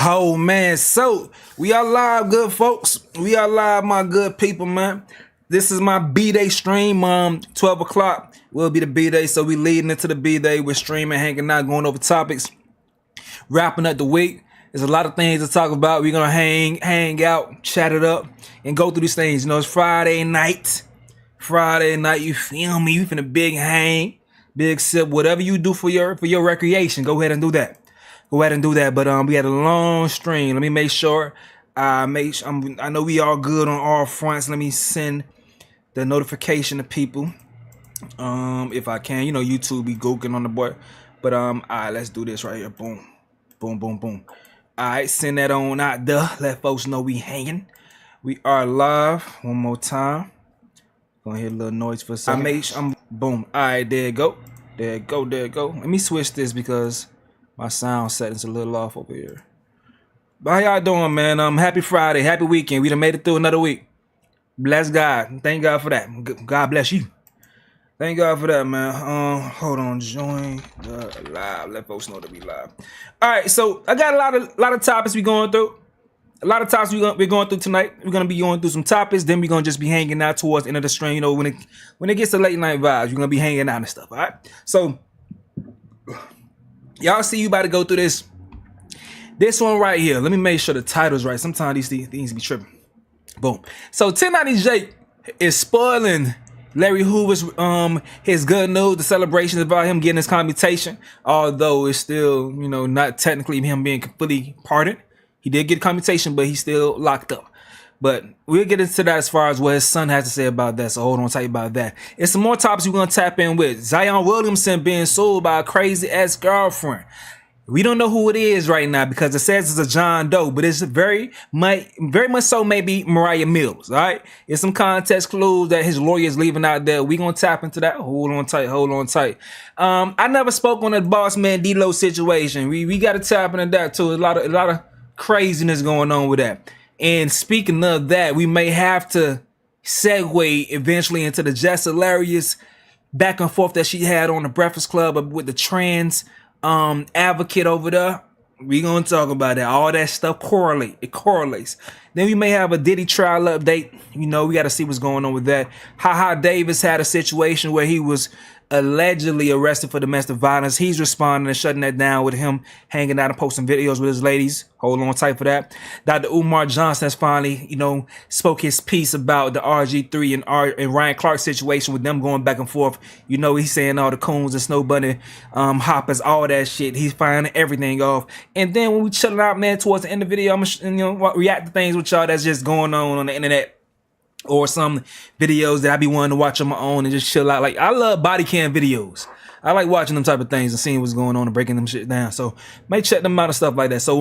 Oh man, so we are live, good folks. We are live, my good people, man. This is my B-Day stream. 12 o'clock will be the B-Day, so we leading into the B-Day. We're streaming, hanging out, going over topics, wrapping up the week. There's a lot of things to talk about. We're gonna hang out, chat it up, and go through these things. You know, it's Friday night. Friday night, you feel me? You finna big hang, big sip, whatever you do for your recreation. Go ahead and do that. Go ahead and do that. But we had a long stream. Let me make sure. I know we all good on all fronts. Let me send the notification to people. If I can, you know, YouTube be gooking on the boy. But all right, let's do this right here. Boom, boom, boom, boom. All right, send that on out there. Let folks know we hanging. We are live. One more time. Gonna hear a little noise for a second. Boom. All right, there you go. There you go. There you go. Let me switch this because my sound setting's a little off over here. But how y'all doing, man? Happy Friday, happy weekend. We done made it through another week. Bless God. Thank God for that. God bless you. Thank God for that, man. Hold on, join the live. Let folks know that we live. All right, so I got a lot of topics we going through. A lot of topics we're going through tonight. We're gonna be going through some topics. Then we're gonna just be hanging out towards the end of the stream. You know, when it gets to late night vibes, we're gonna be hanging out and stuff. All right. So y'all see, you about to go through this one right here. Let me make sure the title's right. Sometimes these things be tripping. Boom. So 1090 Jake is spoiling Larry Hoover's his good news, the celebrations about him getting his commutation, although it's still, you know, not technically him being fully pardoned. He did get commutation, but he's still locked up. But we'll get into that as far as what his son has to say about that, so hold on tight about that. And some more topics we're going to tap in with. Zion Williamson being sued by a crazy ex-girlfriend. We don't know who it is right now because it says it's a John Doe, but it's very much so maybe Mariah Mills, all right? It's some context clues that his lawyer is leaving out there. We're going to tap into that. Hold on tight, hold on tight. I never spoke on the boss Man DLO situation. We got to tap into that too. A lot of craziness going on with that. And speaking of that, we may have to segue eventually into the Jess Hilarious back and forth that she had on the Breakfast Club with the trans advocate over there. We gonna talk about that. All that stuff correlates. Then we may have a Diddy trial update. You know, we got to see what's going on with that. Haha Davis had a situation where he was allegedly arrested for domestic violence. He's responding and shutting that down with him hanging out and posting videos with his ladies. Hold on tight for that. Dr. Umar Johnson has finally, you know, spoke his piece about the RG3 and Ryan Clark situation with them going back and forth. You know, he's saying all the coons and snow bunny hoppers, all that shit. He's finding everything off. And then when we chilling out, man, towards the end of the video, I'm gonna react to things with y'all that's just going on the internet. Or some videos that I be wanting to watch on my own and just chill out. Like, I love body cam videos. I like watching them type of things and seeing what's going on and breaking them shit down. So, may check them out and stuff like that. So,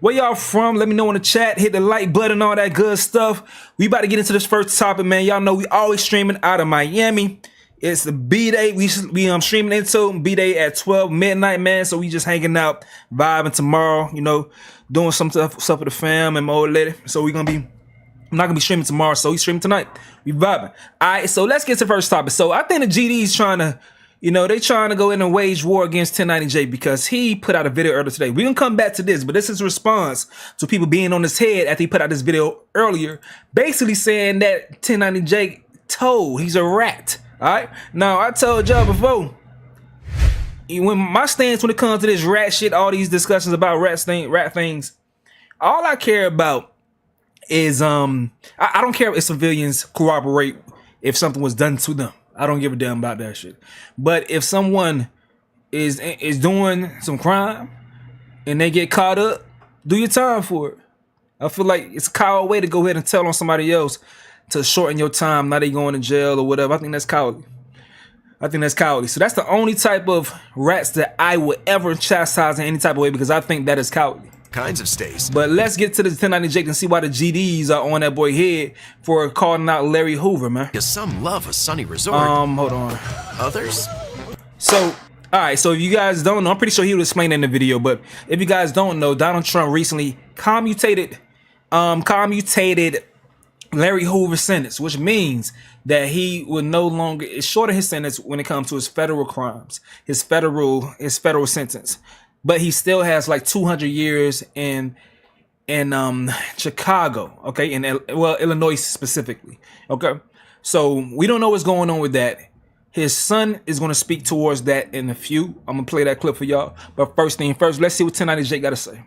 where y'all from? Let me know in the chat. Hit the like button, all that good stuff. We about to get into this first topic, man. Y'all know we always streaming out of Miami. It's the B-Day. We streaming into B-Day at 12 midnight, man. So, we just hanging out, vibing tomorrow, you know, doing some stuff with the fam and my old lady. So, I'm not gonna be streaming tomorrow, so he's streaming tonight. We vibing. All right, so let's get to the first topic. So I think the GD's trying to, you know, they trying to go in and wage war against 1090J because he put out a video earlier today. We're gonna come back to this, but this is a response to people being on his head after he put out this video earlier, basically saying that 1090J told he's a rat. All right. Now I told y'all before, when my stance when it comes to this rat shit, all these discussions about rat things, all I care about is I don't care if civilians corroborate if something was done to them. I don't give a damn about that shit. But if someone is doing some crime and they get caught up, do your time for it. I feel like it's a coward way to go ahead and tell on somebody else to shorten your time. Now they going to jail or whatever. I think that's cowardly. So that's the only type of rats that I would ever chastise in any type of way because I think that is cowardly. Kinds of states. But let's get to the 1090 Jake and see why the GDs are on that boy head for calling out Larry Hoover, man. Because some love a sunny resort. Hold on. Others? So, all right, so if you guys don't know, I'm pretty sure he would explain that in the video, but if you guys don't know, Donald Trump recently commutated Larry Hoover's sentence, which means that he will no longer shorten his sentence when it comes to his federal crimes, his federal sentence. but he still has like 200 years in Chicago, okay, in Illinois specifically, okay. So we don't know what's going on with that. His son is going to speak towards that in a few. I'm gonna play that clip for y'all. But first thing first, let's see what 1090 Jake got to say.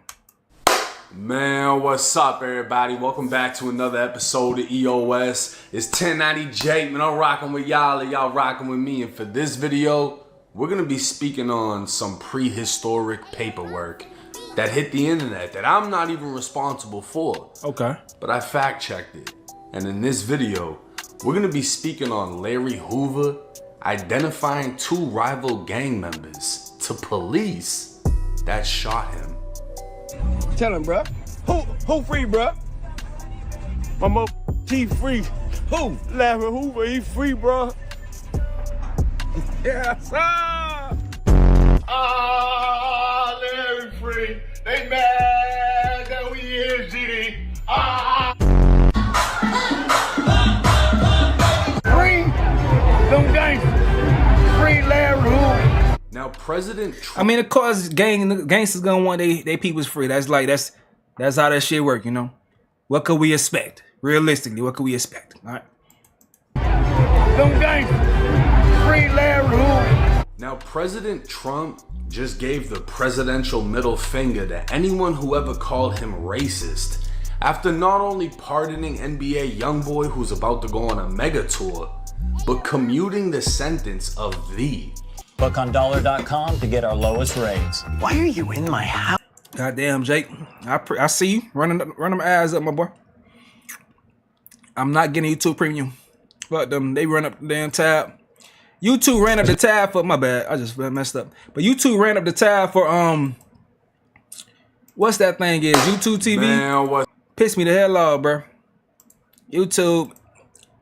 Man, what's up, everybody? Welcome back to another episode of EOS. It's 1090 Jake, man. I'm rocking with y'all and y'all rocking with me. And for this video, we're gonna be speaking on some prehistoric paperwork that hit the internet that I'm not even responsible for. Okay. But I fact-checked it. And in this video, we're gonna be speaking on Larry Hoover identifying 2 rival gang members to police that shot him. Tell him, bruh. Who free, bruh? My mother, he free. Who? Larry Hoover, he free, bruh. Yes, sir. Ah, Larry free. They mad that we is Diddy. Ah. Free them gangsters. Free Larry Hoover. Now, President Trump. I mean, of course, gangsters gonna want they people's free. That's how that shit work, you know. What could we expect? Realistically, what could we expect? All right. Them gangsters. Free Larry Hoover. Now, President Trump just gave the presidential middle finger to anyone who ever called him racist after not only pardoning NBA YoungBoy who's about to go on a mega tour, but commuting the sentence of the. Book on dollar.com to get our lowest rates. Why are you in my house? Goddamn, Jake. I see you running them ads up, my boy. I'm not getting YouTube Premium. But they run up the damn tab. YouTube ran up the tab for my bad. I just messed up. But YouTube ran up the tab for what's that thing is? YouTube TV? Man, what? Pissed me the hell off, bro. YouTube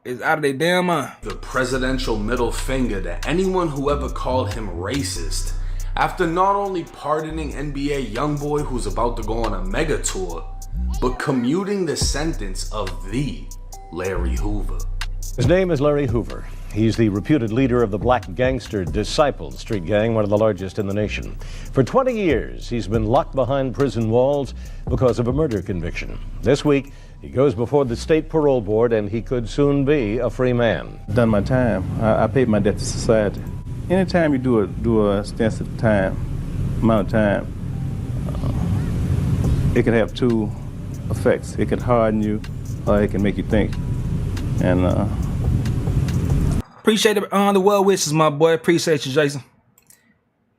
is out of their damn mind. The presidential middle finger to anyone who ever called him racist after not only pardoning NBA YoungBoy who's about to go on a mega tour, but commuting the sentence of the Larry Hoover. His name is Larry Hoover. He's the reputed leader of the black gangster Disciples street gang, one of the largest in the nation. For 20 years, he's been locked behind prison walls because of a murder conviction. This week, he goes before the state parole board, and he could soon be a free man. Done my time. I paid my debt to society. Anytime you do a extensive amount of time, it can have 2 effects. It can harden you, or it can make you think. And appreciate the well wishes, my boy. Appreciate you, Jason.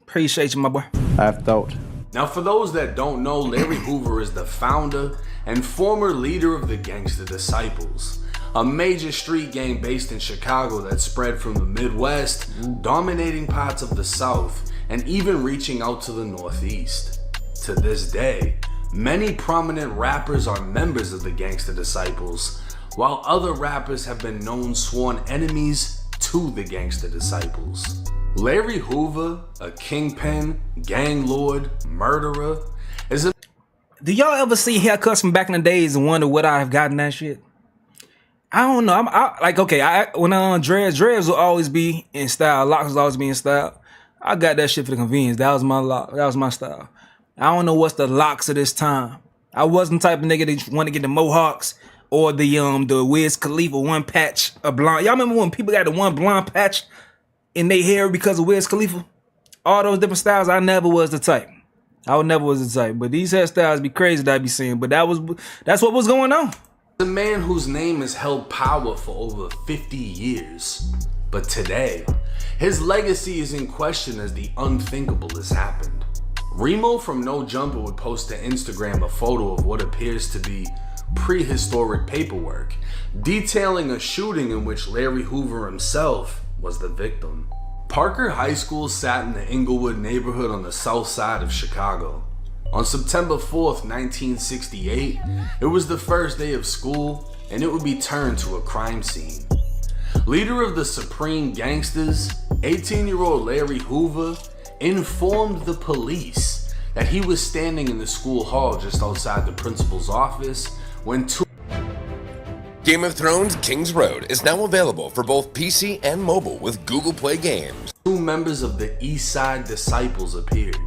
Appreciate you, my boy. I've thought. Now, for those that don't know, Larry Hoover is the founder and former leader of the Gangsta Disciples, a major street gang based in Chicago that spread from the Midwest, dominating parts of the South, and even reaching out to the Northeast. To this day, many prominent rappers are members of the Gangsta Disciples, while other rappers have been known sworn enemies to the Gangsta Disciples. Larry Hoover, a kingpin, gang lord, murderer, is a... Do y'all ever see haircuts from back in the days and wonder what I've gotten that shit? I don't know. When dreads will always be in style, locks will always be in style. I got that shit for the convenience. That was my lock. That was my style. I don't know what's the locks of this time. I wasn't the type of nigga that want to get the mohawks or the Wiz Khalifa one patch of blonde. Y'all remember when people got the one blonde patch in their hair because of Wiz Khalifa? All those different styles. I never was the type. I never was the type. But these hairstyles be crazy that I be seeing. But that's what was going on. The man whose name has held power for over 50 years. But today, his legacy is in question as the unthinkable has happened. Remo from No Jumper would post to Instagram a photo of what appears to be prehistoric paperwork, detailing a shooting in which Larry Hoover himself was the victim. Parker High School sat in the Inglewood neighborhood on the south side of Chicago. On September 4th, 1968, it was the first day of school, and it would be turned to a crime scene. Leader of the Supreme Gangsters, 18-year-old Larry Hoover informed the police that he was standing in the school hall just outside the principal's office when two... Game of Thrones King's Road is now available for both PC and mobile with Google Play Games. Two members of the East Side Disciples appeared.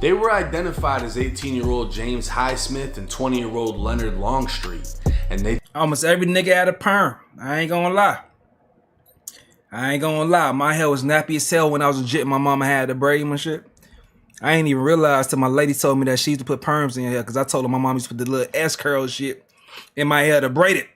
They were identified as 18-year-old James Highsmith and 20-year-old Leonard Longstreet, and they Almost every nigga had a perm. I ain't gonna lie. My hair was nappy as hell when I was legit. My mama had the braid and shit. I ain't even realize till my lady told me that she used to put perms in her hair, because I told her my mom used to put the little S curl shit in my hair to braid it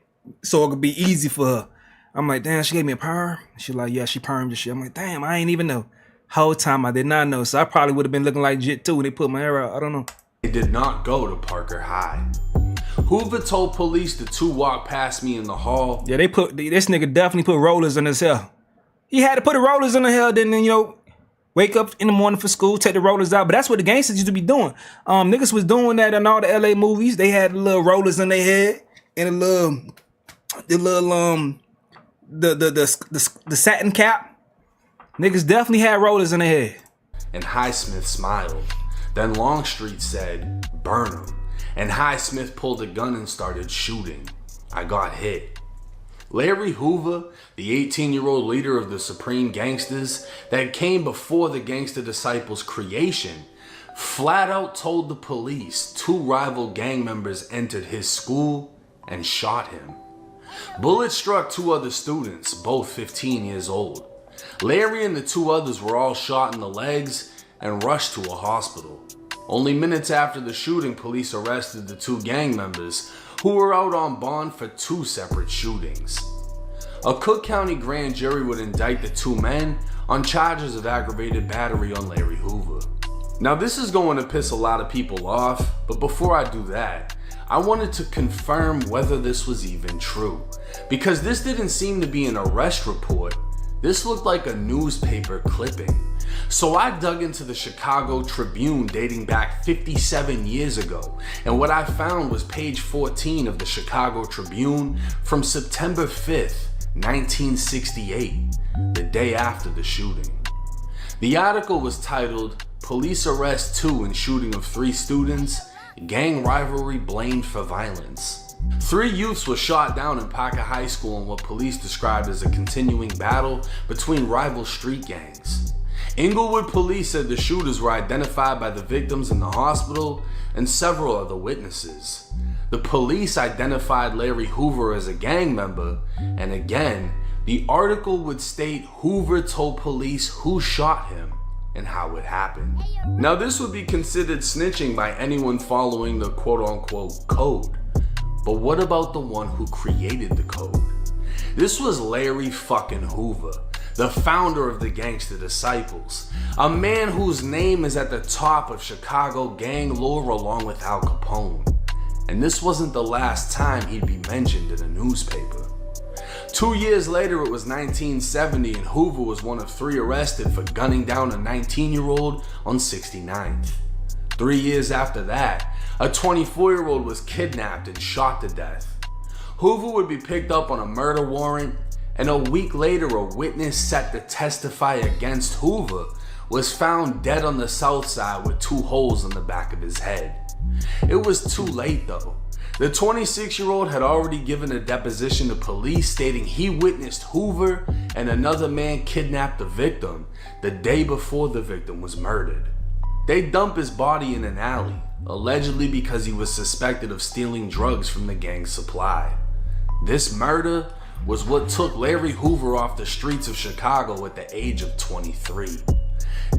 so it could be easy for her. I'm like, damn, she gave me a perm? She like, yeah, she permed the shit. I'm like, damn, I ain't even know. Whole time I did not know. So I probably would have been looking like jit too when they put my hair out. I don't know. They did not go to Parker High. Hoover told police the two walked past me in the hall. Yeah, this nigga definitely put rollers in his hair. He had to put the rollers in the hair, then, you know, wake up in the morning for school, take the rollers out. But that's what the gangsters used to be doing. Niggas was doing that in all the LA movies. They had the little rollers in their head and the satin cap. Niggas definitely had rollers in their head. And Highsmith smiled. Then Longstreet said, burn him. And Highsmith pulled a gun and started shooting. I got hit. Larry Hoover, the 18-year-old leader of the Supreme Gangsters that came before the Gangster Disciples' creation, flat out told the police two rival gang members entered his school and shot him. Bullets struck two other students, both 15 years old. Larry and the two others were all shot in the legs and rushed to a hospital. Only minutes after the shooting, police arrested the two gang members who were out on bond for two separate shootings. A Cook County grand jury would indict the two men on charges of aggravated battery on Larry Hoover. Now this is going to piss a lot of people off, but before I do that, I wanted to confirm whether this was even true, because this didn't seem to be an arrest report. This looked like a newspaper clipping. So I dug into the Chicago Tribune dating back 57 years ago, and what I found was page 14 of the Chicago Tribune from September 5th, 1968, the day after the shooting. The article was titled, "Police Arrest 2 in Shooting of 3 Students, Gang Rivalry Blamed for Violence." 3 youths were shot down in Parker High School in what police described as a continuing battle between rival street gangs. Inglewood police said the shooters were identified by the victims in the hospital and several other witnesses. The police identified Larry Hoover as a gang member, and again, the article would state Hoover told police who shot him and how it happened. Now this would be considered snitching by anyone following the quote-unquote code. But what about the one who created the code? This was Larry fucking Hoover, the founder of the Gangster Disciples, a man whose name is at the top of Chicago gang lore along with Al Capone. And this wasn't the last time he'd be mentioned in a newspaper. 2 years later, it was 1970, and Hoover was one of 3 arrested for gunning down a 19-year-old on 69th. 3 years after that, a 24-year-old was kidnapped and shot to death. Hoover would be picked up on a murder warrant, and a week later, a witness set to testify against Hoover was found dead on the south side with 2 holes in the back of his head. It was too late though. The 26-year-old had already given a deposition to police stating he witnessed Hoover and another man kidnap the victim the day before the victim was murdered. They dump his body in an alley, allegedly because he was suspected of stealing drugs from the gang's supply. This murder was what took Larry Hoover off the streets of Chicago at the age of 23.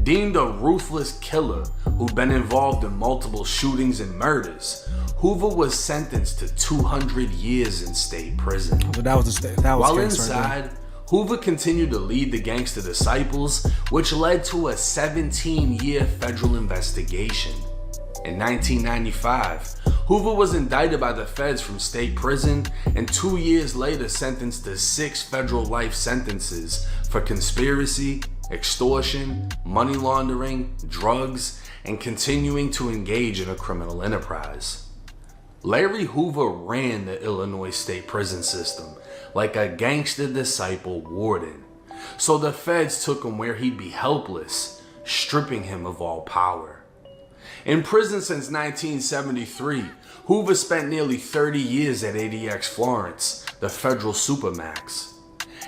Deemed a ruthless killer who'd been involved in multiple shootings and murders, Hoover was sentenced to 200 years in state prison. But that was the state. That was While case inside, right Hoover continued to lead the Gangster Disciples, which led to a 17-year federal investigation. In 1995, Hoover was indicted by the feds from state prison and 2 years later sentenced to 6 federal life sentences for conspiracy, extortion, money laundering, drugs, and continuing to engage in a criminal enterprise. Larry Hoover ran the Illinois state prison system like a gangster disciple warden, so the feds took him where he'd be helpless, stripping him of all power. In prison since 1973, Hoover spent nearly 30 years at ADX Florence, the federal supermax.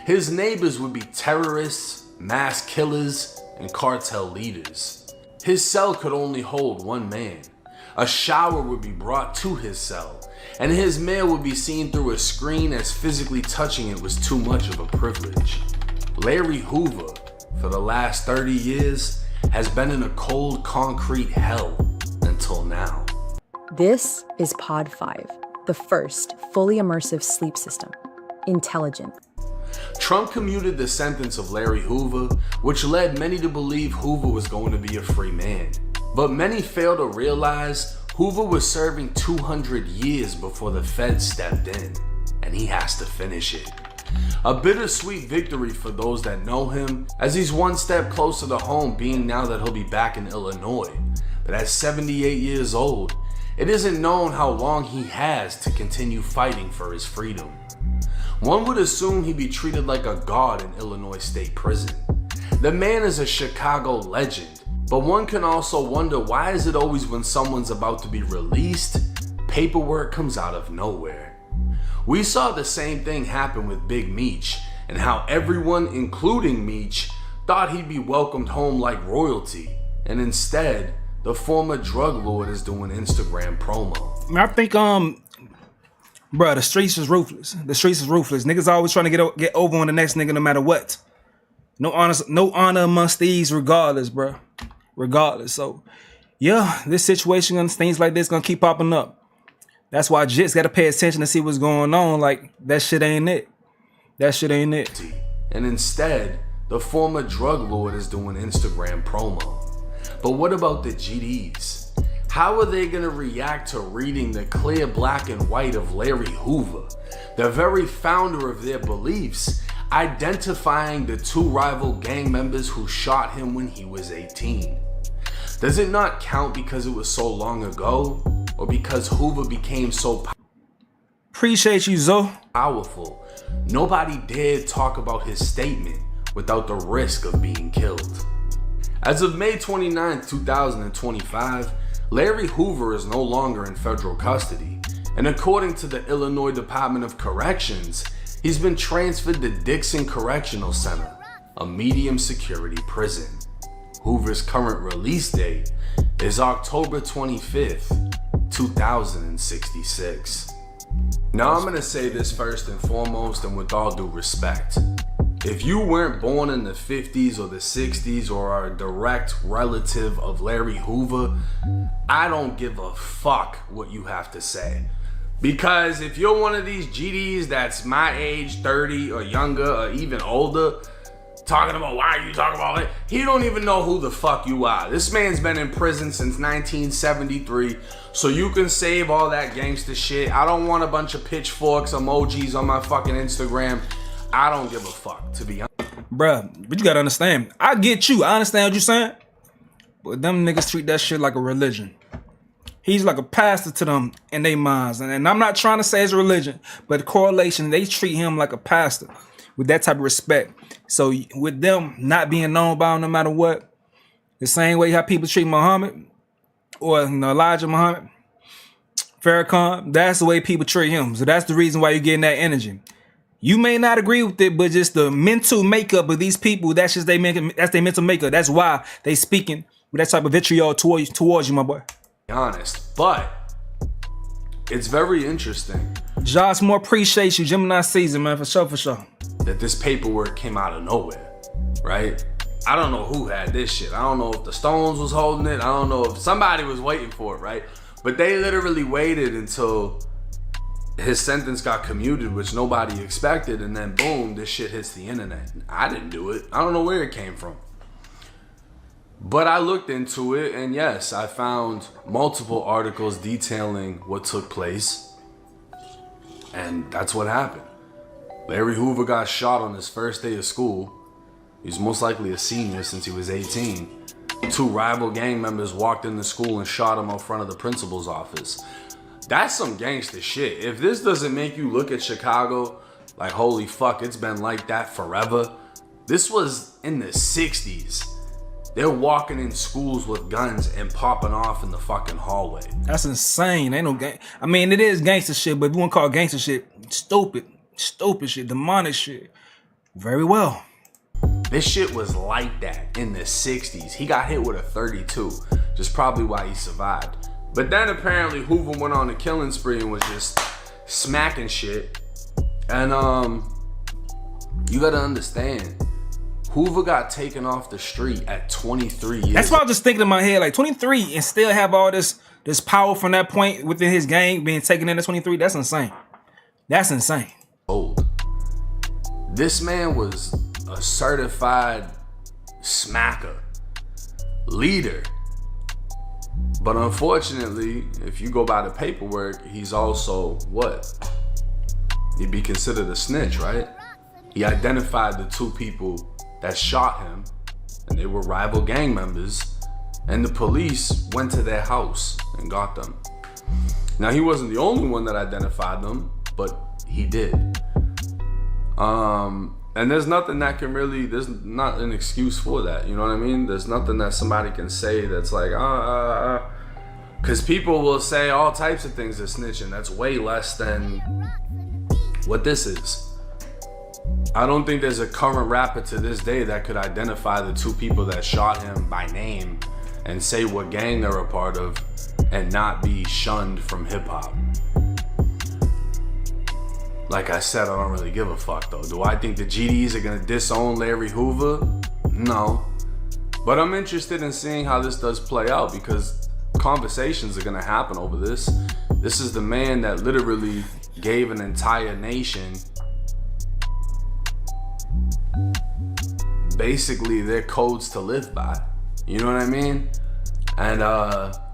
His neighbors would be terrorists, mass killers, and cartel leaders. His cell could only hold one man. A shower would be brought to his cell, and his mail would be seen through a screen, as physically touching it was too much of a privilege. Larry Hoover, for the last 30 years, has been in a cold concrete hell until now. This is Pod 5, the first fully immersive sleep system. Intelligent. Trump commuted the sentence of Larry Hoover, which led many to believe Hoover was going to be a free man. But many fail to realize Hoover was serving 200 years before the feds stepped in, and he has to finish it. A bittersweet victory for those that know him, as he's one step closer to home, being now that he'll be back in Illinois. But at 78 years old, it isn't known how long he has to continue fighting for his freedom. One would assume he'd be treated like a god in Illinois State Prison. The man is a Chicago legend, but one can also wonder, why is it always when someone's about to be released, paperwork comes out of nowhere? We saw the same thing happen with Big Meech, and how everyone, including Meech, thought he'd be welcomed home like royalty, and instead, the former drug lord is doing Instagram promo. I think, bro, the streets is ruthless. The streets is ruthless. Niggas always trying to get over on the next nigga no matter what. No honor amongst these, regardless, bro. Regardless. So, yeah, this situation, things like this gonna keep popping up. That's why Jits gotta pay attention to see what's going on. Like, that shit ain't it. That shit ain't it. And instead, the former drug lord is doing Instagram promo. But what about the GDs? How are they gonna react to reading the clear black and white of Larry Hoover, the very founder of their beliefs, identifying the two rival gang members who shot him when he was 18? Does it not count because it was so long ago, or because Hoover became so Appreciate you, Zoe. powerful, nobody dared talk about his statement without the risk of being killed? As of May 29, 2025, Larry Hoover is no longer in federal custody, and according to the Illinois Department of Corrections, he's been transferred to Dixon Correctional Center, a medium security prison. Hoover's current release date is October 25th, 2066. Now I'm gonna say this first and foremost, and with all due respect. If you weren't born in the 50s or the 60s or are a direct relative of Larry Hoover, I don't give a fuck what you have to say. Because if you're one of these GDs that's my age, 30 or younger or even older, talking about why are you talking about it, he don't even know who the fuck you are. This man's been in prison since 1973, so you can save all that gangster shit. I don't want a bunch of pitchforks emojis on my fucking Instagram. I don't give a fuck, to be honest. Bruh, but you gotta understand. I get you. I understand what you're saying. But them niggas treat that shit like a religion. He's like a pastor to them in their minds. And I'm not trying to say it's a religion, but the correlation, they treat him like a pastor with that type of respect. So with them not being known by him no matter what, the same way how people treat Muhammad or Elijah Muhammad, Farrakhan, that's the way people treat him. So that's the reason why you're getting that energy. You may not agree with it, but just the mental makeup of these people, that's just their mental makeup. That's why they speaking with that type of vitriol towards you, my boy. Honest, but it's very interesting. Josh, more appreciate you. Gemini season, man, for sure, for sure. That this paperwork came out of nowhere, right? I don't know who had this shit. I don't know if the Stones was holding it. I don't know if somebody was waiting for it, right? But they literally waited until his sentence got commuted, which nobody expected, and then boom, this shit hits the internet. I didn't do it. I don't know where it came from. But I looked into it, and yes, I found multiple articles detailing what took place, and that's what happened. Larry Hoover got shot on his first day of school. He was most likely a senior since he was 18. Two rival gang members walked into school and shot him out front of the principal's office. That's some gangster shit. If this doesn't make you look at Chicago like, holy fuck, it's been like that forever. This was in the 60s. They're walking in schools with guns and popping off in the fucking hallway. That's insane. Ain't no gang. I mean, it is gangster shit, but if you want to call it gangster shit, stupid shit, demonic shit. Very well. This shit was like that in the 60s. He got hit with a 32, just probably why he survived. But then apparently Hoover went on a killing spree and was just smacking shit. And you gotta understand, Hoover got taken off the street at 23 years. That's what I was just thinking in my head, like 23 and still have all this power from that point within his gang being taken in at 23. That's insane. That's insane. Old. This man was a certified smacker, leader. But unfortunately, if you go by the paperwork, he's also what? He'd be considered a snitch, right? He identified the two people that shot him, and they were rival gang members, and the police went to their house and got them. Now, he wasn't the only one that identified them, but he did. And there's nothing that can really, there's not an excuse for that, you know what I mean? There's nothing that somebody can say that's like, because people will say all types of things as snitching. That's way less than what this is. I don't think there's a current rapper to this day that could identify the two people that shot him by name and say what gang they're a part of and not be shunned from hip hop. Like I said, I don't really give a fuck though. Do I think the GDs are gonna disown Larry Hoover? No. But I'm interested in seeing how this does play out because conversations are gonna happen over this. This is the man that literally gave an entire nation basically their codes to live by. You know what I mean? And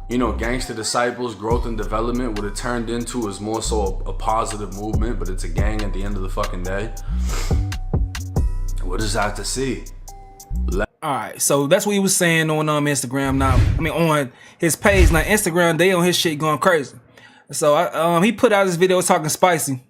you know, Gangsta Disciples, growth and development, what it turned into is more so a positive movement, but it's a gang at the end of the fucking day. We'll just have to see. Alright, so that's what he was saying on Instagram now. I mean, on his page. Now, Instagram, they on his shit going crazy. So he put out this video talking spicy.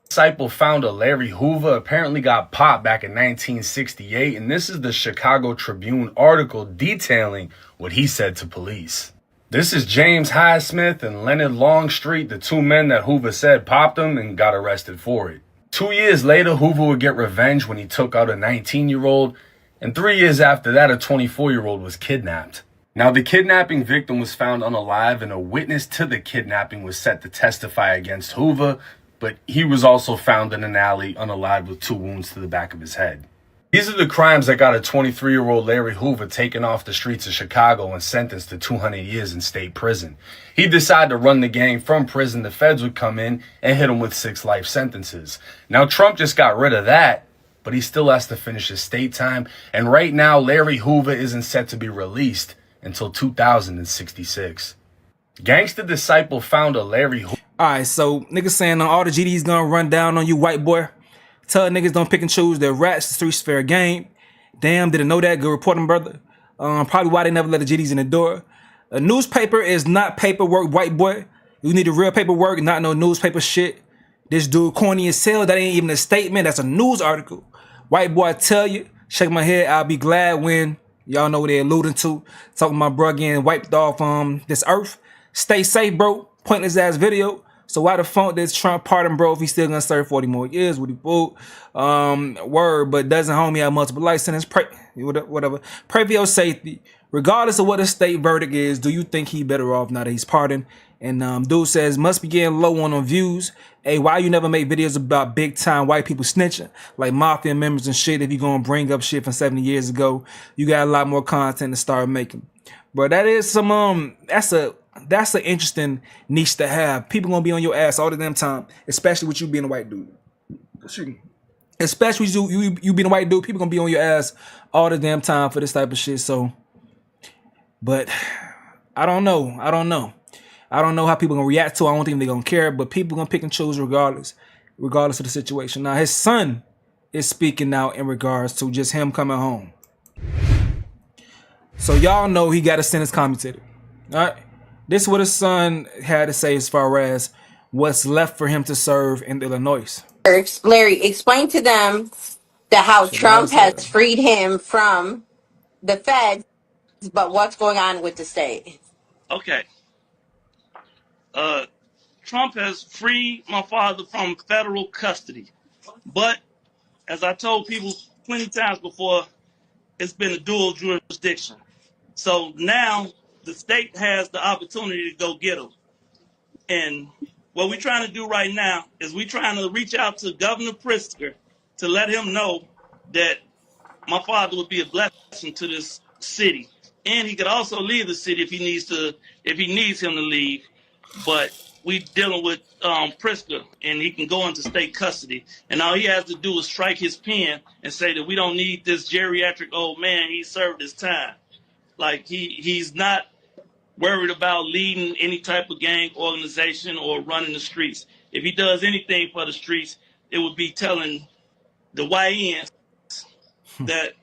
Disciple founder Larry Hoover apparently got popped back in 1968, and this is the Chicago Tribune article detailing what he said to police. This is James Highsmith and Leonard Longstreet, the two men that Hoover said popped him and got arrested for it. 2 years later, Hoover would get revenge when he took out a 19-year-old, and 3 years after that, a 24-year-old was kidnapped. Now, the kidnapping victim was found unalive, and a witness to the kidnapping was set to testify against Hoover, but he was also found in an alley unalive with 2 wounds to the back of his head. These are the crimes that got a 23-year-old Larry Hoover taken off the streets of Chicago and sentenced to 200 years in state prison. He decided to run the gang from prison. The feds would come in and hit him with 6 life sentences. Now, Trump just got rid of that, but he still has to finish his state time. And right now, Larry Hoover isn't set to be released until 2066. Gangsta Disciple founder Larry Hoover. Alright, so niggas saying all the GDs gonna run down on you, white boy. Tell niggas don't pick and choose. They're rats. The streets fair game. Damn, didn't know that. Good reporting, brother. Probably why they never let the GDs in the door. A newspaper is not paperwork, white boy. You need a real paperwork, not no newspaper shit. This dude corny as hell. That ain't even a statement. That's a news article. White boy, I tell you. Shake my head. I'll be glad when y'all know what they're alluding to. Talking about bro getting wiped off this earth. Stay safe, bro. Pointless ass video. So why the fuck does Trump pardon bro if he's still gonna serve 40 more years with the food? Word, but doesn't homie have multiple life sentence? Pray, whatever. Pray for your safety. Regardless of what the state verdict is, do you think he better off now that he's pardoned? And dude says, must be getting low on views. Hey, why you never make videos about big time white people snitching? Like mafia members and shit. If you gonna bring up shit from 70 years ago, you got a lot more content to start making. But that is some, that's an interesting niche to have. People gonna be on your ass all the damn time, especially with you being a white dude. Especially you being a white dude, people gonna be on your ass all the damn time for this type of shit. So, but I don't know how people gonna react to it. I don't think they're gonna care, but people gonna pick and choose regardless of the situation. Now, his son is speaking out in regards to just him coming home. So y'all know he got a sentence commuted. All right. This is what his son had to say as far as what's left for him to serve in Illinois. Larry, explain to them how Trump has freed him from the feds, but what's going on with the state? Okay. Trump has freed my father from federal custody. But as I told people plenty times before. It's been a dual jurisdiction. So now the state has the opportunity to go get them. And what we're trying to do right now is we're trying to reach out to Governor Pritzker to let him know that my father would be a blessing to this city. And he could also leave the city if he needs him to leave. But we dealing with Pritzker, and he can go into state custody. And all he has to do is strike his pen and say that we don't need this geriatric old man. He served his time. Like he's not worried about leading any type of gang organization or running the streets. If he does anything for the streets, it would be telling the YNs that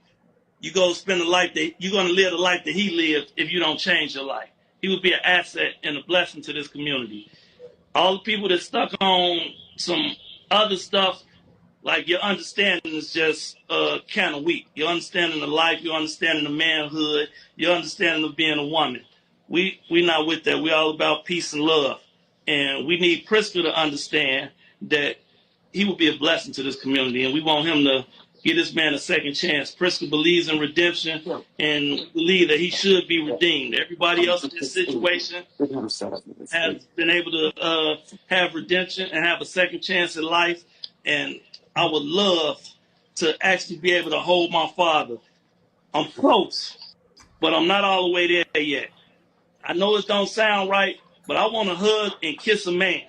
you're going to live the life that he lived if you don't change your life. He would be an asset and a blessing to this community. All the people that stuck on some other stuff, like your understanding is just kind of weak. Your understanding of life, your understanding of manhood, your understanding of being a woman. We not with that. We're all about peace and love. And we need Pritzker to understand that he will be a blessing to this community. And we want him to give this man a second chance. Pritzker believes in redemption and believe that he should be redeemed. Everybody else in this situation has been able to have redemption and have a second chance at life. And I would love to actually be able to hold my father. I'm close, but I'm not all the way there yet. I know it don't sound right, but I want to hug and kiss a man.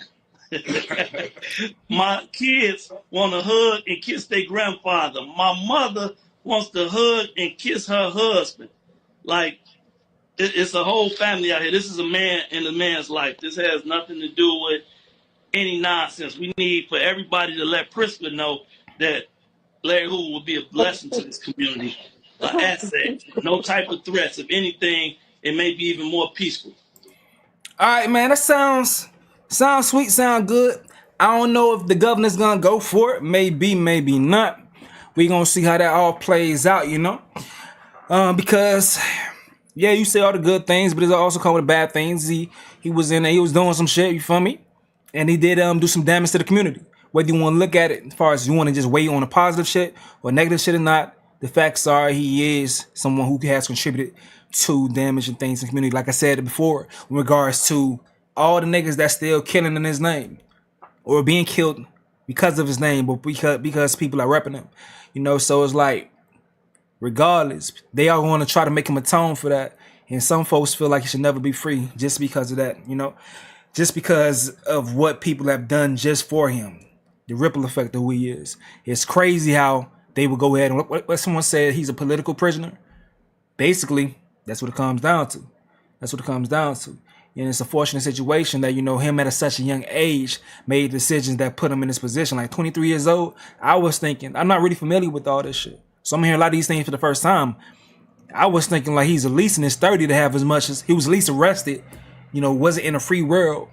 My kids want to hug and kiss their grandfather. My mother wants to hug and kiss her husband. Like, it's a whole family out here. This is a man in a man's life. This has nothing to do with any nonsense. We need for everybody to let Pritzker know that Larry Hoover will be a blessing to this community, an asset, no type of threats. If anything, it may be even more peaceful. All right, man, that sounds sweet, sound good. I don't know if the governor's gonna go for it. Maybe, maybe not. We gonna see how that all plays out, you know? Because, yeah, you say all the good things, but it also come with bad things. He was in there, he was doing some shit, you feel me? And he did do some damage to the community. Whether you want to look at it as far as you want to just weigh on the positive shit or negative shit or not, the facts are he is someone who has contributed to damage and things in the community. Like I said before, in regards to all the niggas that's still killing in his name or being killed because of his name, but because people are repping him, you know. So it's like, regardless, they are going to try to make him atone for that. And some folks feel like he should never be free just because of that, you know, just because of what people have done just for him. The ripple effect of who he is. It's crazy how they would go ahead and what someone said, he's a political prisoner. Basically, that's what it comes down to. That's what it comes down to. And it's a fortunate situation that, you know, him at such a young age made decisions that put him in this position. Like 23 years old, I was thinking, I'm not really familiar with all this shit. So I'm hearing a lot of these things for the first time. I was thinking like he's at least in his 30 to have as much as, he was at least arrested, you know, wasn't in a free world.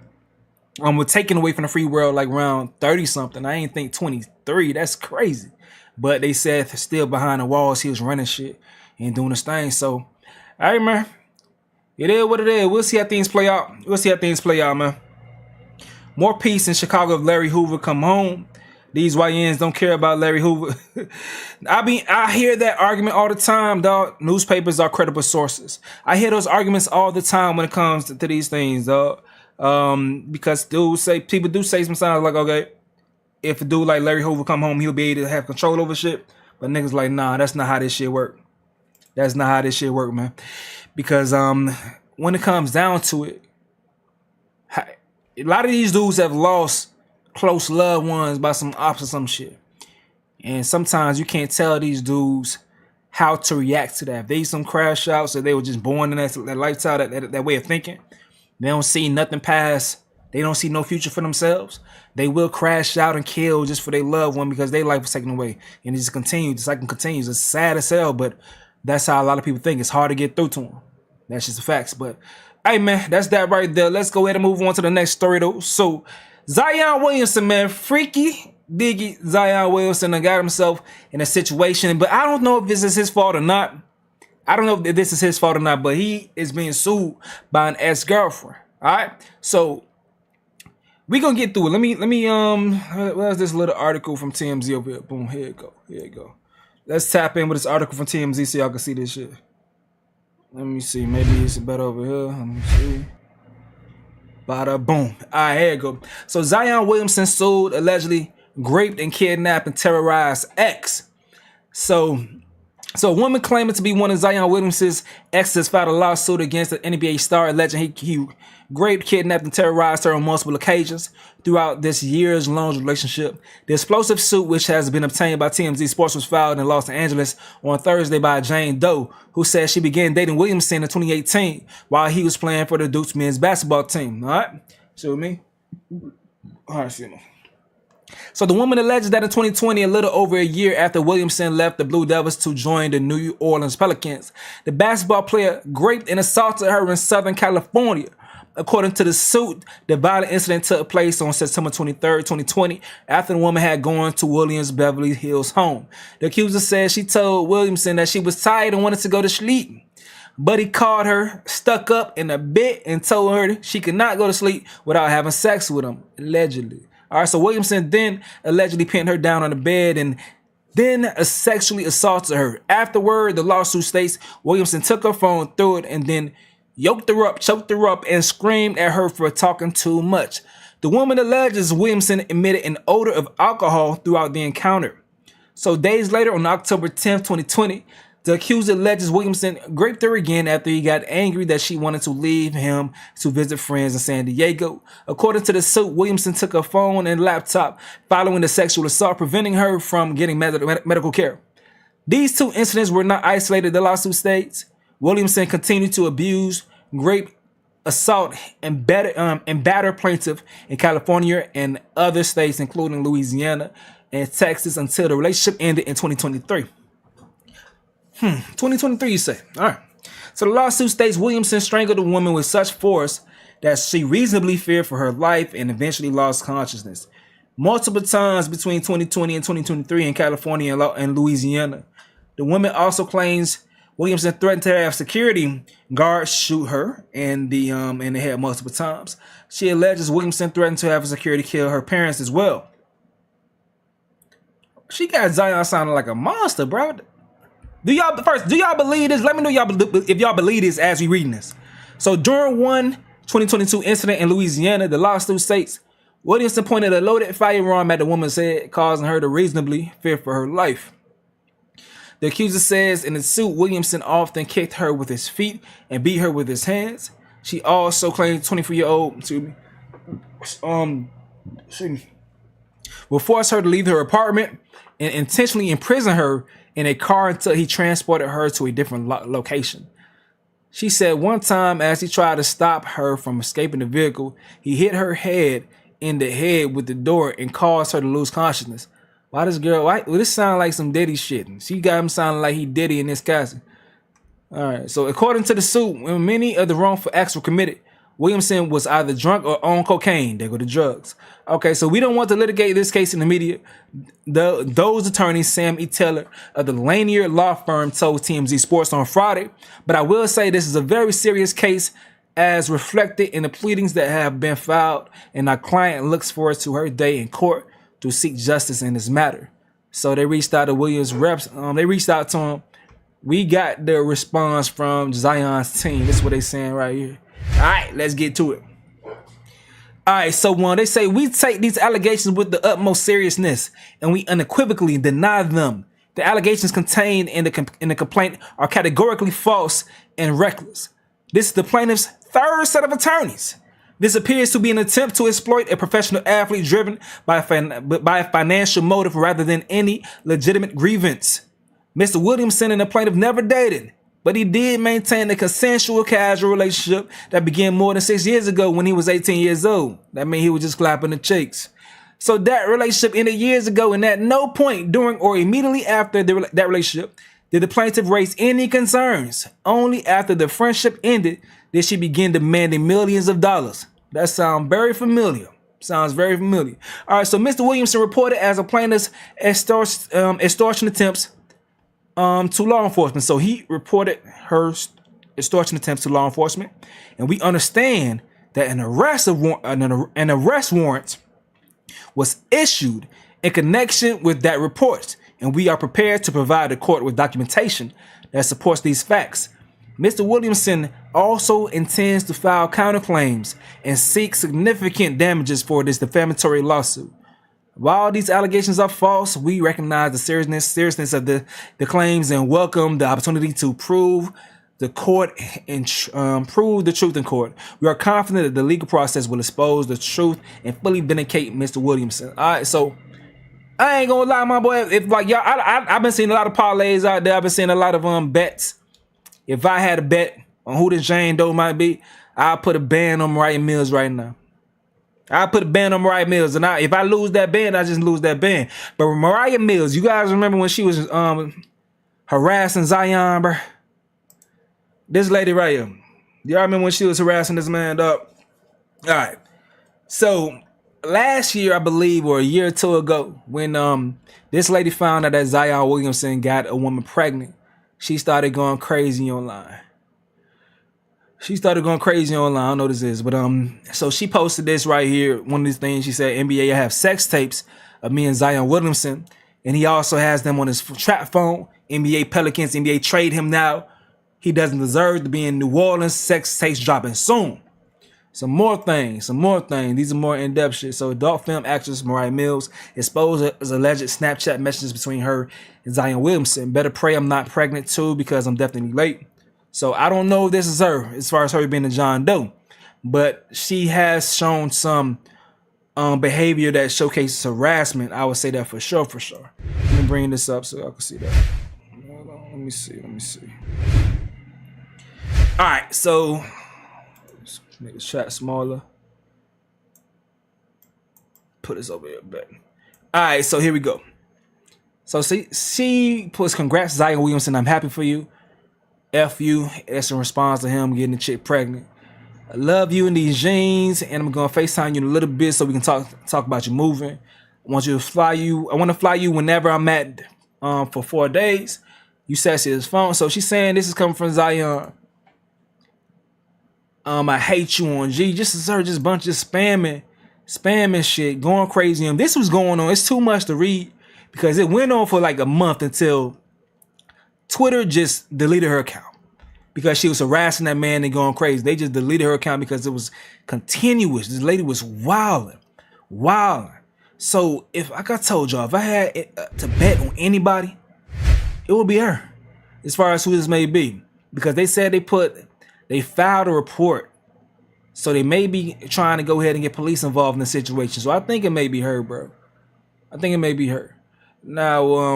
We're taken away from the free world like around 30 something. I ain't think 23. That's crazy. But they said still behind the walls, he was running shit and doing his thing. So, all right, man. It is what it is. We'll see how things play out. We'll see how things play out, man. More peace in Chicago if Larry Hoover come home. These YNs don't care about Larry Hoover. I hear that argument all the time, dog. Newspapers are credible sources. I hear those arguments all the time when it comes to these things, dog. Because people do say sometimes like, okay, if a dude like Larry Hoover come home, he'll be able to have control over shit. But niggas like, nah, that's not how this shit work. That's not how this shit work, man. Because when it comes down to it, a lot of these dudes have lost close loved ones by some ops or some shit. And sometimes you can't tell these dudes how to react to that. If they some crash outs or they were just born in that lifestyle, that way of thinking, they don't see nothing past, they don't see no future for themselves, they will crash out and kill just for their loved one because their life was taken away. And it just continues. The cycle continues. It's sad as hell, but that's how a lot of people think. It's hard to get through to them. That's just the facts. But, hey, man, that's that right there. Let's go ahead and move on to the next story, though. So, Zion Williamson, man, freaky diggy Zion Williamson got himself in a situation. But I don't know if this is his fault or not. I don't know if this is his fault or not, but he is being sued by an ex-girlfriend. All right? So, we gonna get through it. Let me where's this little article from TMZ over here? Boom, here it go. Let's tap in with this article from TMZ so y'all can see this shit. Let me see. Maybe it's better over here. Let me see. Bada boom. All right, here you go. So Zion Williamson sued, allegedly raped and kidnapped and terrorized ex. So a woman claiming to be one of Zion Williamson's exes filed a lawsuit against the NBA star, alleging he raped, kidnapped, and terrorized her on multiple occasions throughout this years-long relationship. The explosive suit, which has been obtained by TMZ Sports, was filed in Los Angeles on Thursday by Jane Doe, who said she began dating Williamson in 2018 while he was playing for the Duke's men's basketball team. All right? See what I mean? All right, see me. So the woman alleges that in 2020, a little over a year after Williamson left the Blue Devils to join the New Orleans Pelicans, the basketball player raped and assaulted her in Southern California. According to the suit, the violent incident took place on September 23rd, 2020, after the woman had gone to Williams' Beverly Hills home. The accuser said she told Williamson that she was tired and wanted to go to sleep. But he called her stuck up in a bit and told her she could not go to sleep without having sex with him, allegedly. All right, so Williamson then allegedly pinned her down on the bed and then sexually assaulted her. Afterward, the lawsuit states Williamson took her phone, threw it, and then yoked her up, choked her up, and screamed at her for talking too much. The woman alleges Williamson emitted an odor of alcohol throughout the encounter. So days later, on October 10th, 2020, the accuser alleges Williamson raped her again after he got angry that she wanted to leave him to visit friends in San Diego. According to the suit, Williamson took her phone and laptop following the sexual assault, preventing her from getting medical care. These two incidents were not isolated, the lawsuit states. Williamson continued to abuse, rape, assault, and batter plaintiff in California and other states, including Louisiana and Texas, until the relationship ended in 2023. 2023, you say? All right. So the lawsuit states Williamson strangled the woman with such force that she reasonably feared for her life and eventually lost consciousness. Multiple times between 2020 and 2023 in California and Louisiana. The woman also claims Williamson threatened to have security guards shoot her in the head multiple times. She alleges Williamson threatened to have security kill her parents as well. She got Zion sounding like a monster, bro. Do y'all believe this? Let me know if y'all believe this as we reading this. So during one 2022 incident in Louisiana, the lawsuit states Williamson pointed a loaded firearm at the woman's head, causing her to reasonably fear for her life. The accuser says in the suit, Williamson often kicked her with his feet and beat her with his hands. She also claimed 24-year-old will force her to leave her apartment and intentionally imprison her in a car until he transported her to a different location. She said one time as he tried to stop her from escaping the vehicle, he hit her head in the head with the door and caused her to lose consciousness. Why this girl? Well, this sounds like some Diddy shit. She got him sounding like he Diddy in this casting. All right. So according to the suit, when many of the wrongful acts were committed, Williamson was either drunk or on cocaine. They go to drugs. Okay, so we don't want to litigate this case in the media. Those attorneys, Sam E. Taylor of the Lanier Law Firm, told TMZ Sports on Friday. But I will say this is a very serious case as reflected in the pleadings that have been filed, and our client looks forward to her day in court to seek justice in this matter. So they reached out to Williams' reps. They reached out to him. We got the response from Zion's team. This is what they saying right here. All right, let's get to it. All right, so they say we take these allegations with the utmost seriousness and we unequivocally deny them. The allegations contained in the complaint are categorically false and reckless. This is the plaintiff's third set of attorneys. This appears to be an attempt to exploit a professional athlete driven by a financial motive rather than any legitimate grievance. Mr. Williamson and the plaintiff never dated, but he did maintain a consensual casual relationship that began more than 6 years ago when he was 18 years old. That means he was just clapping the cheeks. So that relationship ended years ago, and at no point during or immediately after that relationship did the plaintiff raise any concerns. Only after the friendship ended did she begin demanding millions of dollars. That sounds very familiar. Sounds very familiar. All right, so Mr. Williamson reported as a plaintiff's extortion attempts to law enforcement. So he reported her extortion attempts to law enforcement, and we understand that an arrest warrant was issued in connection with that report. and we are prepared to provide the court with documentation that supports these facts. Mr. Williamson also intends to file counterclaims and seek significant damages for this defamatory lawsuit. While these allegations are false, we recognize the seriousness of the claims and welcome the opportunity to prove the court and prove the truth in court. We are confident that the legal process will expose the truth and fully vindicate Mr. Williamson. All right, so I ain't gonna lie, my boy. If like y'all, I've been seeing a lot of parlays out there. I've been seeing a lot of bets. If I had a bet on who this Jane Doe might be, I'll put a ban on Mariah Mills right now. I put a ban on Mariah Mills, and if I lose that ban, I just lose that ban. But with Mariah Mills, you guys remember when she was harassing Zion, bro? This lady right here. Y'all remember when she was harassing this man, dog? All right. So last year, I believe, or a year or two ago, when this lady found out that Zion Williamson got a woman pregnant, she started going crazy online. I don't know what this is, but so she posted this right here. One of these things, she said, NBA have sex tapes of me and Zion Williamson, and he also has them on his trap phone. NBA Pelicans, NBA trade him now. He doesn't deserve to be in New Orleans. Sex tapes dropping soon. Some more things. These are more in-depth shit. So adult film actress Mariah Mills exposed as alleged Snapchat messages between her and Zion Williamson. Better pray I'm not pregnant too, because I'm definitely late. So I don't know if this is her, as far as her being a John Doe, but she has shown some behavior that showcases harassment. I would say that for sure. Let me bring this up so y'all can see that. Hold on, let me see. All right, so let's make the chat smaller. Put this over here back. All right, so here we go. So she puts, congrats Zion Williamson, I'm happy for you. F you. That's in response to him getting the chick pregnant. I love you in these jeans, and I'm gonna FaceTime you in a little bit so we can talk about you moving. I want to fly you whenever I'm at for 4 days. You sassy his phone. So she's saying this is coming from Zion. I hate you on G. Just as her, just a bunch of spamming shit, going crazy. And this was going on. It's too much to read because it went on for like a month until Twitter just deleted her account because she was harassing that man and going crazy. They just deleted her account because it was continuous. This lady was wilding. So if, like I told y'all, if I had to bet on anybody, it would be her, as far as who this may be, because they said they filed a report, so they may be trying to go ahead and get police involved in the situation. So I think it may be her, bro. I think it may be her. Now,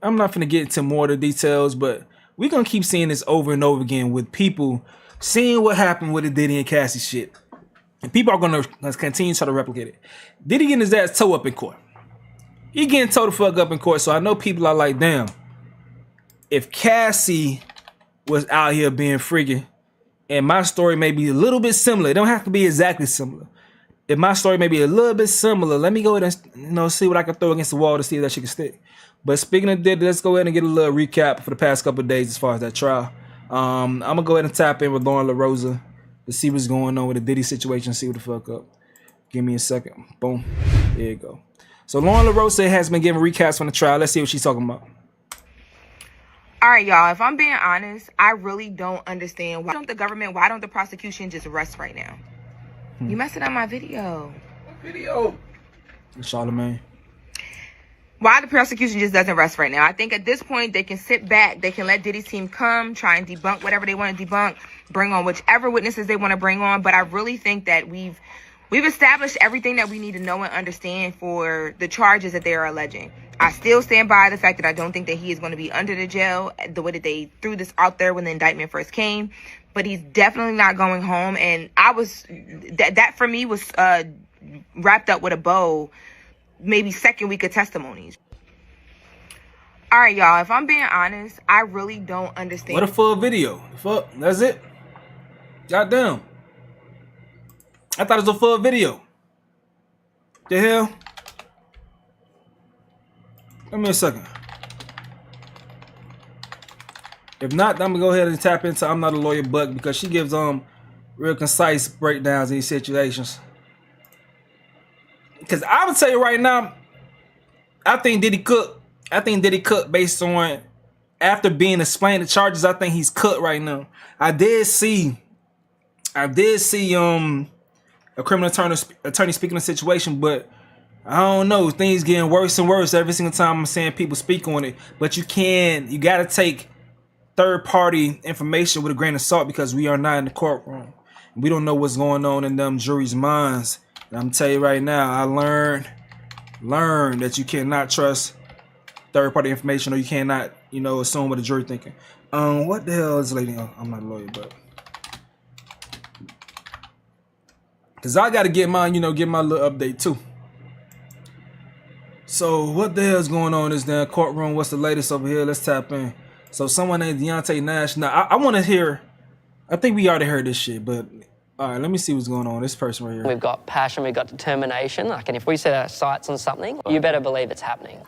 I'm not gonna get into more of the details, but we're gonna keep seeing this over and over again with people seeing what happened with the Diddy and Cassie shit. And people are gonna continue to try to replicate it. Diddy getting his ass towed up in court. He getting towed the fuck up in court. So I know people are like, damn, if Cassie was out here being freaking, and my story may be a little bit similar, it don't have to be exactly similar. If my story may be a little bit similar, let me go ahead and see what I can throw against the wall to see if that shit can stick. But speaking of Diddy, let's go ahead and get a little recap for the past couple of days as far as that trial. I'm gonna go ahead and tap in with Lauren LaRosa to see what's going on with the Diddy situation, see what the fuck up. Give me a second. Boom. There you go. So Lauren LaRosa has been giving recaps from the trial. Let's see what she's talking about. All right, y'all. If I'm being honest, I really don't understand why don't the prosecution just arrest right now? You messing up my video. Charlamagne. Why the prosecution just doesn't rest right now? I think at this point they can sit back, they can let Diddy's team come, try and debunk whatever they want to debunk, bring on whichever witnesses they want to bring on. But I really think that we've established everything that we need to know and understand for the charges that they are alleging. I still stand by the fact that I don't think that he is going to be under the jail the way that they threw this out there when the indictment first came. But he's definitely not going home. And that for me was wrapped up with a bow maybe second week of testimonies. All right, y'all. If I'm being honest, I really don't understand. What a full video. Fuck, that's it. Goddamn. I thought it was a full video. The hell? Give me a second. If not, I'm gonna go ahead and tap into I'm Not a Lawyer Buck, because she gives real concise breakdowns in these situations. Because I would tell you right now, I think Diddy cooked. I think Diddy cooked based on after being explained the charges. I think he's cooked right now. I did see a criminal attorney speaking on the situation, but I don't know. Things getting worse and worse every single time I'm seeing people speak on it. But you gotta take third-party information with a grain of salt because we are not in the courtroom. We don't know what's going on in them jury's minds. And I'm telling you right now, I learned that you cannot trust third-party information, or you cannot, assume what the jury thinking. What the hell is the lady? I'm not a lawyer, but because I got to get mine, get my little update too. So what the hell is going on in this damn courtroom? What's the latest over here? Let's tap in. So someone named Deontay Nash. Now I want to hear. I think we already heard this shit, but all right, let me see what's going on. This person right here. We've got passion, we've got determination. And if we set our sights on something, you better believe it's happening.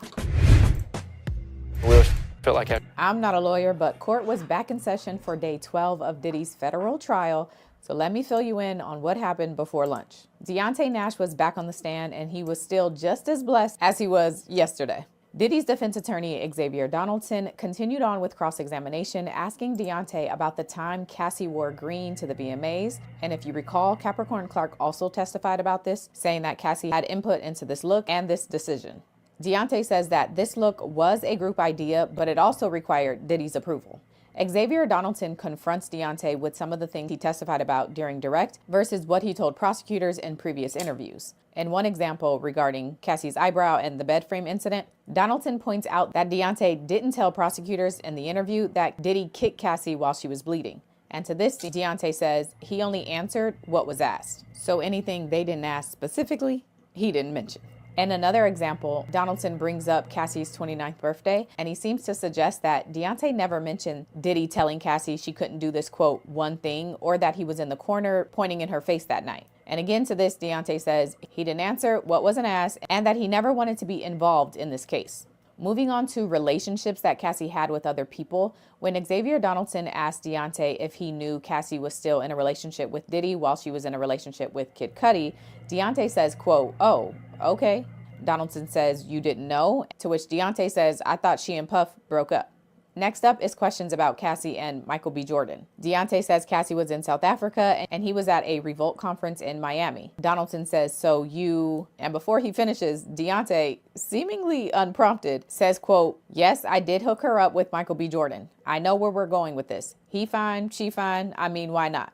We feel like I'm not a lawyer, but court was back in session for day 12 of Diddy's federal trial. So let me fill you in on what happened before lunch. Deontay Nash was back on the stand, and he was still just as blessed as he was yesterday. Diddy's defense attorney, Xavier Donaldson, continued on with cross-examination, asking Deontay about the time Cassie wore green to the BMAs. And if you recall, Capricorn Clark also testified about this, saying that Cassie had input into this look and this decision. Deontay says that this look was a group idea, but it also required Diddy's approval. Xavier Donaldson confronts Deontay with some of the things he testified about during direct versus what he told prosecutors in previous interviews. In one example regarding Cassie's eyebrow and the bed frame incident, Donaldson points out that Deontay didn't tell prosecutors in the interview that Diddy kicked Cassie while she was bleeding. And to this, Deontay says he only answered what was asked. So anything they didn't ask specifically, he didn't mention. In another example, Donaldson brings up Cassie's 29th birthday, and he seems to suggest that Deontay never mentioned Diddy telling Cassie she couldn't do this, quote, one thing, or that he was in the corner pointing in her face that night. And again, to this, Deontay says he didn't answer what wasn't asked and that he never wanted to be involved in this case. Moving on to relationships that Cassie had with other people, when Xavier Donaldson asked Deontay if he knew Cassie was still in a relationship with Diddy while she was in a relationship with Kid Cudi, Deontay says, quote, oh, okay. Donaldson says, you didn't know? To which Deontay says, I thought she and Puff broke up. Next up is questions about Cassie and Michael B. Jordan. Deontay says Cassie was in South Africa and he was at a Revolt conference in Miami. Donaldson says, so you... And before he finishes, Deontay, seemingly unprompted, says, quote, yes, I did hook her up with Michael B. Jordan. I know where we're going with this. He fine, she fine. I mean, why not?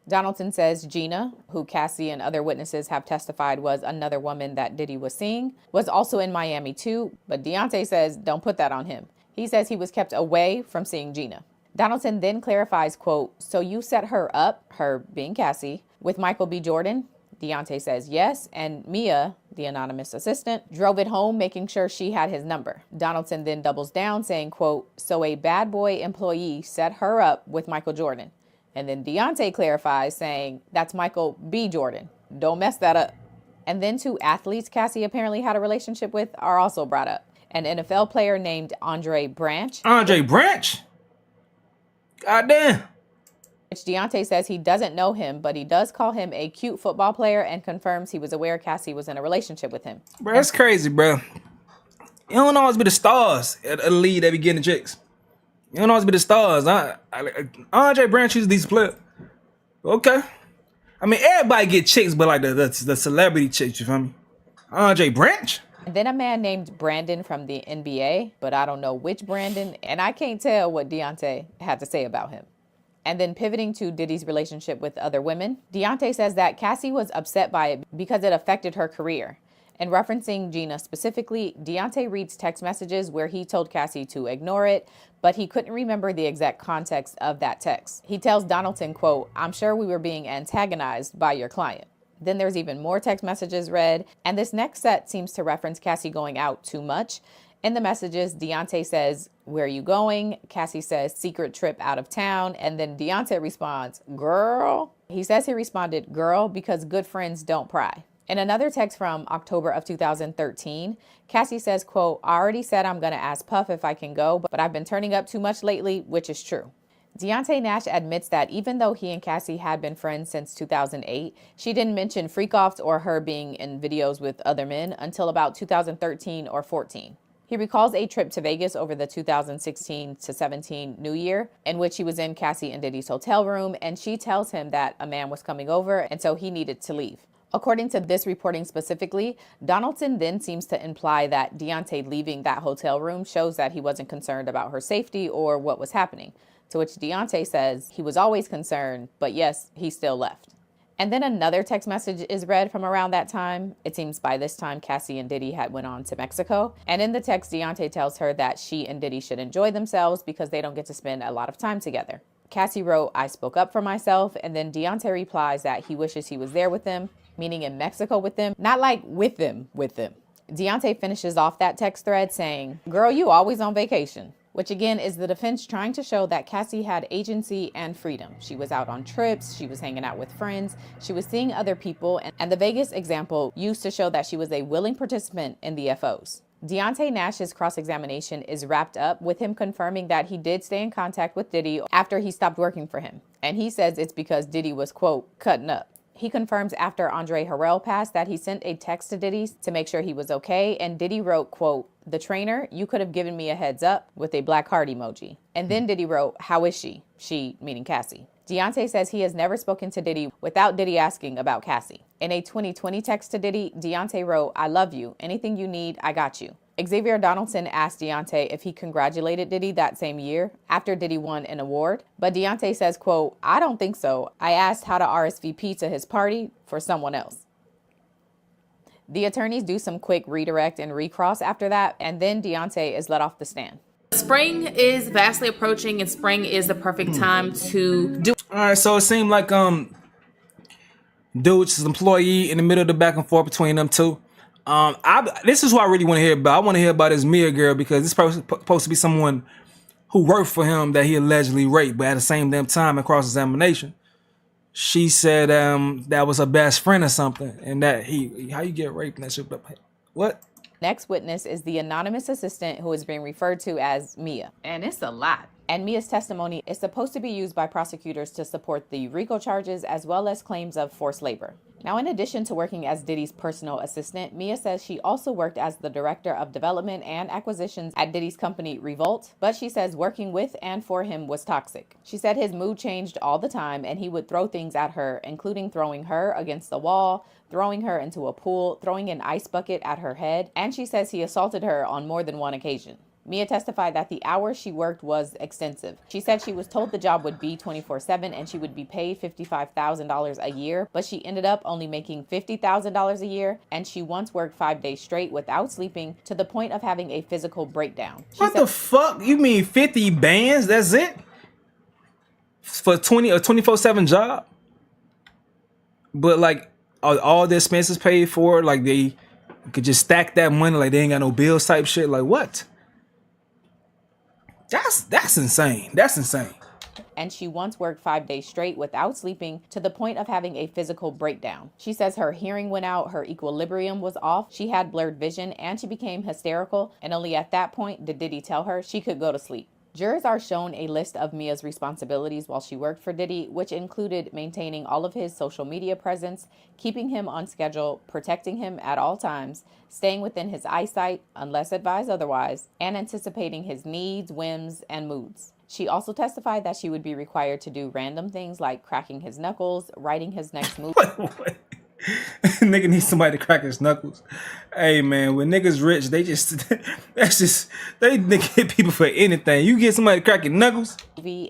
Donaldson says Gina, who Cassie and other witnesses have testified was another woman that Diddy was seeing, was also in Miami too, but Deontay says don't put that on him. He says he was kept away from seeing Gina. Donaldson then clarifies, quote, so you set her up, her being Cassie, with Michael B. Jordan? Deontay says yes, and Mia, the anonymous assistant, drove it home making sure she had his number. Donaldson then doubles down saying, quote, so a bad boy employee set her up with Michael Jordan. And then Deontay clarifies, saying, that's Michael B. Jordan. Don't mess that up. And then two athletes Cassie apparently had a relationship with are also brought up. An NFL player named Andre Branch. Andre Branch? Goddamn. Which Deontay says he doesn't know him, but he does call him a cute football player and confirms he was aware Cassie was in a relationship with him. Bro, that's crazy, bro. You don't always be the stars at the lead that be getting the chicks. You don't always be the stars. Andre Branch is a decent player. Okay. I mean, everybody get chicks, but like the celebrity chicks, you feel me? Andre Branch? And then a man named Brandon from the NBA, but I don't know which Brandon, and I can't tell what Deontay had to say about him. And then pivoting to Diddy's relationship with other women, Deontay says that Cassie was upset by it because it affected her career. And referencing Gina specifically, Deontay reads text messages where he told Cassie to ignore it, but he couldn't remember the exact context of that text. He tells Donaldson, quote, I'm sure we were being antagonized by your client. Then there's even more text messages read, and this next set seems to reference Cassie going out too much. In the messages, Deontay says, where are you going? Cassie says, secret trip out of town. And then Deontay responds, girl. He says he responded, girl, because good friends don't pry. In another text from October of 2013, Cassie says, quote, I already said I'm going to ask Puff if I can go, but I've been turning up too much lately, which is true. Deontay Nash admits that even though he and Cassie had been friends since 2008, she didn't mention freak-offs or her being in videos with other men until about 2013 or 14. He recalls a trip to Vegas over the 2016 to 17 New Year, in which he was in Cassie and Diddy's hotel room, and she tells him that a man was coming over, and so he needed to leave. According to this reporting specifically, Donaldson then seems to imply that Deontay leaving that hotel room shows that he wasn't concerned about her safety or what was happening, to which Deontay says he was always concerned, but yes, he still left. And then another text message is read from around that time. It seems by this time Cassie and Diddy had went on to Mexico. And in the text, Deontay tells her that she and Diddy should enjoy themselves because they don't get to spend a lot of time together. Cassie wrote, "I spoke up for myself," and then Deontay replies that he wishes he was there with them, meaning in Mexico with them, not like with them. Deontay finishes off that text thread saying, "Girl, you always on vacation," which again is the defense trying to show that Cassie had agency and freedom. She was out on trips, she was hanging out with friends, she was seeing other people, and the Vegas example used to show that she was a willing participant in the FOs. Deontay Nash's cross-examination is wrapped up with him confirming that he did stay in contact with Diddy after he stopped working for him. And he says it's because Diddy was, quote, cutting up. He confirms after Andre Harrell passed that he sent a text to Diddy to make sure he was okay, and Diddy wrote, quote, "The trainer, you could have given me a heads up," with a black heart emoji. And then Diddy wrote, "How is she?" She, meaning Cassie. Deontay says he has never spoken to Diddy without Diddy asking about Cassie. In a 2020 text to Diddy, Deontay wrote, "I love you. Anything you need, I got you." Xavier Donaldson asked Deontay if he congratulated Diddy that same year after Diddy won an award, but Deontay says, quote, "I don't think so. I asked how to RSVP to his party for someone else." The attorneys do some quick redirect and recross after that, and then Deontay is let off the stand. Spring is vastly approaching, and spring is the perfect time to do. All right, so it seemed like dude's employee in the middle of the back and forth between them two. This is what I really want to hear about. I want to hear about this Mia girl because this person supposed to be someone who worked for him that he allegedly raped, but at the same damn time in cross-examination, she said that was her best friend or something, and that how you get raped and that shit. What? Next witness is the anonymous assistant who is being referred to as Mia. And it's a lot. And Mia's testimony is supposed to be used by prosecutors to support the RICO charges as well as claims of forced labor. Now, in addition to working as Diddy's personal assistant, Mia says she also worked as the director of development and acquisitions at Diddy's company Revolt, but she says working with and for him was toxic. She said his mood changed all the time and he would throw things at her, including throwing her against the wall, throwing her into a pool, throwing an ice bucket at her head, and she says he assaulted her on more than one occasion. Mia testified that the hours she worked was extensive. She said she was told the job would be 24/7 and she would be paid $55,000 a year, but she ended up only making $50,000 a year, and she once worked 5 days straight without sleeping to the point of having a physical breakdown. What the fuck? You mean 50 bands? That's it? For a 24/7 job? But like all the expenses paid for, like they could just stack that money like they ain't got no bills type shit. Like what? That's insane. That's insane. And she once worked 5 days straight without sleeping to the point of having a physical breakdown. She says her hearing went out, her equilibrium was off, she had blurred vision, and she became hysterical, and only at that point did Diddy tell her she could go to sleep. Jurors are shown a list of Mia's responsibilities while she worked for Diddy, which included maintaining all of his social media presence, keeping him on schedule, protecting him at all times, staying within his eyesight, unless advised otherwise, and anticipating his needs, whims, and moods. She also testified that she would be required to do random things like cracking his knuckles, writing his next move. Nigga needs somebody to crack his knuckles. Hey man, when niggas rich, they get people for anything. You get somebody to crack your knuckles.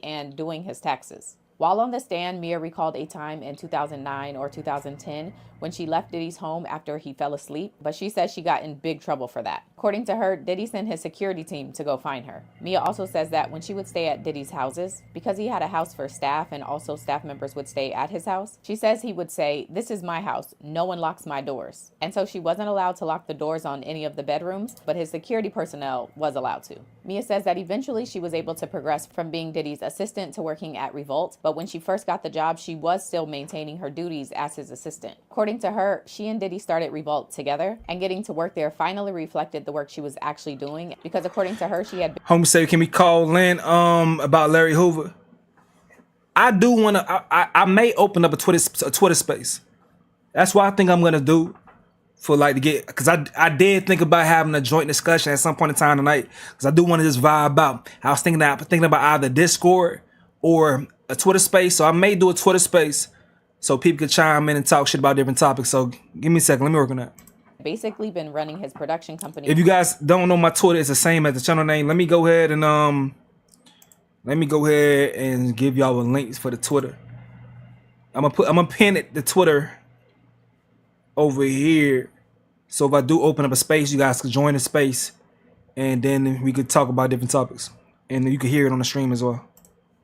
And doing his taxes. While on the stand, Mia recalled a time in 2009 or 2010 when she left Diddy's home after he fell asleep, but she says she got in big trouble for that. According to her, Diddy sent his security team to go find her. Mia also says that when she would stay at Diddy's houses, because he had a house for staff and also staff members would stay at his house, she says he would say, "This is my house, no one locks my doors." And so she wasn't allowed to lock the doors on any of the bedrooms, but his security personnel was allowed to. Mia says that eventually she was able to progress from being Diddy's assistant to working at Revolt, but when she first got the job, she was still maintaining her duties as his assistant. According to her, she and Diddy started Revolt together, and getting to work there finally reflected the work she was actually doing, because according to her, she had been... Home said, can we call Lynn about Larry Hoover? I do want to. I may open up a Twitter space. That's what I think I'm gonna do for like to get, because I did think about having a joint discussion at some point in time tonight, because I do want to just vibe out. I was thinking about either Discord or a Twitter space. So I may do a Twitter space so people could chime in and talk shit about different topics. So give me a second. Let me work on that. Basically been running his production company. If you guys don't know, my Twitter is the same as the channel name. Let me go ahead and give y'all a link for the Twitter. I'm gonna pin it, the Twitter over here. So if I do open up a space, you guys can join the space, and then we could talk about different topics, and you can hear it on the stream as well.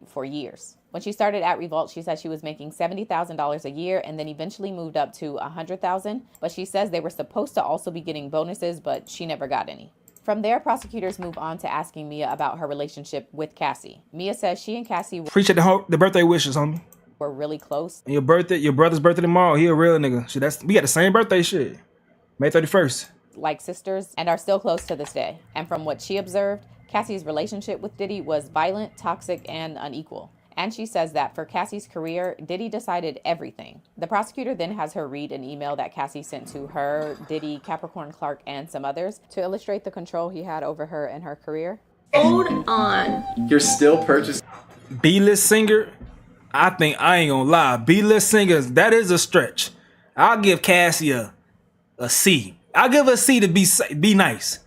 For years. When she started at Revolt, she said she was making $70,000 a year and then eventually moved up to $100,000. But she says they were supposed to also be getting bonuses, but she never got any. From there, prosecutors move on to asking Mia about her relationship with Cassie. Mia says she and Cassie appreciate the birthday wishes, homie. Were really close. And your brother's birthday tomorrow. He a real nigga. Shit, we got the same birthday. Shit, May 31st. Like sisters, and are still close to this day. And from what she observed, Cassie's relationship with Diddy was violent, toxic, and unequal. And she says that for Cassie's career, Diddy decided everything. The prosecutor then has her read an email that Cassie sent to her, Diddy, Capricorn Clark, and some others to illustrate the control he had over her and her career. Hold on. You're still purchasing B-list singer? I ain't gonna lie. B-list singers, that is a stretch. I'll give Cassie a C. I'll give her a C to be nice.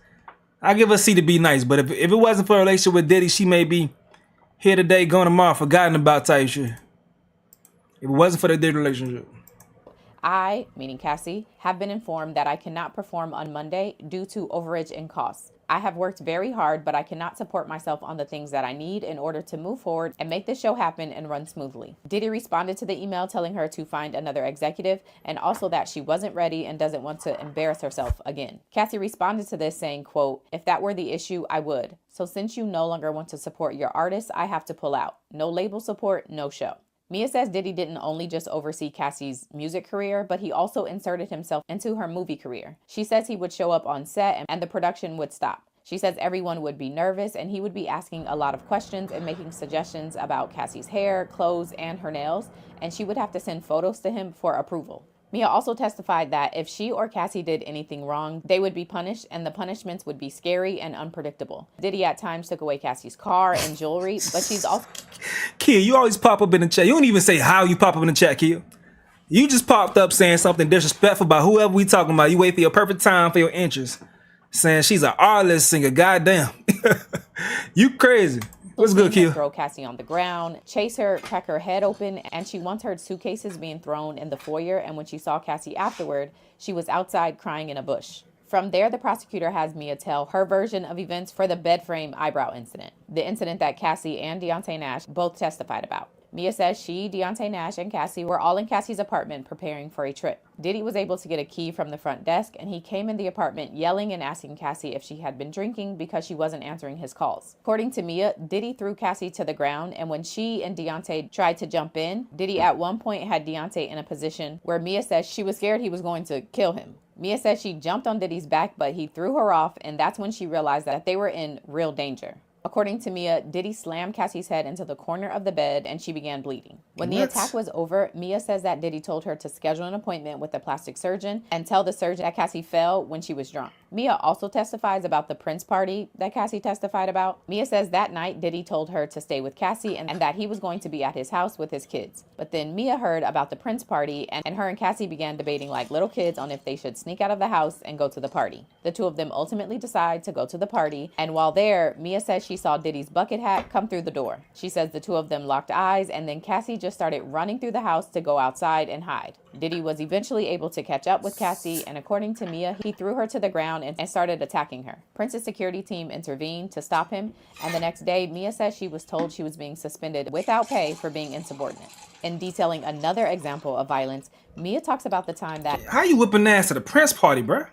I'll give her a C to be nice. But if it wasn't for a relationship with Diddy, she may be here today, gone tomorrow, forgotten about type shit. If it wasn't for the Diddy relationship. I, meaning Cassie, have been informed that I cannot perform on Monday due to overage and costs. I have worked very hard, but I cannot support myself on the things that I need in order to move forward and make this show happen and run smoothly. Diddy responded to the email telling her to find another executive and also that she wasn't ready and doesn't want to embarrass herself again. Cassie responded to this saying, quote, "If that were the issue, I would. So since you no longer want to support your artists, I have to pull out. No label support, no show." Mia says Diddy didn't only just oversee Cassie's music career, but he also inserted himself into her movie career. She says he would show up on set and the production would stop. She says everyone would be nervous and he would be asking a lot of questions and making suggestions about Cassie's hair, clothes, and her nails, and she would have to send photos to him for approval. Mia also testified that if she or Cassie did anything wrong, they would be punished and the punishments would be scary and unpredictable. Diddy at times took away Cassie's car and jewelry, but she's also... Kia, you always pop up in the chat. You don't even say how you pop up in the chat, Kia. You just popped up saying something disrespectful about whoever we talking about. You wait for your perfect time for your interest. Saying she's an artist singer. Goddamn. You crazy. What's good, Kia? Throw Cassie on the ground, chase her, crack her head open, and she once heard suitcases being thrown in the foyer, and when she saw Cassie afterward, she was outside crying in a bush. From there, the prosecutor has Mia tell her version of events for the bed frame eyebrow incident, the incident that Cassie and Deontay Nash both testified about. Mia says she, Deontay Nash, and Cassie were all in Cassie's apartment preparing for a trip. Diddy was able to get a key from the front desk, and he came in the apartment yelling and asking Cassie if she had been drinking because she wasn't answering his calls. According to Mia, Diddy threw Cassie to the ground, and when she and Deontay tried to jump in, Diddy at one point had Deontay in a position where Mia says she was scared he was going to kill him. Mia says she jumped on Diddy's back, but he threw her off, and that's when she realized that they were in real danger. According to Mia, Diddy slammed Cassie's head into the corner of the bed and she began bleeding. When the attack was over, Mia says that Diddy told her to schedule an appointment with a plastic surgeon and tell the surgeon that Cassie fell when she was drunk. Mia also testifies about the Prince party that Cassie testified about. Mia says that night Diddy told her to stay with Cassie and that he was going to be at his house with his kids. But then Mia heard about the Prince party and her and Cassie began debating like little kids on if they should sneak out of the house and go to the party. The two of them ultimately decide to go to the party, and while there, Mia says she saw Diddy's bucket hat come through the door. She says the two of them locked eyes and then Cassie just started running through the house to go outside and hide. Diddy was eventually able to catch up with Cassie, and according to Mia, he threw her to the ground and started attacking her. Prince's security team intervened to stop him, and the next day, Mia says she was told she was being suspended without pay for being insubordinate. In detailing another example of violence, Mia talks about the time that... How you whipping ass at a Prince party, bruh?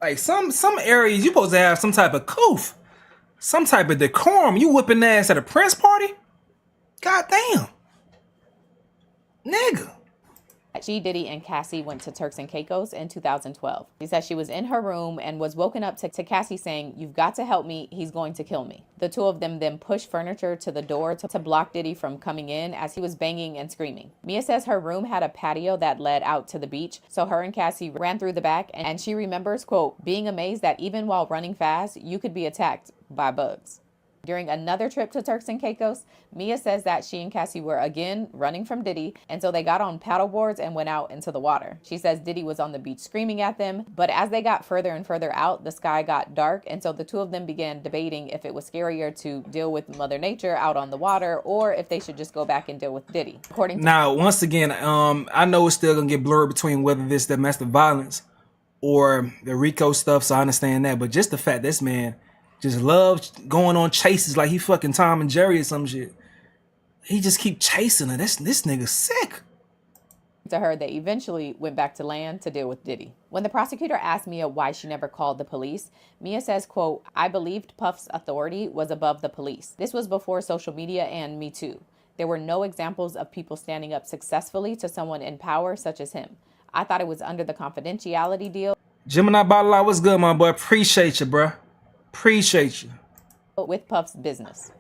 Like some areas you supposed to have some type of coof. Some type of decorum. You whipping ass at a Prince party? God damn. Nigga. that she, Diddy, and Cassie went to Turks and Caicos in 2012. She said she was in her room and was woken up to Cassie saying, "You've got to help me, he's going to kill me." The two of them then pushed furniture to the door to block Diddy from coming in as he was banging and screaming. Mia says her room had a patio that led out to the beach, so her and Cassie ran through the back, and she remembers, quote, being amazed that even while running fast, you could be attacked by bugs. During another trip to Turks and Caicos, Mia says that she and Cassie were again running from Diddy, and so they got on paddle boards and went out into the water. She says Diddy was on the beach screaming at them, but as they got further and further out, the sky got dark, and so the two of them began debating if it was scarier to deal with Mother Nature out on the water or if they should just go back and deal with Diddy. According to now, once again, I know it's still gonna get blurred between whether this domestic violence or the RICO stuff, so I understand that, but just the fact this man just loves going on chases like he fucking Tom and Jerry or some shit. He just keep chasing her. This nigga sick. To her, they eventually went back to land to deal with Diddy. When the prosecutor asked Mia why she never called the police, Mia says, quote, "I believed Puff's authority was above the police. This was before social media and Me Too. There were no examples of people standing up successfully to someone in power such as him. I thought it was under the confidentiality deal." Gemini Bottle, what's good, my boy? Appreciate you, bruh. Appreciate you. With Puff's business.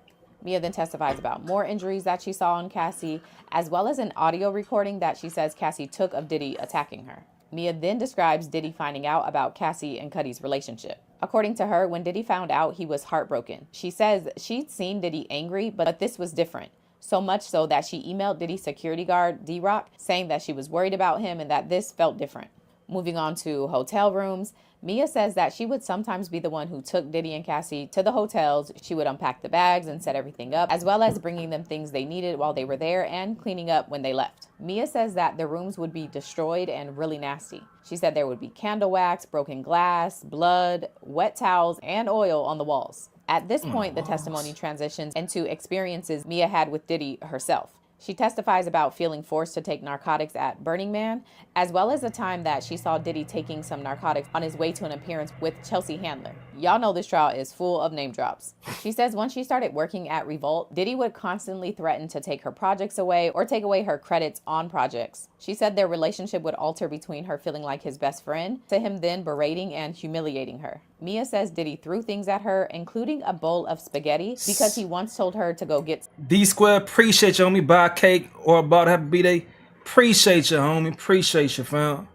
Mia then testifies about more injuries that she saw on Cassie, as well as an audio recording that she says Cassie took of Diddy attacking her. Mia then describes Diddy finding out about Cassie and Cuddy's relationship. According to her, when Diddy found out, he was heartbroken. She says she'd seen Diddy angry, but this was different. So much so that she emailed Diddy's security guard, D-Rock, saying that she was worried about him and that this felt different. Moving on to hotel rooms, Mia says that she would sometimes be the one who took Diddy and Cassie to the hotels. She would unpack the bags and set everything up, as well as bringing them things they needed while they were there and cleaning up when they left. Mia says that the rooms would be destroyed and really nasty. She said there would be candle wax, broken glass, blood, wet towels, and oil on the walls. At this point, the testimony transitions into experiences Mia had with Diddy herself. She testifies about feeling forced to take narcotics at Burning Man, as well as the time that she saw Diddy taking some narcotics on his way to an appearance with Chelsea Handler. Y'all know this trial is full of name drops. She says once she started working at Revolt, Diddy would constantly threaten to take her projects away or take away her credits on projects. She said their relationship would alter between her feeling like his best friend to him then berating and humiliating her. Mia says Diddy threw things at her, including a bowl of spaghetti, because he once told her to go get D-Square, appreciate you, homie. Buy a cake or about happy B-Day. Appreciate you, homie. Appreciate you, fam.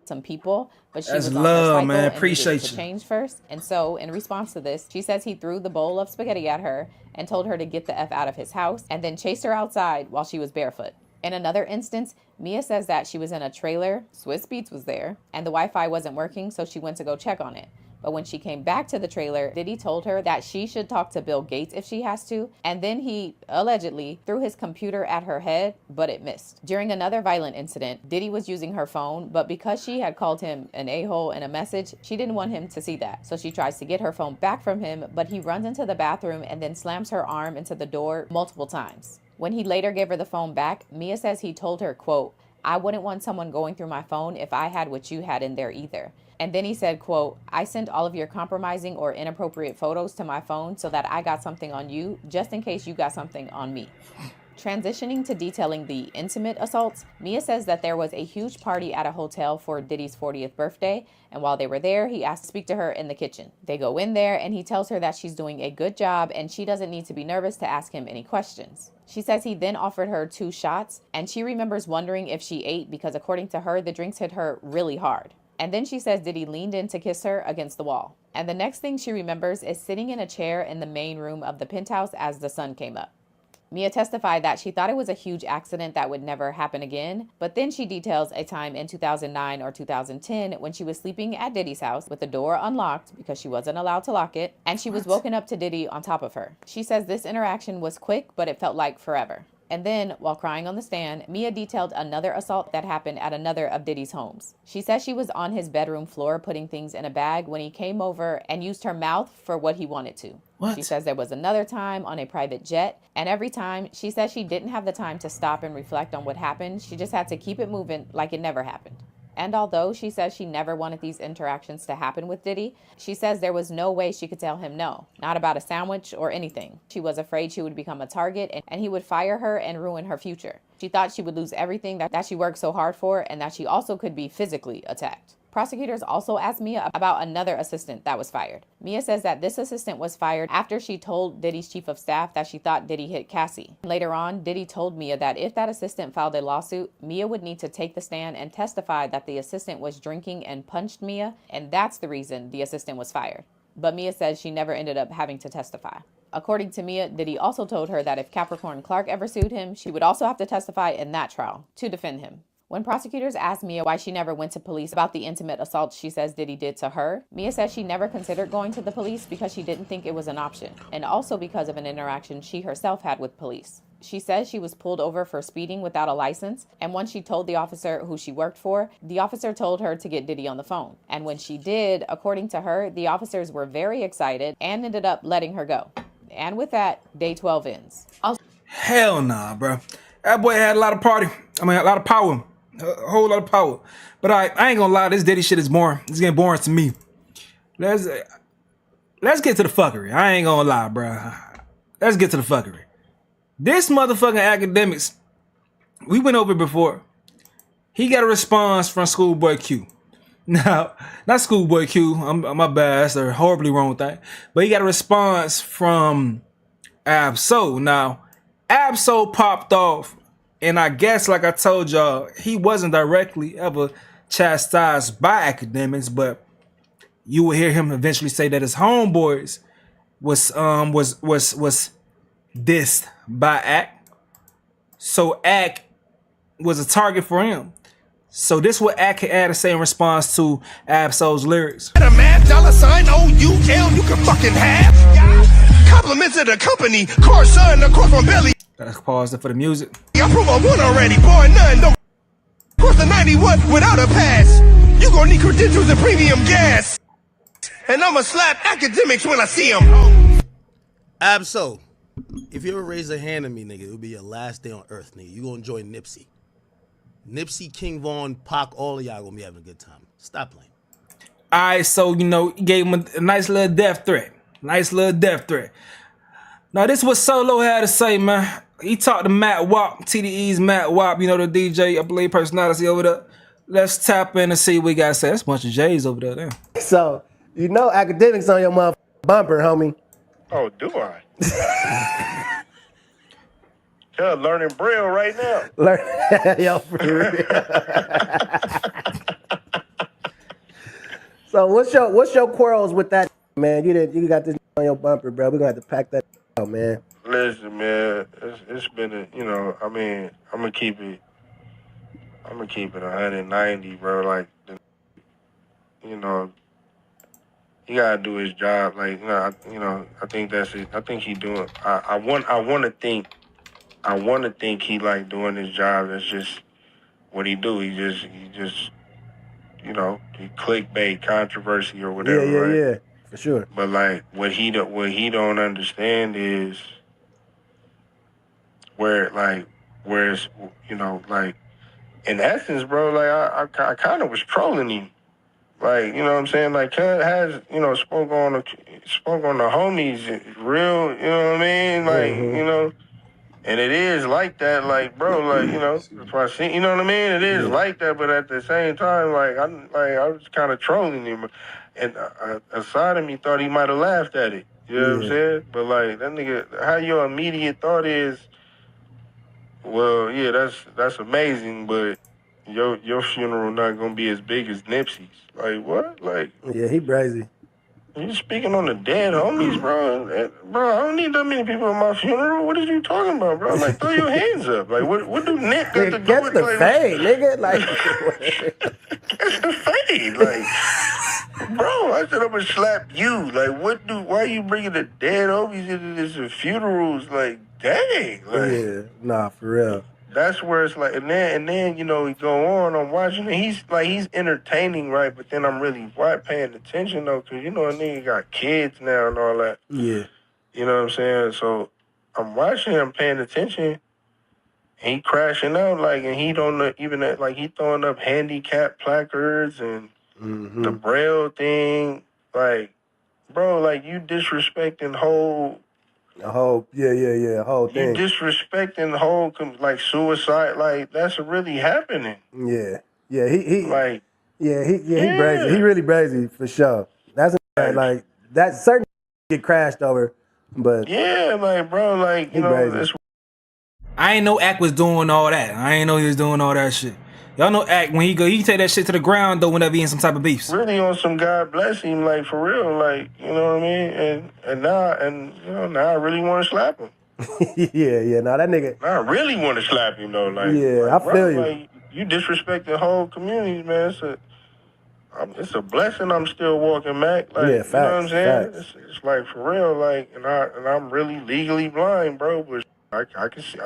some people, but she That's was on love, her cycle man. and Appreciate needed to you. change first. And so in response to this, she says he threw the bowl of spaghetti at her and told her to get the F out of his house and then chased her outside while she was barefoot. In another instance, Mia says that she was in a trailer, Swiss Beats was there, and the Wi-Fi wasn't working, so she went to go check on it. But when she came back to the trailer, Diddy told her that she should talk to Bill Gates if she has to, and then he, allegedly, threw his computer at her head, but it missed. During another violent incident, Diddy was using her phone, but because she had called him an a-hole in a message, she didn't want him to see that. So she tries to get her phone back from him, but he runs into the bathroom and then slams her arm into the door multiple times. When he later gave her the phone back, Mia says he told her, quote, "I wouldn't want someone going through my phone if I had what you had in there either." And then he said, quote, "I sent all of your compromising or inappropriate photos to my phone so that I got something on you just in case you got something on me." Transitioning to detailing the intimate assaults, Mia says that there was a huge party at a hotel for Diddy's 40th birthday, and while they were there, he asked to speak to her in the kitchen. They go in there, and he tells her that she's doing a good job, and she doesn't need to be nervous to ask him any questions. She says he then offered her 2 shots, and she remembers wondering if she ate because according to her, the drinks hit her really hard. And then she says Diddy leaned in to kiss her against the wall. And the next thing she remembers is sitting in a chair in the main room of the penthouse as the sun came up. Mia testified that she thought it was a huge accident that would never happen again, but then she details a time in 2009 or 2010 when she was sleeping at Diddy's house with the door unlocked because she wasn't allowed to lock it, and she was woken up to Diddy on top of her. She says this interaction was quick, but it felt like forever. And then, while crying on the stand, Mia detailed another assault that happened at another of Diddy's homes. She says she was on his bedroom floor putting things in a bag when he came over and used her mouth for what he wanted to. She says there was another time on a private jet, and every time, she says she didn't have the time to stop and reflect on what happened. She just had to keep it moving like it never happened. And although she says she never wanted these interactions to happen with Diddy, she says there was no way she could tell him no, not about a sandwich or anything. She was afraid she would become a target and he would fire her and ruin her future. She thought she would lose everything that she worked so hard for and that she also could be physically attacked. Prosecutors also asked Mia about another assistant that was fired. Mia says that this assistant was fired after she told Diddy's chief of staff that she thought Diddy hit Cassie. Later on, Diddy told Mia that if that assistant filed a lawsuit, Mia would need to take the stand and testify that the assistant was drinking and punched Mia, and that's the reason the assistant was fired. But Mia says she never ended up having to testify. According to Mia, Diddy also told her that if Capricorn Clark ever sued him, she would also have to testify in that trial to defend him. When prosecutors asked Mia why she never went to police about the intimate assault she says Diddy did to her, Mia says she never considered going to the police because she didn't think it was an option, and also because of an interaction she herself had with police. She says she was pulled over for speeding without a license, and once she told the officer who she worked for, the officer told her to get Diddy on the phone. And when she did, according to her, the officers were very excited and ended up letting her go. And with that, day 12 ends. Hell nah, bro. That boy had a lot of power. A whole lot of power. But I ain't gonna lie, this Diddy shit is boring. It's getting boring to me. Let's get to the fuckery. I ain't gonna lie, bro. Let's get to the fuckery. This motherfucking academics, we went over it before. He got a response from Schoolboy Q. Now, not Schoolboy Q. My bad. That's a horribly wrong thing. But he got a response from Ab-Soul. Now, Ab-Soul popped off. And I guess, like I told y'all, he wasn't directly ever chastised by academics, but you will hear him eventually say that his homeboys was dissed by Ack. So Ack was a target for him. So this what Ack had to say in response to Ab-Soul's lyrics. $OUL, you can fucking have. Compliments of the company, car son, of course from Billy. Let's pause it for the music. I prove I won already, boy, none. Don't cross the 91 without a pass. You gon' need credentials and premium gas. And I'ma slap academics when I see them. Ab-Soul, if you ever raise a hand at me, nigga, it'll be your last day on earth, nigga. You gonna enjoy Nipsey. Nipsey, King Von, Pac, all of y'all gonna be having a good time. Stop playing. All right, so, you know, he gave him a nice little death threat. Now, this is what Solo had to say, man. He talked to Matt Wop, TDE's Matt Wop, you know, the DJ, I believe, personality over there. Let's tap in and see what we got to say. That's a bunch of J's over there. Damn. So, you know academics on your motherfucking bumper, homie. Oh, do I? Yeah, learning Braille right now. Yo, for real. So, what's your quarrels with that, man? You got this on your bumper, bro. We're gonna have to pack that out, man. Listen, man, it's been a, you know, I mean, I'm gonna keep it 190, bro. Like, you know, he gotta do his job. Like, I think that's it. I think he doing. I want to think he like doing his job. That's just what he do. He just, you know, he clickbait, controversy or whatever. Yeah, for sure. But like, what he don't understand is where it's, you know, like, in essence, bro, like I kind of was trolling him. Like, you know what I'm saying? Like, Cut has, you know, spoke on the homies real, you know what I mean? Like, you know, and it is like that, like, bro, like, you know, if I see, you know what I mean? It is like that, but at the same time, like, I was kind of trolling him, and a side of me thought he might have laughed at it. You know what I'm saying? But like, that nigga, how your immediate thought is, well, yeah, that's amazing, but your funeral not gonna be as big as Nipsey's. Like, what? Like, yeah, he crazy. You speaking on the dead homies, bro? Bro, I don't need that many people at my funeral. What are you talking about, bro? Like, throw your hands up. Like, what do Nick got to do with the like, fade, nigga? Like, that's the fade. Like, bro, I said I'm gonna slap you. Like, why are you bringing the dead homies into this funerals? Like, dang. Like, yeah, nah, for real. That's where it's like, and then you know, he go on, I'm watching it. He's entertaining, right? But then I'm really paying attention though, cause you know, a nigga got kids now and all that. Yeah. You know what I'm saying? So I'm watching him, paying attention, he crashing out, like, and he don't know, even like he throwing up handicap placards and the Braille thing, like, bro, like you disrespecting the whole whole you thing. disrespecting the whole like suicide, like that's really happening. Yeah, he like he brazy. He really brazy for sure. That's like that certain get crashed over, but yeah, like bro, like you know, brazy. it's I ain't know Act was doing all that. I ain't know he was doing all that shit. Y'all know Act when he take that shit to the ground though whenever he in some type of beefs. really on some God bless him, like for real, like you know what I mean. And now I really want to slap him. yeah. Now that nigga. I really want to slap him though, like I feel you. Like, you disrespect the whole community, man. It's a blessing. I'm still walking, Mac. Like, yeah, facts, you know what I'm saying? Facts. It's like for real, like, and I'm really legally blind, bro. But I can see,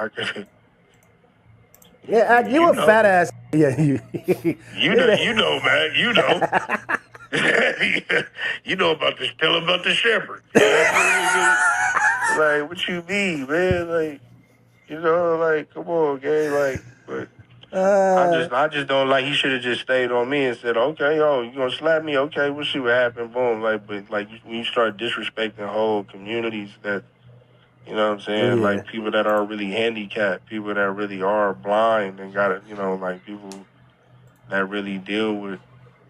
Yeah, you a know. fat ass. Yeah, you know, Mac. You know. You know about this. Tell about the shepherd. Like, what you mean, man? Like, you know, like, come on, gang. Like, but I just don't like. He should have just stayed on me and said, okay, you gonna slap me? Okay, we'll see what happens. Boom. Like, but like when you start disrespecting whole communities that, you know what I'm saying? Yeah. Like people that are really handicapped, people that really are blind and got it, you know, like people that really deal with,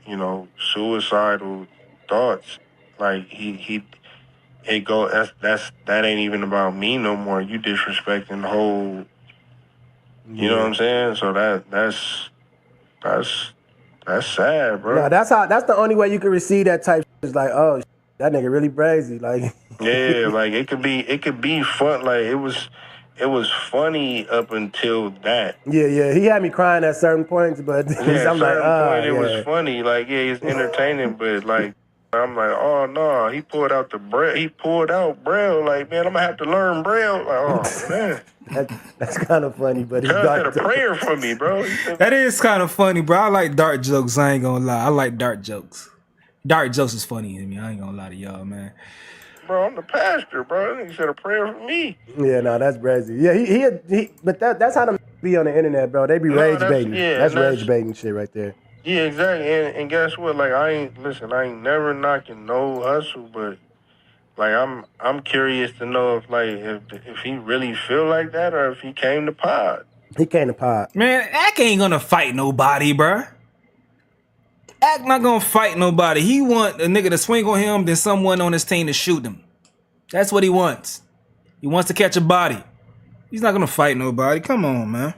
you know, suicidal thoughts. Like that ain't even about me no more. You disrespecting the whole, you know what I'm saying? So that's sad, bro. No, that's the only way you can receive that type. Is like, oh, that nigga really brazy, like. Yeah, like it could be fun. Like it was funny up until that. Yeah, he had me crying at certain points, but Yeah, I'm like, it was funny. Like, yeah, it's entertaining, but like, I'm like, oh no, he pulled out Braille. He pulled out Braille. Like, man, I'm gonna have to learn Braille. Like, oh man, that's kind of funny, but he had a prayer for me, bro. That is kind of funny, bro. I like dark jokes. I ain't gonna lie. I like dark jokes. Dark jokes is funny to me. I ain't gonna lie to y'all, man. Bro, I'm the pastor, bro. He said a prayer for me. Yeah, no, that's brazy. Yeah, he but that's how them be on the internet, bro. They be rage baiting. That's rage baiting shit right there. Yeah, exactly. And guess what? Like, I ain't never knocking no hustle, but like I'm curious to know if he really feel like that or if he came to pod. He came to pod. Man, Ack ain't gonna fight nobody, bro. Ack not gonna fight nobody. He want a nigga to swing on him, then someone on his team to shoot him. That's what he wants. He wants to catch a body. He's not gonna fight nobody. Come on, man.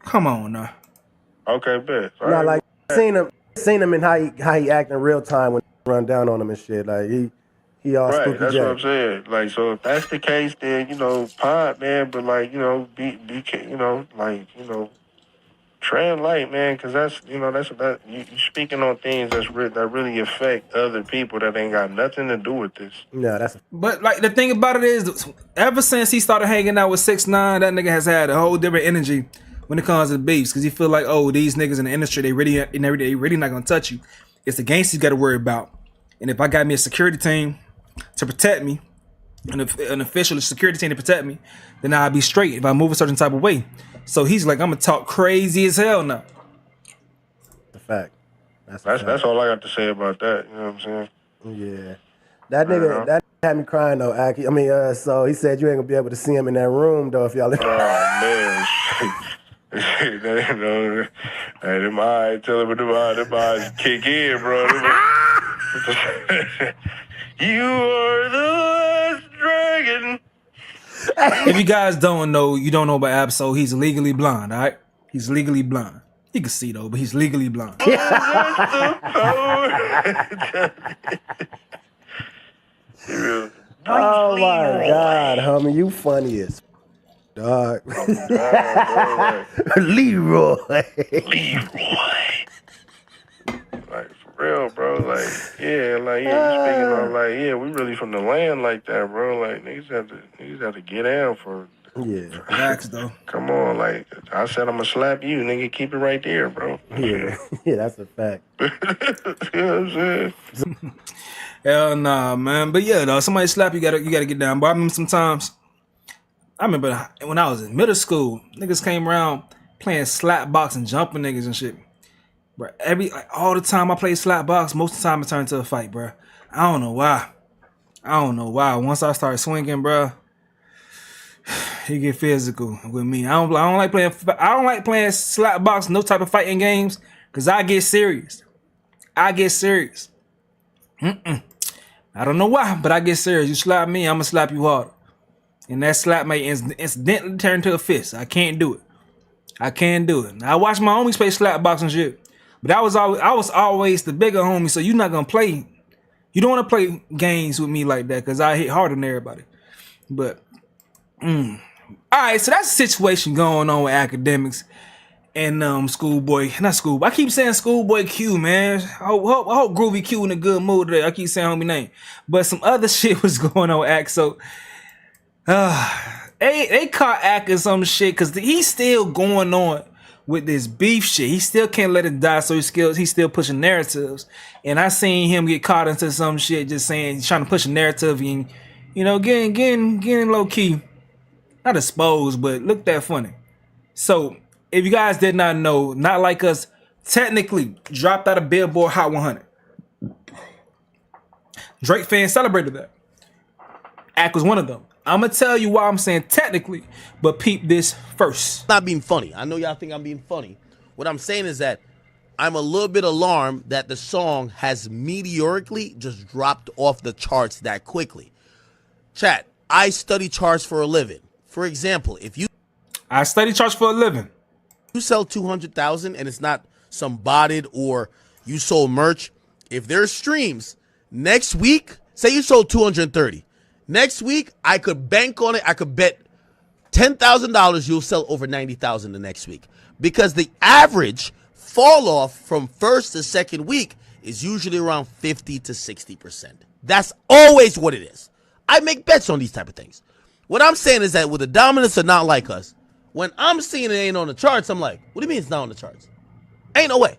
Come on now. Okay, bet. Not like seen him in how he act in real time when he run down on him and shit. Like he all right. spooky That's jack. what I'm saying. Like, so if that's the case, then pod, man. But like, be tread light, man, because that's you speaking on things that really affect other people that ain't got nothing to do with this. No, that's. But like the thing about it is, ever since he started hanging out with 6ix9ine, that nigga has had a whole different energy when it comes to beefs, because he feel like, oh, these niggas in the industry, they really not gonna touch you. It's the gangsters you got to worry about. And if I got me a security team to protect me, an official security team to protect me, then I'll be straight if I move a certain type of way. So he's like, I'm gonna talk crazy as hell now. The fact. That's all I got to say about that. You know what I'm saying? Yeah. That nigga that had me crying though, Aki. I mean, so he said you ain't gonna be able to see him in that room though if y'all. Oh man. Hey, them eyes, tell him them eyes kick in, bro. You are the last dragon. If you guys don't know, you don't know about Absol, he's legally blind, all right? He's legally blind. He can see though, but he's legally blind. Oh my God, homie, you funny as dog. Leroy. Like for real, bro. Like you speaking on we really from the land like that, bro. Like niggas have to get down for. Yeah. Facts though. Come on, like I said, I'm gonna slap you, nigga. Keep it right there, bro. Yeah, that's a fact. You know what I'm saying? Hell nah, man. But yeah, though, somebody slap you, gotta get down. But I mean, sometimes I remember when I was in middle school, niggas came around playing slap box and jumping niggas and shit. Bro, all the time I played slap box, most of the time it turned into a fight, bro. I don't know why. Once I start swinging, bro, it get physical with me. I don't like playing slap box, no type of fighting games, cause I get serious. I don't know why, but I get serious. You slap me, I'ma slap you harder. And that slap may incidentally turn into a fist. I can't do it. Now, I watch my homies play slap box and shit. But I was always the bigger homie, so you're not gonna play. You don't want to play games with me like that, because I hit harder than everybody. But alright, so that's the situation going on with academics and Schoolboy. Not Schoolboy. I keep saying Schoolboy Q, man. I hope Groovy Q in a good mood today. I keep saying homie name. But some other shit was going on with Ack. So they caught Ack in some shit because he's still going on with this beef shit. He still can't let it die, so he's still pushing narratives. And I seen him get caught into some shit just saying he's trying to push a narrative and, you know, getting low key. Not exposed, but looked that funny. So if you guys did not know, Not Like Us technically dropped out of Billboard Hot 100. Drake fans celebrated that. Ack was one of them. I'm gonna tell you why I'm saying technically, but peep this first. Not being funny. I know y'all think I'm being funny. What I'm saying is that I'm a little bit alarmed that the song has meteorically just dropped off the charts that quickly. Chat, I study charts for a living. For example, I study charts for a living. You sell 200,000 and it's not some botted or you sold merch. If there's streams next week, say you sold 230. Next week, I could bank on it. I could bet $10,000 you'll sell over 90,000 the next week, because the average fall off from first to second week is usually around 50 to 60%. That's always what it is. I make bets on these type of things. What I'm saying is that with the dominance of Not Like Us, when I'm seeing it ain't on the charts, I'm like, what do you mean it's not on the charts? Ain't no way.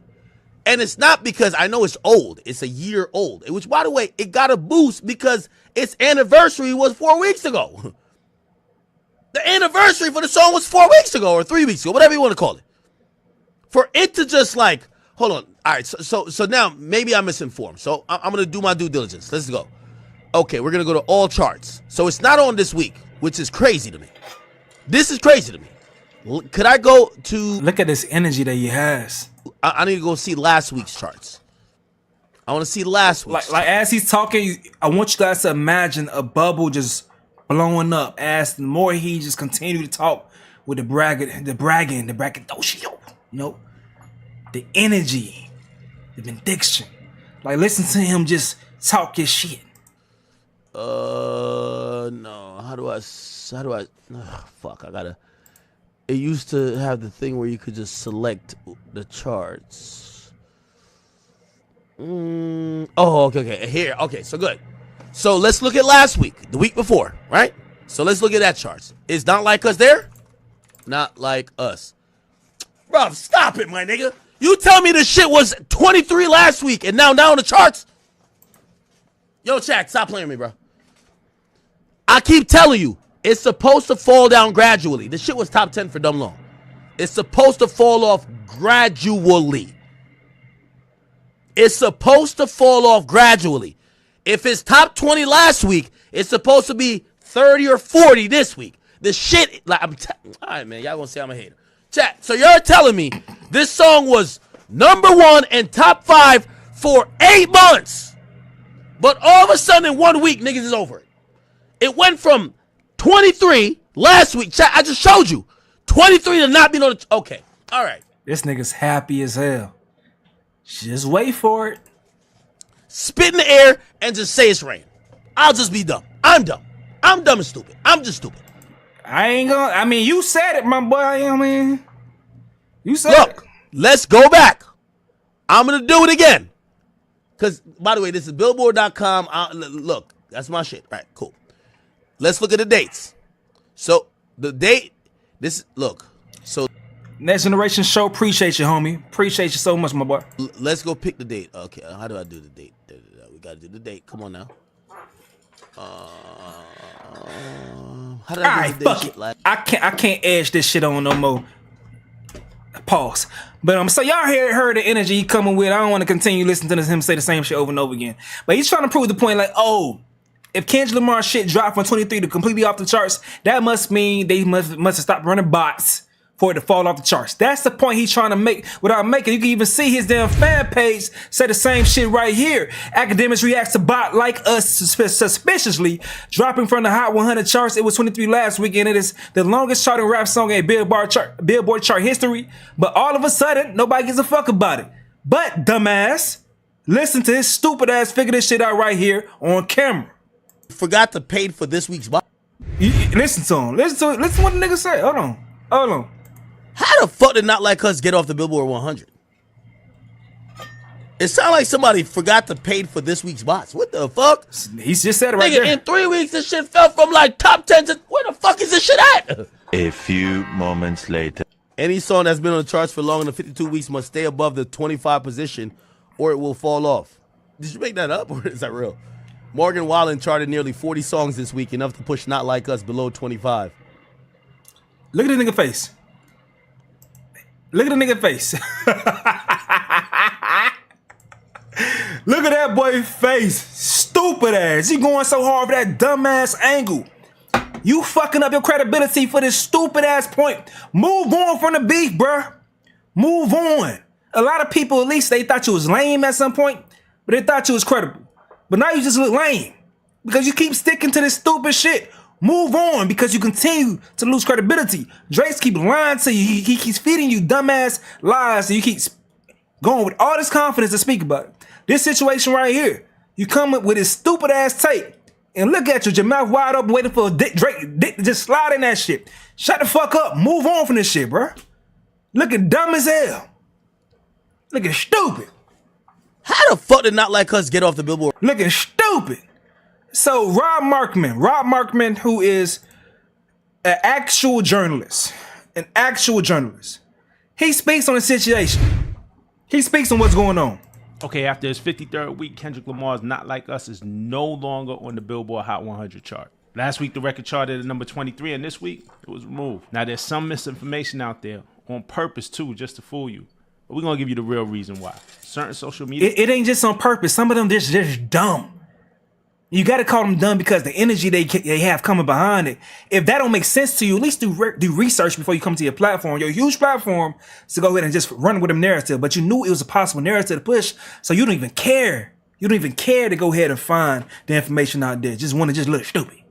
And it's not because I know it's old. It's a year old. Which, by the way, it got a boost because its anniversary was 4 weeks ago. The anniversary for the song was 4 weeks ago or 3 weeks ago, whatever you want to call it. For it to just like, hold on. All right, so now maybe I'm misinformed. So I'm going to do my due diligence. Let's go. Okay, we're going to go to all charts. So it's not on this week, which is crazy to me. This is crazy to me. Could I go to... Look at this energy that he has. I need to go see last week's charts. I want to see last week's like as he's talking, I want you guys to imagine a bubble just blowing up as the more he just continue to talk with the braggadocio, you know, the energy, the benediction. Like, listen to him just talk his shit. No. How do I? Fuck. I gotta. It used to have the thing where you could just select the charts. Oh, okay. Here. Okay, so good. So let's look at last week, the week before, right? So let's look at that charts. Is Not Like Us there? Not Like Us. Bro, stop it, my nigga. You tell me this shit was 23 last week and now on the charts? Yo, chat, stop playing with me, bro. I keep telling you, it's supposed to fall down gradually. This shit was top 10 for dumb long. It's supposed to fall off gradually. It's supposed to fall off gradually. If it's top 20 last week, it's supposed to be 30 or 40 this week. The shit, like, all right, man, y'all gonna say I'm a hater. Chat, so you're telling me this song was #1 and top 5 for 8 months, but all of a sudden in 1 week, niggas is over it. It went from 23 last week. Chat, I just showed you 23 to not be on the. Okay, all right. This nigga's happy as hell. Just wait for it. Spit in the air and just say it's rain. I'll just be dumb. I'm dumb. I'm dumb and stupid. I'm just stupid. I mean, you said it, my boy. I mean, you said it. Look, let's go back. I'm going to do it again. Because, by the way, this is Billboard.com. Look, that's my shit. All right, cool. Let's look at the dates. So, the date, look. So, Next Generation Show, appreciate you, homie. Appreciate you so much, my boy. Let's go pick the date. Okay, how do I do the date? We got to do the date. Come on now. How did I Alright, fuck it. I can't edge this shit on no more. Pause. But so y'all heard the energy he coming with. I don't want to continue listening to him say the same shit over and over again. But he's trying to prove the point, like, oh, if Kendrick Lamar's shit dropped from 23 to completely off the charts, that must mean they must have stopped running bots for it to fall off the charts. That's the point he's trying to make without making. You can even see his damn fan page say the same shit right here. Academics reacts to bot like us suspiciously dropping from the Hot 100 charts. It was 23 last week, and it is the longest charting rap song in Billboard chart history. But all of a sudden, nobody gives a fuck about it. But dumbass, listen to his stupid ass figure this shit out right here on camera. Forgot to pay for this week's bot. Listen to him. Listen to what the nigga say. Hold on. How the fuck did Not Like Us get off the Billboard 100? It sounded like somebody forgot to pay for this week's bots. What the fuck? He's just said it right there. In 3 weeks, this shit fell from like top 10 to where the fuck is this shit at? A few moments later. Any song that's been on the charts for longer than 52 weeks must stay above the 25 position or it will fall off. Did you make that up or is that real? Morgan Wallen charted nearly 40 songs this week, enough to push Not Like Us below 25. Look at the nigga face. Look at the nigga face. Look at that boy face. Stupid ass. You going so hard for that dumbass angle. You fucking up your credibility for this stupid ass point. Move on from the beef, bruh. Move on. A lot of people, at least, they thought you was lame at some point, but they thought you was credible. But now you just look lame because you keep sticking to this stupid shit. Move on because you continue to lose credibility. Drake's keep lying to you. He keeps feeding you dumbass lies, and you keep going with all this confidence to speak about it. This situation right here, you come up with this stupid ass tape, and look at you, your mouth wide open, waiting for Drake to just slide in that shit. Shut the fuck up. Move on from this shit, bro. Looking dumb as hell. Looking stupid. How the fuck did Not Like Us get off the Billboard? Looking stupid. So Rob Markman, who is an actual journalist, he speaks on the situation. He speaks on what's going on. Okay, after his 53rd week, Kendrick Lamar's Not Like Us is no longer on the Billboard Hot 100 chart. Last week, the record charted at number 23, and this week, it was removed. Now, there's some misinformation out there, on purpose too, just to fool you. But we're going to give you the real reason why. Certain social media... It ain't just on purpose. Some of them just dumb. You got to call them dumb because the energy they have coming behind it. If that don't make sense to you, at least do research before you come to your platform. Your huge platform to go ahead and just run with a narrative. But you knew it was a possible narrative to push, so you don't even care. You don't even care to go ahead and find the information out there. Just want to just look stupid.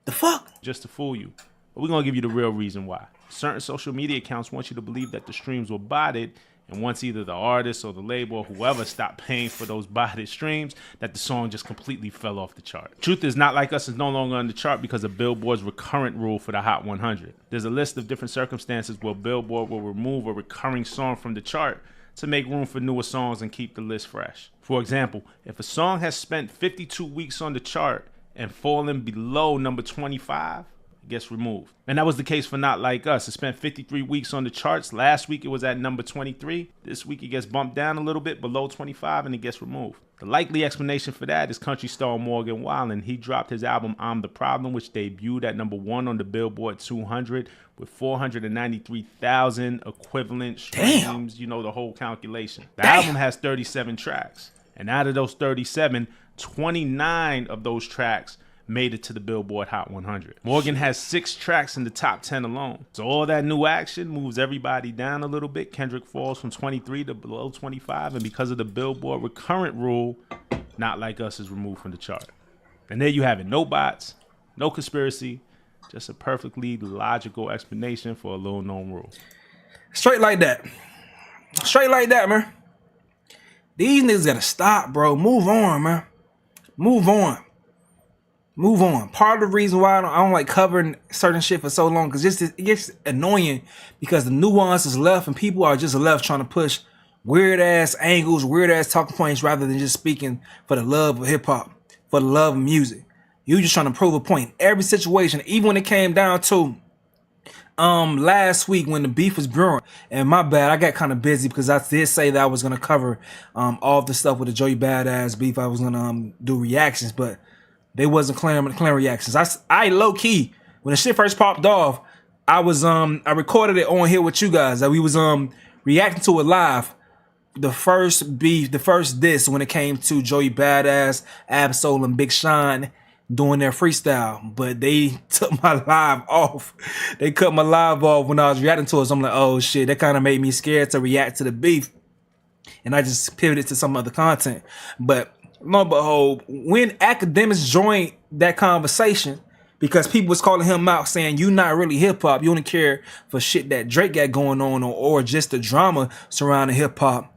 The fuck? Just to fool you. But we're going to give you the real reason why. Certain social media accounts want you to believe that the streams were botted, and once either the artist or the label or whoever stopped paying for those botted streams, that the song just completely fell off the chart. Truth is, Not Like Us is no longer on the chart because of Billboard's recurrent rule for the Hot 100. There's a list of different circumstances where Billboard will remove a recurring song from the chart to make room for newer songs and keep the list fresh. For example, if a song has spent 52 weeks on the chart and fallen below number 25, gets removed. And that was the case for Not Like Us. It spent 53 weeks on the charts. Last week it was at number 23. This week it gets bumped down a little bit below 25 and it gets removed. The likely explanation for that is country star Morgan Wallen. He dropped his album I'm the Problem, which debuted at number 1 on the Billboard 200 with 493,000 equivalent streams. Damn. You know the whole calculation. The album has 37 tracks. And out of those 37, 29 of those tracks made it to the Billboard Hot 100. Morgan has 6 tracks in the top 10 alone. So all that new action moves everybody down a little bit. Kendrick falls from 23 to below 25. And because of the Billboard recurrent rule, Not Like Us is removed from the chart. And there you have it. No bots, no conspiracy, just a perfectly logical explanation for a little known rule. Straight like that. Straight like that, man. These niggas gotta stop, bro. Move on, man. Move on. Move on. Part of the reason why I don't like covering certain shit for so long, because it gets annoying because the nuance is left and people are just left trying to push weird ass angles, weird ass talking points rather than just speaking for the love of hip hop, for the love of music. You just trying to prove a point. Every situation, even when it came down to last week when the beef was brewing, and my bad, I got kind of busy because I did say that I was gonna cover all the stuff with the Joey Badass beef. I was gonna do reactions, but they wasn't clearing reactions. I low key when the shit first popped off, I recorded it on here with you guys. That we was reacting to it live. The first beef, the first diss when it came to Joey Badass, Absol, and Big Sean doing their freestyle, but they took my live off. They cut my live off when I was reacting to it. So I'm like, oh shit, that kind of made me scared to react to the beef, and I just pivoted to some other content. But lo and behold, when academics joined that conversation, because people was calling him out saying you not really hip hop, you only care for shit that Drake got going on or just the drama surrounding hip hop.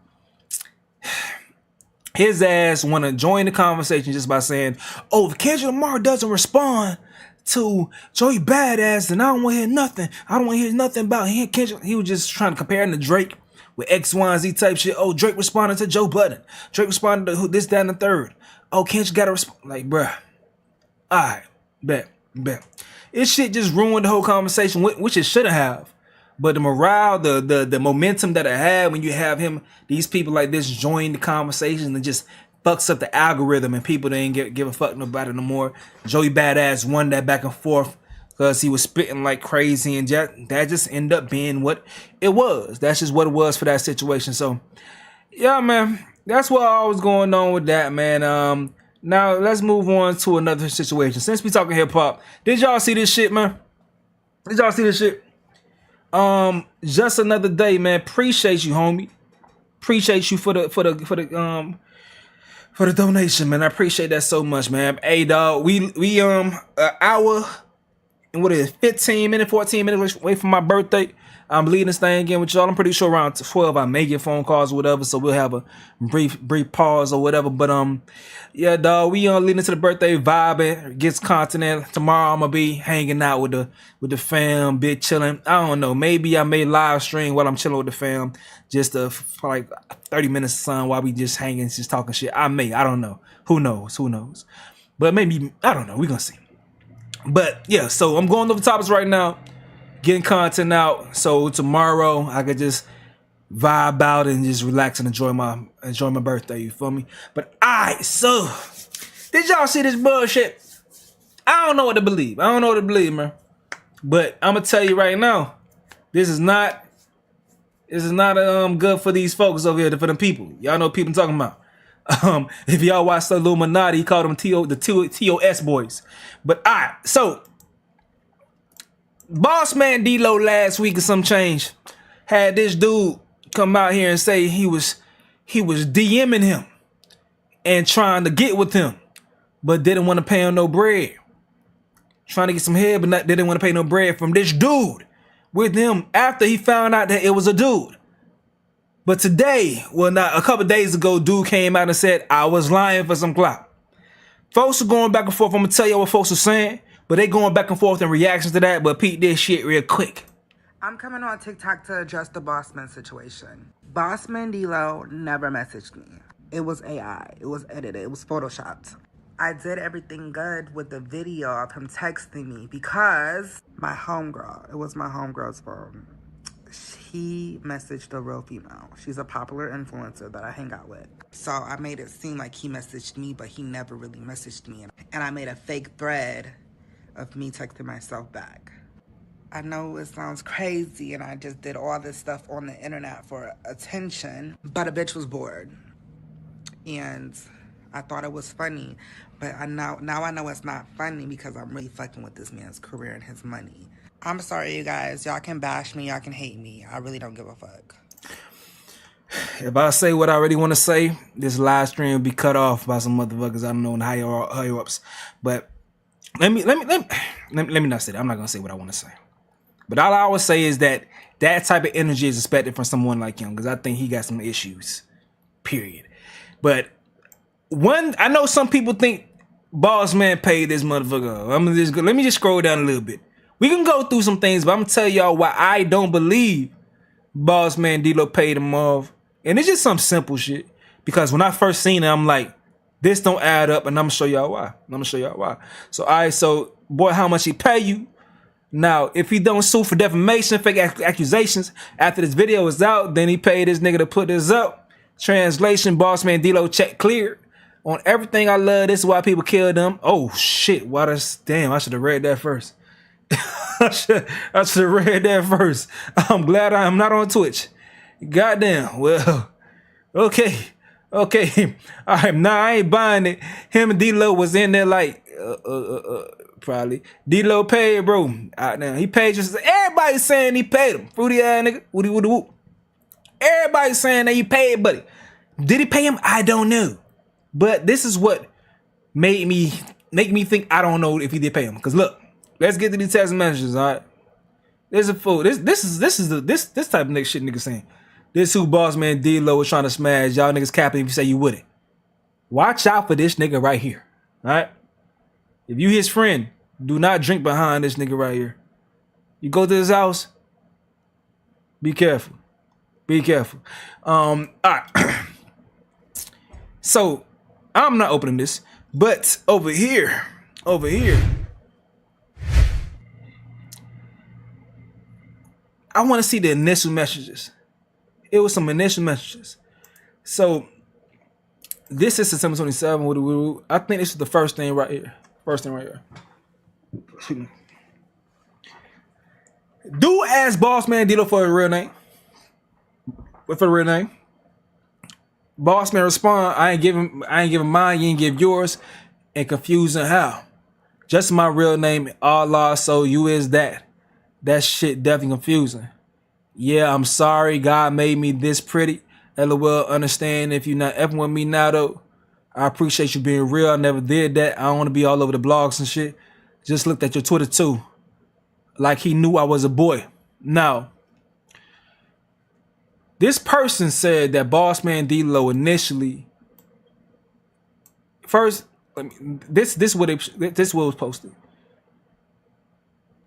His ass want to join the conversation just by saying, oh, if Kendrick Lamar doesn't respond to Joey Badass, then I don't want to hear nothing. I don't want to hear nothing about him. Kendrick, he was just trying to compare him to Drake with X, Y, and Z type shit. Oh, Drake responded to Joe Budden. Drake responded to this, that, and the third. Oh, Kendrick got to respond. Like, bruh. All right, bet. This shit just ruined the whole conversation, which it shouldn't have. But the morale, the momentum that it had when you have these people like this join the conversation and just fucks up the algorithm and people ain't give a fuck about it no more. Joey Badass won that back and forth because he was spitting like crazy, and that just ended up being what it was. That's just what it was for that situation. So, yeah, man, that's what all was going on with that, man. Now let's move on to another situation. Since we talking hip hop, did y'all see this shit, man? Did y'all see this shit? Just another day, man. Appreciate you, homie. Appreciate you for the donation, man. I appreciate that so much, man. Hey, dog, we an hour and 14 minutes away from my birthday. I'm leading this thing again with y'all. I'm pretty sure around 12 I may get phone calls or whatever, so we'll have a brief pause or whatever. But yeah, dog, we leading into the birthday vibing, gets content. Tomorrow I'm gonna be hanging out with the fam, bit chilling. I don't know, maybe I may live stream while I'm chilling with the fam, just for like 30 minutes or something while we just hanging, just talking shit. I don't know. Who knows? But maybe, I don't know. We're gonna see. But yeah, so I'm going over the topics right now, getting content out, so tomorrow I could just vibe out and just relax and enjoy my birthday. You feel me? But alright, so did y'all see this bullshit? I don't know what to believe. Man. But I'm gonna tell you right now, this is not good for these folks over here, for them people. Y'all know what people I'm talking about. If y'all watch the Illuminati, he called them the TOS boys. But alright, so Boss Man DLO last week or some change had this dude come out here and say he was DMing him and trying to get with him, but didn't want to pay him no bread. Trying to get some head, but didn't want to pay no bread from this dude with him after he found out that it was a dude. But today, a couple days ago, dude came out and said, I was lying for some clout. Folks are going back and forth. I'm going to tell you what folks are saying, but they going back and forth in reactions to that. But peep this shit real quick. I'm coming on TikTok to address the Bossman situation. Bossman DLO never messaged me. It was AI. It was edited. It was photoshopped. I did everything good with the video of him texting me because my homegirl, it was my homegirl's phone. He messaged a real female. She's a popular influencer that I hang out with. So I made it seem like he messaged me, but he never really messaged me. And I made a fake thread of me texting myself back. I know it sounds crazy and I just did all this stuff on the internet for attention, but a bitch was bored. And I thought it was funny, but now I know it's not funny because I'm really fucking with this man's career and his money. I'm sorry, you guys. Y'all can bash me. Y'all can hate me. I really don't give a fuck. If I say what I really want to say, this live stream will be cut off by some motherfuckers I don't know in the higher ups. But let me not say that. I'm not gonna say what I want to say. But all I would say is that type of energy is expected from someone like him because I think he got some issues. Period. But I know some people think Boss Man paid this motherfucker. Let me just scroll down a little bit. We can go through some things, but I'm gonna tell y'all why I don't believe Boss Man DLO paid him off. And it's just some simple shit. Because when I first seen it, I'm like, this don't add up, and I'm gonna show y'all why. So so boy, how much he pay you? Now, if he don't sue for defamation, fake accusations, after this video is out, then he paid this nigga to put this up. Translation, Boss Man DLO check cleared. On everything I love, this is why people kill them. Oh shit! Why does damn? I should have read that first. I should have read that first. I'm glad I am not on Twitch. Goddamn. Well, okay. All right, nah, I ain't buying it. Him and D-Lo was in there like, probably. D-Lo paid, bro. Now he paid just. Everybody's saying he paid him. Fruity ass nigga. Woody whoop. Everybody's saying that he paid, buddy. Did he pay him? I don't know. But this is what make me think I don't know if he did pay him. Cause look, let's get to these text messages. All right, there's a fool. This type of nigga shit nigga saying. This who boss man D-Lo was trying to smash. Y'all niggas capping if you say you wouldn't. Watch out for this nigga right here. All right, if you his friend, do not drink behind this nigga right here. You go to his house. Be careful. Be careful. All right. So. I'm not opening this, but over here, I want to see the initial messages. It was some initial messages. So this is September 27th. I think this is the first thing right here. Do ask Boss Man D-Lo for a real name. What for the real name? Boss man respond, I ain't giving mine, you ain't give yours, and confusing how. Just my real name, Allah, so you is that. That shit definitely confusing. Yeah, I'm sorry, God made me this pretty. LOL, understand if you not effing with me now though. I appreciate you being real, I never did that. I don't want to be all over the blogs and shit. Just looked at your Twitter too. Like he knew I was a boy. Now, this person said that Boss Man D-Lo initially first. This what was posted.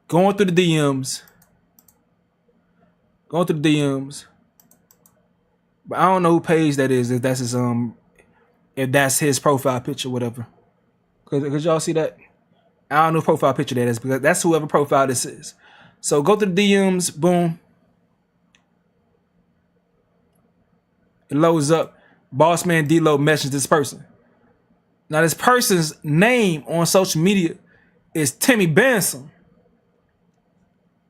Going through the DMs. But I don't know who page that is. If that's his profile picture, whatever. Cause y'all see that? I don't know profile picture that is because that's whoever profile this is. So go to the DMs. Boom. It loads up. Boss Man D-Lo messaged this person. Now this person's name on social media is Timmy Benson.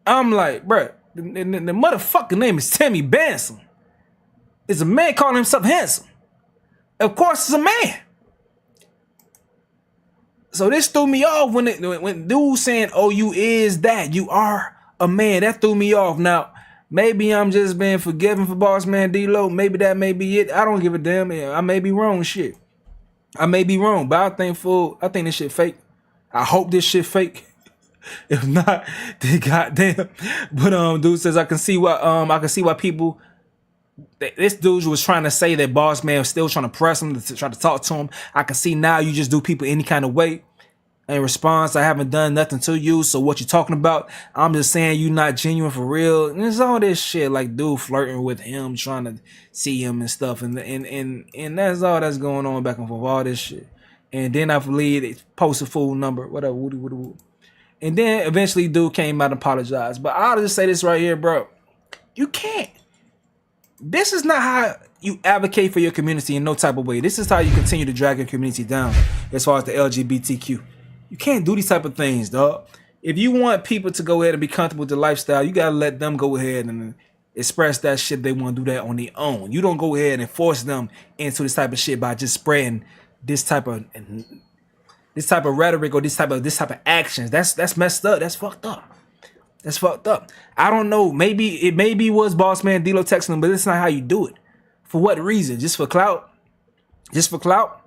I'm like, bruh, the motherfucking name is Timmy Benson. It's a man calling himself handsome. Of course it's a man. So this threw me off when dude saying, oh, you is that. You are a man. That threw me off. Now, maybe I'm just being forgiven for Boss Man D-Lo. Maybe that may be it. I don't give a damn. I may be wrong. Shit. I may be wrong, but I think this shit fake. I hope this shit fake. If not, then goddamn. But dude says I can see why people. This dude was trying to say that Boss Man was still trying to press him to try to talk to him. I can see now you just do people any kind of way. In response, I haven't done nothing to you. So what you talking about? I'm just saying you not genuine for real. And there's all this shit like dude flirting with him, trying to see him and stuff. And that's all that's going on back and forth, all this shit. And then I believe they post a full number, whatever, woody. And then eventually dude came out and apologized. But I'll just say this right here, bro. You can't. This is not how you advocate for your community in no type of way. This is how you continue to drag your community down as far as the LGBTQ. You can't do these type of things, dog. If you want people to go ahead and be comfortable with the lifestyle, you gotta let them go ahead and express that shit. They want to do that on their own. You don't go ahead and force them into this type of shit by just spreading this type of rhetoric or this type of actions. That's messed up. That's fucked up. That's fucked up. I don't know. Maybe it was Boss Man D-Lo texting him, but it's not how you do it. For what reason? Just for clout? Just for clout?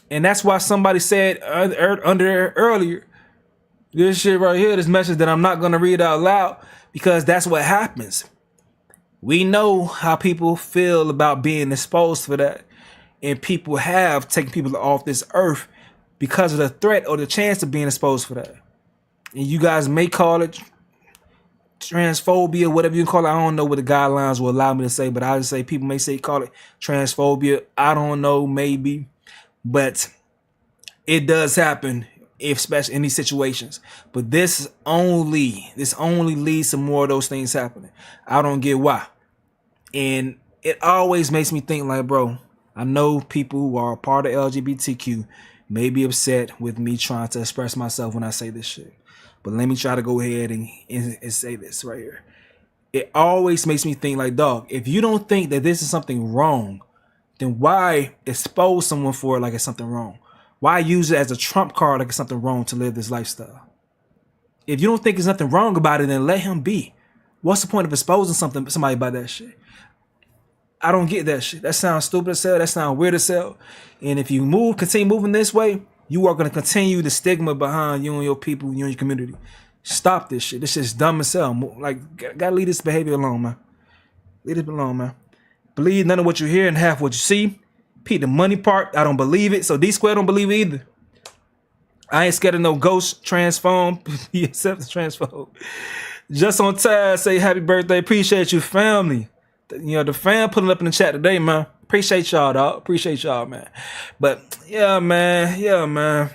And that's why somebody said under earlier, this shit right here, this message that I'm not going to read out loud, because that's what happens. We know how people feel about being exposed for that. And people have taken people off this earth because of the threat or the chance of being exposed for that. And you guys may call it transphobia, whatever you call it. I don't know what the guidelines will allow me to say, but I just say people may say call it transphobia. I don't know, maybe. But it does happen, especially in these situations. But this only leads to more of those things happening. I don't get why. And it always makes me think like, bro, I know people who are a part of LGBTQ may be upset with me trying to express myself when I say this shit. But let me try to go ahead and say this right here. It always makes me think like, dog, if you don't think that this is something wrong, then why expose someone for it like it's something wrong? Why use it as a trump card like it's something wrong to live this lifestyle? If you don't think there's nothing wrong about it, then let him be. What's the point of exposing somebody about that shit? I don't get that shit. That sounds stupid as hell. That sounds weird as hell. And if you continue moving this way, you are going to continue the stigma behind you and your people, you and your community. Stop this shit. This shit's dumb as hell. Like, gotta leave this behavior alone, man. Leave it alone, man. Believe none of what you hear and half what you see. Pete, the money part, I don't believe it. So D Square don't believe it either. I ain't scared of no ghost transform. He accepts the transform. Just on time, say happy birthday. Appreciate you, family. You know, the fam putting up in the chat today, man. Appreciate y'all, dog. Appreciate y'all, man. But yeah, man. Yeah, man.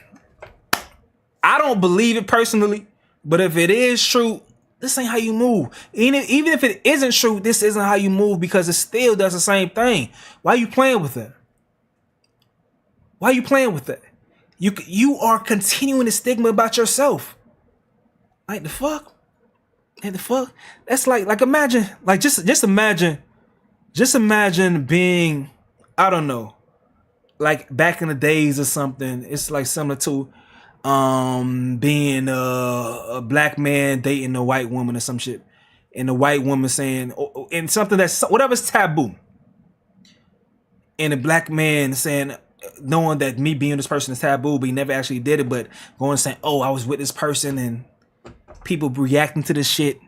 I don't believe it personally, but if it is true, this ain't how you move. Even if it isn't true, this isn't how you move because it still does the same thing. Why are you playing with that? Why are you playing with that? You are continuing the stigma about yourself. Like the fuck? And the fuck? That's like imagine, like just imagine being, I don't know, like back in the days or something. It's like similar to being a black man dating a white woman or some shit. And the white woman saying, and something that's whatever's taboo. And the black man saying, knowing that me being this person is taboo, but he never actually did it, but going and saying, oh, I was with this person, and people reacting to this shit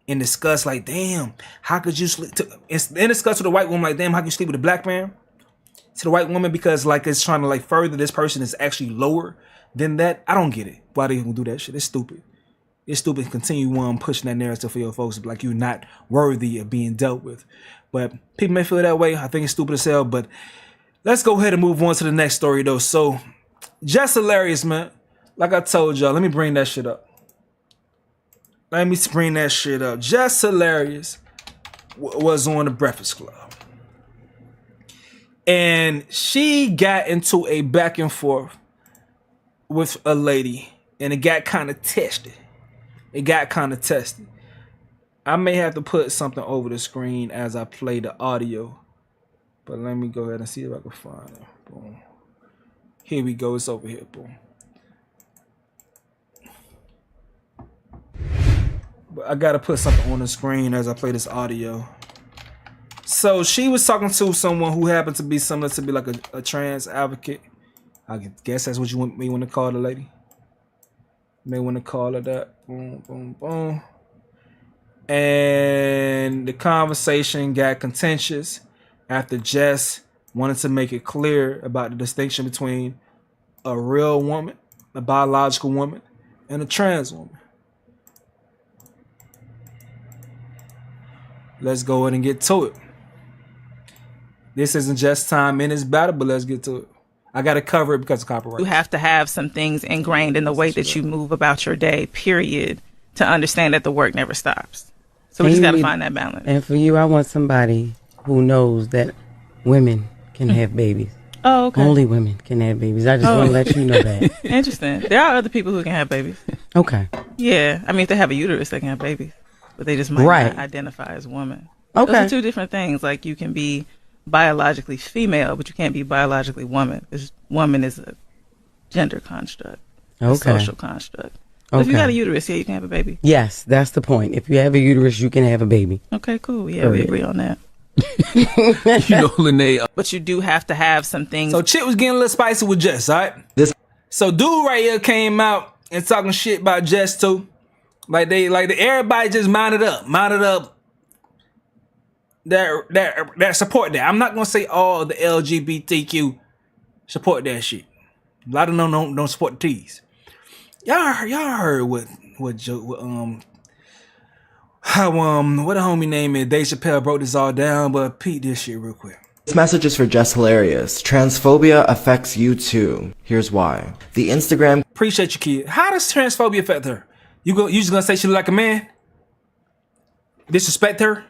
in disgust, like, damn, how could you sleep? In disgust with a white woman, like, damn, how could you sleep with a black man? To the white woman, because like it's trying to like further this person is actually lower than that. I don't get it. Why they even do that shit? It's stupid. It's stupid to continue pushing that narrative for your folks, like you're not worthy of being dealt with. But people may feel that way. I think it's stupid as hell, but let's go ahead and move on to the next story though. So, Jess Hilarious, man. Like I told y'all, let me bring that shit up. Jess Hilarious was on the Breakfast Club. And she got into a back and forth with a lady. And it got kind of tested. I may have to put something over the screen as I play the audio. But let me go ahead and see if I can find it. Boom. Here we go. It's over here. Boom. But I gotta put something on the screen as I play this audio. So she was talking to someone who happened to be similar to be like a trans advocate. I guess that's what you may want to call the lady. May want to call her that. Boom, boom, boom. And the conversation got contentious after Jess wanted to make it clear about the distinction between a real woman, a biological woman, and a trans woman. Let's go ahead and get to it. This isn't just time in this battle, but let's get to it. I got to cover it because of copyright. You have to have some things ingrained in the way that you move about your day, period, to understand that the work never stops. So we just got to find that balance. And for you, I want somebody who knows that women can have babies. Oh, okay. Only women can have babies. I just want to let you know that. Interesting. There are other people who can have babies. Okay. Yeah. I mean, if they have a uterus, they can have babies. But they just might not identify as women. Okay. Those are two different things. Like you can be biologically female, but you can't be biologically woman. Because woman is a gender construct. A social construct. So if you got a uterus, yeah, you can have a baby. Yes, that's the point. If you have a uterus, you can have a baby. Okay, cool. Yeah, we agree on that. You know, Lene. But you do have to have some things. So Chit was getting a little spicy with Jess, all right? So dude right here came out and talking shit about Jess too. Everybody just mounted up. That support that. I'm not gonna say all the LGBTQ support that shit. A lot of them don't support the T's. Y'all heard what the homie name is. Dave Chappelle broke this all down, but Pete this shit real quick. This message is for Jess Hilarious. Transphobia affects you too. Here's why. The Instagram. Appreciate you, kid. How does transphobia affect her? You just gonna say she look like a man? Disrespect her?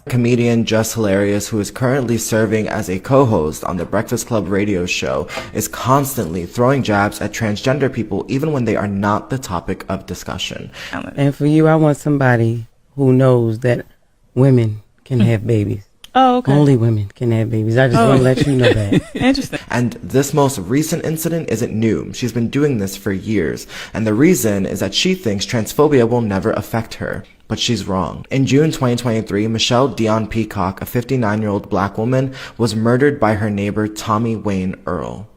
Comedian Jess Hilarious, who is currently serving as a co-host on the Breakfast Club radio show, is constantly throwing jabs at transgender people even when they are not the topic of discussion. And for you, I want somebody who knows that women can have babies. Oh, okay. Only women can have babies. I just want to let you know that. Interesting. And this most recent incident isn't new. She's been doing this for years. And the reason is that she thinks transphobia will never affect her. But she's wrong. In June 2023, Michelle Dion Peacock, a 59-year-old black woman, was murdered by her neighbor Tommy Wayne Earl.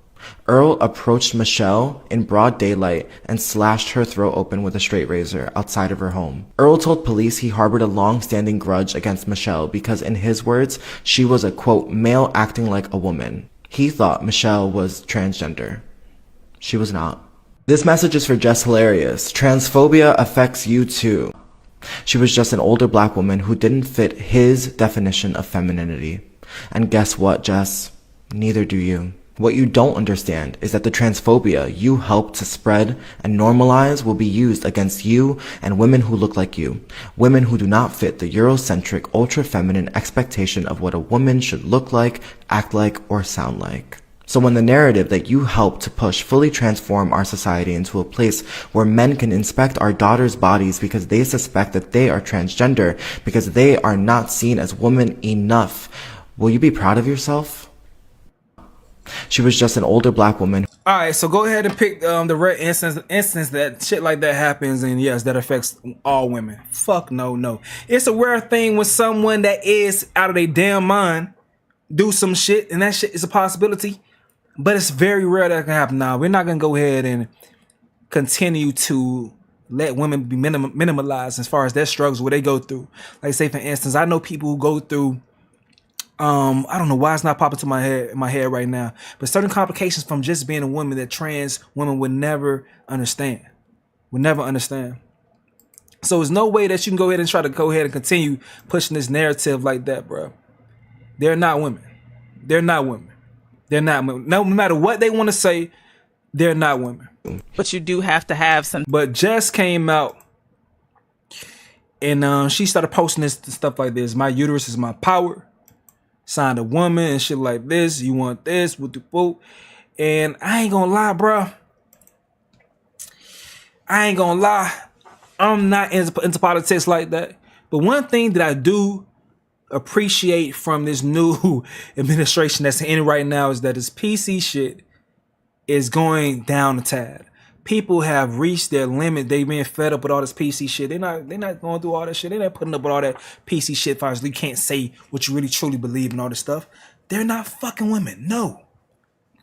Earl approached Michelle in broad daylight and slashed her throat open with a straight razor outside of her home. Earl told police he harbored a long-standing grudge against Michelle because, in his words, she was a, quote, male acting like a woman. He thought Michelle was transgender. She was not. This message is for Jess Hilarious. Transphobia affects you too. She was just an older black woman who didn't fit his definition of femininity. And guess what, Jess? Neither do you. What you don't understand is that the transphobia you helped to spread and normalize will be used against you and women who look like you. Women who do not fit the Eurocentric, ultra-feminine expectation of what a woman should look like, act like, or sound like. So when the narrative that you helped to push fully transform our society into a place where men can inspect our daughters' bodies because they suspect that they are transgender, because they are not seen as women enough, will you be proud of yourself? She was just an older black woman. All right, so go ahead and pick the rare instance that shit like that happens, and yes, that affects all women. Fuck no. It's a rare thing when someone that is out of their damn mind do some shit, and that shit is a possibility. But it's very rare that can happen. Now, we're not going to go ahead and continue to let women be minimalized as far as their struggles, what they go through. Like, say, for instance, I know people who go through, I don't know why it's not popping to my head right now, but certain complications from just being a woman that trans women would never understand. So there's no way that you can go ahead and try to go ahead and continue pushing this narrative like that, bro. They're not women. No matter what they want to say, they're not women. But you do have to have some. But Jess came out and she started posting this stuff like this. My uterus is my power. Signed a woman and shit like this. You want this? Whoop. And I ain't gonna lie, bro. I'm not into politics like that. But one thing that I do appreciate from this new administration that's in right now is that this PC shit is going down the tad. People have reached their limit. They've been fed up with all this PC shit. They're not going through all that shit. They're not putting up with all that PC shit. As you can't say what you really truly believe in all this stuff. They're not fucking women. No.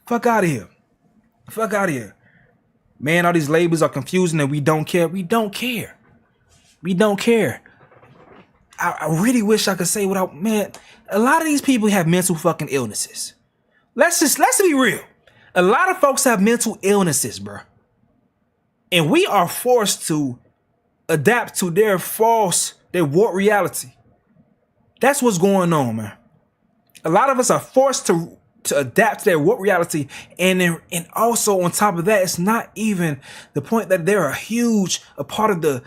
Fuck out of here. Man, all these labels are confusing and we don't care. We don't care. I really wish I could say without, man, a lot of these people have mental fucking illnesses. Let's be real. A lot of folks have mental illnesses, bro. And we are forced to adapt to their warped reality. That's what's going on, man. A lot of us are forced to adapt to their warped reality. And also on top of that, it's not even the point that they're a part of the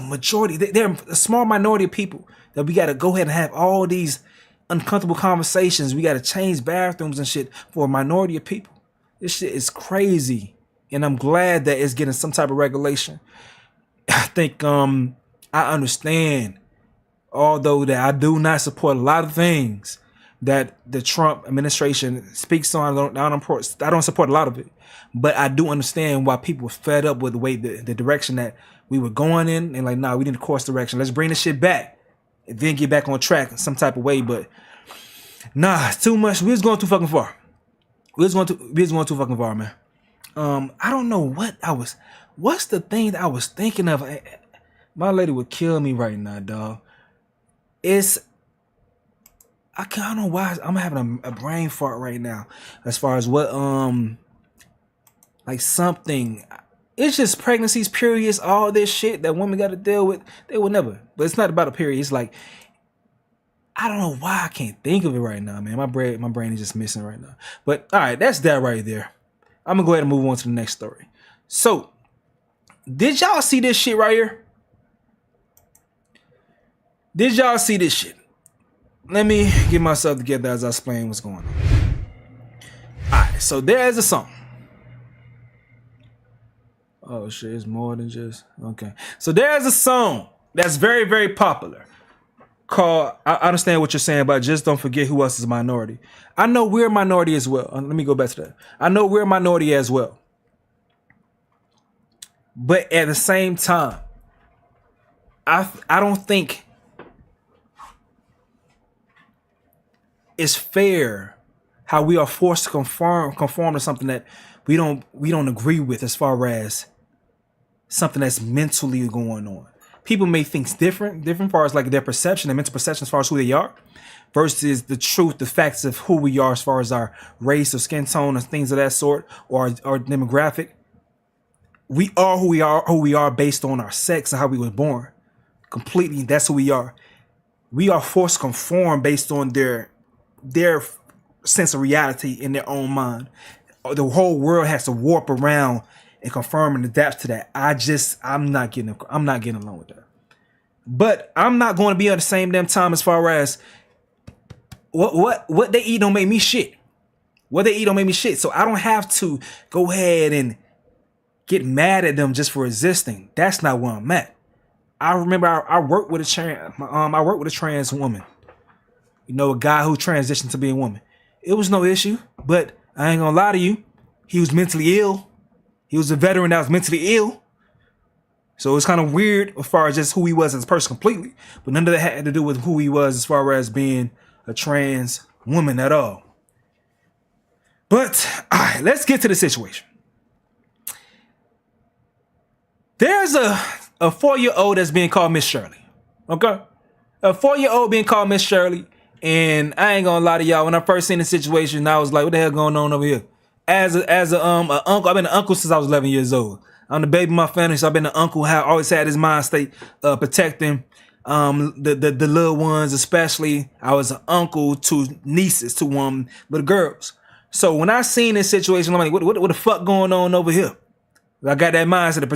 majority. They're a small minority of people that we got to go ahead and have all these uncomfortable conversations. We got to change bathrooms and shit for a minority of people. This shit is crazy. And I'm glad that it's getting some type of regulation. I think I understand, although that I do not support a lot of things that the Trump administration speaks on. I don't support a lot of it. But I do understand why people were fed up with the way the direction that we were going in, and like, nah, we need to course direction. Let's bring this shit back and then get back on track in some type of way. But nah, it's too much. We was going too fucking far. Man. I don't know what's the thing that I was thinking of. My lady would kill me right now, dog. I don't know why I'm having a brain fart right now as far as what, like something. It's just pregnancies, periods, all this shit that women got to deal with. They will never. But it's not about a period. It's like, I don't know why I can't think of it right now, man. My brain is just missing right now. But all right, that's that right there. I'm gonna go ahead and move on to the next story. So, did y'all see this shit right here? Did y'all see this shit? Let me get myself together as I explain what's going on. Alright, so there's a song. Oh shit, it's more than just okay. So there's a song that's very, very popular called I understand what you're saying, but just don't forget who else is a minority. I know we're a minority as well. Let me go back to that. I know we're a minority as well. But at the same time, I don't think it's fair how we are forced to conform to something that we don't agree with, as far as something that's mentally going on. People may think different as far as like their perception, their mental perception as far as who they are, versus the truth, the facts of who we are as far as our race or skin tone or things of that sort, or our demographic. We are who we are based on our sex and how we were born. Completely, that's who we are. We are forced to conform based on their sense of reality in their own mind. The whole world has to warp around and confirm and adapt to that. I'm not getting along with that. But I'm not going to be on the same damn time as far as what they eat don't make me shit. What they eat don't make me shit. So I don't have to go ahead and get mad at them just for existing. That's not where I'm at. I remember I worked with a trans woman. You know, a guy who transitioned to being a woman. It was no issue, but I ain't gonna lie to you. He was mentally ill. He was a veteran that was mentally ill. So it's kind of weird as far as just who he was as a person completely. But none of that had to do with who he was as far as being a trans woman at all. But, all right, let's get to the situation. There's a 4-year-old that's being called Miss Shirley. Okay? A 4-year-old being called Miss Shirley. And I ain't gonna lie to y'all, when I first seen the situation, I was like, what the hell going on over here? As a uncle, I've been an uncle since I was 11 years old. I'm the baby of my family, so I've been an uncle. Always had his mind state protecting the little ones, especially. I was an uncle to nieces, to little girls. So when I seen this situation, I'm like, what the fuck going on over here? I got that mindset of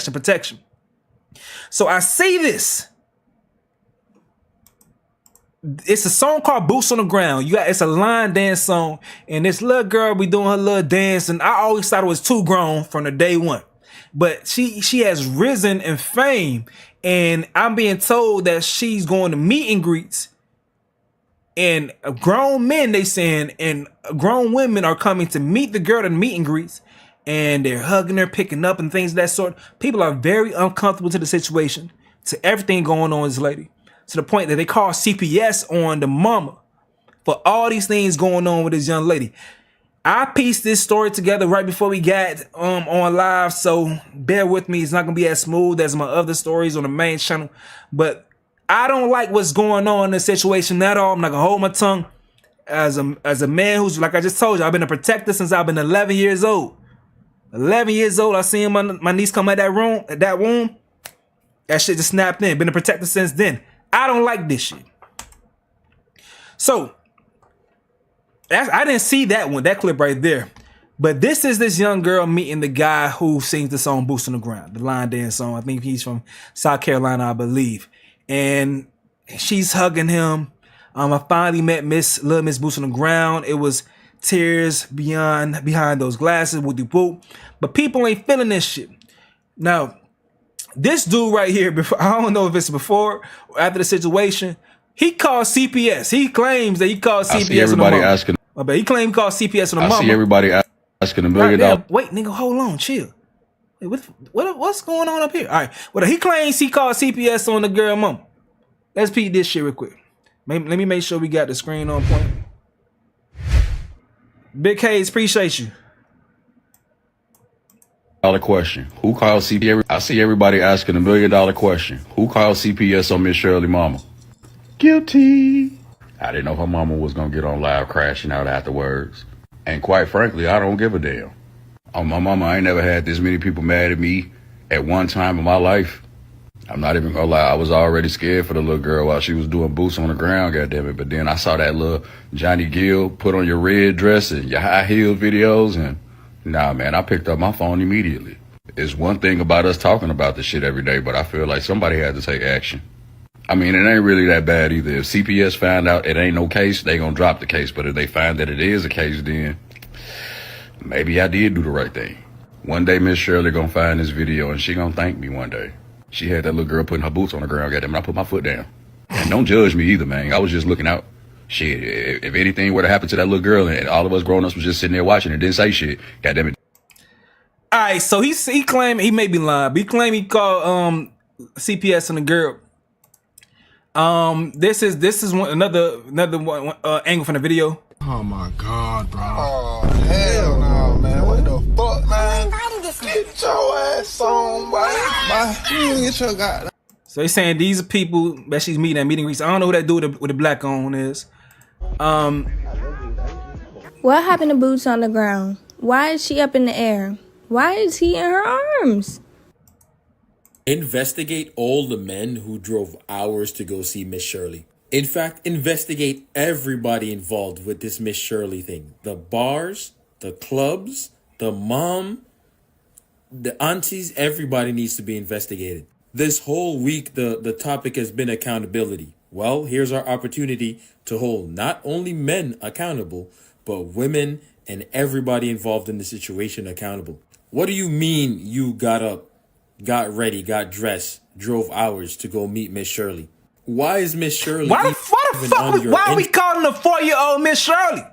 protection. So I see this. It's a song called Boots on the Ground. It's a line dance song, and this little girl be doing her little dance, and I always thought it was too grown from the day one. But she has risen in fame, and I'm being told that she's going to meet and greets, and grown men, they saying, and grown women are coming to meet the girl at meet and greets, and they're hugging her, picking up, and things of that sort. People are very uncomfortable to the situation, to everything going on with this lady. To the point that they call CPS on the mama for all these things going on with this young lady. I pieced this story together right before we got on live, so bear with me. It's not gonna be as smooth as my other stories on the main channel, but I don't like what's going on in this situation at all. I'm not gonna hold my tongue. As a man who's, like I just told you, I've been a protector since I've been 11 years old. 11 years old, I seen my niece come out that womb. That shit just snapped in. Been a protector since then. I don't like this shit. So, I didn't see that clip right there. But this is this young girl meeting the guy who sings the song Boots on the Ground, the line dance song. I think he's from South Carolina, I believe. And she's hugging him. I finally met Little Miss Boots on the Ground. It was tears behind those glasses, whoop-de-whoop. But people ain't feeling this shit. Now, this dude right here, I don't know if it's before or after the situation, he called CPS. He claims that he called CPS. I see everybody asking. He claimed he called CPS on the mama. I see everybody asking $1 million. Wait, nigga, hold on, chill. Hey, what's going on up here? All right, well, he claims he called CPS on the girl mama. Let's peep this shit real quick. Let me make sure we got the screen on point. Big Hayes, appreciate you. Question. Who called CPS? I see everybody asking $1 million question. Who called CPS on Miss Shirley mama? Guilty. I didn't know her mama was gonna get on live crashing out afterwards. And quite frankly, I don't give a damn. On my mama, I ain't never had this many people mad at me at one time in my life. I'm not even gonna lie, I was already scared for the little girl while she was doing Boots on the Ground, goddammit. But then I saw that little Johnny Gill put on your red dress and your high heel videos, and nah, man, I picked up my phone immediately. It's one thing about us talking about this shit every day, but I feel like somebody had to take action. I mean, it ain't really that bad either. If CPS find out it ain't no case, they gonna drop the case. But if they find that it is a case, then maybe I did do the right thing. One day, Miss Shirley gonna find this video and she gonna thank me one day. She had that little girl putting her boots on the ground, goddamn, and I put my foot down. And don't judge me either, man. I was just looking out. Shit, if anything were to happen to that little girl and all of us grown-ups was just sitting there watching and didn't say shit, goddamn it. All right, so he claimed, he may be lying, but he claimed he called CPS on the girl. This is another one, angle from the video. Oh my God, bro. Oh hell no, man. What the fuck, man? Get your ass on, boy. Get your goddamn. So he's saying these are people that she's meeting at meeting greets. I don't know who that dude with the black on is. What happened to boots on the ground? Why is she up in the air? Why is he in her arms? Investigate all the men who drove hours to go see Miss Shirley. In fact, investigate everybody involved with this Miss Shirley thing. The bars, the clubs, the mom, the aunties, everybody needs to be investigated. This whole week, the topic has been accountability. Well, here's our opportunity to hold not only men accountable, but women and everybody involved in the situation accountable. What do you mean you got up, got ready, got dressed, drove hours to go meet Miss Shirley? Why is Miss Shirley why the fuck why are we calling a 4-year-old Miss Shirley?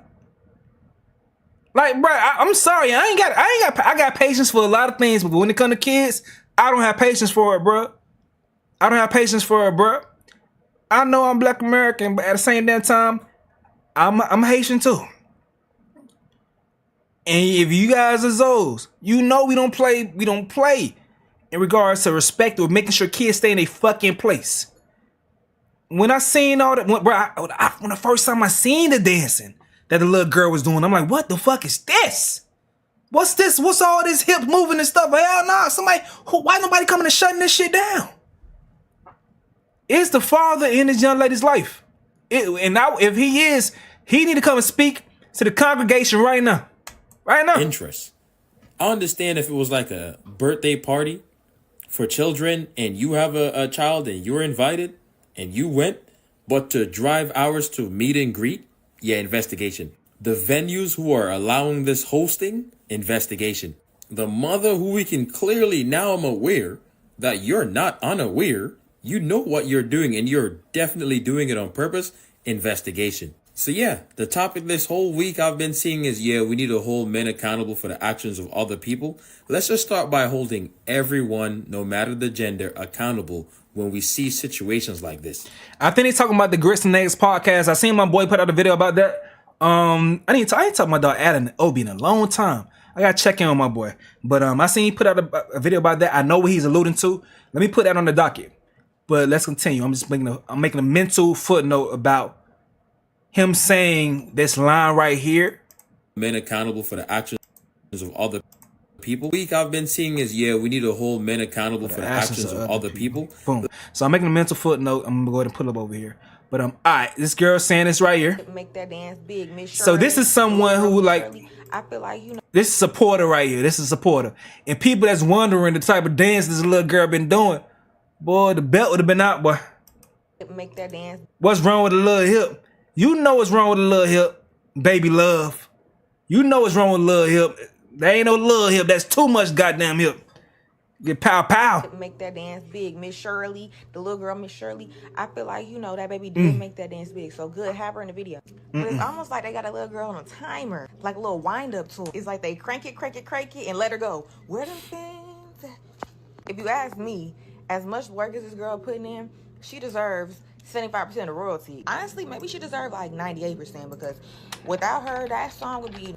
Like, bro, I'm sorry, I got patience for a lot of things, but when it comes to kids, I don't have patience for it, bro. I don't have patience for it, bro. I know I'm Black American, but at the same damn time, I'm Haitian too. And if you guys are Zoes, you know we don't play in regards to respect or making sure kids stay in a fucking place. When I seen all that, when the first time I seen the dancing that the little girl was doing, I'm like, what the fuck is this? What's this? What's all this hip moving and stuff? Hell nah, why nobody coming and shutting this shit down? It's the father in this young lady's life. If he is, he need to come and speak to the congregation right now. Right now. Interest. I understand if it was like a birthday party for children and you have a child and you're invited and you went, but to drive hours to meet and greet, yeah, investigation. The venues who are allowing this hosting, investigation. The mother who we can clearly, now I'm aware that you're not unaware. You know what you're doing and you're definitely doing it on purpose, investigation. So yeah, the topic this whole week I've been seeing is, yeah, we need to hold men accountable for the actions of other people. Let's just start by holding everyone, no matter the gender, accountable when we see situations like this. I think he's talking about the Grits and Eggs podcast. I seen my boy put out a video about that. I ain't talking about my dog Adam Obi in a long time. I gotta check in on my boy. But I seen he put out a video about that. I know what he's alluding to. Let me put that on the docket. But let's continue. I'm making a mental footnote about him saying this line right here. Men accountable for the actions of other people. Week I've been seeing is, yeah, we need to hold men accountable for the actions of other people. Boom. So I'm making a mental footnote. I'm gonna go ahead and pull up over here. But all right, this girl saying this right here. Make that dance big, Miss Shirley. So this is someone who like, I feel like, you know, this is a supporter right here. This is a supporter. And people that's wondering the type of dance this little girl been doing, boy, the belt would have been out, boy. Make that dance. What's wrong with the little hip? You know what's wrong with the little hip, baby love. You know what's wrong with the little hip. There ain't no little hip. That's too much goddamn hip. Get pow pow. Make that dance big, Miss Shirley, the little girl, Miss Shirley. I feel like, you know, that baby did make that dance big. So good, have her in the video. But it's almost like they got a little girl on a timer, like a little wind up tool. It's like they crank it, and let her go. Where them things? If you ask me, as much work as this girl putting in, she deserves 75% of royalty. Honestly, maybe she deserves like 98% because without her, that song would be.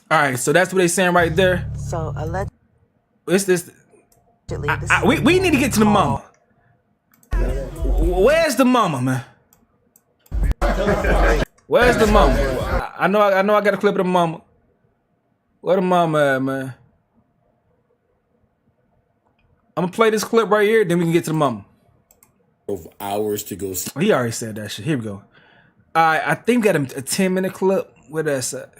All right, so that's what they saying right there. So It's this. We need to get to the mama. Where's the mama, man? Where's the mama? I know I got a clip of the mama. Where the mama at, man? I'm gonna play this clip right here, then we can get to the mama. Of hours to go see. Oh, he already said that shit. Here we go. I think we got a 10-minute clip. Where that's at?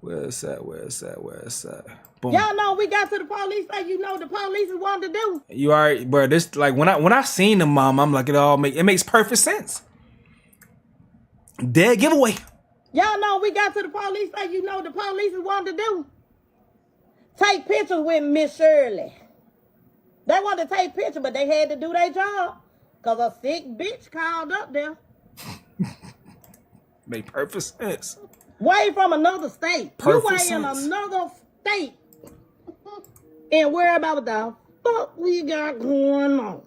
Where's that? Boom. Y'all know we got to the police like you know the police is wanting to do. You alright, bro. This like when I seen the mom, I'm like it makes perfect sense. Dead giveaway. Y'all know we got to the police like you know the police is wanting to do. Take pictures with Miss Shirley. They wanted to take pictures, but they had to do their job. Cause a sick bitch called up there. Make perfect sense. Way from another state. Perfect you way sense. in another state. And worry about what the fuck we got going on.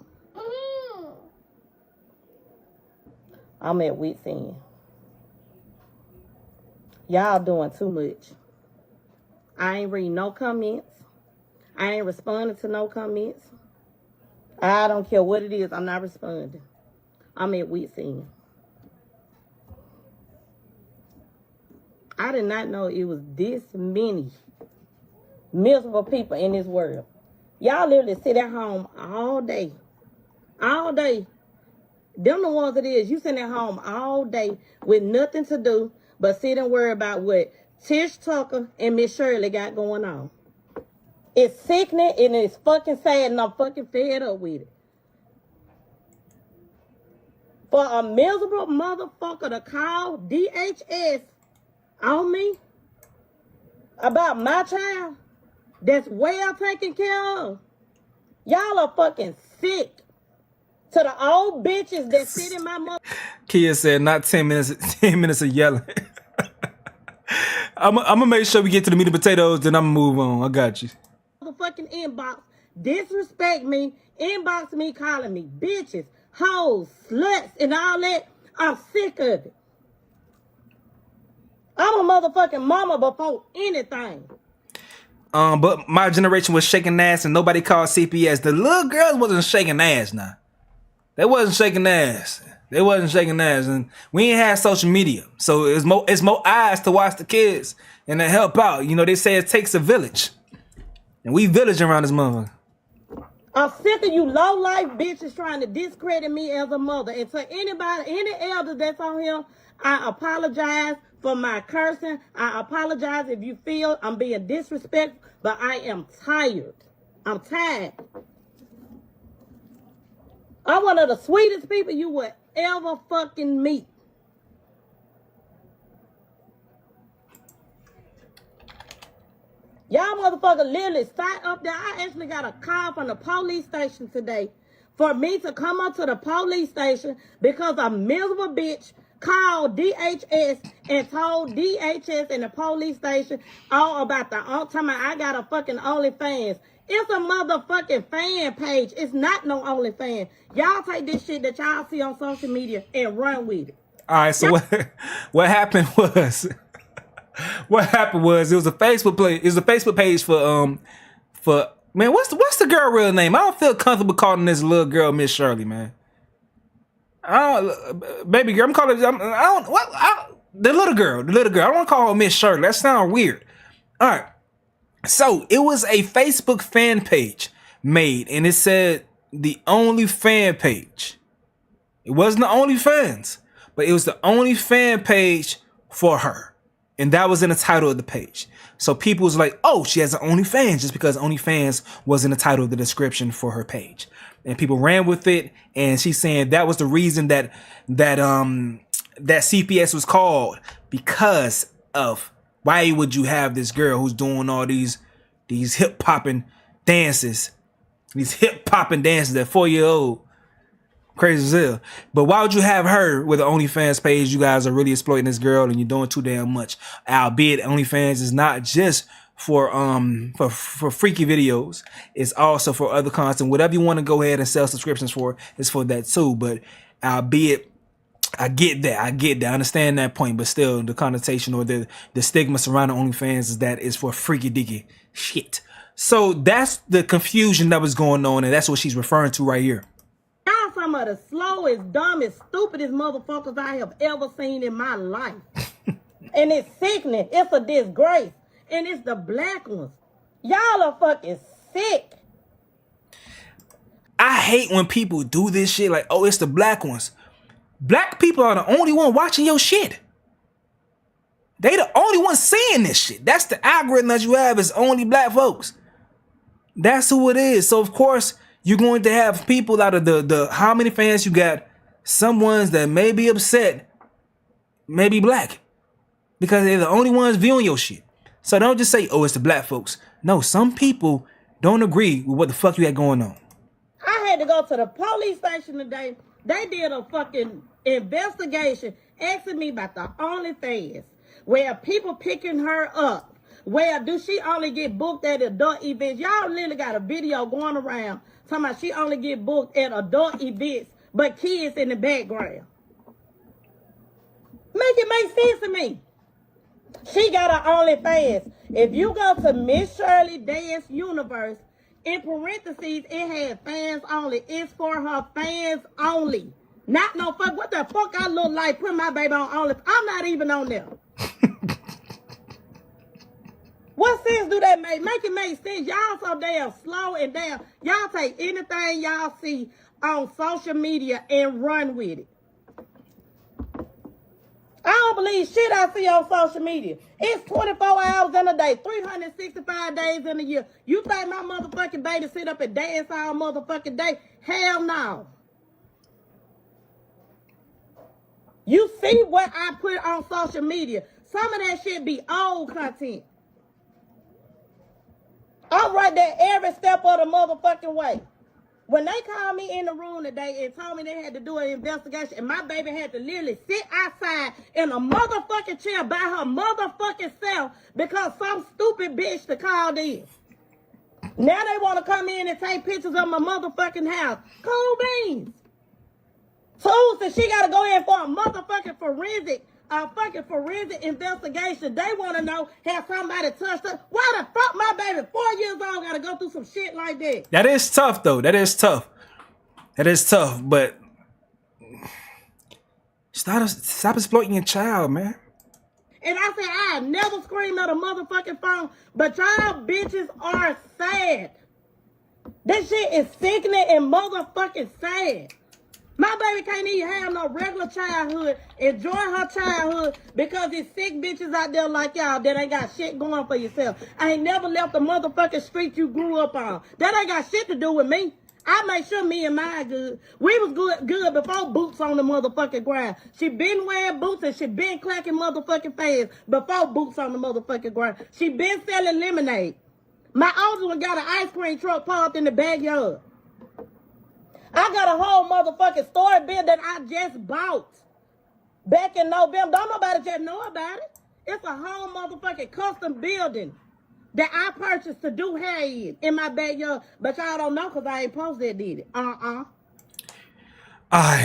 I'm at wit's end. Y'all doing too much. I ain't reading no comments. I ain't responding to no comments. I don't care what it is. I'm not responding. I'm at wit's end. I did not know it was this many miserable people in this world. Y'all literally sit at home all day. All day. Them the ones it is. You sit at home all day with nothing to do but sit and worry about what Tish Tucker and Miss Shirley got going on. It's sickening and it's fucking sad and I'm fucking fed up with it. For a miserable motherfucker to call DHS on me about my child that's well taken care of. Y'all are fucking sick. To the old bitches that sit in my mother. Kia said not 10 minutes of yelling. I'm gonna make sure we get to the meat and potatoes, then I'm gonna move on. I got you. Motherfucking inbox, disrespect me, inbox me, calling me bitches, hoes, sluts, and all that. I'm sick of it. I'm a motherfucking mama before anything. But my generation was shaking ass and nobody called CPS. The little girls wasn't shaking ass now. They wasn't shaking ass. They wasn't shaking ass. And we ain't had social media. So it's more eyes to watch the kids and to help out. You know, they say it takes a village. And we village around this motherfucker. I'm sick of you low-life bitches trying to discredit me as a mother. And to anybody, any elder that's on here, I apologize for my cursing. I apologize if you feel I'm being disrespectful, but I am tired. I'm tired. I'm one of the sweetest people you would ever fucking meet. Y'all motherfucker literally sat up there. I actually got a call from the police station today for me to come up to the police station because a miserable bitch called DHS and told DHS and the police station all about the time I got a fucking OnlyFans. It's a motherfucking fan page. It's not no OnlyFans. Y'all take this shit that y'all see on social media and run with it. All right, so what happened was it was a Facebook page. It was a Facebook page for man. What's the girl real name? I don't feel comfortable calling this little girl Miss Shirley, man. Baby girl. I'm calling. The little girl. I don't want to call her Miss Shirley. That sounds weird. All right. So it was a Facebook fan page made, and it said the only fan page. It wasn't the OnlyFans, but it was the only fan page for her. And that was in the title of the page. So people was like, oh, she has an OnlyFans just because OnlyFans was in the title of the description for her page. And people ran with it. And she's saying that was the reason that CPS was called, because of why would you have this girl who's doing all these hip popping dances, at 4-year-old. Crazy as hell. But why would you have her with an OnlyFans page? You guys are really exploiting this girl and you're doing too damn much. Albeit OnlyFans is not just for freaky videos. It's also for other content. Whatever you want to go ahead and sell subscriptions for is for that too. But albeit I get that. I understand that point. But still the connotation or the stigma surrounding OnlyFans is that it's for freaky dicky shit. So that's the confusion that was going on, and that's what she's referring to right here. Y'all some of the slowest, dumbest, stupidest motherfuckers I have ever seen in my life. And it's sickening. It's a disgrace. And it's the black ones. Y'all are fucking sick. I hate when people do this shit like, oh, it's the black ones. Black people are the only one watching your shit. They the only ones seeing this shit. That's the algorithm that you have, is only black folks. That's who it is. So of course you're going to have people out of the how many fans you got, some ones that may be upset, may be black, because they're the only ones viewing your shit. So don't just say, oh, it's the black folks. No, some people don't agree with what the fuck you got going on. I had to go to the police station today. They did a fucking investigation asking me about the OnlyFans, where people picking her up. Where do she only get booked at adult events? Y'all literally got a video going around talking about she only get booked at adult events, but kids in the background. Make it make sense to me. She got her OnlyFans. If you go to Miss Shirley Dance Universe, in parentheses, it has fans only. It's for her fans only. Not no fuck. What the fuck I look like putting my baby on OnlyFans? I'm not even on there. What sense do that make? Make it make sense. Y'all so damn slow and damn. Y'all take anything y'all see on social media and run with it. I don't believe shit I see on social media. It's 24 hours in a day, 365 days in a year. You think my motherfucking baby sit up and dance all motherfucking day? Hell no. You see what I put on social media. Some of that shit be old content. I'm right there every step of the motherfucking way. When they called me in the room today and told me they had to do an investigation, and my baby had to literally sit outside in a motherfucking chair by her motherfucking self because some stupid bitch to called in. Now they want to come in and take pictures of my motherfucking house. Cool beans. Tuesday, she got to go in for a motherfucking forensic investigation. They want to know, has somebody touched her? Why the fuck my baby 4 years old got to go through some shit like that? That is tough, though. That is tough. That is tough, but stop exploiting your child, man. And I said, I never scream at a motherfucking phone, but y'all bitches are sad. This shit is sickening and motherfucking sad. My baby can't even have no regular childhood, enjoy her childhood, because there's sick bitches out there like y'all that ain't got shit going for yourself. I ain't never left the motherfucking street you grew up on. That ain't got shit to do with me. I make sure me and mine good. We was good before boots on the motherfucking ground. She been wearing boots and she been clacking motherfucking fans before boots on the motherfucking ground. She been selling lemonade. My oldest one got an ice cream truck parked in the backyard. I got a whole motherfucking store bill that I just bought back in November. Don't nobody just know about it. It's a whole motherfucking custom building that I purchased to do hair in my backyard. But y'all don't know because I ain't posted did it.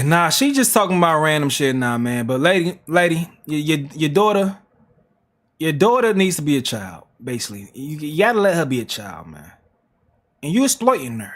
Nah, she just talking about random shit now, man. But lady, your daughter needs to be a child, basically. You gotta let her be a child, man. And you exploiting her.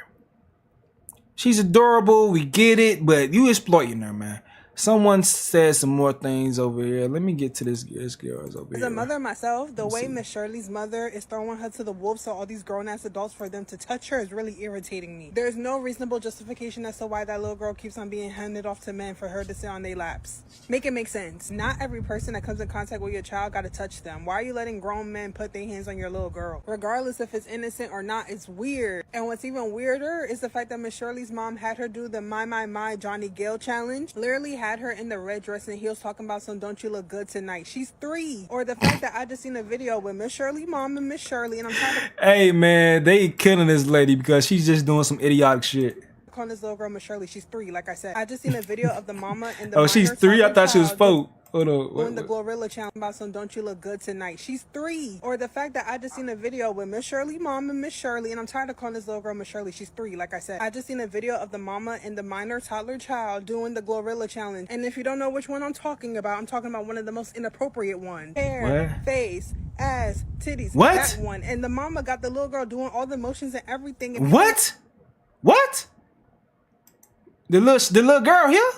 She's adorable, we get it, but you exploiting her, man. Someone said some more things over here. Let me get to this girl's over here. As a mother myself, the way Miss Shirley's mother is throwing her to the wolves, so all these grown-ass adults for them to touch her is really irritating me. There's no reasonable justification as to why that little girl keeps on being handed off to men for her to sit on their laps. Make it make sense. Not every person that comes in contact with your child gotta touch them. Why are you letting grown men put their hands on your little girl? Regardless if it's innocent or not, it's weird. And what's even weirder is the fact that Miss Shirley's mom had her do the My Johnny Gale challenge. Literally had her in the red dress and heels talking about some don't you look good tonight. She's 3. Or the fact that I just seen a video with Miss Shirley mom and Miss Shirley, and I'm trying to hey man, they killing this lady because she's just doing some idiotic shit. Calling this little girl Miss Shirley. She's 3, like I said. I just seen a video of the mama and the oh, she's 3? I thought she was 4. Hold on. Doing the Glorilla challenge about some don't you look good tonight. She's 3. Or the fact that I just seen a video with Miss Shirley mom and Miss Shirley, and I'm tired of calling this little girl Miss Shirley. She's 3, like I said. I just seen a video of the mama and the minor toddler child doing the Glorilla challenge. And if you don't know which one I'm talking about one of the most inappropriate ones. Hair, face, ass, titties. What? That one. And the mama got the little girl doing all the motions and everything. And what? The little girl here?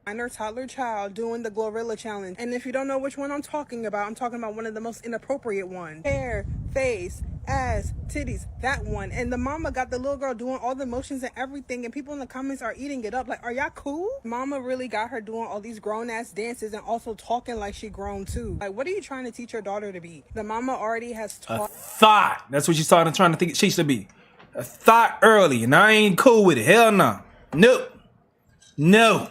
Minor toddler child doing the Glorilla challenge. And if you don't know which one I'm talking about one of the most inappropriate ones. Hair, face, ass, titties, that one. And the mama got the little girl doing all the motions and everything, and people in the comments are eating it up. Like, are y'all cool? Mama really got her doing all these grown-ass dances and also talking like she grown too. Like, what are you trying to teach your daughter to be? The mama already has taught... A thought. That's what she's trying to think she should be. A thought early, and I ain't cool with it. Hell no. Nope. No.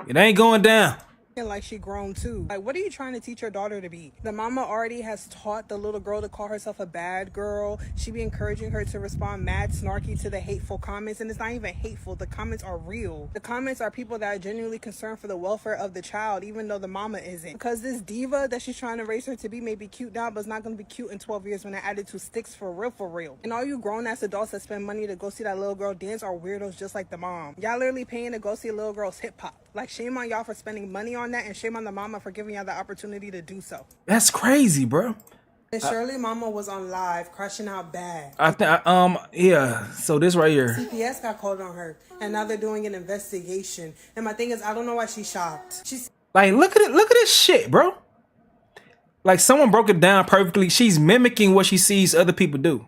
It ain't going down. Like she grown too. Like, what are you trying to teach your daughter to be? The mama already has taught the little girl to call herself a bad girl. She be encouraging her to respond mad snarky to the hateful comments, and it's not even hateful. The comments are real. The comments are people that are genuinely concerned for the welfare of the child, even though the mama isn't. Because this diva that she's trying to raise her to be may be cute now, but it's not going to be cute in 12 years when that attitude sticks for real, for real. And all you grown-ass adults that spend money to go see that little girl dance are weirdos just like the mom. Y'all literally paying to go see a little girl's hip-hop. Like, shame on y'all for spending money on that, and shame on the mama for giving y'all the opportunity to do so. That's crazy, bro. And Shirley mama was on live crashing out bad. I think yeah. So this right here. CPS got called on her, and now they're doing an investigation. And my thing is, I don't know why she's shocked. She's like, look at it. Look at this shit, bro. Like, someone broke it down perfectly. She's mimicking what she sees other people do.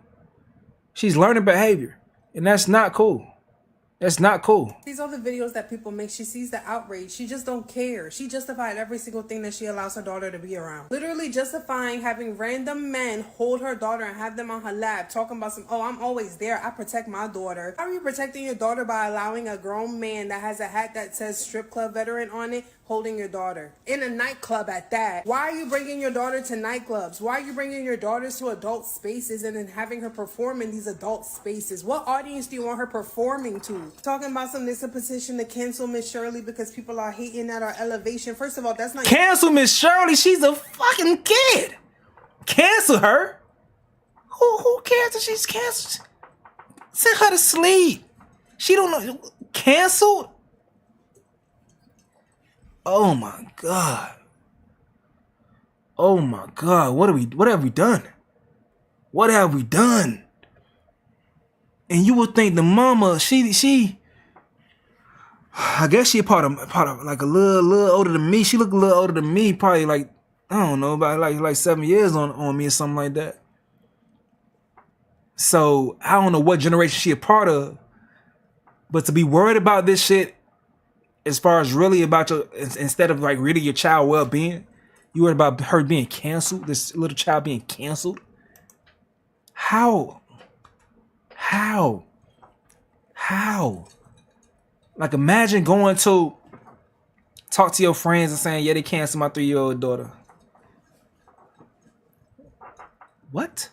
She's learning behavior, and that's not cool. That's not cool. These are the videos that people make. She sees the outrage. She just don't care. She justified every single thing that she allows her daughter to be around. Literally justifying having random men hold her daughter and have them on her lap, talking about some, oh, I'm always there. I protect my daughter. How are you protecting your daughter by allowing a grown man that has a hat that says strip club veteran on it holding your daughter in a nightclub at that? Why are you bringing your daughter to nightclubs? Why are you bringing your daughters to adult spaces and then having her perform in these adult spaces? What audience do you want her performing to? Talking about some, there's a petition to cancel Miss Shirley because people are hating at our elevation. First of all, that's not... Cancel Miss Shirley. She's a fucking kid. Cancel her. Who cares if she's canceled? Send her to sleep. She don't know. Canceled? Oh my God. Oh my God. What have we done? What have we done? And you would think the mama, she I guess she part of like a little older than me. She look a little older than me, probably like, I don't know, about like 7 years on me or something like that. So I don't know what generation she a part of, but to be worried about this shit as far as really about your, instead of like really your child well-being, you worried about her being canceled, this little child being canceled. How? Like, imagine going to talk to your friends and saying, yeah, they canceled my 3-year-old daughter. What?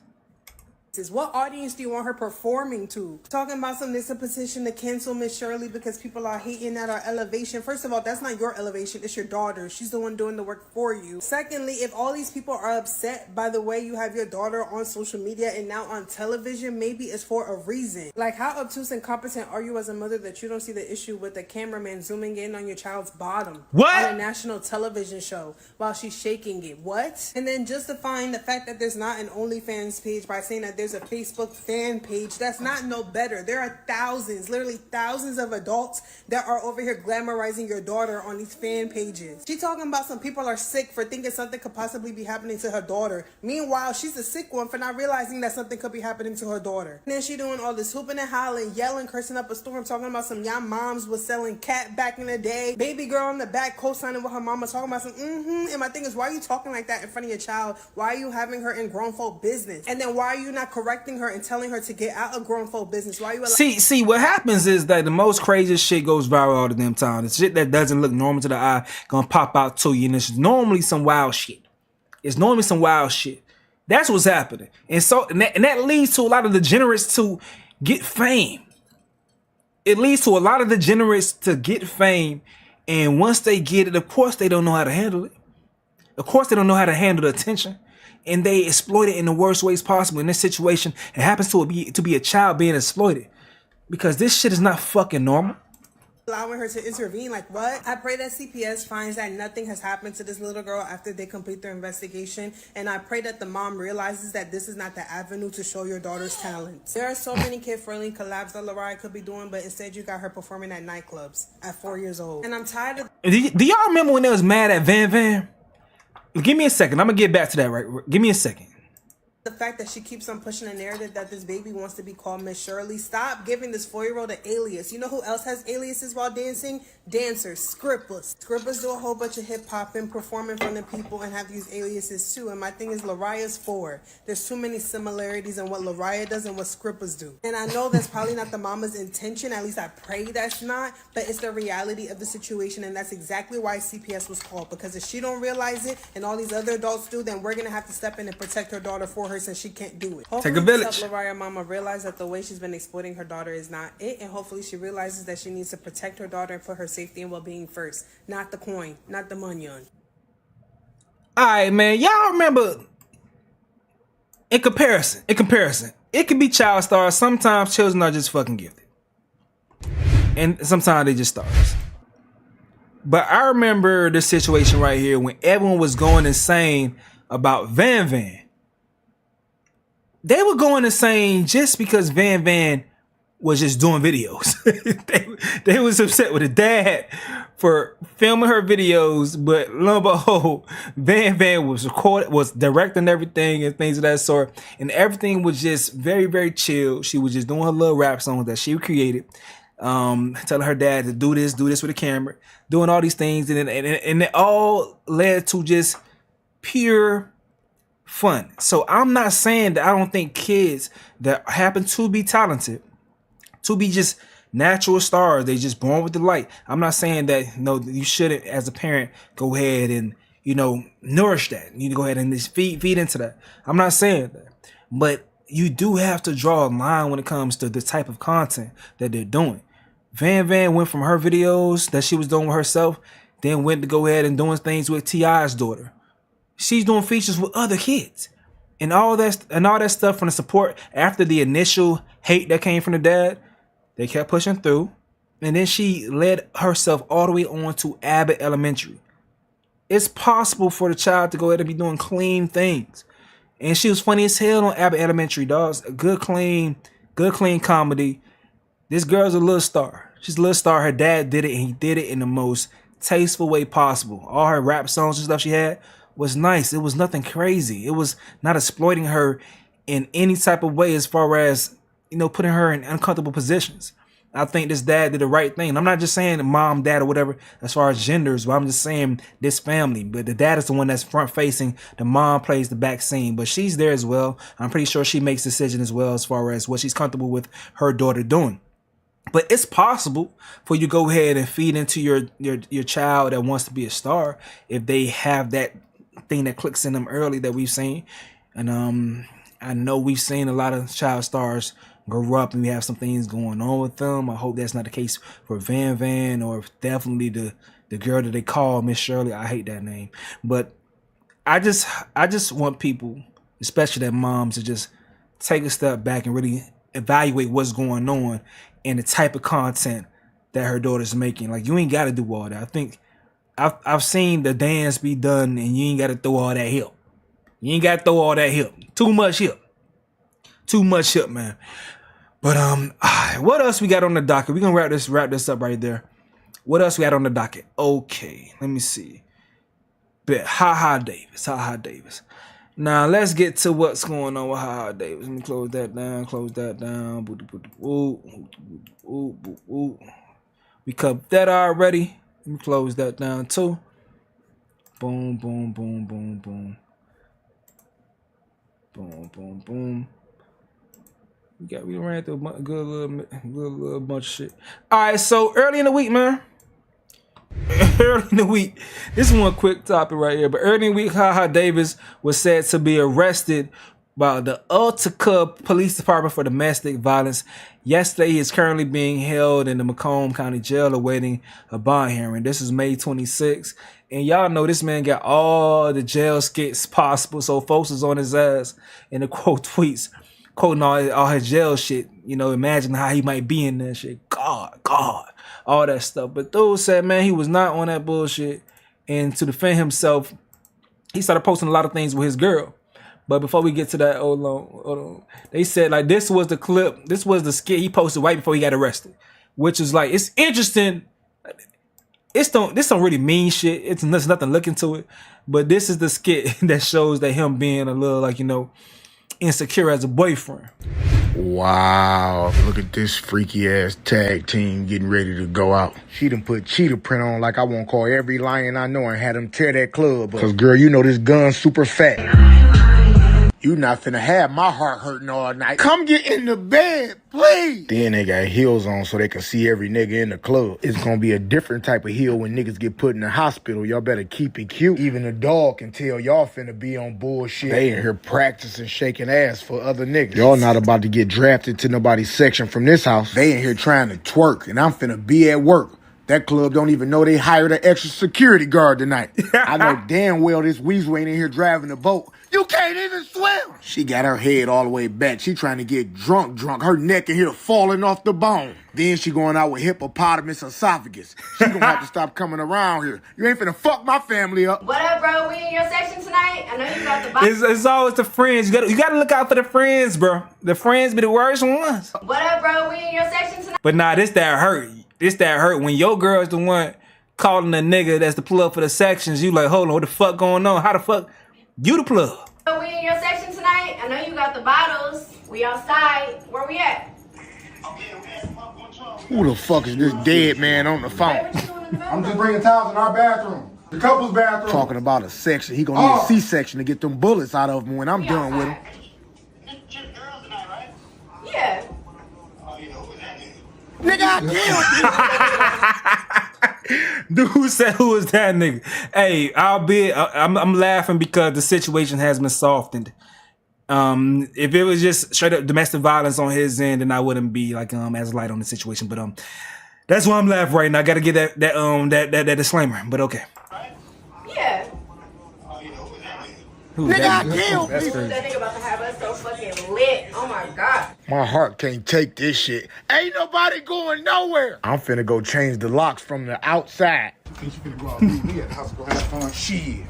What audience do you want her performing to? Talking about some, there's a petition to cancel Miss Shirley because people are hating at our elevation. First of all, that's not your elevation. It's your daughter. She's the one doing the work for you. Secondly, if all these people are upset by the way you have your daughter on social media and now on television, maybe it's for a reason. Like, how obtuse and competent are you as a mother that you don't see the issue with the cameraman zooming in on your child's bottom? What? On a national television show while she's shaking it. What? And then justifying the fact that there's not an OnlyFans page by saying that there's a Facebook fan page. That's not no better. There are thousands, literally thousands of adults that are over here glamorizing your daughter on these fan pages. She talking about some people are sick for thinking something could possibly be happening to her daughter. Meanwhile, she's a sick one for not realizing that something could be happening to her daughter. And then she doing all this hooping and hollering, yelling, cursing up a storm, talking about some y'all moms was selling cat back in the day. Baby girl in the back co-signing with her mama, talking about some And my thing is, why are you talking like that in front of your child? Why are you having her in grown folk business? And then why are you not correcting her and telling her to get out of grown folk business? Why are you see what happens is that the most craziest shit goes viral all the damn time. The shit that doesn't look normal to the eye gonna pop out to you, and it's normally some wild shit. It's normally some wild shit. That's what's happening. And so and that leads to a lot of the degenerates to get fame. It leads to a lot of the degenerates to get fame, and once they get it, of course they don't know how to handle it. Of course they don't know how to handle the attention. And they exploit it in the worst ways possible. In this situation, it happens to be a child being exploited. Because this shit is not fucking normal. allowing her to intervene? Like, what? I pray that CPS finds that nothing has happened to this little girl after they complete their investigation. And I pray that the mom realizes that this is not the avenue to show your daughter's talents. There are so many kid-friendly collabs that Lariah could be doing, but instead you got her performing at nightclubs at 4 years old. And I'm tired of... Do y'all remember when they was mad at Van Van? Give me a second. I'm going to get back to that, right? Give me a second. The fact that she keeps on pushing a narrative that this baby wants to be called Miss Shirley. Stop giving this 4-year-old an alias. You know who else has aliases while dancing? Dancers, scribblers. Scribblers do a whole bunch of hip-hop and perform in front of people and have these aliases too. And my thing is Lariah's 4. There's too many similarities in what Lariah does and what scribblers do. And I know that's probably not the mama's intention. At least I pray that's not. But it's the reality of the situation. And that's exactly why CPS was called. Because if she don't realize it and all these other adults do, then we're going to have to step in and protect her daughter for her since she can't do it. Hopefully Take a village. this help Lariah mama realize that the way she's been exploiting her daughter is not it, and hopefully she realizes that she needs to protect her daughter and put her safety and well-being first, not the coin, not the money. All right, man, y'all remember in comparison, it can be child stars. Sometimes children are just fucking gifted, and sometimes they just stars. But I remember this situation right here when everyone was going insane about Van Van. They were going insane just because Van Van was just doing videos. they was upset with the dad for filming her videos, but lo and behold, Van Van was directing everything and things of that sort, and everything was just very, very chill. She was just doing her little rap songs that she created, telling her dad to do this with a camera, doing all these things, and it all led to just pure fun. So I'm not saying that I don't think kids that happen to be talented, to be just natural stars, they just born with the light. I'm not saying that you shouldn't, as a parent, go ahead and nourish that. You need to go ahead and just feed into that. I'm not saying that, but you do have to draw a line when it comes to the type of content that they're doing. Van Van went from her videos that she was doing with herself, then went to go ahead and doing things with T.I.'s daughter. She's doing features with other kids, and all that stuff from the support after the initial hate that came from the dad. They kept pushing through, and then she led herself all the way on to Abbott Elementary. It's possible for the child to go ahead and be doing clean things, and she was funny as hell on Abbott Elementary. Dogs, good clean comedy. This girl's a little star. She's a little star. Her dad did it, and he did it in the most tasteful way possible. All her rap songs and stuff she had was nice. It was nothing crazy. It was not exploiting her in any type of way as far as, putting her in uncomfortable positions. I think this dad did the right thing. I'm not just saying mom, dad, or whatever as far as genders, but I'm just saying this family. But the dad is the one that's front facing. The mom plays the back scene, but she's there as well. I'm pretty sure she makes decisions as well as far as what she's comfortable with her daughter doing. But it's possible for you to go ahead and feed into your child that wants to be a star if they have that thing that clicks in them early that we've seen. And I know we've seen a lot of child stars grow up and we have some things going on with them. I hope that's not the case for Van Van, or definitely the girl that they call Miss Shirley. I hate that name. But I just want people, especially their moms, to just take a step back and really evaluate what's going on and the type of content that her daughter's making. Like, you ain't got to do all that. I think I've seen the dance be done, and you ain't got to throw all that hip. You ain't got to throw all that hip. Too much hip. Too much hip, man. But what else we got on the docket? We're gonna wrap this up right there. What else we got on the docket? Okay, let me see. Ha Davis. Now let's get to what's going on with Ha Davis. Let me close that down. We covered that already. Let me close that down too. Boom. We ran through a good little bunch of shit. All right, so early in the week, man. This is one quick topic right here. But early in the week, Ha Davis was said to be arrested by the Utica Police Department for domestic violence. Yesterday, he is currently being held in the Macomb County Jail awaiting a bond hearing. This is May 26th. And y'all know this man got all the jail skits possible. So folks is on his ass in the quote tweets, quoting all his jail shit. Imagine how he might be in that shit. God, all that stuff. But dude said, man, he was not on that bullshit. And to defend himself, he started posting a lot of things with his girl. But before we get to that, hold on. They said, like, this was the clip. This was the skit he posted right before he got arrested. Which is like, it's interesting. This don't really mean shit. There's nothing looking to it. But this is the skit that shows that him being a little, like, insecure as a boyfriend. Wow, look at this freaky ass tag team getting ready to go out. She done put cheetah print on like I won't call every lion I know and had them tear that club up. Cause girl, you know this gun's super fat. You not finna have my heart hurting all night. Come get in the bed, please. Then they got heels on so they can see every nigga in the club. It's gonna be a different type of heel when niggas get put in the hospital. Y'all better keep it cute. Even the dog can tell y'all finna be on bullshit. They in here practicing shaking ass for other niggas. Y'all not about to get drafted to nobody's section from this house. They in here trying to twerk and I'm finna be at work. That club don't even know they hired an extra security guard tonight. I know damn well this weasel ain't in here driving the boat. You can't even swim. She got her head all the way back. She trying to get drunk. Her neck in here falling off the bone. Then she going out with hippopotamus esophagus. She gonna have to stop coming around here. You ain't finna fuck my family up. What up, bro? We in your section tonight? I know you got the box. It's always the friends. You gotta look out for the friends, bro. The friends be the worst ones. What up, bro? We in your section tonight? But nah, this that hurt. This that hurt. When your girl's the one calling a nigga that's the plug for the sections, you like, hold on, what the fuck going on? How the fuck you the plug? We in your section tonight? I know you got the bottles. We outside. Where we at? Who the fuck is this dead man on the phone? I'm just bringing towels in our bathroom. The couple's bathroom. Talking about a section. He gonna need a C-section to get them bullets out of him when I'm done with him. Yeah. Nigga, I killed you. Dude said, who is that nigga? Hey, I'm laughing because the situation has been softened. If it was just straight up domestic violence on his end, then I wouldn't be like as light on the situation. But that's why I'm laughing right now. I gotta get that disclaimer. But okay. Yeah. Nigga, I killed That nigga about to have us so fucking lit. Oh my god. My heart can't take this shit. Ain't nobody going nowhere. I'm finna go change the locks from the outside. You finna go out and meet me at the house, go have fun. Shit.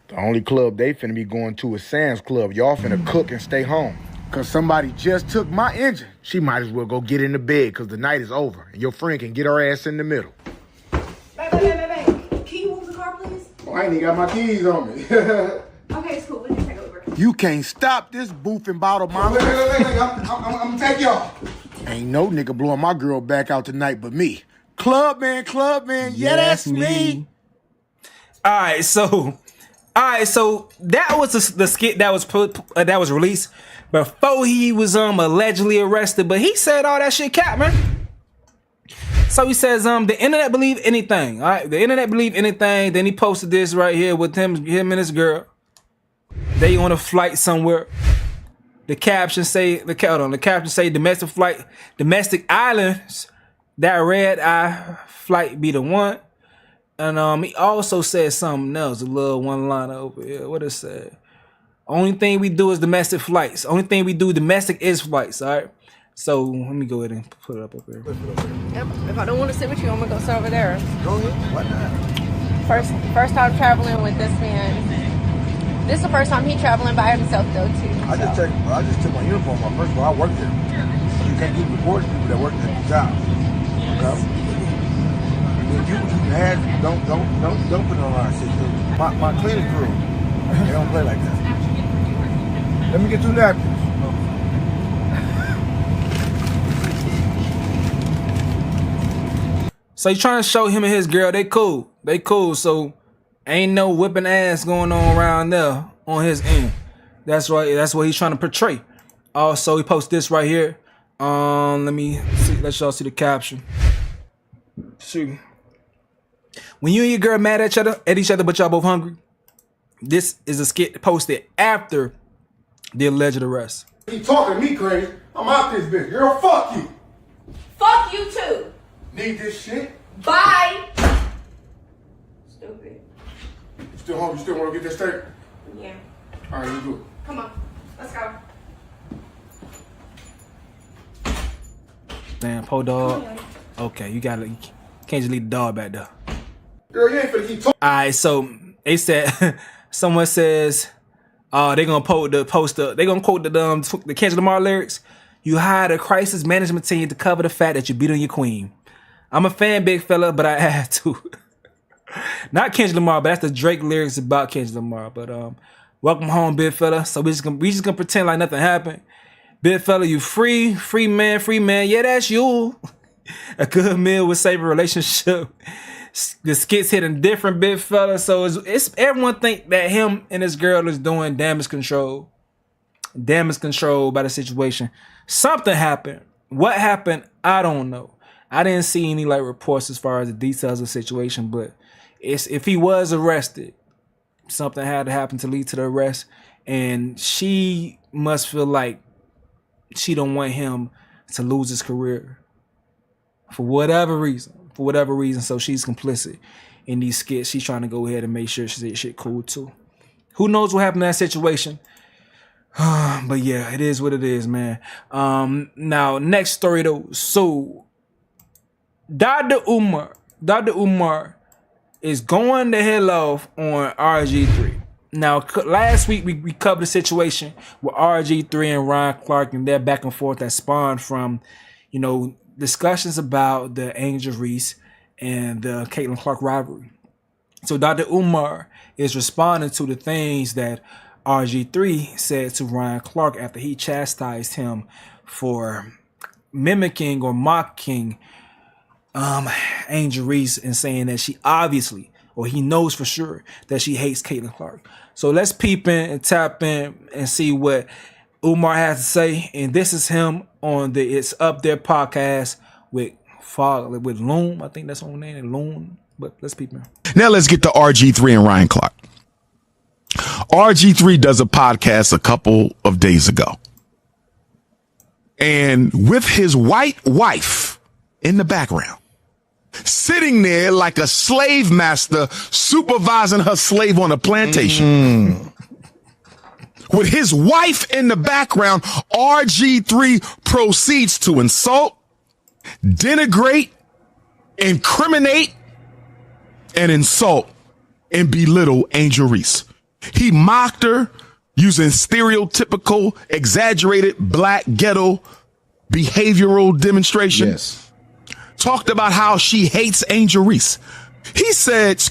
The only club they finna be going to is Sam's Club. Y'all finna cook and stay home. Cause somebody just took my engine. She might as well go get in the bed cause the night is over. And your friend can get her ass in the middle. Babe. Can you move the car, please? Oh, I ain't even got my keys on me. Okay, it's cool. We can take over. You can't stop this boofing bottle, mama. I'm gonna take y'all. Ain't no nigga blowing my girl back out tonight but me. Club man, yeah, that's me. All right, so that was the skit that was released before he was allegedly arrested, but he said all that shit cap, man. So he says the internet believe anything. All right, the internet believe anything. Then he posted this right here with him and his girl. They on a flight somewhere. The caption say domestic islands. That red eye flight be the one. And he also said something else, a little one liner over here. What it said? Only thing we do is domestic flights. Only thing we do domestic is flights. All right. So let me go ahead and put it up here. If I don't want to sit with you, I'm gonna go sit over there. Go ahead. Why not? First time traveling with this man. This is the first time he traveling by himself though too. I just took my uniform off. First of all, I work there. You can't keep reporting people that work at the job. Okay? When you have, don't put it on our shit. My cleaning crew, they don't play like that. Let me get 2 napkins. So he's trying to show him and his girl they cool. So ain't no whipping ass going on around there on his end. That's right. That's what he's trying to portray. Also, he posted this right here. Let me see. Let y'all see the caption. See, when you and your girl mad at each other, but y'all both hungry. This is a skit posted after the alleged arrest. You talking to me crazy? I'm out this bitch. Girl, fuck you. Fuck you too. Need this shit? Bye. Stupid. You still home? You still want to get this steak? Yeah. All right, you do it. Come on. Let's go. Damn, po dog. Okay, you gotta. You can't just leave the dog back there. Girl, you ain't finna keep talking. All right, so they said someone says, they gonna quote the Kendrick Lamar lyrics. You hired a crisis management team to cover the fact that you beat on your queen. I'm a fan, big fella, but I had to. Not Kendrick Lamar, but that's the Drake lyrics about Kendrick Lamar. But Welcome home, big fella. So we just gonna pretend like nothing happened. Big fella, you free man. Yeah, that's you. A good meal would save a relationship. The skits hitting different, big fella. So it's everyone think that him and his girl is doing damage control by the situation. Something happened. What happened? I don't know. I didn't see any like reports as far as the details of the situation, but if he was arrested, something had to happen to lead to the arrest, and she must feel like she don't want him to lose his career for whatever reason. So she's complicit in these skits. She's trying to go ahead and make sure shit cool too. Who knows what happened in that situation? But yeah, it is what it is, man. Now next story though. So Dr. Umar is going the hell off on RG3. Now, last week we covered the situation with RG3 and Ryan Clark and their back and forth that spawned from, discussions about the Angel Reese and the Caitlin Clark rivalry. So Dr. Umar is responding to the things that RG3 said to Ryan Clark after he chastised him for mimicking or mocking Angel Reese and saying that she obviously, or he knows for sure, that she hates Caitlin Clark. So let's peep in and tap in and see what Umar has to say. And this is him on the It's Up There podcast with Loon. I think that's on name, Loon. But let's peep in. Now let's get to RG3 and Ryan Clark. RG3 does a podcast a couple of days ago. And with his white wife in the background, sitting there like a slave master supervising her slave on a plantation. With his wife in the background, RG3 proceeds to insult, denigrate, incriminate, and insult and belittle Angel Reese. He mocked her using stereotypical, exaggerated black ghetto behavioral demonstration. Yes. Talked about how she hates Angel Reese. He said,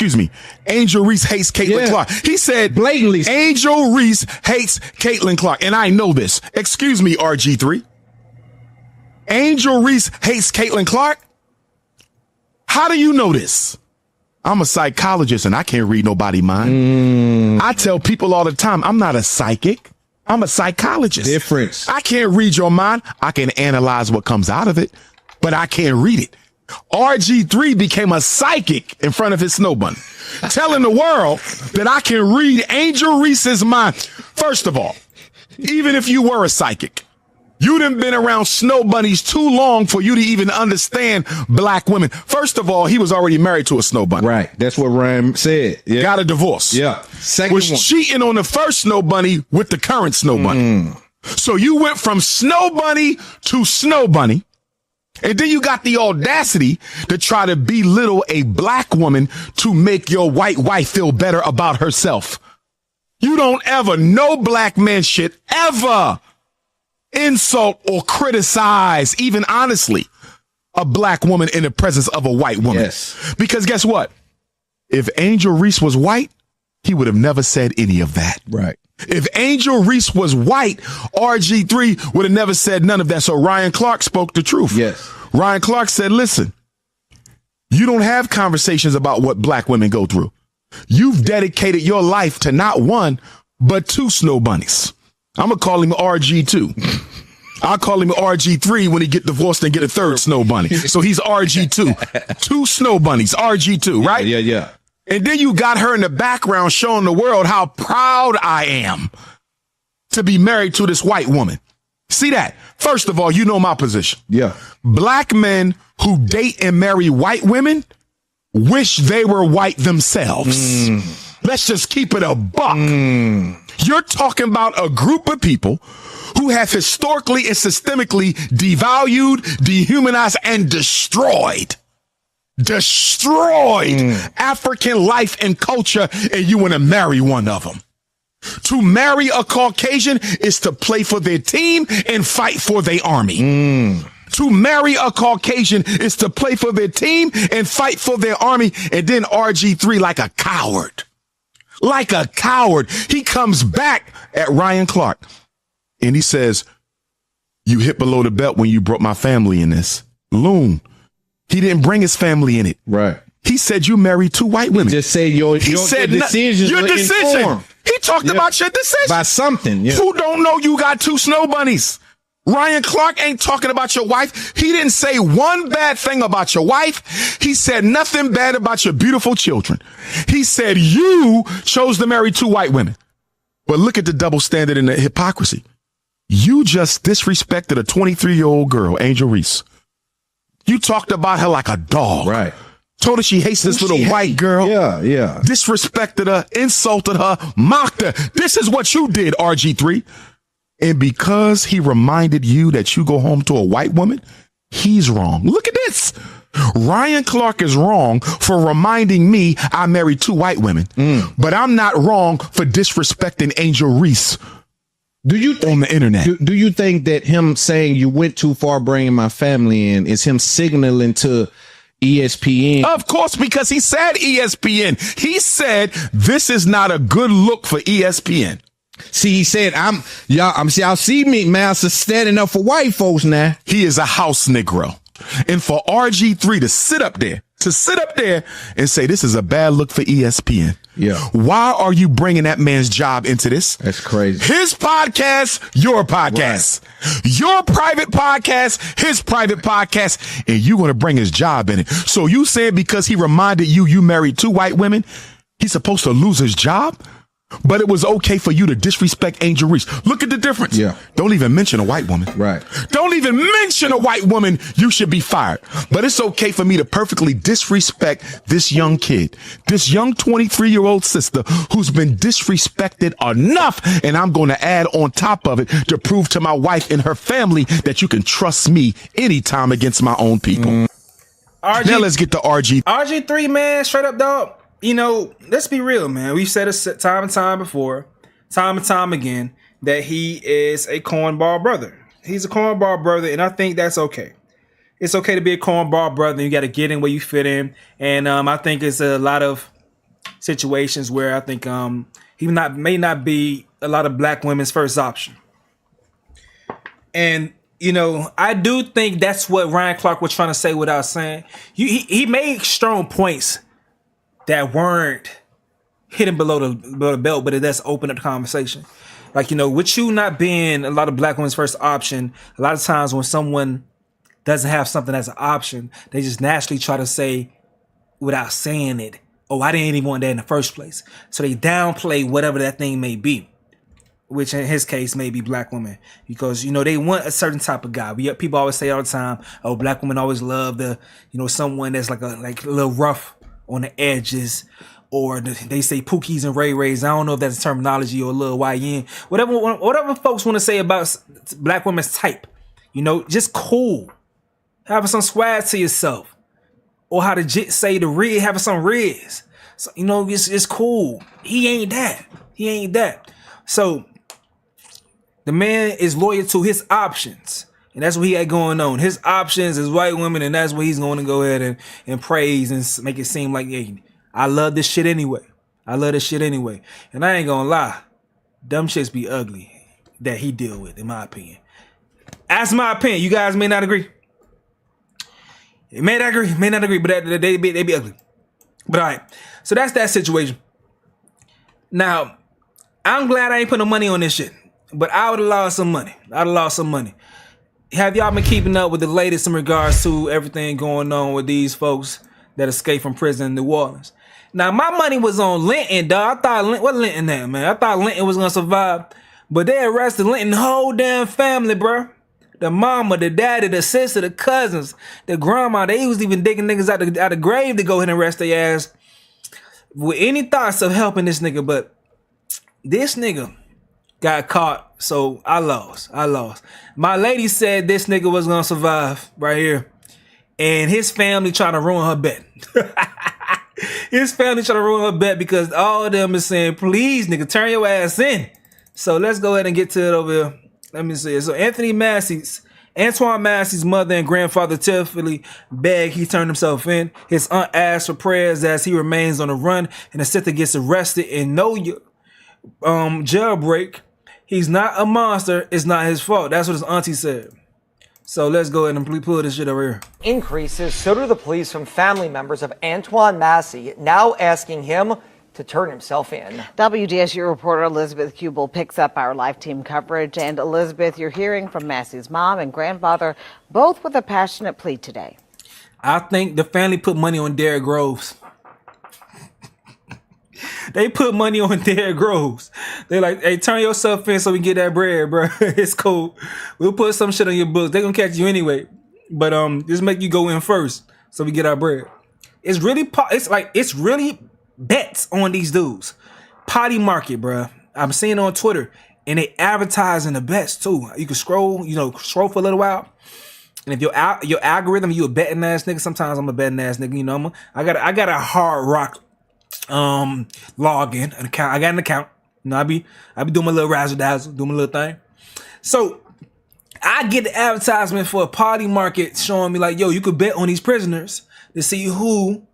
Angel Reese hates Caitlin Clark. He said, blatantly, Angel Reese hates Caitlin Clark. And I know this. Excuse me, RG3. Angel Reese hates Caitlin Clark? How do you know this? I'm a psychologist and I can't read nobody's mind. I tell people all the time, I'm not a psychic. I'm a psychologist. Difference. I can't read your mind. I can analyze what comes out of it, but I can't read it. RG3 became a psychic in front of his snow bunny, telling the world that I can read Angel Reese's mind. First of all, even if you were a psychic, you done been around snow bunnies too long for you to even understand black women. First of all, he was already married to a snow bunny. Right. That's what Ryan said. Yeah. Got a divorce. Yeah. Second was one. Cheating on the first snow bunny with the current snow bunny. So you went from snow bunny to snow bunny. And then you got the audacity to try to belittle a black woman to make your white wife feel better about herself. You don't ever, no black man should ever insult or criticize, even honestly, a black woman in the presence of a white woman. Yes. Because guess what? If Angel Reese was white, he would have never said any of that. Right. If Angel Reese was white, RG3 would have never said none of that. So Ryan Clark spoke the truth. Yes. Ryan Clark said, listen, you don't have conversations about what black women go through. You've dedicated your life to not one, but two snow bunnies. I'm going to call him RG2. I'll call him RG3 when he get divorced and get a third snow bunny. So he's RG2. Two snow bunnies, RG2, right? Yeah. And then you got her in the background showing the world how proud I am to be married to this white woman. See that? First of all, you know my position. Yeah. Black men who date and marry white women wish they were white themselves. Let's just keep it a buck. You're talking about a group of people who have historically and systemically devalued, dehumanized, and destroyed African life and culture, and you want to marry one of them. To marry a Caucasian is to play for their team and fight for their army. To marry a Caucasian is to play for their team and fight for their army. And then RG3 like a coward like a coward. He comes back at Ryan Clark and he says, you hit below the belt when you brought my family in this. Loon. He didn't bring his family in it. Right. He said you married 2 white women. Just say your decisions. Your were decision. informed. He talked about your decision. By something. Yeah. Who don't know you got 2 snow bunnies? Ryan Clark ain't talking about your wife. He didn't say one bad thing about your wife. He said nothing bad about your beautiful children. He said you chose to marry 2 white women. But look at the double standard and the hypocrisy. You just disrespected a 23-year-old girl, Angel Reese. You talked about her like a dog. Right. Told her she hates this little white girl. Yeah. Disrespected her, insulted her, mocked her. This is what you did, RG3. And because he reminded you that you go home to a white woman, he's wrong. Look at this. Ryan Clark is wrong for reminding me I married 2 white women. But I'm not wrong for disrespecting Angel Reese. Do you on the internet? Do you think that him saying you went too far bringing my family in is him signaling to ESPN? Of course, because he said ESPN. He said this is not a good look for ESPN. See, he said, y'all see me, Master, standing up for white folks now. He is a house Negro. And for RG3 to sit up there and say this is a bad look for ESPN. Yeah. Why are you bringing that man's job into this? That's crazy. His podcast, your podcast. Right. Your private podcast, his private podcast, and you're going to bring his job in it. So you saying because he reminded you married 2 white women, he's supposed to lose his job? But it was okay for you to disrespect Angel Reese. Look at the difference. Yeah. Don't even mention a white woman. Right. Don't even mention a white woman. You should be fired. But it's okay for me to perfectly disrespect this young kid, this young 23-year-old sister who's been disrespected enough. And I'm going to add on top of it to prove to my wife and her family that you can trust me anytime against my own people. Now let's get to RG. RG3, man, straight up, dog. You know, let's be real, man. We've said it time and time before, time and time again, that he is a cornball brother. He's a cornball brother, and I think that's okay. It's okay to be a cornball brother, and you got to get in where you fit in. And I think it's a lot of situations where I think he may not be a lot of black women's first option. And, you know, I do think that's what Ryan Clark was trying to say without saying. He made strong points that weren't hidden below the belt, but it does open up the conversation. Like, you know, with you not being a lot of black women's first option, a lot of times when someone doesn't have something as an option, they just naturally try to say, without saying it, oh, I didn't even want that in the first place. So they downplay whatever that thing may be, which in his case may be black women, because, you know, they want a certain type of guy. People always say all the time, oh, black women always love someone that's like a little rough on the edges, or they say Pookies and Ray Rays. I don't know if that's a terminology or a little YN. Whatever folks want to say about black women's type, you know, just cool. Having some swag to yourself. Or how the jit say the rig, having some riz. So, you know, it's cool. He ain't that. So the man is loyal to his options. And that's what he had going on. His options is white women, and that's what he's going to go ahead and praise and make it seem like, hey, I love this shit anyway. And I ain't gonna lie, dumb shits be ugly that he deal with, in my opinion. That's my opinion. You guys may not agree. May not agree, but they be ugly. But all right, so that's that situation. Now, I'm glad I ain't put no money on this shit, but I would have lost some money. Have y'all been keeping up with the latest in regards to everything going on with these folks that escaped from prison in New Orleans? Now, my money was on Linton, dog. I thought, what Linton at, man? I thought Linton was gonna survive, but they arrested Linton's whole damn family, bro. The mama, the daddy, the sister, the cousins, the grandma. They was even digging niggas out the grave to go ahead and arrest their ass with any thoughts of helping this nigga, but this nigga got caught, so I lost. My lady said this nigga was gonna survive right here, and his family trying to ruin her bet. Because all of them is saying, please, nigga, turn your ass in. So let's go ahead and get to it over here. Let me see. So Anthony Massey's Antoine Massey's mother and grandfather tearfully beg he turn himself in. His aunt asks for prayers as he remains on the run and instead gets arrested in no jailbreak. He's not a monster. It's not his fault. That's what his auntie said. So let's go ahead and pull this shit over here. Increases, so do the pleas from family members of Antoine Massey, now asking him to turn himself in. WDSU reporter Elizabeth Kubel picks up our live team coverage. And Elizabeth, you're hearing from Massey's mom and grandfather, both with a passionate plea today. I think the family put money on Derrick Groves. They put money on Derrick Groves. They like, hey, turn yourself in so we can get that bread, bro. It's cool. We'll put some shit on your books. They gonna catch you anyway. But just make you go in first so we get our bread. It's really bets on these dudes. Potty market, bro. I'm seeing it on Twitter, and they advertising the bets too. You can scroll for a little while, and if your algorithm, you a betting ass nigga. Sometimes I'm a betting ass nigga. You know, I got a Hard Rock login, an account. I got an account. You know, I be doing my little razzle dazzle, doing my little thing. So I get the advertisement for a party market showing me like, yo, you could bet on these prisoners to see who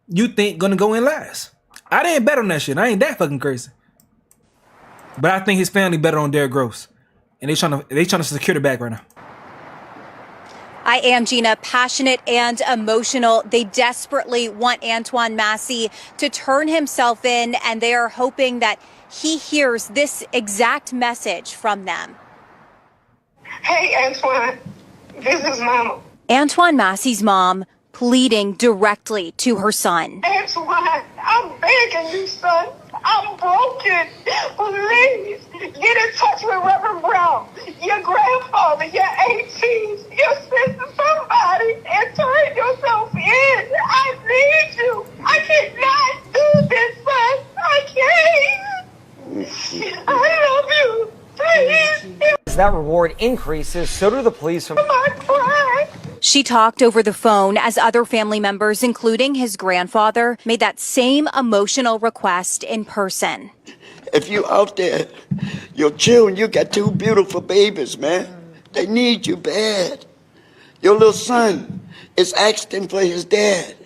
you think gonna go in last. I didn't bet on that shit. I ain't that fucking crazy. But I think his family better on Derrick Groves, and they trying to secure the bag right now. I am Gina, passionate and emotional. They desperately want Antoine Massey to turn himself in, and they are hoping that he hears this exact message from them. Hey, Antoine, this is Mama. Antoine Massey's mom pleading directly to her son. Antoine, I'm begging you, son. I'm broken. Please get in touch with Reverend Brown, your grandfather, your aunties, your sister, somebody, and turn yourself in. I need you. I cannot do this, son. I can't. I love you. Please. As that reward increases, so do the pleas from... She talked over the phone as other family members, including his grandfather, made that same emotional request in person. If you out there, your children, you got two beautiful babies, man. They need you bad. Your little son is asking for his dad.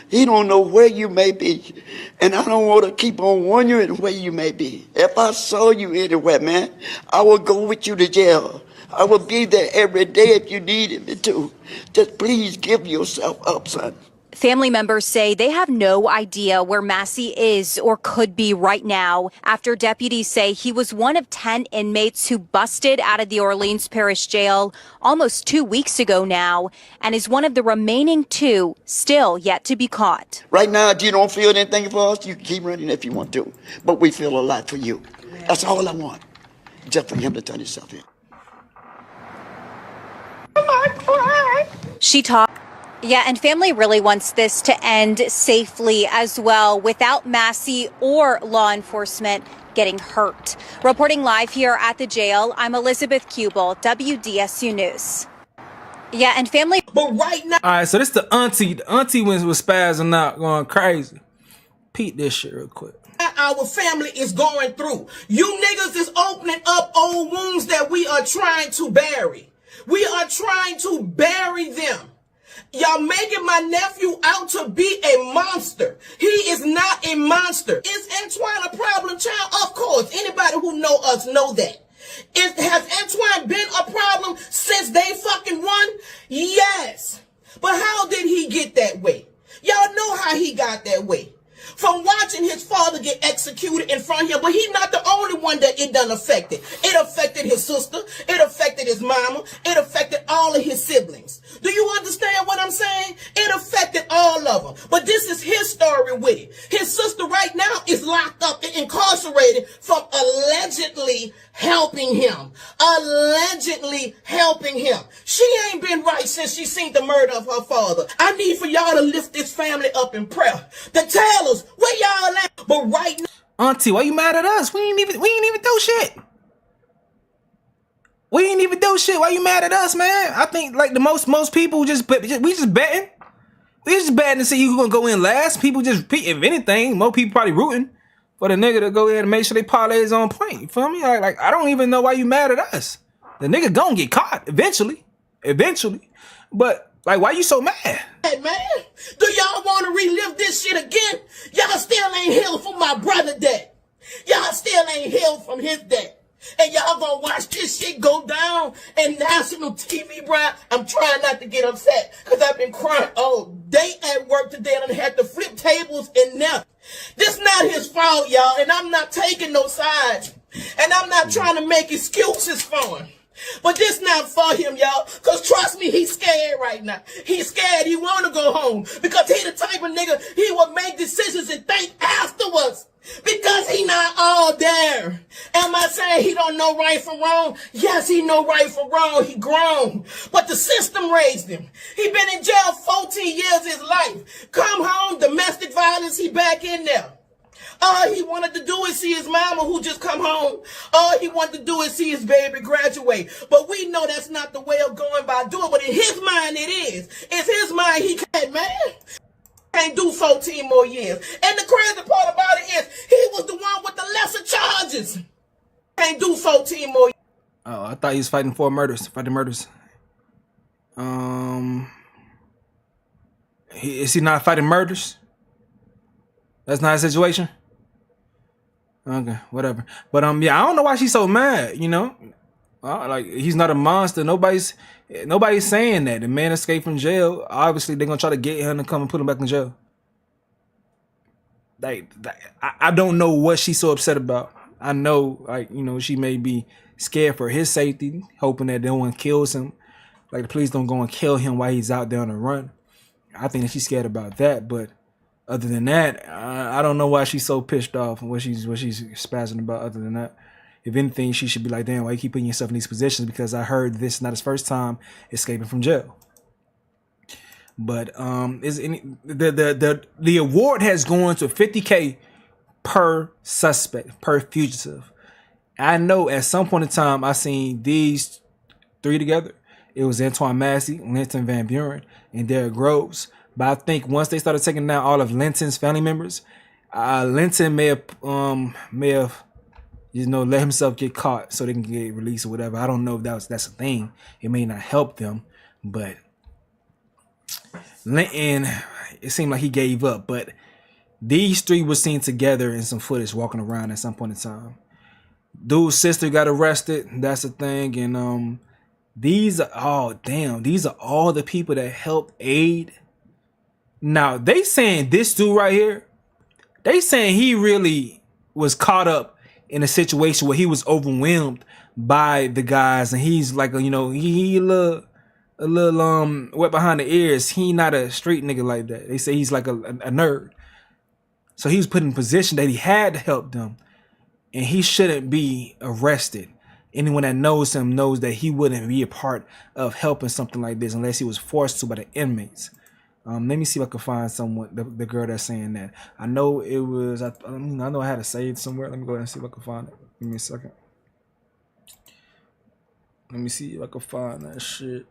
He don't know where you may be. And I don't want to keep on wondering where you may be. If I saw you anywhere, man, I will go with you to jail. I will be there every day if you needed me to. Just please give yourself up, son. Family members say they have no idea where Massey is or could be right now after deputies say he was one of 10 inmates who busted out of the Orleans Parish Jail almost 2 weeks ago now and is one of the remaining 2 still yet to be caught. Right now, if you don't feel anything for us, you can keep running if you want to. But we feel a lot for you. That's all I want. Just for him to turn himself in. She talked. Yeah, and family really wants this to end safely as well, without Massey or law enforcement getting hurt. Reporting live here at the jail, I'm Elizabeth Kubel, WDSU News. Yeah, and family. But right now. All right, so this the auntie. The auntie was spazzing out, going crazy. Peep this shit real quick. Our family is going through. You niggas is opening up old wounds that we are trying to bury. We are trying to bury them. Y'all making my nephew out to be a monster. He is not a monster. Is Antoine a problem child? Of course. Anybody who know us know that. Has Antoine been a problem since they fucking won? Yes. But how did he get that way? Y'all know how he got that way. From watching his father get executed in front of him, but he's not the only one that it done affected. It affected his sister, it affected his mama, it affected all of his siblings. Do you understand what I'm saying? It affected all of them. But this is his story with it. His sister right now is locked up and incarcerated from allegedly helping him. Allegedly helping him. She ain't been right since she seen the murder of her father. I need for y'all to lift this family up in prayer. To tell us where y'all at. But right now, auntie, why you mad at us? We ain't even do shit. We ain't even do shit. Why you mad at us, man? I think like the most people we just betting. We just betting to see who's gonna go in last. People just, if anything, more people probably rooting for the nigga to go in and make sure they parlay is on point. You feel me? Like I don't even know why you mad at us. The nigga gonna get caught eventually. eventually. But like, why you so mad? Hey man, do y'all want to relive this shit again? Y'all still ain't healed from my brother dad. Y'all still ain't healed from his dad. And y'all gonna watch this shit go down in national TV, bro. I'm trying not to get upset because I've been crying all day at work today and I had to flip tables and now. This not his fault, y'all, and I'm not taking no sides. And I'm not trying to make excuses for him. But this not for him, y'all. Because trust me, he's scared right now. He's scared. He want to go home. Because he the type of nigga, he would make decisions and think afterwards. Because he not all there. Am I saying he don't know right from wrong? Yes, he know right from wrong. He grown. But the system raised him. He been in jail 14 years of his life. Come home, domestic violence, he back in there. All he wanted to do is see his mama who just come home. All he wanted to do is see his baby graduate. But we know that's not the way of going by doing. But in his mind it is. It's his mind he can't, man. Can't do 14 more years. And the crazy part about it is he was the one with the lesser charges. Can't do 14 more years. Oh, I thought he was fighting murders. Is he not fighting murders? That's not a situation? Okay, whatever. But yeah, I don't know why she's so mad, you know? Like, he's not a monster. Nobody's saying that. The man escaped from jail. Obviously, they're gonna try to get him to come and put him back in jail. Like I don't know what she's so upset about. I know, like, you know, she may be scared for his safety, hoping that no one kills him. Like, the police don't go and kill him while he's out there on the run. I think that she's scared about that, but other than that, I don't know why she's so pissed off and what she's spazzing about. Other than that, if anything, she should be like, damn, why you keep putting yourself in these positions? Because I heard this is not his first time escaping from jail. But the award has gone to $50K per suspect, per fugitive. I know at some point in time I seen these three together. It was Antoine Massey, Linton Van Buren, and Derrick Groves. But I think once they started taking down all of Linton's family members, Linton may have let himself get caught so they can get released or whatever. I don't know if that's a thing. It may not help them, but Linton, it seemed like he gave up. But these three were seen together in some footage walking around at some point in time. Dude's sister got arrested. That's the thing. And these are all the people that helped aid. Now, they saying this dude right here, they saying he really was caught up in a situation where he was overwhelmed by the guys, and he's like, he a little wet behind the ears. He not a street nigga like that. They say he's like a nerd. So he was put in a position that he had to help them, and he shouldn't be arrested. Anyone that knows him knows that he wouldn't be a part of helping something like this unless he was forced to by the inmates. Let me see if I can find someone, the girl that's saying that. I know it was, I know I had it saved somewhere. Let me go ahead and see if I can find it. Give me a second. Let me see if I can find that shit.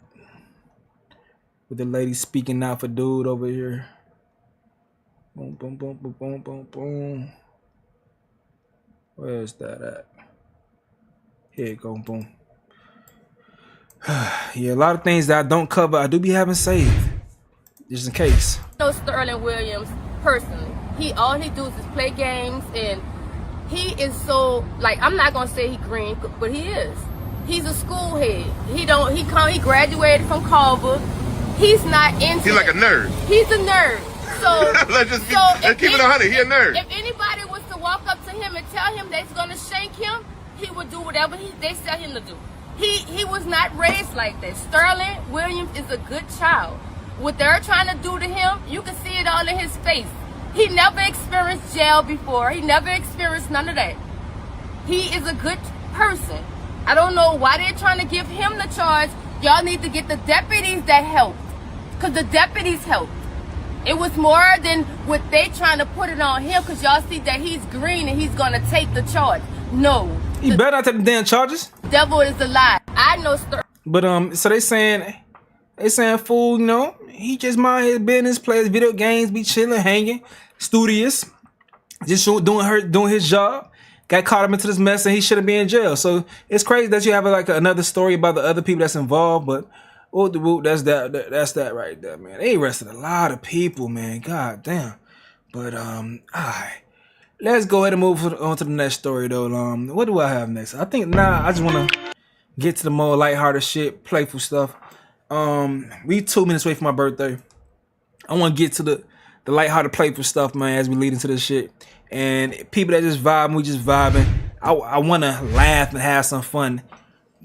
With the lady speaking out for dude over here. Boom, boom, boom, boom, boom, boom, boom. Where's that at? Here you go, boom. Yeah, a lot of things that I don't cover, I do be having saved. Just in case. I know Sterling Williams personally. All he does is play games, and he is so, like, I'm not gonna say he green, but he is. He's a school head. He graduated from Culver. He's not into He's like a nerd. He's a nerd. So let's keep it 100. He a nerd. If anybody was to walk up to him and tell him they're gonna shank him, he would do whatever they tell him to do. He was not raised like that. Sterling Williams is a good child. What they're trying to do to him, you can see it all in his face. He never experienced jail before. He never experienced none of that. He is a good person. I don't know why they're trying to give him the charge. Y'all need to get the deputies that helped, because the deputies helped. It was more than what they trying to put it on him, because y'all see that he's green and he's going to take the charge. No. He better not take the damn charges. Devil is a lie. I know. But so they saying, fool, he just mind his business, plays video games, be chilling, hanging, studious, just doing his job. Got caught up into this mess and he shouldn't be in jail. So it's crazy that you have another story about the other people that's involved, but Whoop the whoop. That's that right there, man. They arrested a lot of people, man. God damn. But alright. Let's go ahead and move on to the next story though. What do I have next? I think I just wanna get to the more lighthearted shit, playful stuff. We 2 minutes away from my birthday. I wanna get to the lighthearted, playful stuff, man, as we lead into this shit. And people that just vibing, we just vibing. I wanna laugh and have some fun.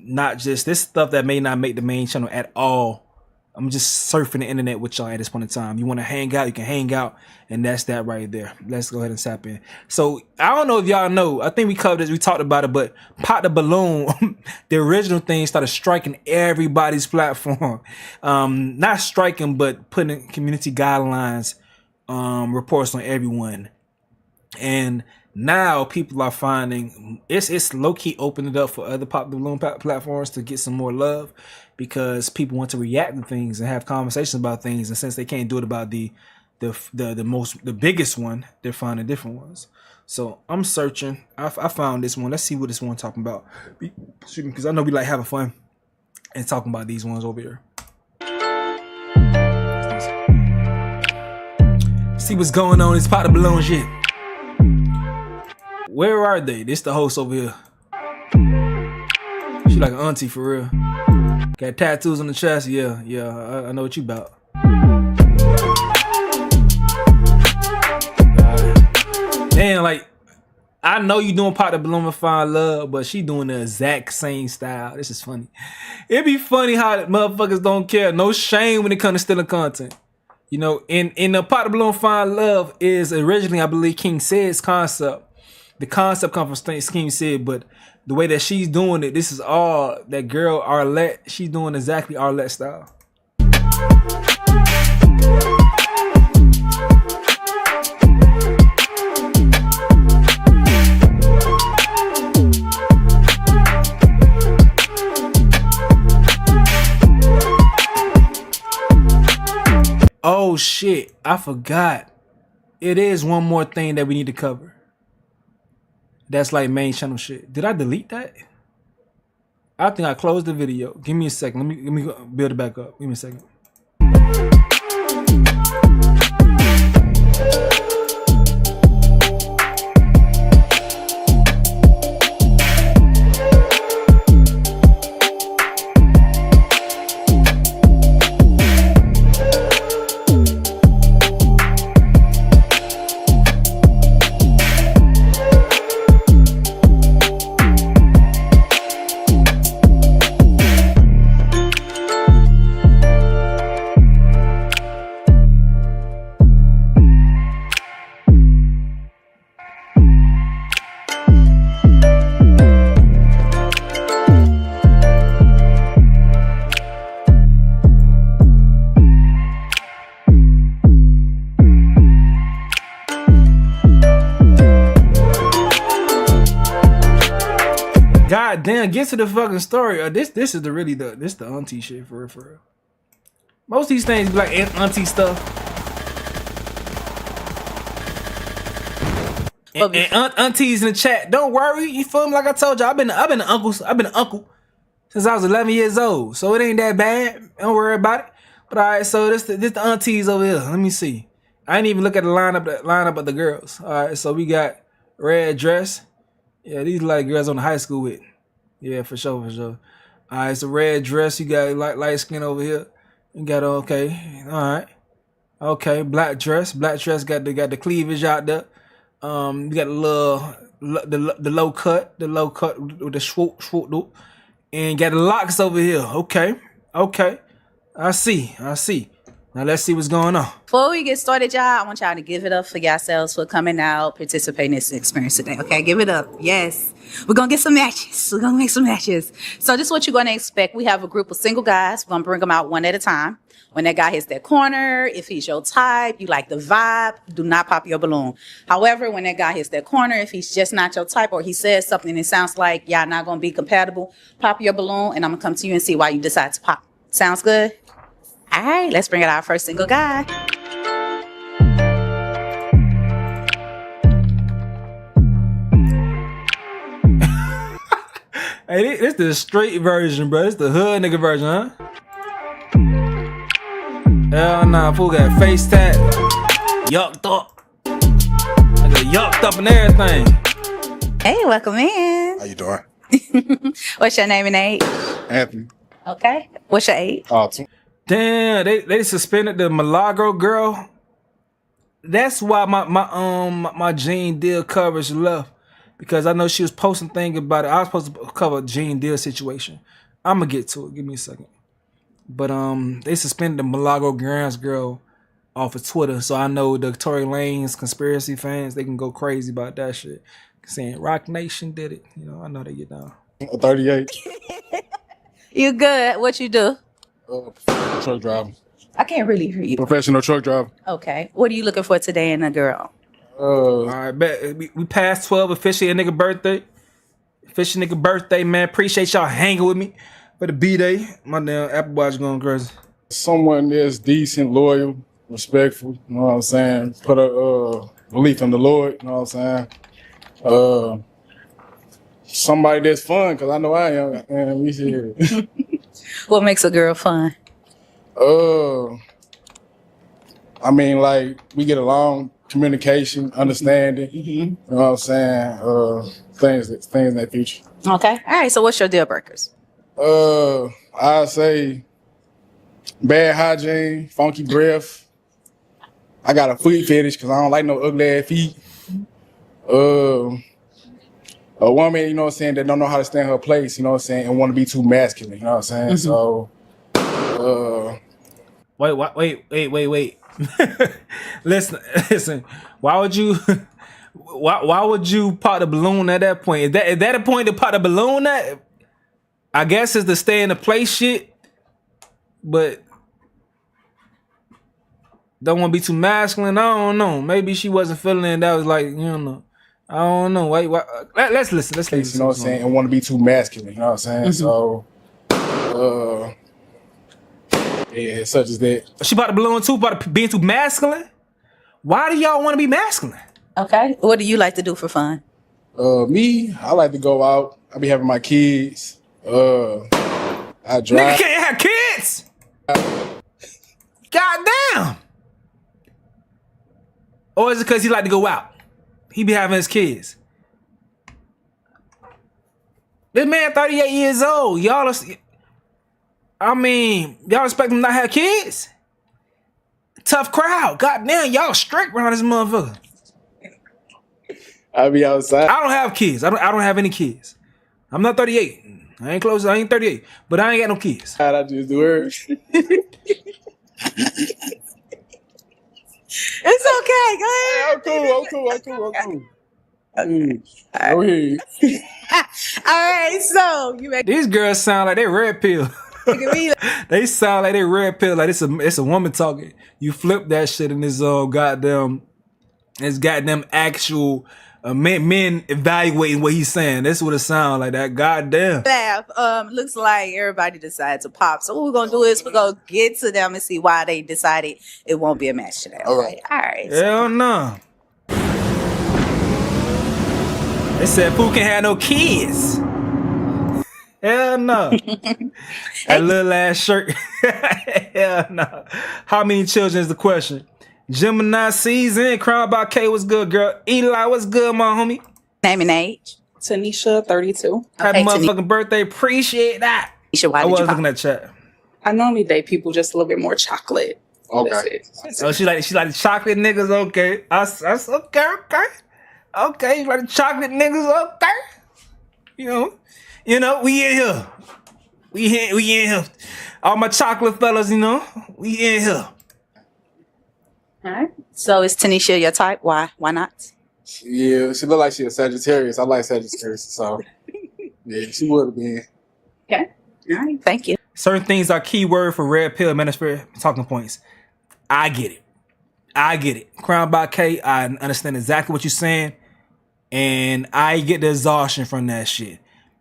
Not just this stuff that may not make the main channel at all. I'm just surfing the internet with y'all at this point in time. You want to hang out, you can hang out, and that's that right there. Let's go ahead and tap in. So I don't know if y'all know. I think we covered this, we talked about it, but Pop the Balloon, the original thing started striking everybody's platform. Not striking, but putting community guidelines, reports on everyone. And now people are finding it's low-key opened it up for other Pop the Balloon platforms to get some more love, because people want to react to things and have conversations about things, and since they can't do it about the biggest one, they're finding different ones. So I'm searching. I found this one. Let's see what this one talking about, because I know we like having fun and talking about these ones over here. See what's going on. It's Pop the Balloon shit. Where are they? This the host over here. She like an auntie for real. Got tattoos on the chest. Yeah, I know what you about. Man, like, I know you doing Pop the Balloon and Find Love, but she doing the exact same style. This is funny. It'd be funny how motherfuckers don't care. No shame when it comes to stealing content. You know, in the Pop the Balloon Find Love is originally, I believe, King Sid's concept. The concept comes from King Sid, but the way that she's doing it, this is all that girl Arlette. She's doing exactly Arlette style. Oh shit, I forgot. It is one more thing that we need to cover. That's like main channel shit. Did I delete that? I think I closed the video. Give me a second. Let me build it back up. Give me a second. God damn, get to the fucking story. This is the auntie shit for real. Most of these things be like auntie stuff. And aunties in the chat, don't worry. You feel me? Like I told you, I've been an uncle since I was 11 years old. So it ain't that bad. Don't worry about it. But all right, so this the aunties over here. Let me see. I didn't even look at the lineup of the girls. All right, so we got red dress. Yeah, these like girls on the high school with. Yeah, for sure. All right, it's a red dress. You got light skin over here. You got okay. All right. Okay, black dress. Black dress got the cleavage out there. You got the low cut with the swoop, and got the locks over here. Okay. I see. Now let's see what's going on. Before we get started, y'all, I want y'all to give it up for yourselves for coming out, participating in this experience today. Okay, give it up. Yes. We're going to get some matches. We're going to make some matches. So this is what you're going to expect. We have a group of single guys. We're going to bring them out one at a time. When that guy hits that corner, if he's your type, you like the vibe, do not pop your balloon. However, when that guy hits that corner, if he's just not your type or he says something and it sounds like y'all not going to be compatible, pop your balloon and I'm going to come to you and see why you decide to pop. Sounds good? All right, let's bring out our first single guy. Hey, this the straight version, bro. This the hood nigga version, huh? Hell nah, fool got face tat. Yucked up. I got yucked up and everything. Hey, welcome in. How you doing? What's your name and age? Anthony. Okay. What's your age? Damn, they suspended the Milagro girl. That's why my Gene Deal coverage left. Because I know she was posting things about it. I was supposed to cover Gene Deal situation. I'm gonna get to it. Give me a second. But they suspended the Milagro Grams girl off of Twitter. So I know the Tory Lanez conspiracy fans, they can go crazy about that shit. Saying Rock Nation did it. You know, I know they get down. 38. You good? What you do? Truck driver. I can't really hear you. Professional truck driver. Okay. What are you looking for today in a girl? All right, bet. We passed 12, officially a nigga birthday. Officially nigga birthday, man. Appreciate y'all hanging with me for the B-Day. My damn Apple Watch going crazy. Someone that's decent, loyal, respectful, you know what I'm saying? Put a belief in the Lord, you know what I'm saying? Somebody that's fun, because I know I am. And we see What makes a girl fun? I mean, like, we get along, communication, understanding, you know what I'm saying? Things in that future. Okay. All right. So what's your deal breakers? I say bad hygiene, funky breath. I got a foot fetish because I don't like no ugly ass feet. A woman, you know what I'm saying, that don't know how to stand her place, you know what I'm saying, and want to be too masculine, you know what I'm saying? So, Wait. Listen. Why would you pop the balloon at that point? Is that a point to pop the balloon at? I guess it's the stay in the place shit, but don't want to be too masculine. I don't know. Maybe she wasn't feeling it. That was like, you know, I don't know. Wait. Let's listen. You know what I'm saying, and want to be too masculine, you know what I'm saying? So, yeah, such as that. She bought the balloon too, about being too masculine? Why do y'all want to be masculine? Okay. What do you like to do for fun? Me, I like to go out. I be having my kids. I drive. Nigga can't have kids! God damn! Or is it because he like to go out? He be having his kids. This man 38 years old. Y'all expect him not to have kids? Tough crowd. God damn, y'all strict around this motherfucker. I be outside. I don't have kids. I don't have any kids. I'm not 38. I ain't close. I ain't 38. But I ain't got no kids. I just do it. It's okay. Go ahead. I'm cool. Go ahead. All right. So you make these girls sound like they red pill. They sound like they red pill. Like it's a woman talking. You flip that shit and it's goddamn actual men evaluating what he's saying. That's what it sounds like. That goddamn laugh. Looks like everybody decided to pop. So what we're gonna do is we're gonna get to them and see why they decided it won't be a match today. All right. Hell no. They said Pooh can't have no kids. Hell no. That little ass shirt. Hell no. How many children is the question? Gemini season. Crown by K, what's good, girl? Eli, what's good, my homie? Name and age. Tanisha, 32. Happy motherfucking birthday. Appreciate that. Tanisha, why I did was you looking at chat. I normally date people just a little bit more chocolate. Okay. Oh, she like the chocolate niggas. Okay. That's okay. Okay, you like the chocolate niggas. Okay. You know, we in here. We in here. All my chocolate fellas, we in here. All right. So is Tanisha your type? Why? Why not? Yeah, she look like she a Sagittarius. I like Sagittarius, so yeah, she would have been. Okay. All right. Thank you. Certain things are keyword for red pill manosphere talking points. I get it. Crown by K, I understand exactly what you're saying. And I get the exhaustion from that shit.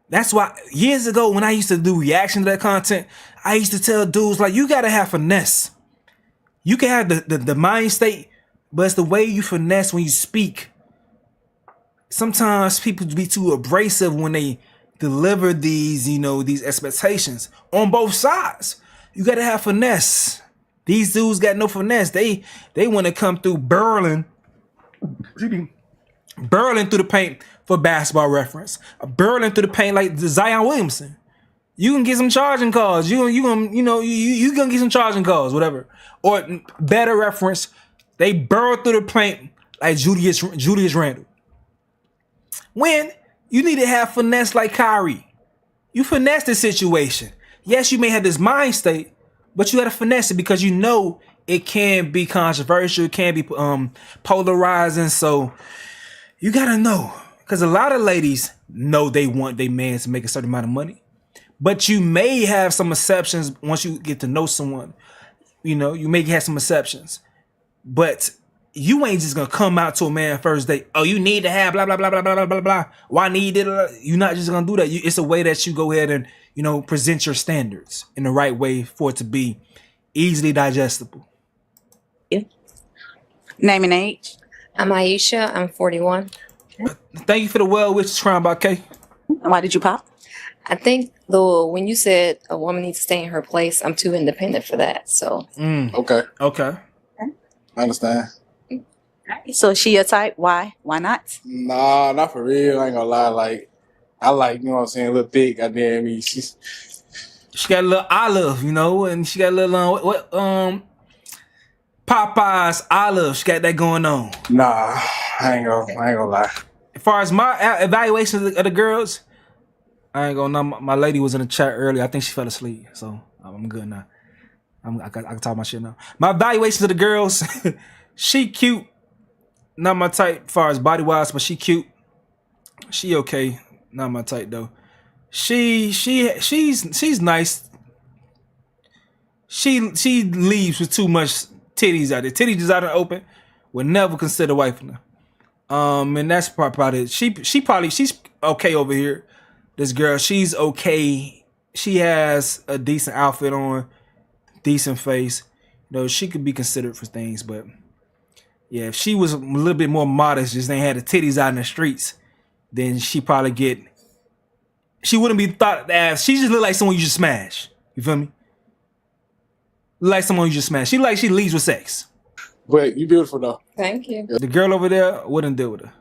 That's why years ago when I used to do reaction to that content, I used to tell dudes like, you gotta have finesse. You can have the mind state, but it's the way you finesse when you speak. Sometimes people be too abrasive when they deliver these expectations on both sides. You gotta have finesse. These dudes got no finesse. They want to come through burling through the paint for Basketball Reference, burling through the paint like Zion Williamson. You can get some charging calls. You gonna get some charging calls, whatever. Or better reference, they burrow through the paint like Julius Randle. When you need to have finesse like Kyrie, you finesse the situation. Yes, you may have this mind state, but you got to finesse it because you know it can be controversial, it can be polarizing. So you gotta know, because a lot of ladies know they want their man to make a certain amount of money. But you may have some exceptions once you get to know someone. You know, you may have some exceptions. But you ain't just gonna come out to a man first date. Oh, you need to have blah, blah, blah, blah, blah, blah, blah, blah. Why need it? You're not just gonna do that. It's a way that you go ahead and, present your standards in the right way for it to be easily digestible. Yeah. Name and age. I'm Aisha. I'm 41. Thank you for the well wishes, Crown by K. Why did you pop? I think when you said a woman needs to stay in her place, I'm too independent for that. So Okay. I understand. So she a type? Why? Why not? Nah, not for real. I ain't gonna lie. Like, I like, you know what I'm saying, a little thick. Goddamn me. She got a little olive, and she got a little Popeye's olive. She got that going on. Nah, I ain't gonna lie. As far as my evaluation of the girls, I ain't gonna know. My lady was in the chat earlier. I think she fell asleep, so I'm good now. I can talk my shit now. My evaluations of the girls, she cute. Not my type as far as body wise, but she cute. She okay. Not my type though. She's nice. She leaves with too much titties out there. Titties just out in the open. Would never consider wifing her. And that's probably it. She's okay over here. This girl, she's okay. She has a decent outfit on, decent face. She could be considered for things, but yeah, if she was a little bit more modest, just ain't had the titties out in the streets, then she wouldn't be thought as, she just look like someone you just smash. You feel me? Like someone you just smash. She leads with sex. But you beautiful though. Thank you. The girl over there wouldn't deal with her.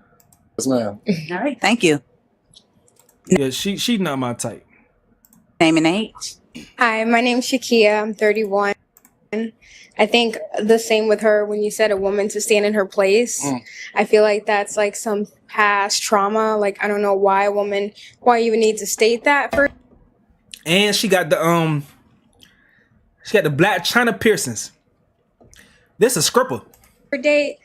Yes, ma'am. All right, thank you. Yeah, she's not my type. Name and age. Hi, my name's Shakia. I'm 31. I think the same with her when you said a woman to stand in her place. I feel like that's like some past trauma. Like, I don't know why you even need to state that for. And she got the black China piercings. This is a scripper. Date.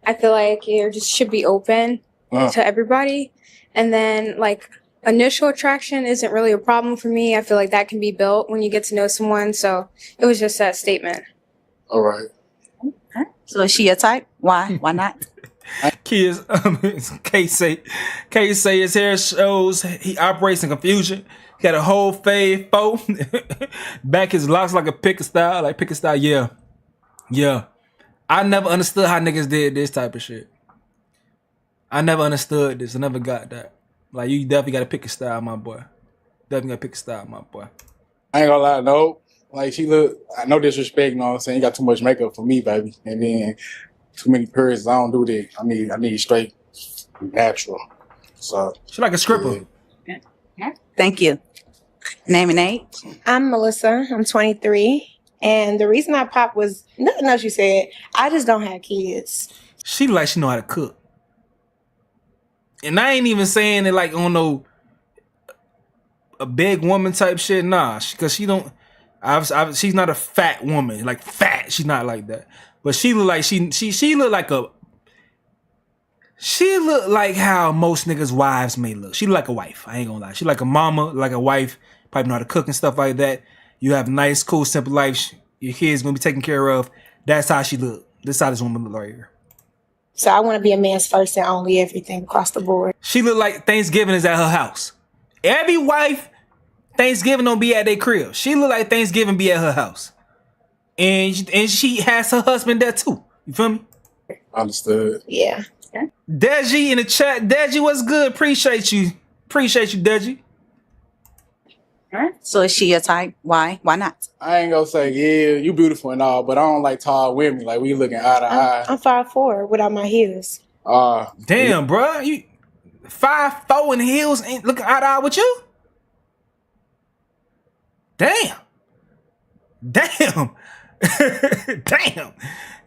I feel like you just should be open to everybody. And then like initial attraction isn't really a problem for me. I feel like that can be built when you get to know someone. So it was just that statement. All right. So is she a type? Why? Why not? Kids, Kay say his hair shows he operates in confusion. He got a whole fade faux. Back his locks like a picker style. Yeah. I never understood how niggas did this type of shit. I never understood this. I never got that. Like, you definitely gotta pick a style, my boy. I ain't gonna lie, no. Like, she look, no disrespect, you know what I'm saying? You got too much makeup for me, baby. And then too many periods, I don't do that. I need straight natural. So she like a stripper. Yeah. Thank you. Name and age. I'm Melissa. I'm 23. And the reason I popped was nothing else you said. I just don't have kids. She know how to cook. And I ain't even saying it like on no a big woman type shit. Nah, because she don't. She's not a fat woman, like fat. She's not like that. But she look like she look like a. She look like how most niggas' wives may look. She look like a wife. I ain't gonna lie. She like a mama, like a wife. Probably know how to cook and stuff like that. You have nice, cool, simple life. Your kids gonna be taken care of. That's how she look. This how this woman look right here. So I want to be a man's first and only everything across the board. She look like Thanksgiving is at her house. Every wife, Thanksgiving don't be at their crib. She look like Thanksgiving be at her house. And she has her husband there too. You feel me? Understood. Yeah. Deji in the chat. Deji, what's good? Appreciate you, Deji. All right. So is she your type? Why? Why not? I ain't gonna say, yeah, you beautiful and all, but I don't like tall women. Like, we looking eye to eye. I'm 5'4" without my heels. Damn, bro. You 5'4" in heels ain't looking eye to eye with you? Damn. Damn.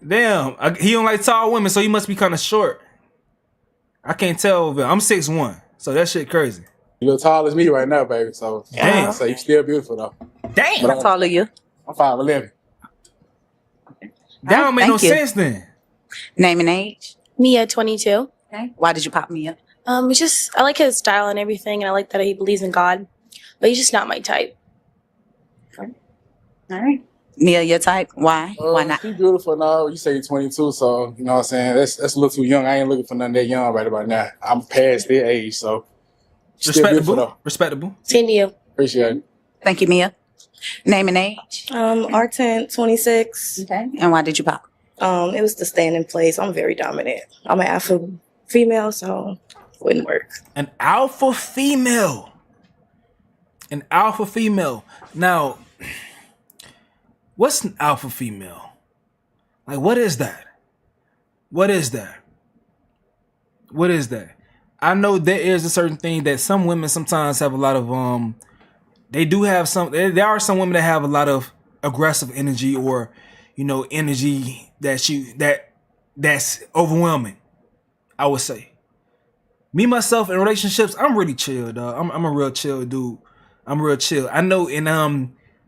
Damn. He don't like tall women, so he must be kind of short. I can't tell. I'm 6'1", so that shit crazy. You look tall as me right now, baby. So damn. So you still beautiful though. Damn. How tall are you? I'm 5'11". That don't make no sense then. Name and age. Mia, 22. Okay. Why did you pop Mia? It's just I like his style and everything, and I like that he believes in God, but he's just not my type. All right. Mia, your type? Why? Why not? She beautiful now. You say you're 22, so you know what I'm saying. That's a little too young. I ain't looking for nothing that young right about now. I'm past their age, so Respectable. Respectable. Same to you. Appreciate it. Thank you, Mia. Name and age. R10, 26. Okay. And why did you pop? It was the stand in place. I'm very dominant. I'm an alpha female, so it wouldn't work. An alpha female. An alpha female. Now, what's an alpha female? Like, what is that? What is that? What is that? I know there is a certain thing that some women sometimes have a lot of they do have some there are some women that have a lot of aggressive energy, or energy that's overwhelming, I would say. Me myself in relationships, I'm really chill, dog. I'm a real chill dude. I'm real chill. I know in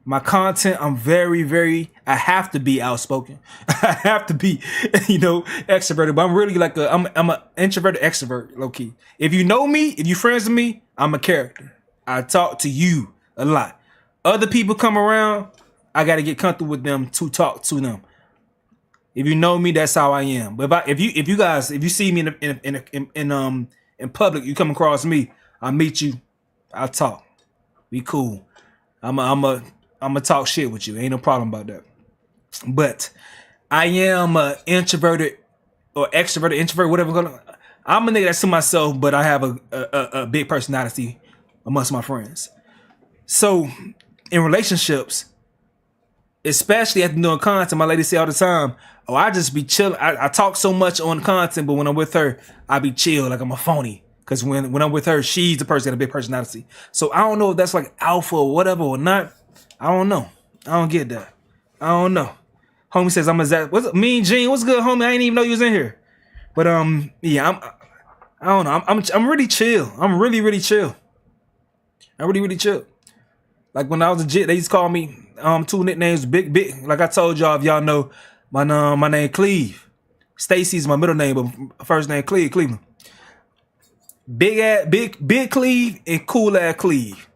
my content, I'm very, very, I have to be outspoken. I have to be, extroverted. But I'm really like I'm an introverted extrovert, low key. If you know me, if you friends with me, I'm a character. I talk to you a lot. Other people come around, I got to get comfortable with them to talk to them. If you know me, that's how I am. But if you see me in public, you come across me, I meet you, I talk. We cool. I'm a talk shit with you. Ain't no problem about that. But I am a introverted or extroverted, introvert, whatever. I'm a nigga that's to myself, but I have a big personality amongst my friends. So in relationships, especially after doing content, my lady say all the time, oh, I just be chilling. I talk so much on content, but when I'm with her, I be chill like I'm a phony. Because when I'm with her, she's the person that has a big personality. So I don't know if that's like alpha or whatever or not. I don't know. I don't get that. I don't know. Homie says I'm exact. What's up? Mean Gene? What's good, homie? I didn't even know you was in here. But yeah, I don't know. I'm really chill. I'm really, really chill. I'm really, really chill. Like when I was legit, they used to call me two nicknames, big. Like I told y'all, if y'all know my name Cleve. Stacy's my middle name, but first name Cleveland. Big Cleve and cool ass Cleve.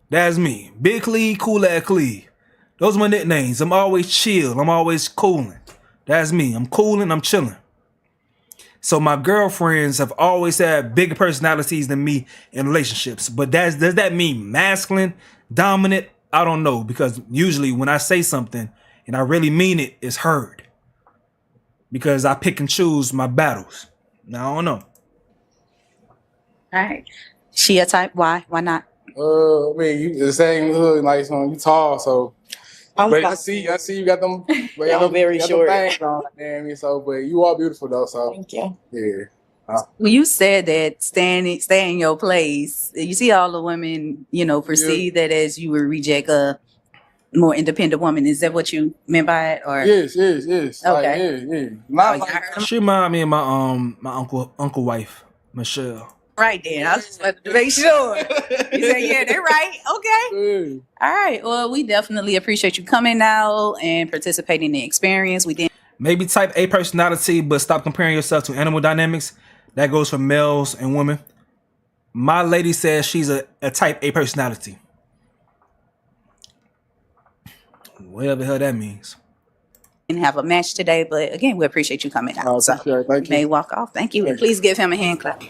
That's me. Big Cleve, cool ass Cleve. Those are my nicknames. I'm always chill. I'm always cooling. That's me. I'm cooling. I'm chilling. So my girlfriends have always had bigger personalities than me in relationships. But does that mean masculine, dominant? I don't know, because usually when I say something and I really mean it, it's heard. Because I pick and choose my battles. Now I don't know. All right. She a type? Why? Why not? I mean, you the same hood, like you tall, so. But I see you got them. I'm very short. But you are beautiful though. So thank you. Yeah. When you said that stay in your place, you see all the women, perceive that as you would reject a more independent woman. Is that what you meant by it? Or yes. Okay. Yeah. She remind me of my uncle wife, Michelle. Right then. I just wanted to make sure. You said, yeah, they're right. Okay. All right. Well, we definitely appreciate you coming out and participating in the experience. We did. Maybe type A personality, but stop comparing yourself to animal dynamics. That goes for males and women. My lady says she's a type A personality. Whatever the hell that means. And have a match today, but again, we appreciate you coming out. So thank you. May walk off. Thank you. And please give him a hand clap.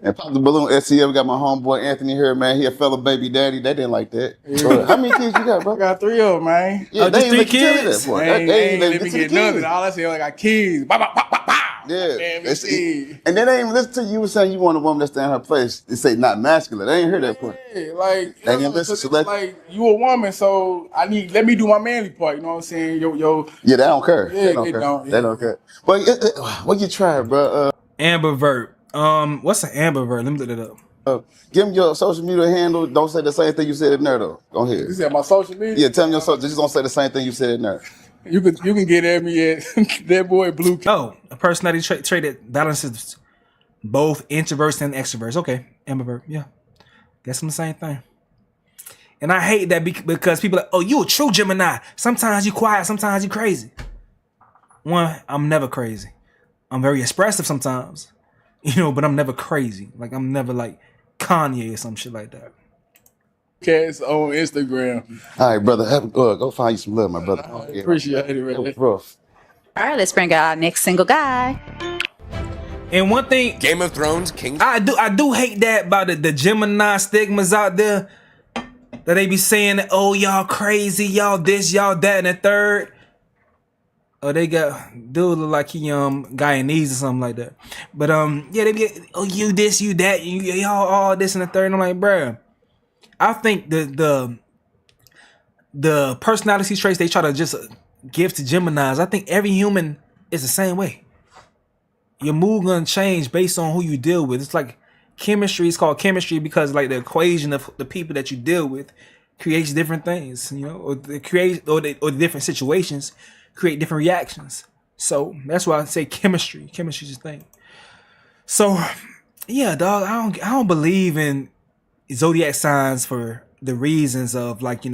And Pop the Balloon SCL, we got my homeboy Anthony here, man. He a fellow baby daddy. They didn't like that. Yeah. How many kids you got, bro? I got 3 of them, man. Yeah, just 3 kids? They ain't let me get none of it. All I say, I got kids. Bow, bow, bow, bow, bow. Yeah. And they ain't even listen to you saying you want a woman to stay in her place. They say not masculine. They ain't heard that part. Yeah, like, They ain't listen to like you a woman, so let me do my manly part. You know what I'm saying? Yo. Yeah, they don't care. Yeah, They don't care. But what you try, bro? Ambivert. What's an ambivert? Let me look it up. Give them your social media handle. Don't say the same thing you said in there, though. Go ahead. You said my social media? Yeah, tell them your social. Just don't say the same thing you said in there. You can get at me at that boy Blue. Oh, a personality trait that balances both introverts and extroverts. Okay, ambivert. Yeah, guess I'm the same thing. And I hate that because people are like, oh, you a true Gemini. Sometimes you quiet, sometimes you crazy. One, I'm never crazy. I'm very expressive sometimes, but I'm never crazy. Like I'm never like Kanye or some shit like that. Cats on Instagram. All right, brother. Go find you some love, my brother. Appreciate it, man. Rough. All right, let's bring out our next single guy. And one thing, Game of Thrones, King. I do hate that about the Gemini stigmas out there that they be saying, oh, y'all crazy, y'all this, y'all that, and the third. Oh, they got dude look like he Guyanese or something like that. But yeah, they be you this, you that, y'all all this and the third. And I'm like, bruh, I think the personality traits they try to just give to Geminis, I think every human is the same way. Your mood gonna change based on who you deal with. It's like chemistry. It's called chemistry because like the equation of the people that you deal with creates different things, or the different situations create different reactions. So that's why I say chemistry. Chemistry's a thing. So yeah, dog, I don't believe in zodiac signs for the reasons of like,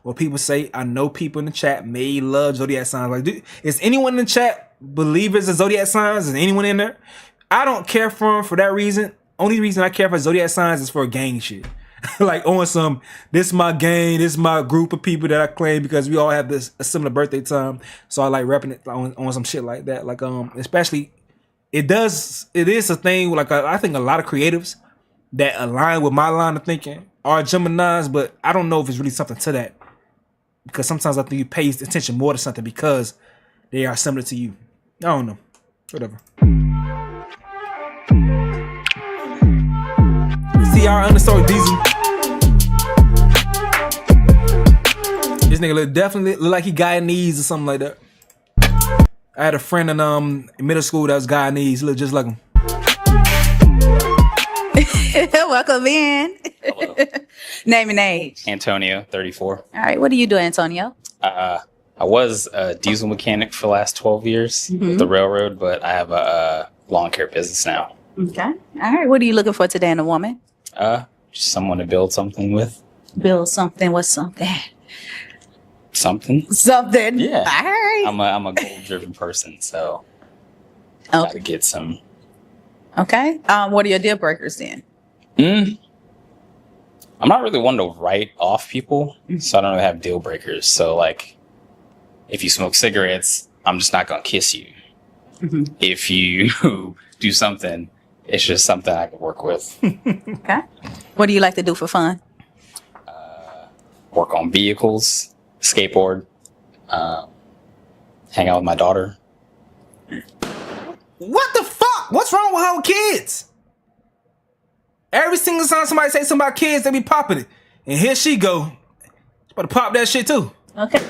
what people say. I know people in the chat may love zodiac signs. Like, is anyone in the chat believers of zodiac signs? Is anyone in there? I don't care for them for that reason. Only reason I care for zodiac signs is for gang shit. Like on some, this is my gang, this is my group of people that I claim because we all have a similar birthday time. So I like repping it on some shit like that. Like especially it is a thing. Like I think a lot of creatives that align with my line of thinking are Geminis, but I don't know if it's really something to that. Because sometimes I think you pay attention more to something because they are similar to you. I don't know. Whatever. CR_Diesel. This nigga definitely look like he Guyanese or something like that. I had a friend in middle school that was Guyanese. He looked just like him. Welcome in. Hello. Name and age. Antonio, 34. All right, what do you do, Antonio? I was a diesel mechanic for the last 12 years with the railroad, but I have a lawn care business now. Okay. All right, what are you looking for today in a woman? Just someone to build something with. Build something. What's something? Something. Something. Yeah. All right. I'm a goal-driven person, so gotta get some. Okay. What are your deal breakers then? I'm not really one to write off people, so I don't really have deal breakers. So like, if you smoke cigarettes, I'm just not gonna kiss you. If you do something, it's just something I can work with. Okay. What do you like to do for fun? Work on vehicles, skateboard, hang out with my daughter. What the fuck? What's wrong with her kids? Every single time somebody say something about kids, they be popping it. And here she go. She better pop that shit too. Okay.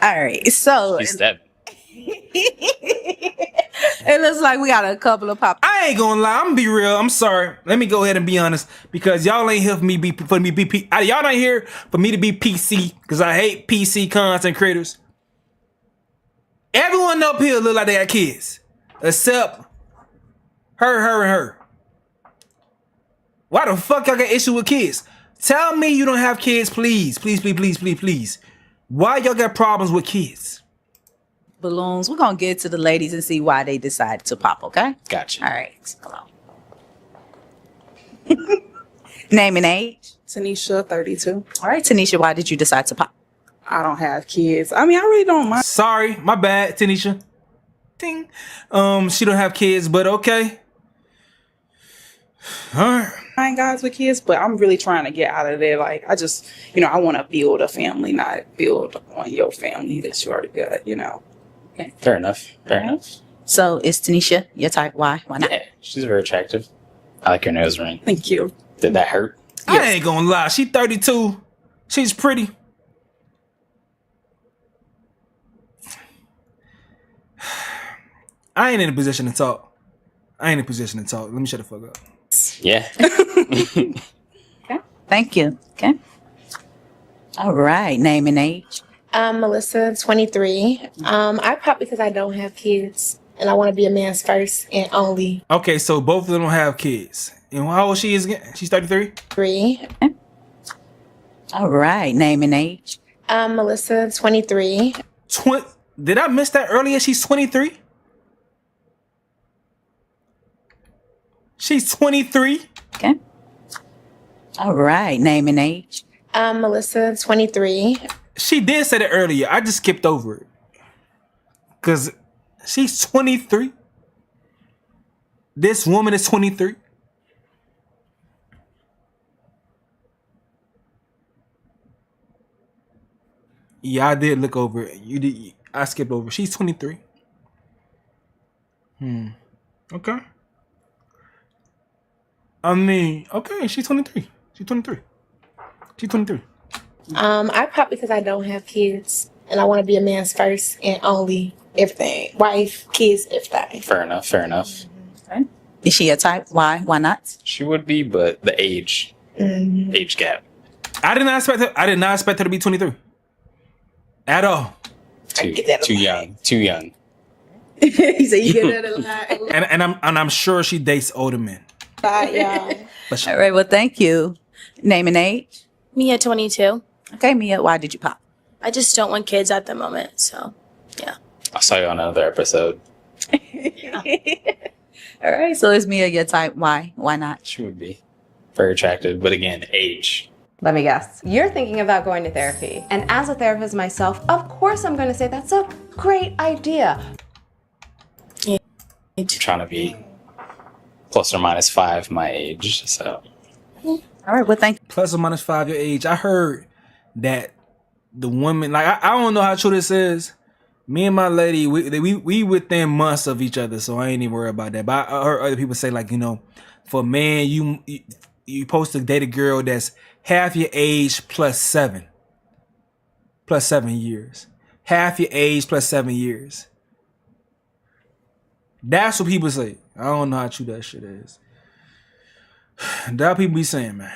All right. So She's dead. it looks like we got a couple of pop. I ain't gonna lie. I'm gonna be real. I'm sorry. Let me go ahead and be honest because y'all ain't here for me y'all not here for me to be PC because I hate PC content creators. Everyone up here look like they got kids except her, and her. Why the fuck y'all got issue with kids? Tell me you don't have kids, please. Please. Why y'all got problems with kids? Balloons. We're going to get to the ladies and see why they decided to pop, okay? Gotcha. All right. Hello. Name and age? Tanisha, 32. All right, Tanisha, why did you decide to pop? I don't have kids. I mean, I really don't mind. Sorry, my bad, Tanisha. Ding. She don't have kids, but okay. All right. I ain't guys with kids, but I'm really trying to get out of there. Like, I just, I want to build a family, not build on your family that you already got, Fair enough. Fair enough. So is Tanisha your type? Why? Why not? Yeah, she's very attractive. I like her nose ring. Thank you. Did that hurt? I ain't gonna lie. She 32. She's pretty. I ain't in a position to talk. Let me shut the fuck up. Yeah. Thank you. Okay. All right. Name and age. I'm Melissa, 23. I pop because I don't have kids and I want to be a man's first and only. Okay, so both of them don't have kids. And how old she is again? She's 33? 3. All right. Name and age. I'm Melissa, 23. Did I miss that earlier? She's 23? She's 23? Okay. All right. Name and age. I'm Melissa, 23. She did say that earlier. I just skipped over it. Because she's 23. This woman is 23. Yeah, I did look over it. You did. I skipped over. She's 23. Okay. I mean, okay, she's 23. She's 23. I pop because I don't have kids and I want to be a man's first and only everything. Wife, kids, everything. Fair enough. Fair enough. Okay. Is she a type? Why? Why not? She would be, but the age gap. I did not expect her to be 23. At all. Too young. He said you get that a lot. And I'm sure she dates older men. Yeah. All right. Well, thank you. Name and age. Mia, 22. Okay, Mia. Why did you pop? I just don't want kids at the moment. So, yeah. I saw you on another episode. All right. So is Mia your type? Why? Why not? She would be very attractive, but again, age. Let me guess. You're thinking about going to therapy. And as a therapist myself, of course I'm going to say that's a great idea. Trying to be plus or minus 5 my age, so. All right, well, thank you. Plus or minus 5 your age. I heard that the women, like, I don't know how true this is. Me and my lady, we within months of each other, so I ain't even worried about that. But I heard other people say, like, you know, for a man, you supposed to date a girl that's half your age plus 7 years. Half your age plus 7 years. That's what people say. I don't know how true that shit is. That people be saying, man.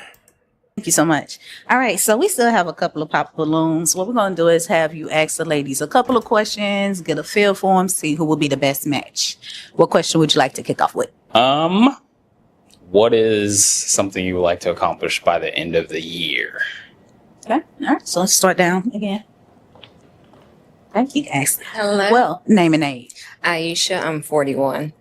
Thank you so much. All right, so we still have a couple of pop balloons. What we're going to do is have you ask the ladies a couple of questions, get a feel for them, see who will be the best match. What question would you like to kick off with? What is something you would like to accomplish by the end of the year? Okay, all right, so let's start down again. Thank you, guys. Hello. Well, name and age. Aisha, I'm 41.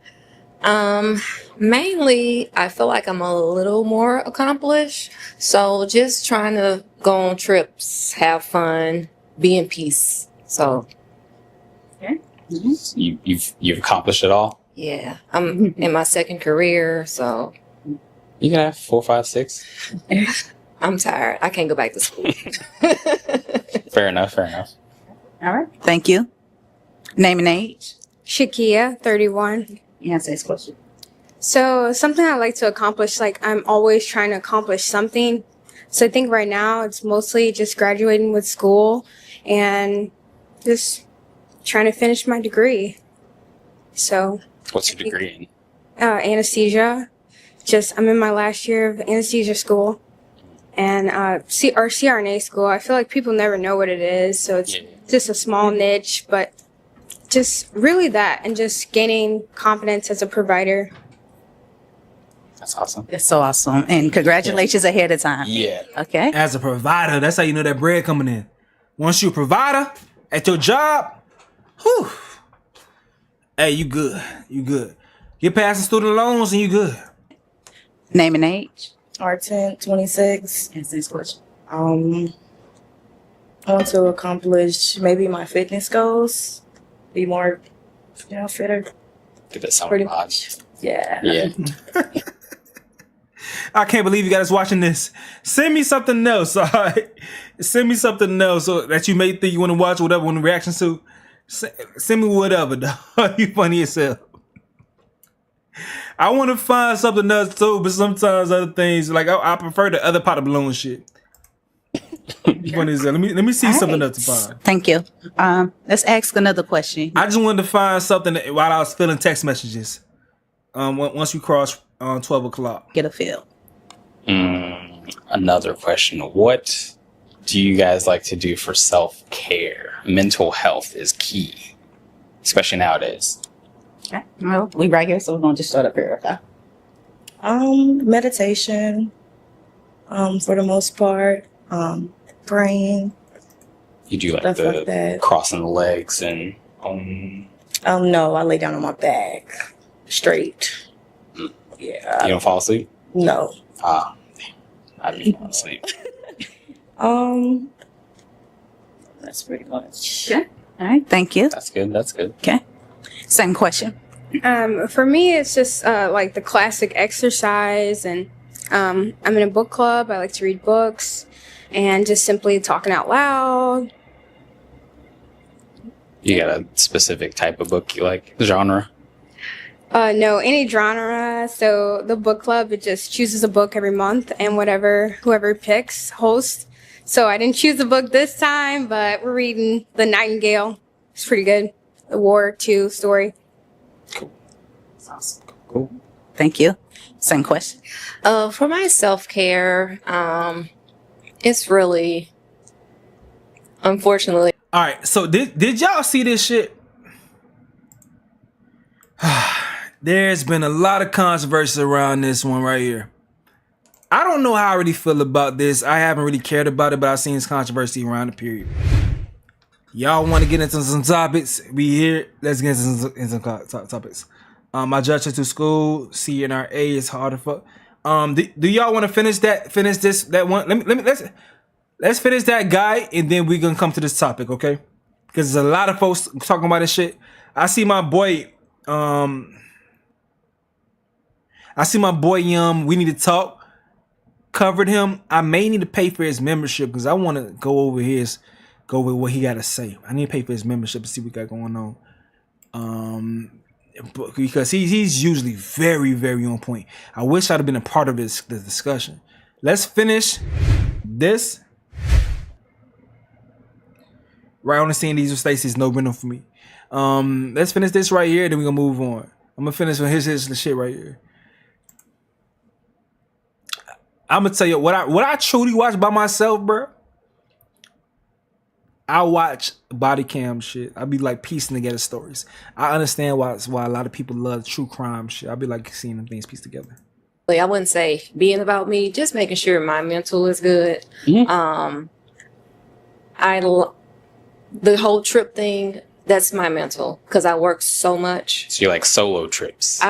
Mainly, I feel like I'm a little more accomplished. So just trying to go on trips, have fun, be in peace. So, okay. You've accomplished it all? Yeah, I'm in my second career, so. You can have 4, 5, 6. I'm tired. I can't go back to school. Fair enough. All right, thank you. Name and age. Shakia, 31. You answer this question. So something I like to accomplish, like I'm always trying to accomplish something. So I think right now it's mostly just graduating with school and just trying to finish my degree. So. What's your degree in? Anesthesia. I'm in my last year of anesthesia school. And CRNA school. I feel like people never know what it is. So it's just a small niche, but just really that and just gaining confidence as a provider. That's awesome. That's so awesome. And congratulations ahead of time. Yeah. Okay. As a provider, that's how you know that bread coming in. Once you're a provider at your job, whew, hey, you good. You're passing student loans and you good. Name and age. R10, 26. Answer this question. I want to accomplish maybe my fitness goals, be more, fitter. Get that summer Pretty bod. much. Yeah. Yeah. I can't believe you guys watching this. Send me something else, all right? Send me something else so that you may think you want to watch whatever one reactions to. Send me whatever, dog. You funny as hell. I want to find something else too, but sometimes other things, like I prefer the other pot of balloon shit. You funny as hell. Let me see something else to find. Thank you. Let's ask another question. I just wanted to find something while I was filling text messages. Once we cross 12 o'clock. Get a feel. Another question. What do you guys like to do for self-care? Mental health is key, especially nowadays. Okay. Well, we right here, so we're gonna just start up here. Okay. Meditation. For the most part. Praying. You do like Stuff the like that. crossing the legs and No, I lay down on my back. Straight. Yeah. you don't fall asleep? No. I didn't fall asleep. That's pretty much. Okay. All right. Thank you. That's good. That's good. Okay. Same question. For me, it's just like the classic exercise, and I'm in a book club. I like to read books, and just simply talking out loud. You got a specific type of book you like? Genre? No, any genre. So the book club, it just chooses a book every month, and whoever picks hosts. So I didn't choose a book this time, but we're reading The Nightingale. It's pretty good. The War II story. Cool. Thank you. Same question. For my self-care, it's really, unfortunately. All right, so did y'all see this shit? There's been a lot of controversy around this one right here. I don't know how I really feel about this. I haven't really cared about it, but I've seen this controversy around the period. Y'all want to get into some topics? We here. Let's get into some topics. I judged her to school. CNRA is hard to fuck. Do y'all want to finish that one? Let's finish that guy, and then we're gonna come to this topic, okay? Because there's a lot of folks talking about this shit. I see my boy. We Need to Talk covered him. I may need to pay for his membership because I want to go with what he got to say. I need to pay for his membership to see what we got going on. Because he's usually very, very on point. I wish I'd have been a part of the discussion. Let's finish this. Right on the scene, these are Stacey's no window for me. Let's finish this right here, then we're gonna move on. I'm gonna finish with his shit right here. I'm gonna tell you what I truly watch by myself, bro. I watch body cam shit. I be like piecing together stories. I understand why a lot of people love true crime shit. I be like seeing them things pieced together. I wouldn't say being about me, just making sure my mental is good. Mm-hmm. The whole trip thing, that's my mental because I work so much. So you like solo trips?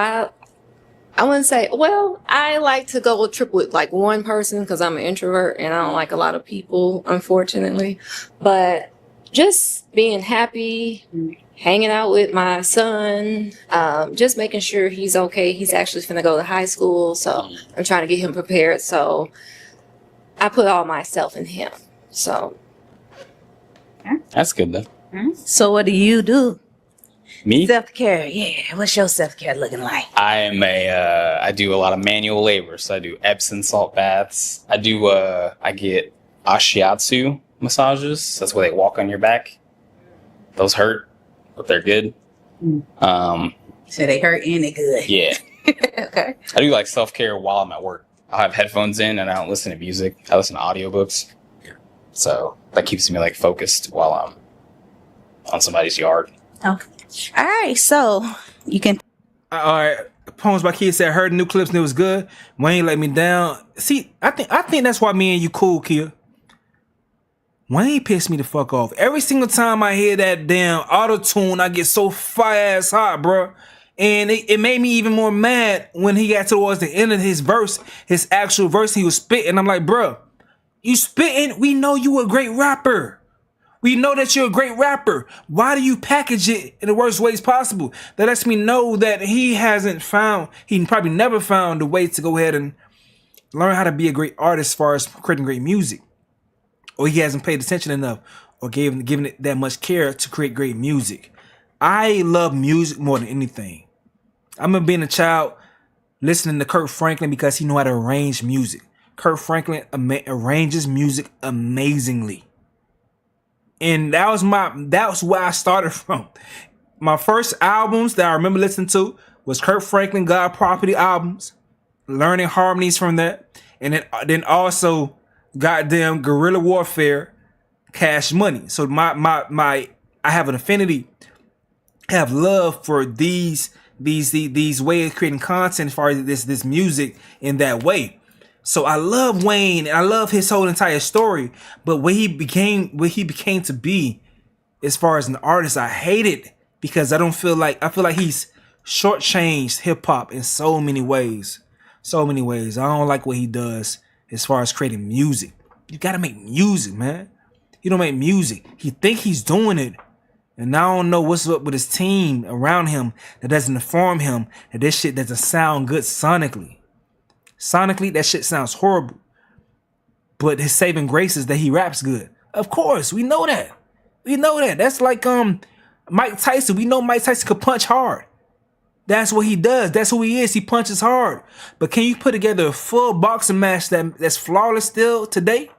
I wouldn't say, well, I like to go trip with like one person because I'm an introvert and I don't like a lot of people, unfortunately. But just being happy, hanging out with my son, just making sure he's okay. He's actually finna go to high school, so I'm trying to get him prepared. So I put all myself in him. So that's good though. So what do you do? Me? Self-care. Yeah. What's your self-care looking like? I do a lot of manual labor. So I do Epsom salt baths. I get ashiatsu massages. That's where they walk on your back. Those hurt, but they're good. So they hurt and they good. Yeah. Okay. I do like self-care while I'm at work. I'll have headphones in and I don't listen to music. I listen to audiobooks. So that keeps me like focused while I'm on somebody's yard. Okay. All right. So you can. All right. Poems by Kia said, heard the new clips and it was good. Wayne let me down. See, I think that's why me and you cool, Kia. Wayne pissed me the fuck off. Every single time I hear that damn auto-tune, I get so fire ass hot, bro. And it made me even more mad when he got towards the end of his verse, his actual verse he was spitting. I'm like, bro, you spitting? We know you a great rapper. We know that you're a great rapper. Why do you package it in the worst ways possible? That lets me know that he probably never found a way to go ahead and learn how to be a great artist as far as creating great music. Or he hasn't paid attention enough. or giving it that much care to create great music. I love music more than anything. I remember being a child listening to Kirk Franklin because he knew how to arrange music. Kirk Franklin arranges music amazingly. And that was where I started from. My first albums that I remember listening to was Kirk Franklin God Property albums, learning harmonies from that, and then also goddamn Guerrilla Warfare, Cash Money. So I have an affinity, have love for these ways of creating content as far as this music in that way. So I love Wayne and I love his whole entire story, but what he became to be as far as an artist, I hate it because I feel like he's shortchanged hip hop in so many ways. So many ways. I don't like what he does as far as creating music. You gotta make music, man. He don't make music. He think he's doing it. And I don't know what's up with his team around him that doesn't inform him that this shit doesn't sound good sonically. Sonically, that shit sounds horrible. But his saving grace is that he raps good. Of course, we know that. We know that. That's like Mike Tyson. We know Mike Tyson could punch hard. That's what he does. That's who he is. He punches hard. But can you put together a full boxing match that's flawless still today?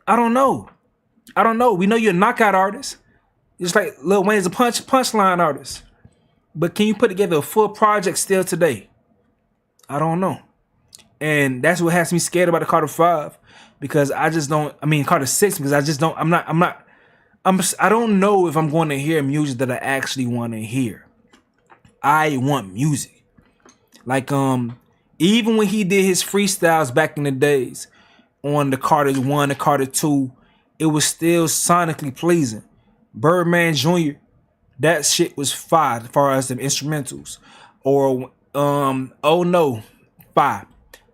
I don't know. We know you're a knockout artist. Just like Lil Wayne's a punchline artist. But can you put together a full project still today? I don't know. And that's what has me scared about the Carter 5. Because Carter 6, because I don't know if I'm going to hear music that I actually want to hear. I want music. Like, even when he did his freestyles back in the days on the Carter 1, the Carter 2, it was still sonically pleasing. Birdman Jr., that shit was fire as far as the instrumentals. Or, Oh No, fire.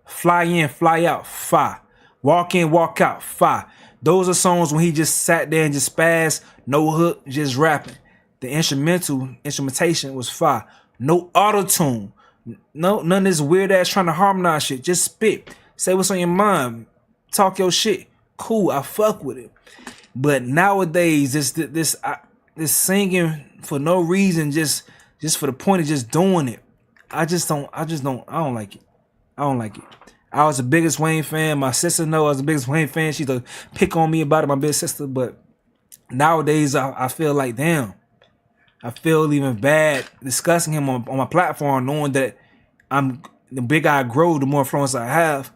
Fly In, Fly Out, fire. Walk In, Walk Out, fire. Those are songs when he just sat there and just spazzed, no hook, just rapping. The instrumentation was fire. No auto-tune. No, none of this weird ass trying to harmonize shit. Just spit. Say what's on your mind. Talk your shit. Cool, I fuck with it. But nowadays, this singing for no reason, just for the point of just doing it. I don't like it. I was the biggest Wayne fan. My sister knows I was the biggest Wayne fan. She used to pick on me about it, my big sister. But nowadays, I feel like, damn. I feel even bad discussing him on my platform, knowing that the bigger I grow, the more influence I have.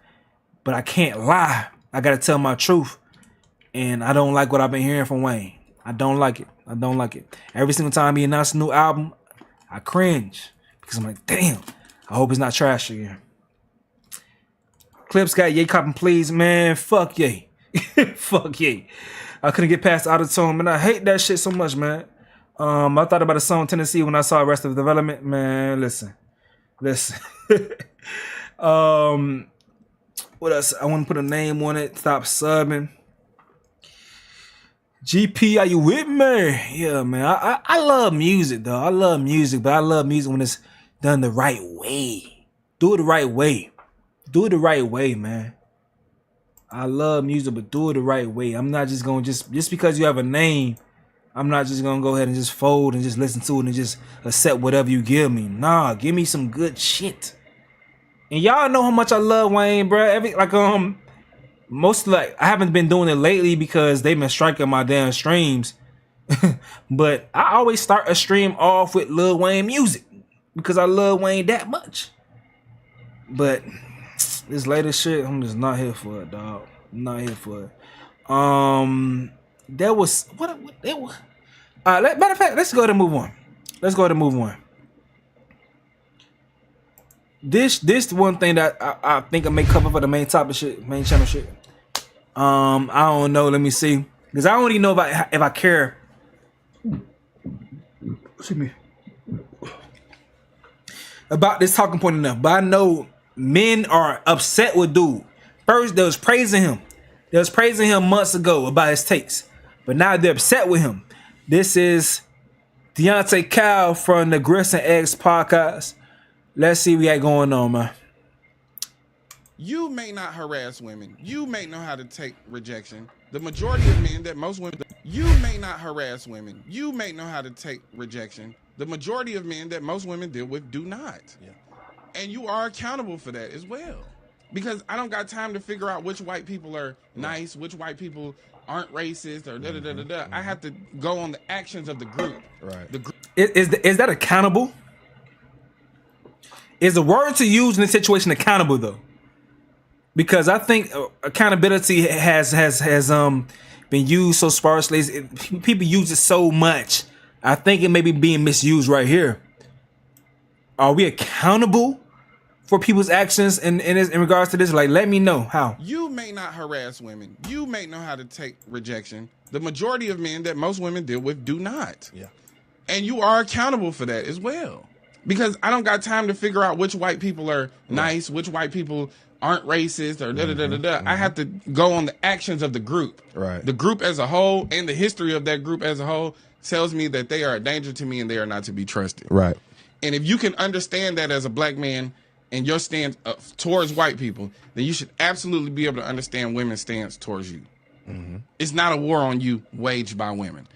But I can't lie. I gotta tell my truth. And I don't like what I've been hearing from Wayne. I don't like it. Every single time he announced a new album, I cringe. Because I'm like, damn, I hope it's not trash again. Clips got Ye Coppin' Please, man. Fuck Ye. Fuck Ye. I couldn't get past auto-tune, man. I hate that shit so much, man. I thought about the song Tennessee when I saw Arrested Development. Man, listen. What else? I want to put a name on it. Stop subbing. GP, are you with me? Yeah, man. I love music, though. I love music, but I love music when it's done the right way. Do it the right way. Do it the right way, man. I love music, but do it the right way. I'm not just going to just because you have a name, I'm not just going to go ahead and just fold and just listen to it and just accept whatever you give me. Nah, give me some good shit. And y'all know how much I love Wayne, bro. I haven't been doing it lately because they've been striking my damn streams. But I always start a stream off with Lil Wayne music because I love Wayne that much. But this latest shit, I'm just not here for it, dog. I'm not here for it. There was what it was. Matter of fact, let's go ahead and move on. This one thing that I think I may cover for the main topic shit, main channel shit. I don't know. Let me see, because I don't even know if I care. Excuse me. About this talking point enough, but I know men are upset with dude. First, they was praising him. They was praising him months ago about his takes, but now they're upset with him. This is Deontay Kyle from the Grits and Eggs podcast. Let's see what we got going on, man. You may not harass women. You may know how to take rejection. The majority of men that most women, you may not harass women. You may know how to take rejection. The majority of men that most women deal with do not. Yeah. And you are accountable for that as well. Because I don't got time to figure out which white people are nice, which white people aren't racist, or da-da-da-da-da. I have to go on the actions of the group. Right. Is that accountable? Is the word to use in this situation accountable though? Because I think accountability has been used so sparsely. People use it so much. I think it may be being misused right here. Are we accountable for people's actions in regards to this? Like, let me know how. You may not harass women. You may know how to take rejection. The majority of men that most women deal with do not. Yeah. And you are accountable for that as well. Because I don't got time to figure out which white people are nice, which white people aren't racist, or da-da-da-da-da. I have to go on the actions of the group. Right. The group as a whole and the history of that group as a whole tells me that they are a danger to me and they are not to be trusted. Right. And if you can understand that as a black man and your stance towards white people, then you should absolutely be able to understand women's stance towards you. Mm-hmm. It's not a war on you waged by women.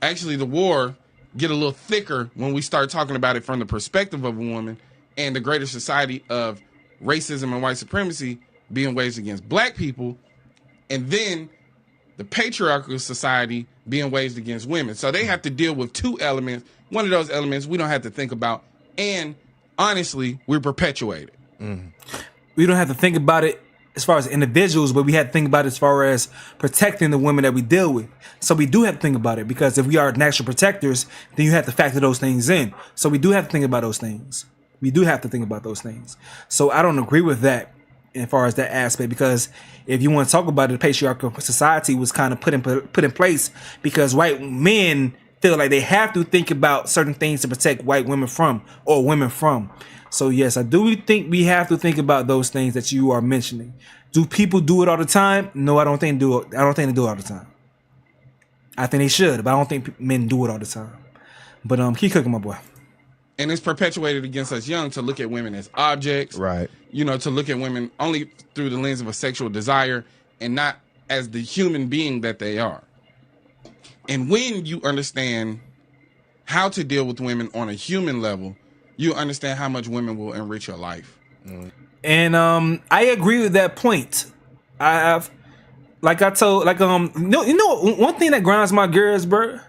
Actually, the war get a little thicker when we start talking about it from the perspective of a woman and the greater society of racism and white supremacy being waged against black people, and then the patriarchal society being waged against women. So they have to deal with two elements. One of those elements we don't have to think about, and honestly, we're perpetuated. We don't have to think about it as far as individuals, but we have to think about it as far as protecting the women that we deal with. So we do have to think about it, because if we are natural protectors, then you have to factor those things in. So we do have to think about those things. We do have to think about those things. So I don't agree with that as far as that aspect, because if you want to talk about it, the patriarchal society was kind of put in place because white men feel like they have to think about certain things to protect white women from, or women from. So yes, I do think we have to think about those things that you are mentioning. Do people do it all the time? No, I don't think they do it. I don't think they do it all the time. I think they should, but I don't think men do it all the time. But keep cooking, my boy. And it's perpetuated against us young to look at women as objects. Right. You know, to look at women only through the lens of a sexual desire and not as the human being that they are. And when you understand how to deal with women on a human level, you understand how much women will enrich your life. And I agree with that point. You know, one thing that grinds my gears, bro.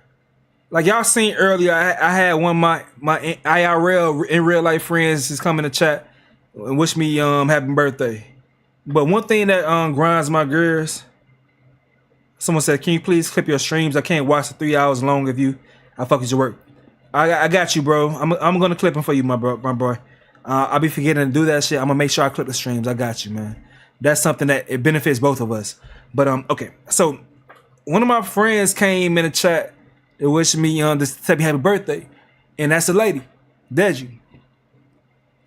Like y'all seen earlier, I had one of my IRL in real life friends just come in the chat and wish me happy birthday. But one thing that grinds my gears, someone said, "Can you please clip your streams? I can't watch the 3 hours long of you. I fuck with your work." I got you, bro. I'm gonna clip them for you, my boy. I'll be forgetting to do that shit. I'm gonna make sure I clip the streams. I got you, man. That's something that it benefits both of us. But okay, so one of my friends came in the chat. It wished me to tell me happy birthday, and that's a lady, Deji.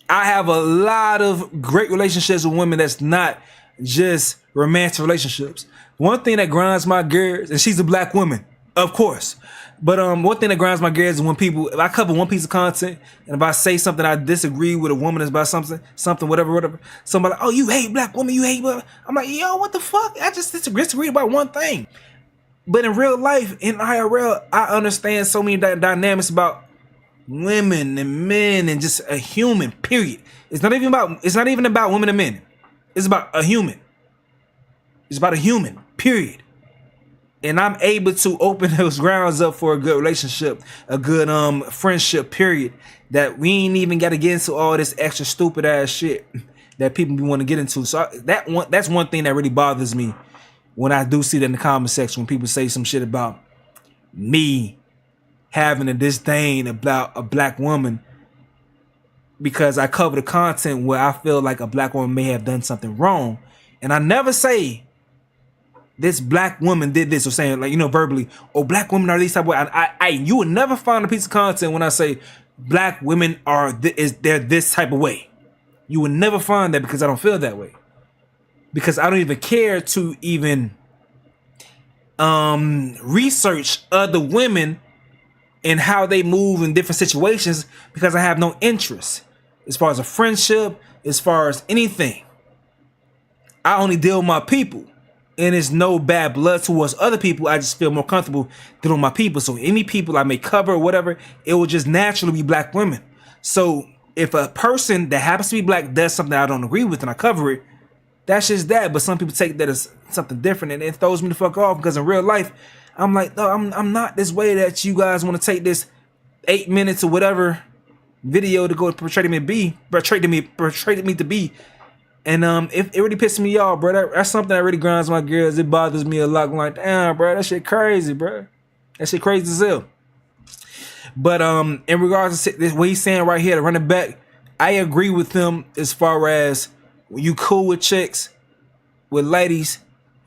I have a lot of great relationships with women that's not just romantic relationships. One thing that grinds my gears, and she's a black woman, of course. But one thing that grinds my gears is when if I cover one piece of content, and if I say something I disagree with a woman is about something, whatever. Somebody, oh, you hate black women, you hate black. I'm like, yo, what the fuck? I just disagree about one thing. But in real life, in IRL, I understand so many dynamics about women and men and just a human, period. It's not even about women and men. It's about a human. It's about a human, period. And I'm able to open those grounds up for a good relationship, a good friendship, period. That we ain't even got to get into all this extra stupid ass shit that people want to get into. So that's one thing that really bothers me when I do see that in the comment section, when people say some shit about me having a disdain about a black woman because I cover the content where I feel like a black woman may have done something wrong. And I never say this black woman did this, or saying, like, you know, verbally, oh, black women are these type of way. You would never find a piece of content when I say black women they're this type of way. You would never find that, because I don't feel that way. Because I don't even care to even research other women and how they move in different situations, because I have no interest as far as a friendship, as far as anything. I only deal with my people. and it's no bad blood towards other people. I just feel more comfortable dealing with my people. So any people I may cover or whatever, it will just naturally be black women. So if a person that happens to be black does something I don't agree with and I cover it, that's just that. But some people take that as something different, and it throws me the fuck off, because in real life, I'm like, no, I'm not this way that you guys want to take this 8 minutes or whatever video to go portray me to be. And it really pisses me off, bro. That's something that really grinds my gears. It bothers me a lot. I'm like, damn, bro, that shit crazy, bro. That shit crazy as hell. But in regards to this, what he's saying right here, to run it back, I agree with him as far as when you cool with chicks, with ladies,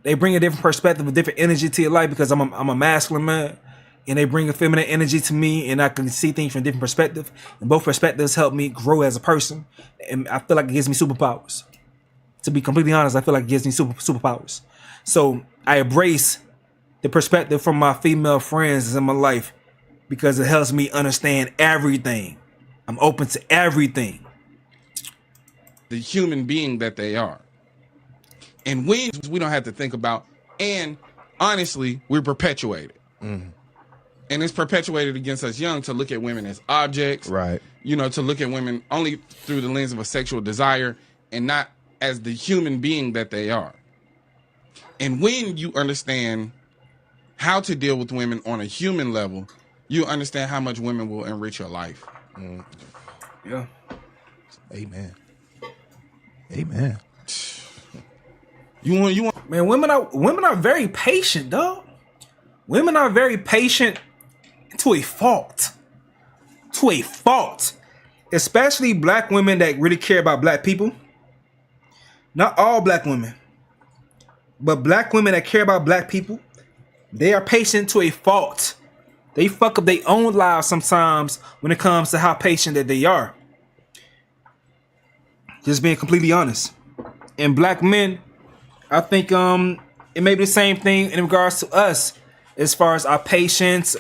they bring a different perspective, a different energy to your life, because I'm a masculine man, and they bring a feminine energy to me, and I can see things from a different perspective. And both perspectives help me grow as a person, and I feel like it gives me superpowers. To be completely honest, I feel like it gives me superpowers. So I embrace the perspective from my female friends in my life, because it helps me understand everything. I'm open to everything. The human being that they are. And we don't have to think about, and honestly, we're perpetuated. And it's perpetuated against us young to look at women as objects. Right. You know, to look at women only through the lens of a sexual desire and not as the human being that they are. And when you understand how to deal with women on a human level, you understand how much women will enrich your life. Yeah. Amen. Amen. You want man, women are very patient, dog. Women are very patient to a fault. To a fault. Especially black women that really care about black people. Not all black women, but black women that care about black people, they are patient to a fault. They fuck up their own lives sometimes when it comes to how patient that they are. Just being completely honest. And black men, I think it may be the same thing in regards to us as far as our patience,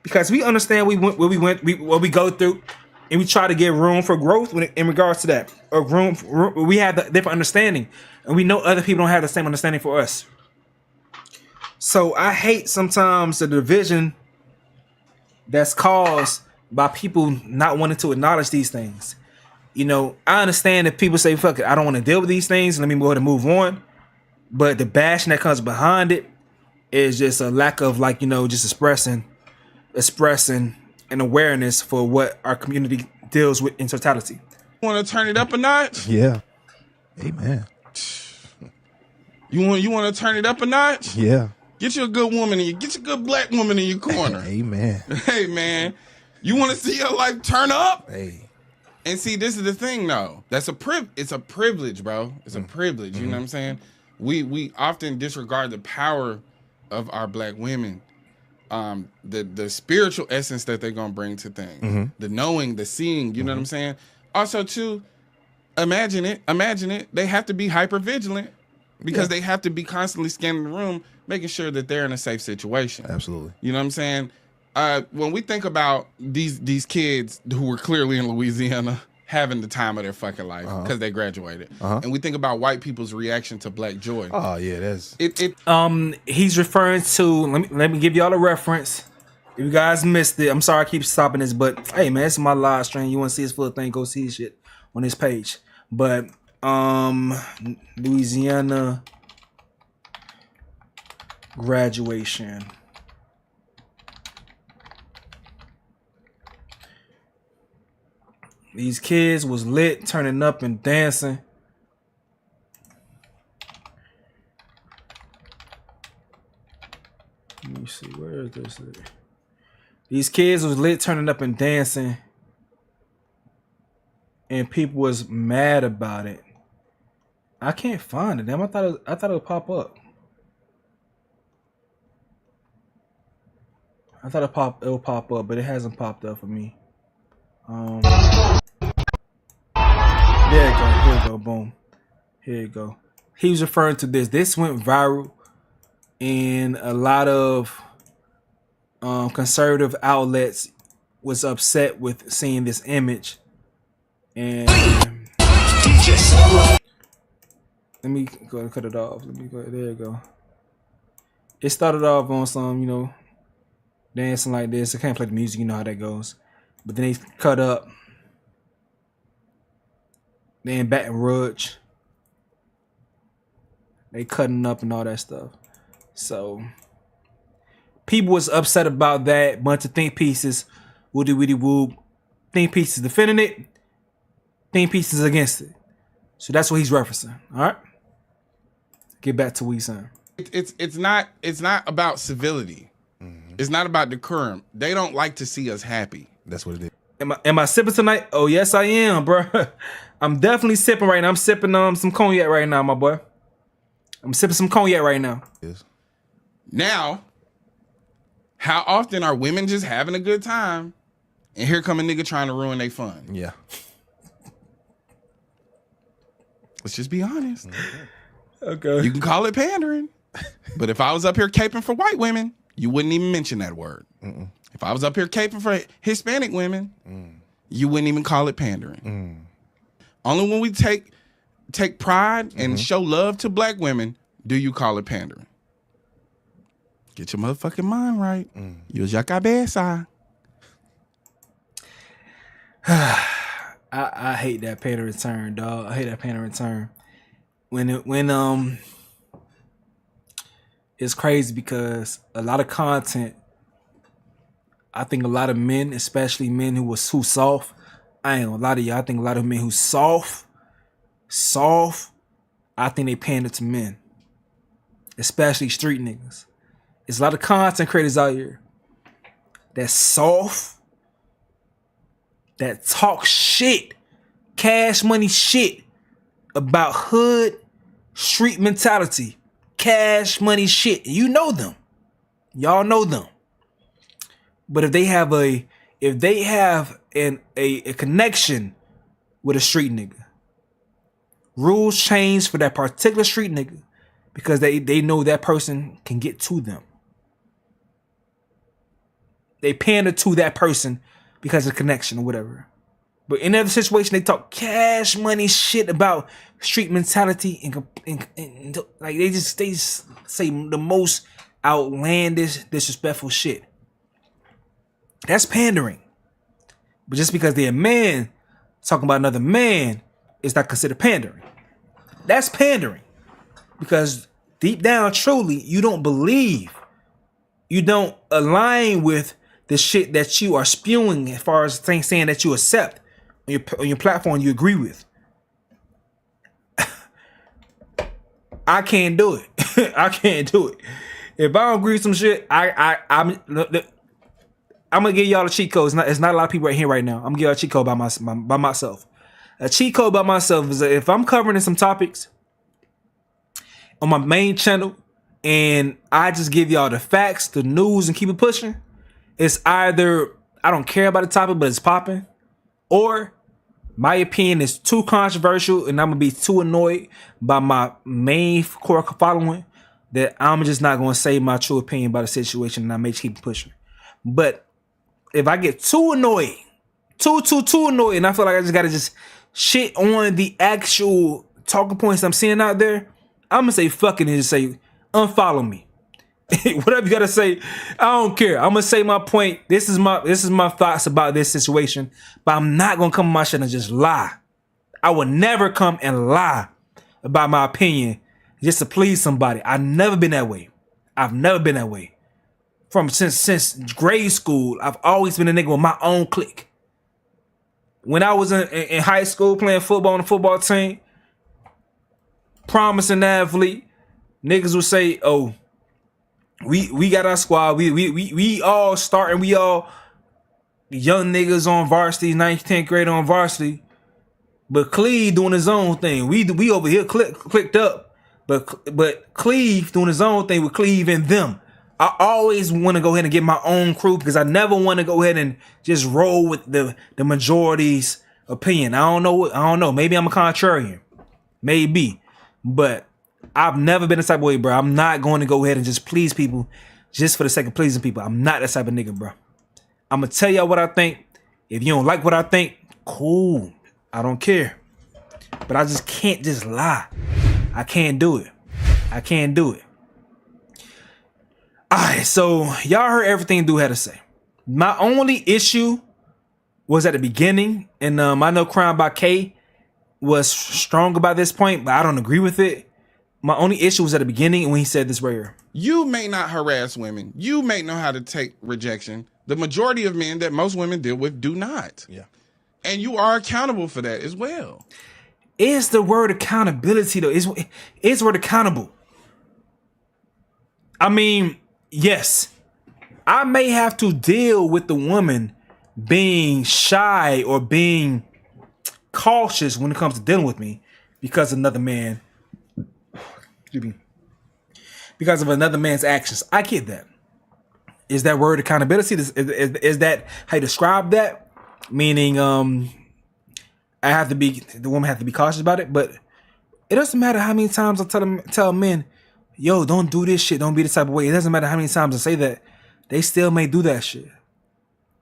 because we understand what we go through, and we try to give room for growth in regards to that. Or we have the different understanding, and we know other people don't have the same understanding for us. So I hate sometimes the division that's caused by people not wanting to acknowledge these things. You know, I understand that people say, fuck it, I don't want to deal with these things, let me go ahead and move on. But the bashing that comes behind it is just a lack of, like, you know, just expressing an awareness for what our community deals with in totality. Want to turn it up a notch? Yeah. Amen. You want to turn it up a notch? Yeah. Get you a good woman, get you a good black woman in your corner. Amen. Hey, man, you want to see your life turn up? Hey. And see, this is the thing, though. It's a privilege, bro. It's a privilege. You know what I'm saying? We often disregard the power of our black women. The spiritual essence that they're gonna bring to things, the knowing, the seeing. You know what I'm saying? Also, too, imagine it. They have to be hyper vigilant because they have to be constantly scanning the room, making sure that they're in a safe situation. Absolutely. You know what I'm saying? When we think about these kids who were clearly in Louisiana having the time of their fucking life because they graduated, and we think about white people's reaction to Black Joy. Oh yeah, that's he's referring to. Let me give y'all a reference. If you guys missed it, I'm sorry I keep stopping this, but hey man, it's my live stream. You want to see his full thing? Go see his shit on this page. But Louisiana graduation. These kids was lit, turning up and dancing. Let me see, where is this? These kids was lit, turning up and dancing, and people was mad about it. I can't find it. Damn, I thought it would pop up. I thought it would pop up, but it hasn't popped up for me. There you go. Here you go. Boom. Here you go. He was referring to this. This went viral, and a lot of conservative outlets was upset with seeing this image. And let me go cut it off. Let me go. There you go. It started off on some, dancing like this. I can't play the music, you know how that goes. But then they cut up. They in Baton Rouge. They cutting up and all that stuff. So people was upset about that. Bunch of think pieces. Woody woody woo. Think pieces defending it. Think pieces against it. So that's what he's referencing. All right. Get back to what he's saying. It's not about civility. It's not about decorum. They don't like to see us happy. That's what it is. Am I sipping tonight? Oh yes, I am, bro. I'm definitely sipping right now. I'm sipping some cognac right now, my boy. I'm sipping some cognac right now. Yes. Now, how often are women just having a good time, and here come a nigga trying to ruin their fun? Yeah. Let's just be honest. Okay. You can call it pandering, but if I was up here caping for white women, you wouldn't even mention that word. If I was up here caping for Hispanic women, you wouldn't even call it pandering. Only when we take pride and show love to black women do you call it pandering. Get your motherfucking mind right. Use your cabeza. I hate that pandering turn, dog. I hate that pandering turn. When it's crazy because a lot of content, I think a lot of men, especially men who soft, I ain't gonna lie to you, I think a lot of men who soft, I think they pander to men. Especially street niggas. There's a lot of content creators out here that's soft, that talk shit, cash money shit about hood street mentality, cash money shit. You know them. Y'all know them. But if they have a connection with a street nigga, rules change for that particular street nigga because they know that person can get to them. They pander to that person because of connection or whatever. But in every situation, they talk cash money shit about street mentality and like they just say the most outlandish, disrespectful shit. That's pandering. But just because they're a man talking about another man is not considered pandering. That's pandering. Because deep down, truly, you don't believe. You don't align with the shit that you are spewing as far as saying that you accept on your platform you agree with. I can't do it. I can't do it. If I don't agree with some shit, I'm gonna give y'all a cheat code. It's not a lot of people right here right now. I'm gonna give y'all a cheat code by myself. A cheat code by myself is that if I'm covering some topics on my main channel and I just give y'all the facts, the news, and keep it pushing, it's either I don't care about the topic, but it's popping, or my opinion is too controversial and I'm gonna be too annoyed by my main core following that I'm just not gonna say my true opinion about the situation and I may keep pushing. But if I get too annoyed, too annoyed, and I feel like I just gotta just shit on the actual talking points I'm seeing out there, I'm gonna say fuck it and just say unfollow me. Whatever you gotta say, I don't care. I'm gonna say my point. This is my thoughts about this situation, but I'm not gonna come on my shit and just lie. I would never come and lie about my opinion just to please somebody. I've never been that way. I've never been that way. Since grade school, I've always been a nigga with my own clique. When I was in high school playing football on the football team, promising athlete, niggas would say, "Oh, we got our squad. We all starting. We all young niggas on varsity, 9th, 10th grade on varsity. But Cleve doing his own thing. We over here clicked up, but Cleve doing his own thing with Cleve and them. I always want to go ahead and get my own crew because I never want to go ahead and just roll with the majority's opinion. I don't know. Maybe I'm a contrarian. Maybe. But I've never been the type of way, bro. I'm not going to go ahead and just please people just for the sake of pleasing people. I'm not that type of nigga, bro. I'm going to tell y'all what I think. If you don't like what I think, cool. I don't care. But I just can't just lie. I can't do it. I can't do it. Alright, so y'all heard everything Dude had to say. My only issue was at the beginning, and I know Crown by K was strong about this point, but I don't agree with it. My only issue was at the beginning when he said this right here. You may not harass women. You may know how to take rejection. The majority of men that most women deal with do not. Yeah. And you are accountable for that as well. Is the word accountability though? Is the word accountable? I mean, yes. I may have to deal with the woman being shy or being cautious when it comes to dealing with me because another man, because of another man's actions. I get that. Is that word accountability? Is that how you describe that? Meaning, the woman have to be cautious about it. But it doesn't matter how many times I tell men, yo, don't do this shit. Don't be this type of way. It doesn't matter how many times I say that. They still may do that shit.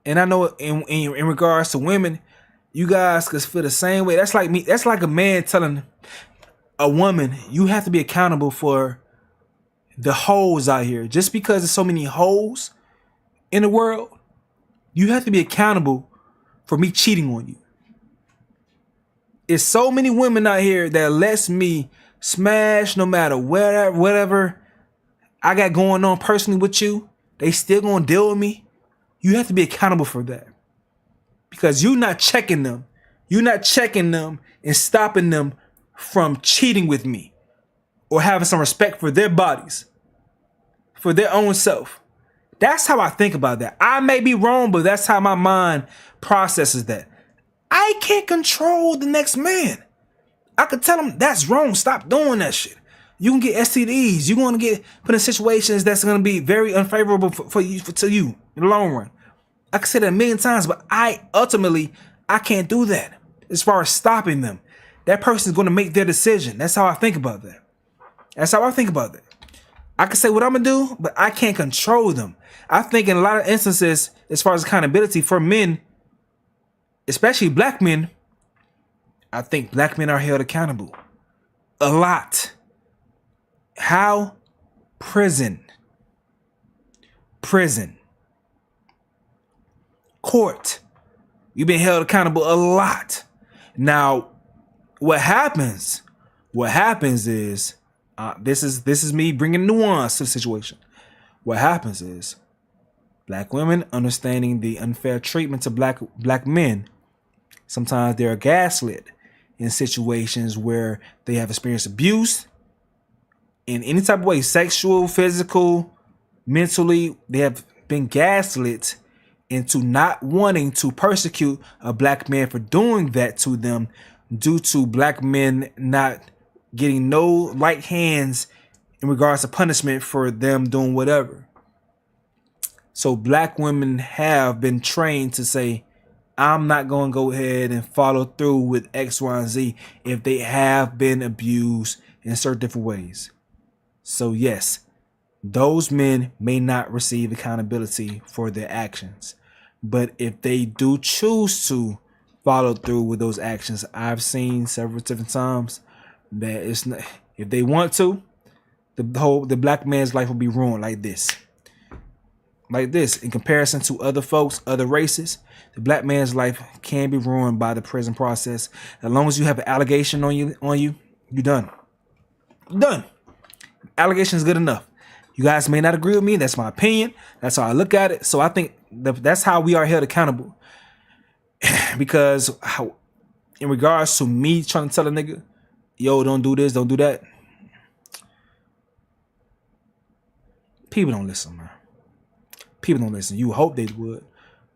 And I know in regards to women, you guys could feel the same way. That's like me. That's like a man telling a woman, you have to be accountable for the hoes out here. Just because there's so many hoes in the world, you have to be accountable for me cheating on you. It's so many women out here that lets me smash no matter whatever I got going on personally with you. They still gonna deal with me. You have to be accountable for that. Because you're not checking them. You're not checking them and stopping them from cheating with me. Or having some respect for their bodies. For their own self. That's how I think about that. I may be wrong, but that's how my mind processes that. I can't control the next man. I could tell him that's wrong. Stop doing that shit. You can get STDs. You're going to get put in situations that's going to be very unfavorable to you in the long run. I can say that a million times, but I can't do that. As far as stopping them, that person's going to make their decision. That's how I think about that. That's how I think about that. I can say what I'm going to do, but I can't control them. I think in a lot of instances, as far as accountability for men, especially black men, I think black men are held accountable. A lot. How? Prison. Court. You've been held accountable a lot. Now, what happens is, this is me bringing nuance to the situation. What happens is, black women understanding the unfair treatment to black men, sometimes they're gaslit in situations where they have experienced abuse in any type of way, sexual, physical, mentally. They have been gaslit into not wanting to persecute a black man for doing that to them due to black men not getting no light hands in regards to punishment for them doing whatever. So black women have been trained to say, I'm not going to go ahead and follow through with X, Y, and Z if they have been abused in certain different ways. So yes, those men may not receive accountability for their actions. But if they do choose to follow through with those actions, I've seen several different times that it's not, if they want to, the black man's life will be ruined like this. Like this, in comparison to other folks, other races, the black man's life can be ruined by the prison process. As long as you have an allegation on you, you're done. You're done. Allegation is good enough. You guys may not agree with me. That's my opinion. That's how I look at it. So I think that's how we are held accountable. Because in regards to me trying to tell a nigga, yo, don't do this, don't do that. People don't listen, man. People don't listen. You hope they would.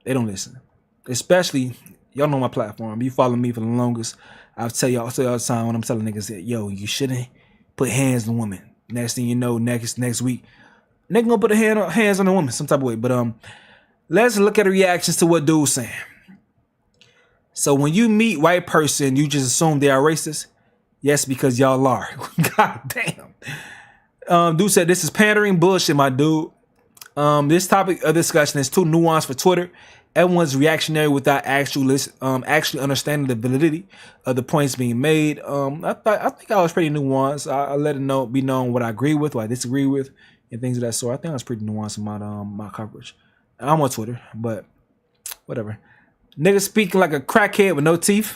They don't listen. Especially, y'all know my platform. You follow me for the longest. I'll tell y'all all the time when I'm telling niggas that, yo, you shouldn't put hands on women. Next thing you know, next week, nigga gonna put hands on the woman some type of way. But let's look at the reactions to what dude's saying. So when you meet white person, you just assume they are racist? Yes, because y'all are. God damn. Dude said, this is pandering bullshit, my dude. This topic of discussion is too nuanced for Twitter. Everyone's reactionary without actually understanding the validity of the points being made. I think I was pretty nuanced. I let it be known what I agree with, what I disagree with. and things of that sort. I think I was pretty nuanced in my coverage. I'm on Twitter, but whatever. Niggas speaking like a crackhead with no teeth.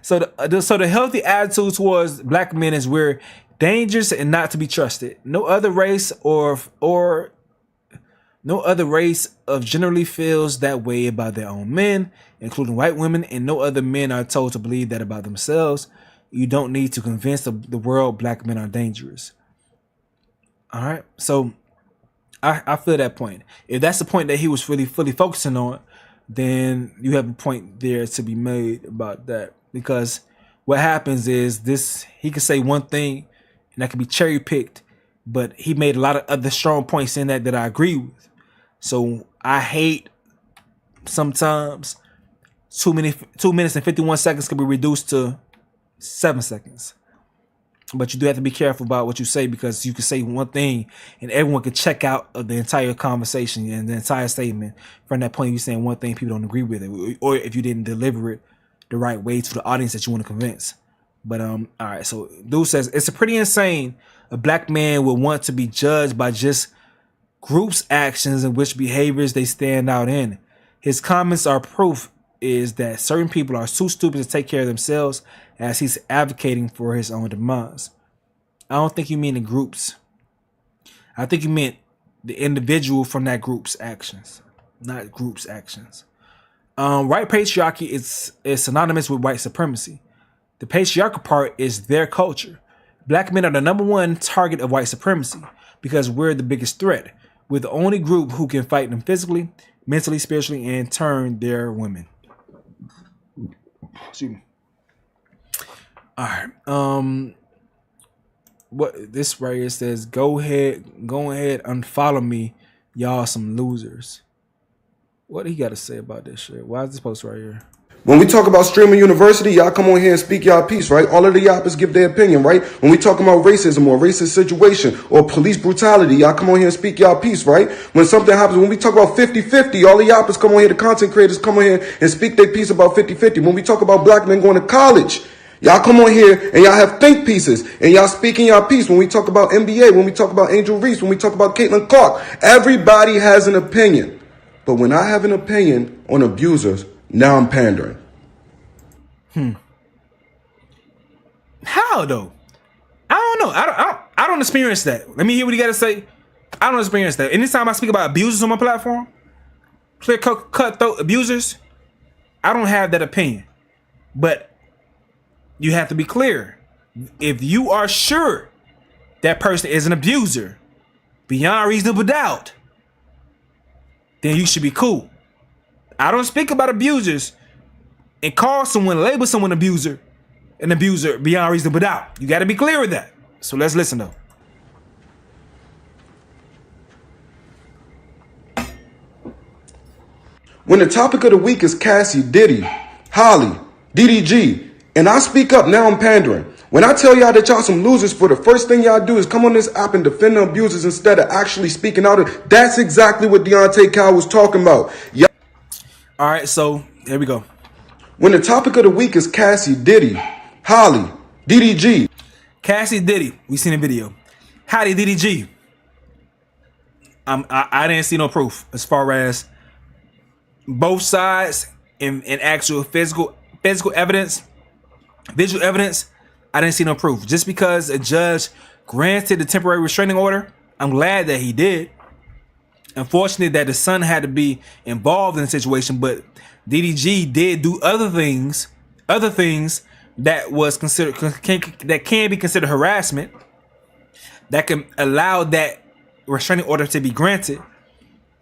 So the healthy attitude towards black men is we're dangerous and not to be trusted. No other race or no other race of generally feels that way about their own men, including white women, and no other men are told to believe that about themselves. You don't need to convince the world black men are dangerous. All right, so I feel that point. If that's the point that he was really fully focusing on, then you have a point there to be made about that. Because what happens is he could say one thing and that could be cherry picked, but he made a lot of other strong points in that I agree with. So I hate sometimes 2 minutes and 51 seconds can be reduced to 7 seconds. But you do have to be careful about what you say, because you can say one thing and everyone can check out of the entire conversation and the entire statement from that point. You're saying one thing, people don't agree with it, or if you didn't deliver it the right way to the audience that you want to convince. But all right, so dude says it's a pretty insane a black man would want to be judged by just groups' actions and which behaviors they stand out in. His comments are proof is that certain people are too stupid to take care of themselves, as he's advocating for his own demise. I don't think you mean the groups. I think you meant the individual from that group's actions, not group's actions. White patriarchy is synonymous with white supremacy. The patriarchal part is their culture. Black men are the #1 target of white supremacy because we're the biggest threat. We're the only group who can fight them physically, mentally, spiritually, and turn their women. Excuse me. All right. What this right here says, go ahead, unfollow me, y'all some losers. What he got to say about this shit? Why is this post right here? When we talk about streaming university, y'all come on here and speak y'all piece, right? All of the yappers give their opinion, right? When we talk about racism or racist situation or police brutality, y'all come on here and speak y'all piece, right? When something happens, when we talk about 50-50, all the yappers come on here, the content creators come on here and speak their piece about 50-50. When we talk about black men going to college, y'all come on here and y'all have think pieces and y'all speaking y'all piece. When we talk about NBA, when we talk about Angel Reese, when we talk about Caitlin Clark, everybody has an opinion. But when I have an opinion on abusers, now I'm pandering. How though? I don't know. I don't experience that. Let me hear what you got to say. I don't experience that. Anytime I speak about abusers on my platform, clear cutthroat abusers, I don't have that opinion. But you have to be clear. If you are sure that person is an abuser beyond reasonable doubt, then you should be cool. I don't speak about abusers and call someone, label someone an abuser beyond reasonable doubt. You got to be clear with that. So let's listen though. When the topic of the week is Cassie, Diddy, Holly, DDG, and I speak up, now I'm pandering. When I tell y'all that y'all some losers, for the first thing y'all do is come on this app and defend the abusers instead of actually speaking out. That's exactly what Deontay Kyle was talking about. All right, so here we go. When the topic of the week is Cassie, Diddy, Holly, DDG. Cassie, Diddy, we seen a video. Holly, DDG. I didn't see no proof as far as both sides in actual physical evidence, visual evidence. I didn't see no proof. Just because a judge granted the temporary restraining order, I'm glad that he did. Unfortunately, that the son had to be involved in the situation, but DDG did do other things that was considered that can be considered harassment, that can allow that restraining order to be granted.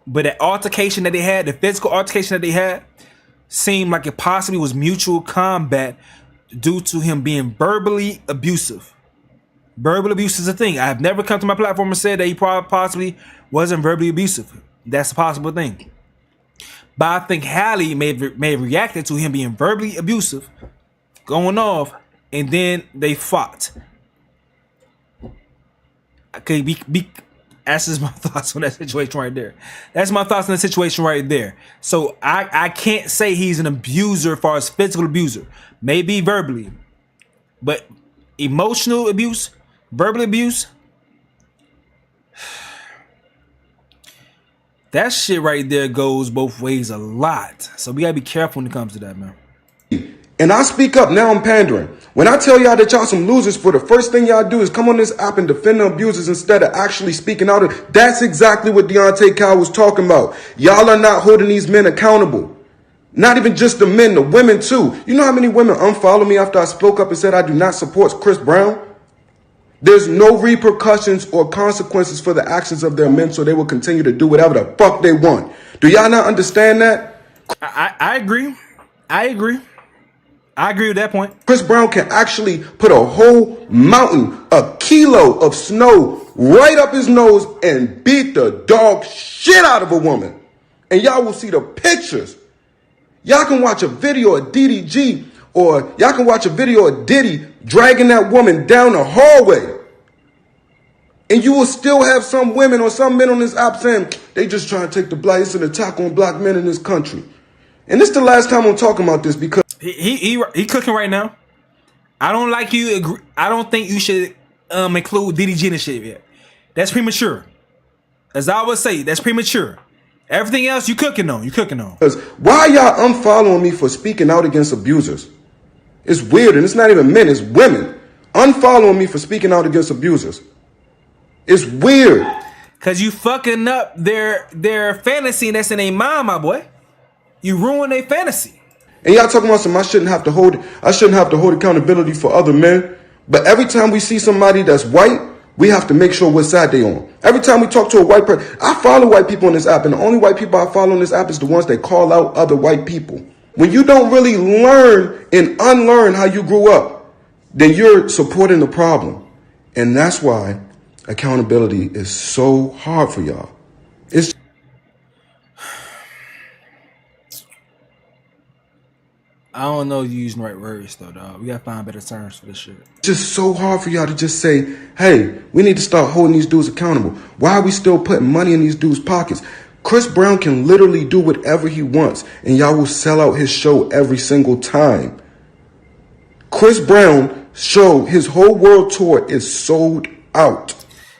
But that altercation that they had, the physical altercation that they had, seemed like it possibly was mutual combat due to him being verbally abusive. Verbal abuse is a thing. I have never come to my platform and said that he possibly wasn't verbally abusive. That's a possible thing. But I think Hallie may have reacted to him being verbally abusive, going off, and then they fought. Okay, that's just my thoughts on that situation right there. That's my thoughts on the situation right there. So I can't say he's an abuser as far as physical abuser. Maybe verbally. But emotional abuse, verbal abuse, That shit right there goes both ways a lot. So we gotta be careful when it comes to that, man. And I speak up, now I'm pandering. When I tell y'all that y'all some losers, for the first thing y'all do is come on this app and defend the abusers instead of actually speaking out. That's exactly what Deontay Kyle was talking about. Y'all are not holding these men accountable. Not even just the men, the women too. You know how many women unfollowed me after I spoke up and said I do not support Chris Brown? There's no repercussions or consequences for the actions of their men, so they will continue to do whatever the fuck they want. Do y'all not understand that? I agree. I agree with that point. Chris Brown can actually put a whole mountain, a kilo of snow right up his nose and beat the dog shit out of a woman. And y'all will see the pictures. Y'all can watch a video of DDG or y'all can watch a video of Diddy dragging that woman down the hallway. And you will still have some women or some men on this app saying, they just trying to take the black, it's an attack on black men in this country. And this is the last time I'm talking about this because he cooking right now. I don't like you. I don't think you should include DDG in the shit yet. That's premature. As I would say, that's premature. Everything else you cooking on. Because why y'all unfollowing me for speaking out against abusers? It's weird, and it's not even men, it's women unfollowing me for speaking out against abusers. It's weird. Cause you fucking up their fantasy that's in their mind, my boy. You ruin their fantasy. And y'all talking about I shouldn't have to hold accountability for other men. But every time we see somebody that's white, we have to make sure what side they on. Every time we talk to a white person, I follow white people on this app, and the only white people I follow on this app is the ones that call out other white people. When you don't really learn and unlearn how you grew up, then you're supporting the problem. And that's why accountability is so hard for y'all. It's I don't know if you're using the right words though, dog. We gotta find better terms for this shit. just so hard for y'all to just say, hey, we need to start holding these dudes accountable. Why are we still putting money in these dudes' pockets? Chris Brown can literally do whatever he wants, and y'all will sell out his show every single time. Chris Brown show, his whole world tour is sold out.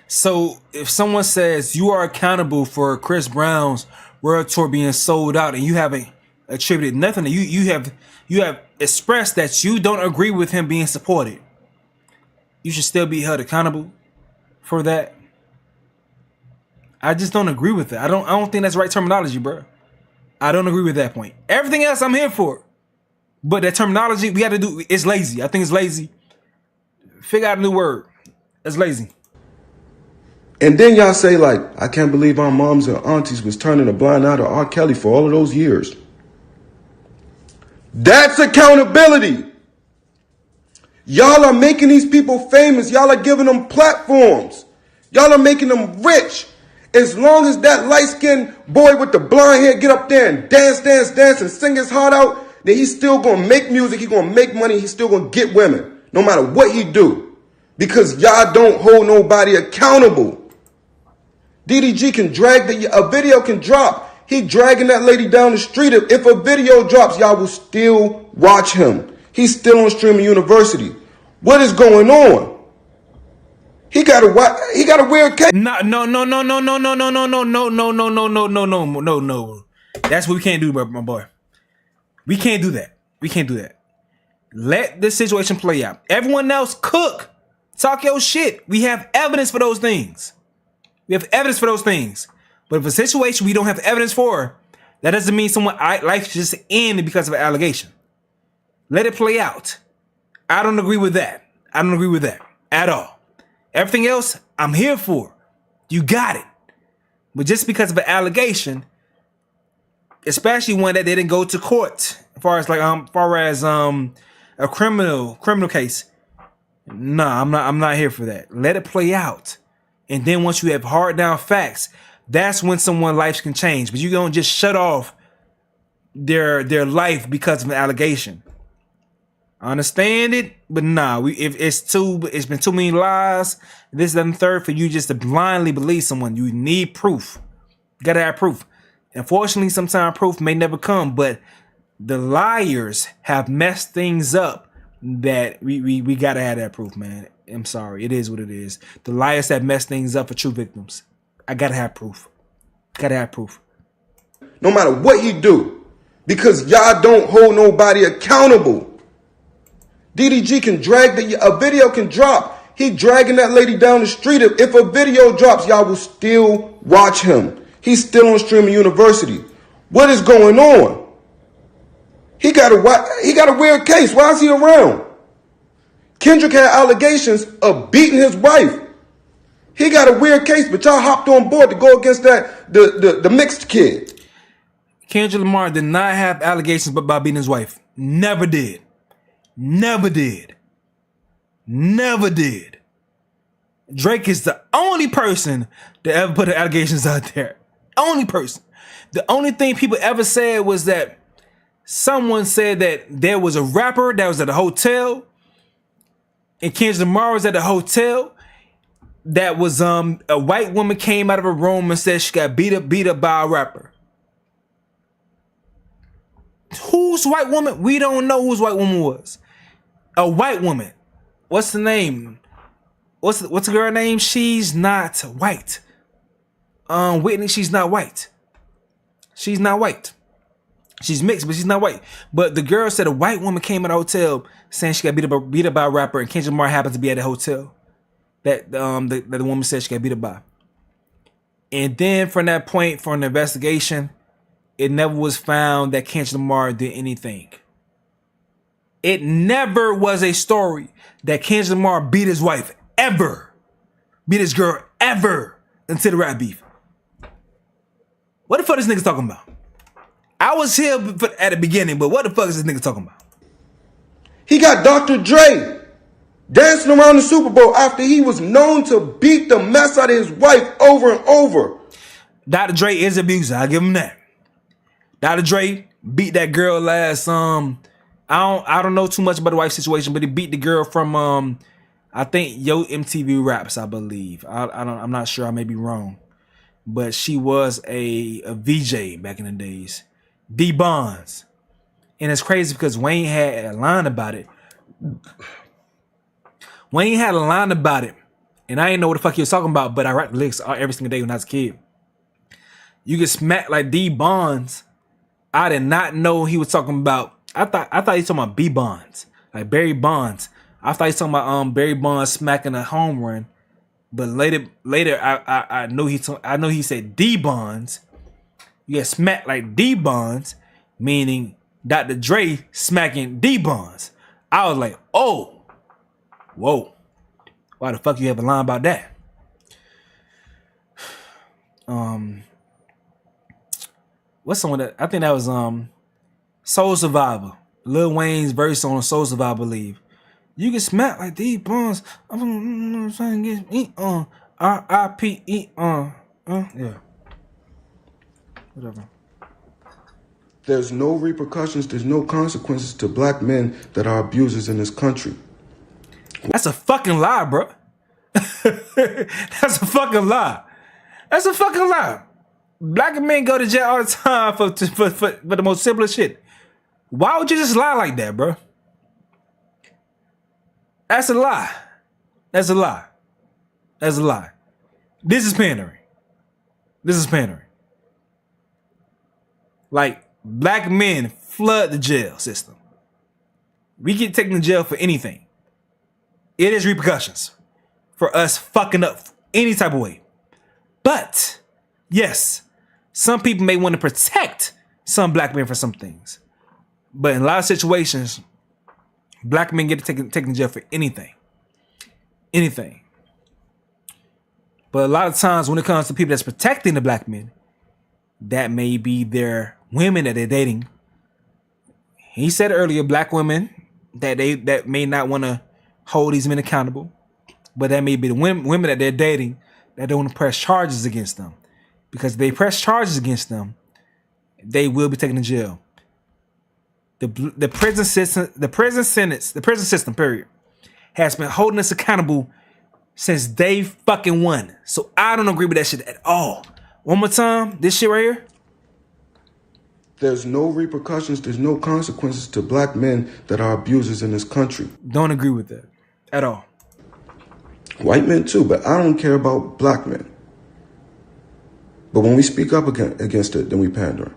So if someone says you are accountable for Chris Brown's world tour being sold out and you haven't attributed nothing, you have expressed that you don't agree with him being supported, you should still be held accountable for that. I just don't agree with it. I don't think that's the right terminology, bro. I don't agree with that point. Everything else I'm here for. But that terminology we got to do, it's lazy. I think it's lazy. Figure out a new word. It's lazy. And then y'all say, like, I can't believe our moms and aunties was turning a blind eye to R. Kelly for all of those years. That's accountability. Y'all are making these people famous. Y'all are giving them platforms. Y'all are making them rich. As long as that light-skinned boy with the blonde hair get up there and dance and sing his heart out, then he's still going to make music. He's going to make money. He's still going to get women, no matter what he do. Because y'all don't hold nobody accountable. DDG can drag a video can drop. He dragging that lady down the street. If a video drops, y'all will still watch him. He's still on Streaming University. What is going on? He got a weird case. No. That's what we can't do, my boy. We can't do that. Let the situation play out. Everyone else cook. Talk your shit. We have evidence for those things. But if a situation we don't have evidence for, that doesn't mean someone's life just ended because of an allegation. Let it play out. I don't agree with that. At all. Everything else, I'm here for. You got it. But just because of an allegation, especially one that didn't go to court, as far as a criminal case, no, I'm not here for that. Let it play out. And then once you have hard down facts, that's when someone's life can change. But you don't just shut off their life because of an allegation. I understand it, but nah, it's been too many lies, this, that, and the third, for you just to blindly believe someone. You need proof. You gotta have proof. Unfortunately, sometimes proof may never come, but the liars have messed things up that we gotta have that proof, man. I'm sorry. It is what it is. The liars that mess things up for true victims. I gotta have proof. no matter what he do, because y'all don't hold nobody accountable. DDG can drag a video can drop. He dragging that lady down the street. If a video drops, y'all will still watch him. He's still on streaming university. What is going on? He got a weird case. Why is he around? Kendrick had allegations of beating his wife. He got a weird case, but y'all hopped on board to go against the mixed kid. Kendrick Lamar did not have allegations about beating his wife. Never did. Never did. Never did. Drake is the only person that ever put the allegations out there. Only person. The only thing people ever said was that someone said that there was a rapper that was at a hotel and Kendrick Lamar was at the hotel. That was a white woman came out of a room and said she got beat up by a rapper. Whose white woman? We don't know whose white woman was. A white woman. What's the name? What's the girl name? She's not white. Whitney, she's not white. She's not white. She's mixed, but she's not white. But the girl said a white woman came at a hotel saying she got beat up by a rapper, and Kendrick Lamar happened to be at the hotel that the woman said she got beat up by. And then from that point, for an investigation, it never was found that Kendrick Lamar did anything. It never was a story that Kendrick Lamar beat his wife ever. Beat his girl ever until the rap beef. What the fuck this nigga talking about? I was here at the beginning, but what the fuck is this nigga talking about? He got Dr. Dre dancing around the Super Bowl after he was known to beat the mess out of his wife over and over. Dr. Dre is an abuser. I give him that. Dr. Dre beat that girl last. I don't know too much about the wife situation, but he beat the girl from I think Yo MTV Raps, I believe. I'm not sure. I may be wrong, but she was a VJ back in the days. D Bonds, and it's crazy because Wayne had a line about it. Wayne had a line about it, and I didn't know what the fuck he was talking about, but I write the lyrics every single day when I was a kid. You get smacked like D Bonds. I did not know he was talking about. I thought he was talking about B Bonds, like Barry Bonds. I thought he was talking about Barry Bonds smacking a home run, but later I know he said D Bonds. You get smacked like D Bonds, meaning Dr. Dre smacking D Bonds. I was like, oh, whoa, why the fuck you have a line about that? What's some of that? I think that was Soul Survivor. Lil Wayne's verse on Soul Survivor, I believe. You get smacked like D Bonds. I'm trying to get R.I.P. Yeah. Whatever. There's no repercussions, there's no consequences to black men that are abusers in this country. That's a fucking lie, bro. That's a fucking lie. That's a fucking lie. Black men go to jail all the time for the most simplest shit. Why would you just lie like that, bro? That's a lie. That's a lie. That's a lie. This is pandering. This is pandering. Like, black men flood the jail system. We get taken to jail for anything. It is repercussions for us fucking up any type of way. But, yes, some people may want to protect some black men for some things. But in a lot of situations, black men get taken to jail for anything. Anything. But a lot of times when it comes to people that's protecting the black men, that may be their women that they're dating. He said earlier, black women that may not want to hold these men accountable, but that may be the women that they're dating that don't want to press charges against them, because if they press charges against them, they will be taken to jail. The prison system, period, has been holding us accountable since day fucking one. So I don't agree with that shit at all. One more time, this shit right here. There's no repercussions, there's no consequences to black men that are abusers in this country. Don't agree with that at all. White men too, but I don't care about black men. But when we speak up against it, then we pander.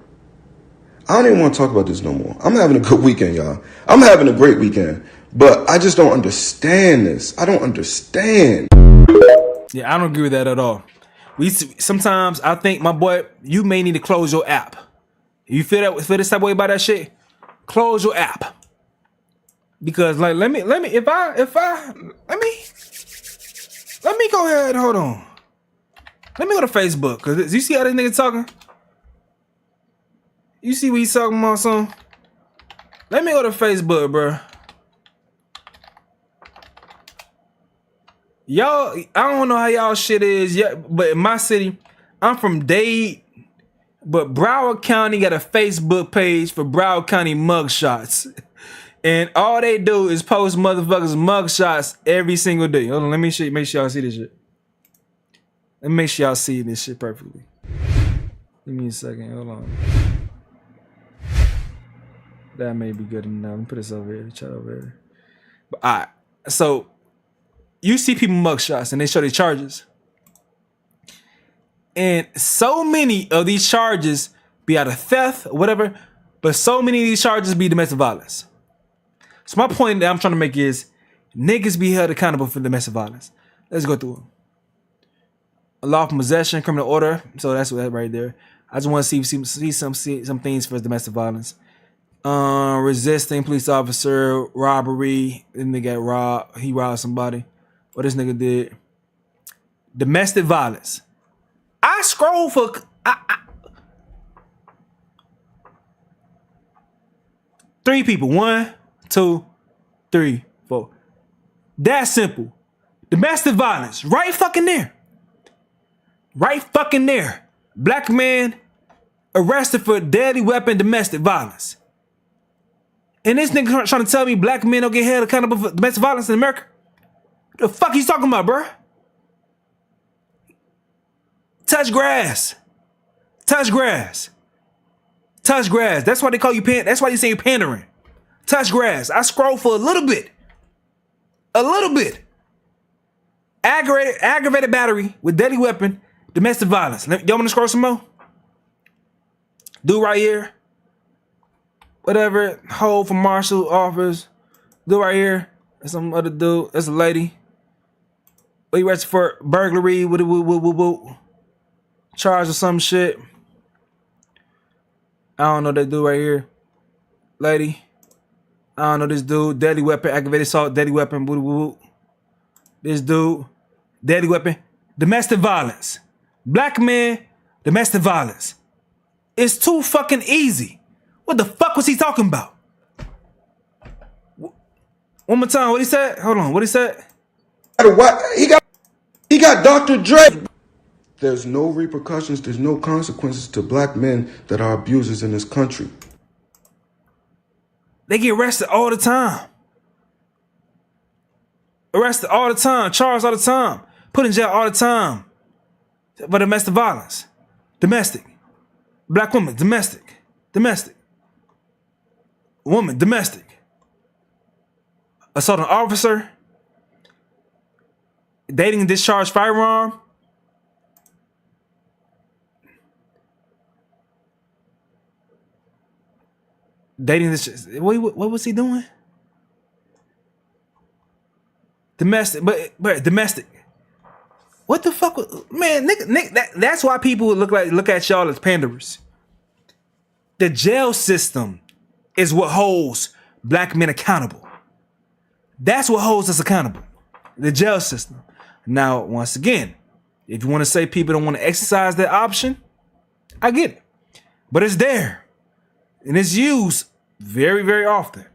I don't even want to talk about this no more. I'm having a good weekend, y'all. I'm having a great weekend. But I just don't understand this. I don't understand. Yeah, I don't agree with that at all. Sometimes I think, my boy, you may need to close your app. You feel this type of way about that shit? Close your app. Because like let me go ahead, hold on. Let me go to Facebook, cause you see how this nigga talking? You see what he's talking about, son? Let me go to Facebook, bro. Y'all, I don't know how y'all shit is yet, but in my city, I'm from Dade, but Broward County got a Facebook page for Broward County mugshots. And all they do is post motherfuckers mugshots every single day. Hold on, let me make sure y'all see this shit. Let me make sure y'all see this shit perfectly. Give me a second, hold on. That may be good enough. Let me put this over here, chat over here. But alright, so you see people mugshots and they show their charges. And so many of these charges be out of theft or whatever, but so many of these charges be domestic violence. So my point that I'm trying to make is niggas be held accountable for domestic violence. Let's go through them. Lawful possession, criminal order. So that's what right there. I just want to see some things for domestic violence. Resisting police officer, robbery. This nigga got robbed. He robbed somebody. What this nigga did. Domestic violence. I scroll for... Three people. 1, 2, 3, 4. That's simple. Domestic violence. Right fucking there. Right fucking there. Black man arrested for deadly weapon domestic violence. And this nigga trying to tell me black men don't get held accountable for domestic violence in America? What the fuck he's talking about, bro? Touch grass. Touch grass. Touch grass. That's why they call you that's why you say you're pandering. Touch grass. I scroll for a little bit. A little bit. Aggravated battery with deadly weapon, domestic violence. Y'all want to scroll some more? Dude right here. Whatever. Hold for marshal office. Dude right here. That's some other dude. That's a lady. What you arrested for? Burglary. Charge or some shit. I don't know that dude right here. Lady. I don't know this dude. Deadly weapon. Aggravated assault. Deadly weapon. This dude. Deadly weapon. Domestic violence. Black man. Domestic violence. It's too fucking easy. What the fuck was he talking about? One more time. What he said? Hold on. What he said? He got Dr. Dre. There's no repercussions. There's no consequences to black men that are abusers in this country. They get arrested all the time. Arrested all the time. Charged all the time. Put in jail all the time. For domestic violence. Domestic. Black woman. Domestic. Domestic. Woman. Domestic. Assault an officer. Dating and discharged firearm. Dating this. What was he doing? Domestic, but domestic. What the fuck, man? Nigga, that's why people look at y'all as panderers. The jail system is what holds black men accountable. That's what holds us accountable. The jail system. Now, once again, if you want to say people don't want to exercise that option, I get it, but it's there and it's used very, very often.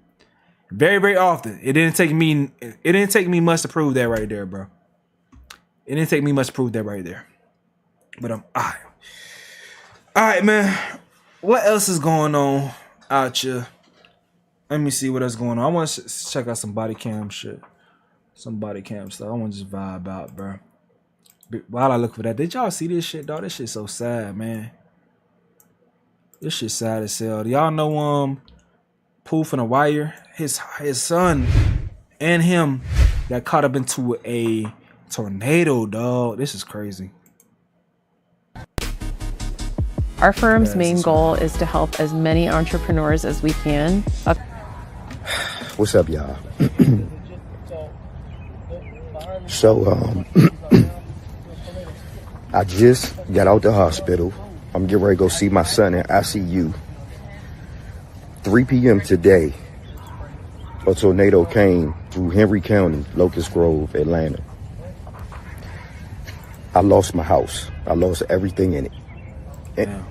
Very, very often. It didn't take me much to prove that right there, bro. It didn't take me much to prove that right there. But all right, man. What else is going on out here? Let me see what else going on. I want to check out some body cam shit. Some body cam stuff. I want to just vibe out, bro. While I look for that, did y'all see this shit, dog? This shit so sad, man. This shit sad as hell. Do y'all know Poof and a Wire? His son and him got caught up into a tornado, dog. This is crazy. Our firm's main goal is to help as many entrepreneurs as we can. What's up, y'all? So, I just got out the hospital. I'm getting ready to go see my son in ICU. 3 p.m. today, a tornado came through Henry County, Locust Grove, Atlanta. I lost my house. I lost everything in it. And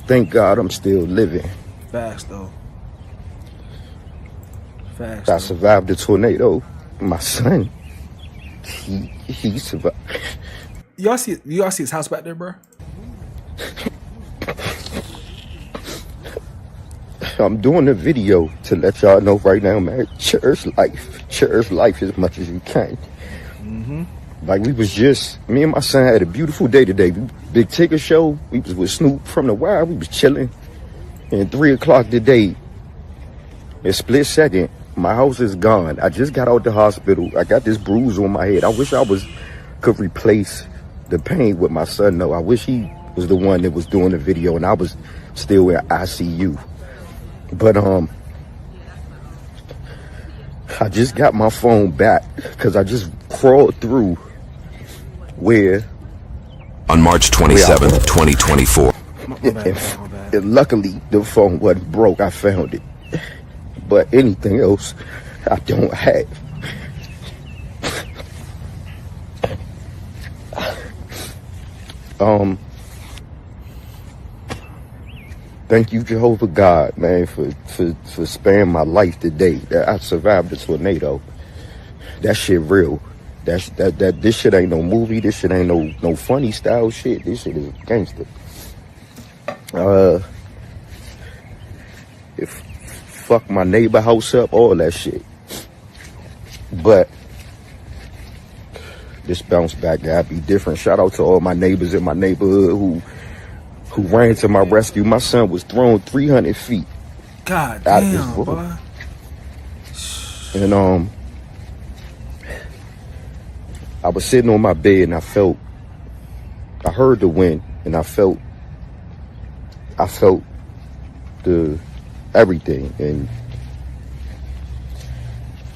thank God I'm still living. Facts though. Facts. I survived the tornado. My son, he survived. Y'all see his house back there, bro? I'm doing a video to let y'all know right now, man. Cherish life as much as you can. Like we was just, me and my son had a beautiful day today. Big ticket show. We was with Snoop from the Wild. We was chilling. And 3 o'clock today, a split second, my house is gone. I just got out the hospital. I got this bruise on my head. I wish could replace the pain with my son. No, I wish he was the one that was doing the video and I was still in ICU. But I just got my phone back because I just crawled through where on March 27th, 2024. And luckily the phone wasn't broke. I found it. But anything else I don't have. Thank you, Jehovah God, man, for sparing my life today. That I survived the tornado. That shit real. This shit ain't no movie. This shit ain't no funny style shit. This shit is gangster. If fuck my neighbor house up, all that shit. But this bounce back gotta be different. Shout out to all my neighbors in my neighborhood who ran to my rescue. My son was thrown 300 feet. God damn, boy. And I was sitting on my bed and I heard the wind and I felt the everything and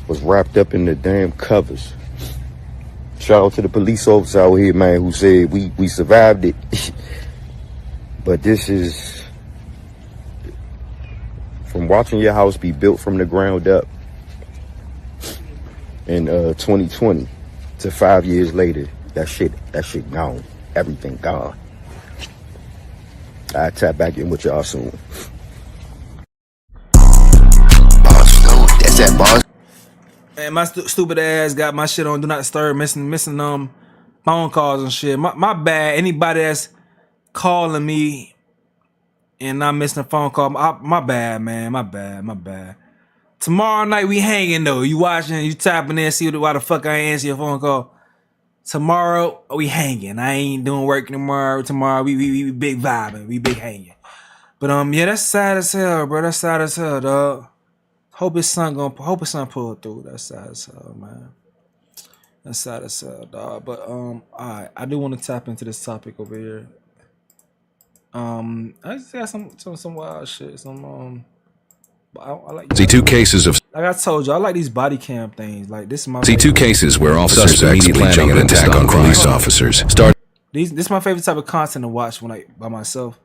was wrapped up in the damn covers. Shout out to the police officer out here, man, who said we survived it. But this is from watching your house be built from the ground up in 2020 to 5 years later. That shit gone. Everything gone. I tap back in with y'all soon. That's that boss. Man, my stupid ass got my shit on Do Not Disturb, missing phone calls and shit. My bad. Anybody that's calling me and I'm missing a phone call, my bad, man. My bad. Tomorrow night we hanging though. You watching, you tapping in, see why the fuck I ain't answer your phone call. Tomorrow we hanging. I ain't doing work tomorrow. Tomorrow we big vibing. We big hanging. But yeah, that's sad as hell, bro. That's sad as hell, dog. Hope his son pull through. That's sad as hell, man. That's sad as hell, dog. But alright, I do want to tap into this topic over here. I just got some wild shit. I like. See 2 cases of. Like I told you, I like these body cam things. Like this is my. See 2 cases where officers immediately jump an attack on police officers. This is my favorite type of content to watch when by myself.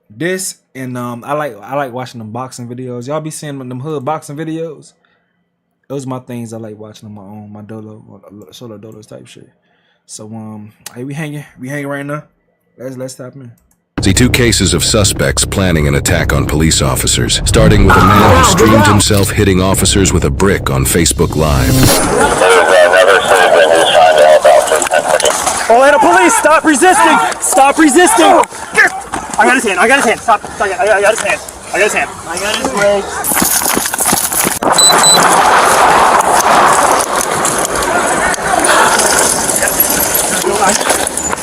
This and I like watching them boxing videos. Y'all be seeing them hood boxing videos. Those are my things I like watching on my own, my dolo, solo dolos type shit. So hey, we hanging right now. Let's tap in. See 2 cases of suspects planning an attack on police officers, starting with a man who streamed himself hitting officers with a brick on Facebook Live. Atlanta police, stop resisting! Stop resisting! I got his hand, Stop. I got his hand. I got his leg.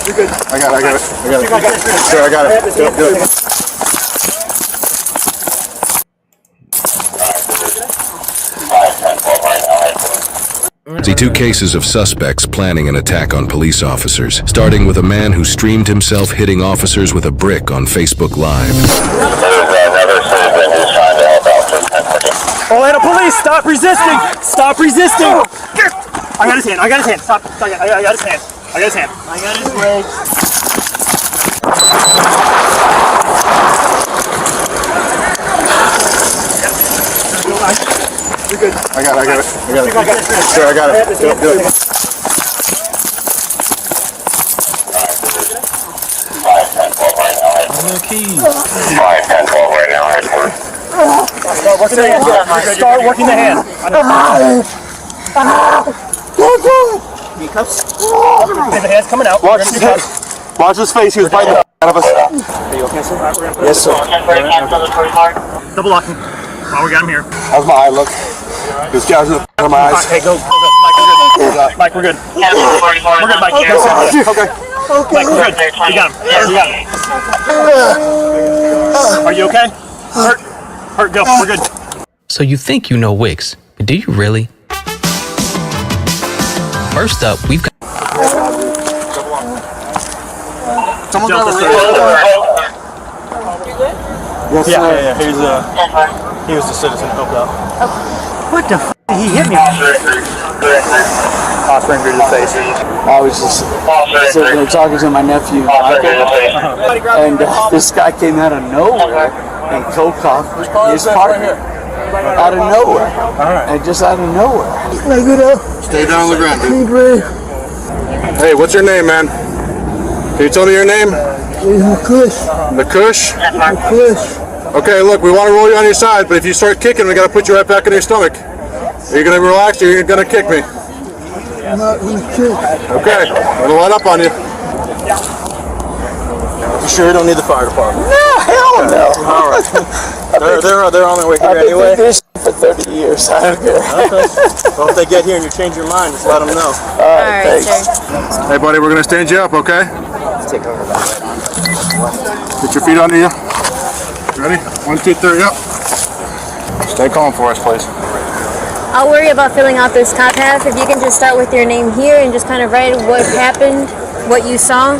You're good. I got it. Sir, I got it. Good. Two cases of suspects planning an attack on police officers, starting with a man who streamed himself hitting officers with a brick on Facebook Live. Atlanta police, stop resisting! Stop resisting! I got his hand, I got his hand. Stop. I got his hand. I got his hand. I got his leg. You're good. I got it. Sure, I got it. Do it. No keys. 5, 10, 12 right now, airport. Start working the hand. The hand's coming out. Watch his face. He was biting the out of us. Are you okay, sir? Yes, sir. Double locking. Oh, we got him here. How's my eye look? This guy's in the of my eyes. Hey, go. Mike, we're good. Mike, we're good. We're good, Mike. Okay. Mike, we're good. You got him. You got him. Are you okay? Hurt, go. We're good. So you think you know Wix, but do you really? First up, we've got... Someone got Yes, yeah. He was the citizen who helped out. What the f***? He hit me. Osprey to the face. I was just sitting there talking to my nephew, and this guy came out of nowhere and co-copped his partner. Out of nowhere. And just out of nowhere. Stay down on the ground, dude. Hey, what's your name, man? Can you tell me your name? The Kush? Okay, look, we want to roll you on your side, but if you start kicking, we got to put you right back in your stomach. Are you going to relax or are you going to kick me? I'm not going to kick. Okay, I'm going to line up on you. You sure you don't need the fire department? No, hell no. All right. They're on their way here anyway. I've been doing this for 30 years. I don't care. Okay. Well, if they get here and you change your mind, just let them know. All right, thanks. Hey, buddy, we're going to stand you up, okay? Take over. Get your feet under you. Ready? 1, 2, 3, yep. Stay calm for us, please. I'll worry about filling out this top half. If you can just start with your name here and just kind of write what happened, what you saw.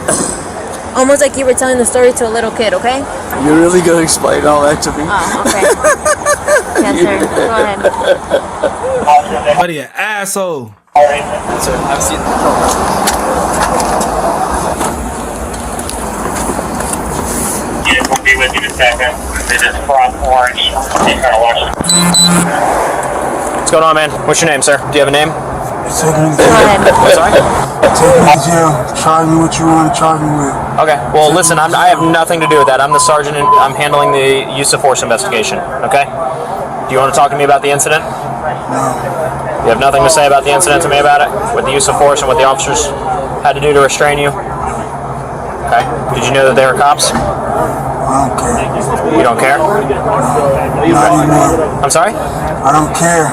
Almost like you were telling the story to a little kid, okay? You're really going to explain all that to me? Oh, okay. Yes, sir. Go ahead. Buddy, an asshole. Sir, have a seat. Unit will be with you in a second. This is front orange. Take kind of watch. What's going on, man? What's your name, sir? Do you have a name? Take me to jail. Sorry? Take me to jail. Charge me what you want to charge me with. Okay. Well, listen, I have nothing to do with that. I'm the sergeant and I'm handling the use of force investigation. Okay? Do you want to talk to me about the incident? No. You have nothing to say about the incident to me about it? With the use of force and what the officers had to do to restrain you? Okay. Did you know that they were cops? I don't care. You don't care? Not anymore. I'm sorry? I don't care.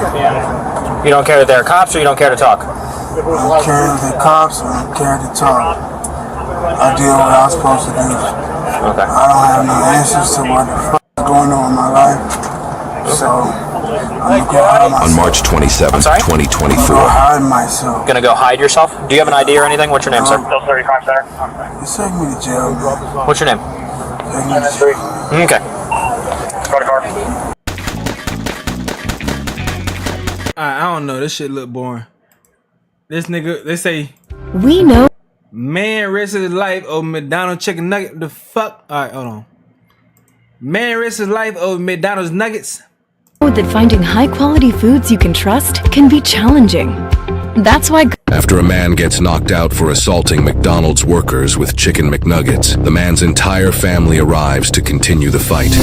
You don't care that they're cops or you don't care to talk? I don't care if they're cops or I don't care to talk. I did what I was supposed to do. Okay. I don't have no answers to what the fuck is going on in my life. So, I'm gonna go hide myself. On March 27th, 2024. I'm gonna go hide myself. Gonna go hide yourself? Do you have an ID or anything? What's your name, sir? Still 35 center. Just take me to jail, bro. What's your name? Take me to jail. Okay. Go to car. I don't know. This shit look boring. This nigga, they say, We know man risks his life over McDonald's chicken nugget. The fuck? All right, hold on. Man risks his life over McDonald's nuggets. that finding high-quality foods you can trust can be challenging. That's why After a man gets knocked out for assaulting McDonald's workers with chicken McNuggets, the man's entire family arrives to continue the fight.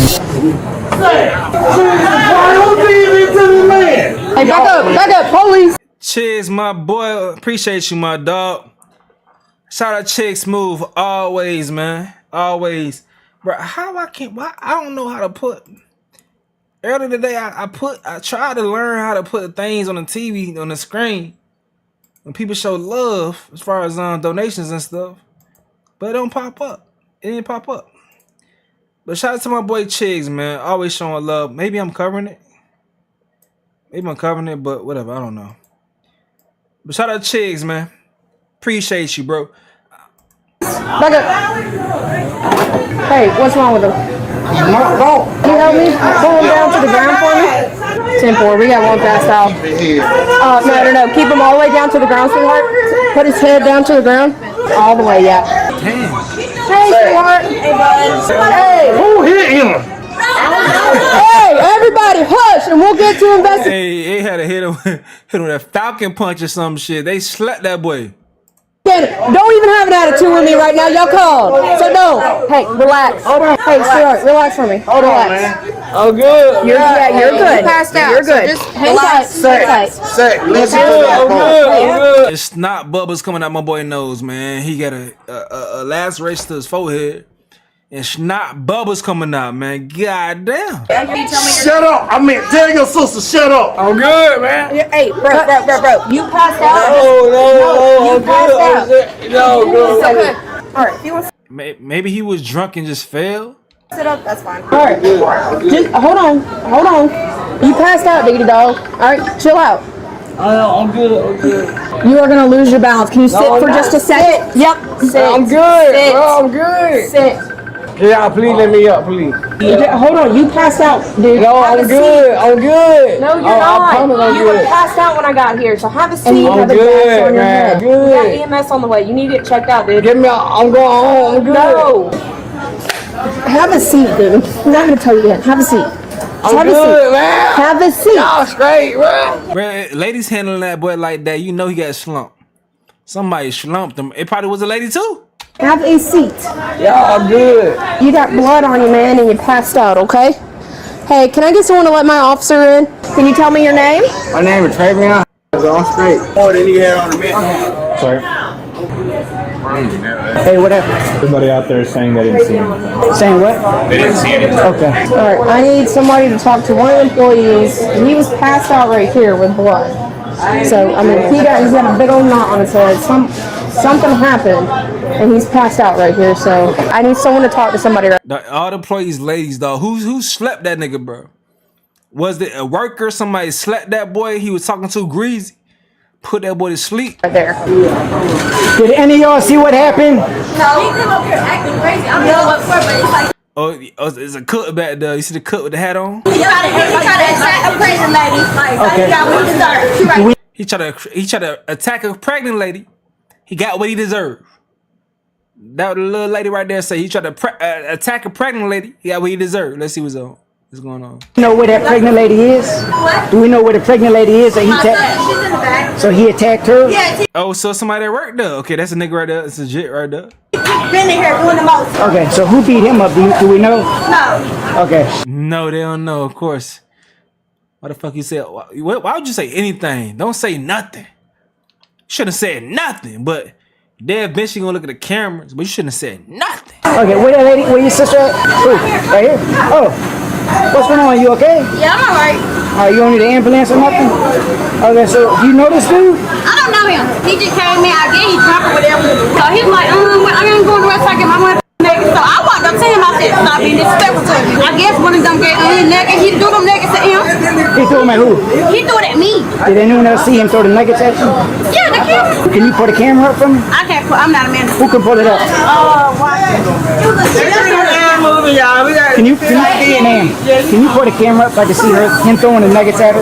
Hey, back up, police! Cheers, my boy. Appreciate you, my dog. Shout out Chick Smooth, always, man. Always. Bro, I don't know how to put. Earlier today, I tried to learn how to put things on the TV, on the screen. When people show love, as far as donations and stuff. But it don't pop up. It didn't pop up. But shout out to my boy Chigs, man. Always showing love. Maybe I'm covering it. Maybe I'm covering it, but whatever. I don't know. But shout out Chigs, man. Appreciate you, bro. Back up. Hey, what's wrong with him? Can you help me? Pull him down to the ground for me. 10-4, we got one passed out. No. Keep him all the way down to the ground, sweetheart. Put his head down to the ground. All the way, yeah. Damn. Hey, sweetheart. Hey, bud. Hey, who hit him? Hey, everybody, hush, and we'll get to investigate. Hey, they had to hit him with a falcon punch or some shit. They slept that boy. Don't even have an attitude with me right now. Y'all called. So no. Hey, relax. Hey, sweetheart, relax for me. Hold on, man. Oh, good. You're good. You passed out. You're So good. just Hang tight. Hang tight. Let's go. I'm good. It's not bubbles coming out my boy nose, man. He got a laceration to his forehead. And snot bubbles coming out, man. God damn. Shut up. I mean, tell your sister, shut up. I'm good, man. Hey, bro. You passed out. No, I'm good. It's okay. All right. If you want to Maybe he was drunk and just fell. sit up, that's fine. All right. Just hold on. You passed out, diggity dog. All right, chill out. I'm good. You are gonna lose your balance. Can you sit for just a second? Yep. Sit. I'm good. Sit. Bro, I'm good. Sit. Yeah, please let me up, please. Hold on, you passed out, dude. No, Have a I'm good. seat. I'm good. No, you're I not. promise I'm You were good. passed out when I got here, so have a seat. I'm Have a good, gas on your man. head. Good. You got EMS on the way. You need to get checked out, dude. I'm going home. I'm good. No. Have a seat, dude. I'm not gonna tell you again. Have a seat. I'm have good, a seat. man. Have a seat. Y'all straight, bro. Bro, ladies handling that boy like that, you know he got slumped. Somebody slumped him. It probably was a lady too. Have a seat. Yeah, I'm good. You got blood on you, man, and you passed out, okay? Hey, can I get someone to let my officer in? Can you tell me your name? My name is Travion. I'm straight. More than you had on the bench. Sorry. Hey, what happened? Somebody out there is saying they didn't see anything. Saying what? They didn't see anything. Okay. All right. I need somebody to talk to one of the employees. He was passed out right here with blood. So I mean, he's got a big old knot on his head. Something happened, and he's passed out right here. So I need someone to talk to somebody. All the employees, ladies, dog. Who slept that nigga, bro? Was it a worker? Somebody slept that boy? He was talking too greasy. Put that boy to sleep. Right there. Did any of y'all see what happened? No, he came up here acting crazy. I don't know what for, but it's like. Oh, it's a cook back there. You see the cook with the hat on? He tried to attack a pregnant lady. Like, Okay. he got what he deserved. She right. He tried to attack a pregnant lady. He got what he deserved. That little lady right there say he tried to attack a pregnant lady. He got what he deserved. Let's see what's going on. You know where that pregnant lady is? What? Do we know where the pregnant lady is? That he My son, she's in the back. So he attacked her? Yeah, Oh, so somebody that worked there. Okay, that's a nigga right there. It's legit right there. been in here doing the most. Okay, so who beat him up? Do we know? No. Okay. No, they don't know, of course. Why the fuck you say? Why would you say anything? Don't say nothing. Shouldn't have said nothing, but they eventually gonna look at the cameras, but you shouldn't have said nothing. Okay, where that lady? Where your sister at? Ooh, right here? Oh. What's going on? You okay? Yeah, I'm alright. You don't need an ambulance or nothing? Okay, so do you know this dude? I don't know him. He just came in. I guess he drunk or whatever. So he was like, I'm gonna go to the restaurant and get my money naked. So I walked up to him. I said, stop being disrespectful to me. I guess one of them gave him naked. He threw them nuggets at him. He threw them at who? He threw it at me. Did anyone else see him throw the nuggets at you? Yeah, the camera. Can you pull the camera up for me? I can't put. I'm not a man. Who can pull it up? Watch it. Can you pull the camera up so I can see him throwing the nuggets at her?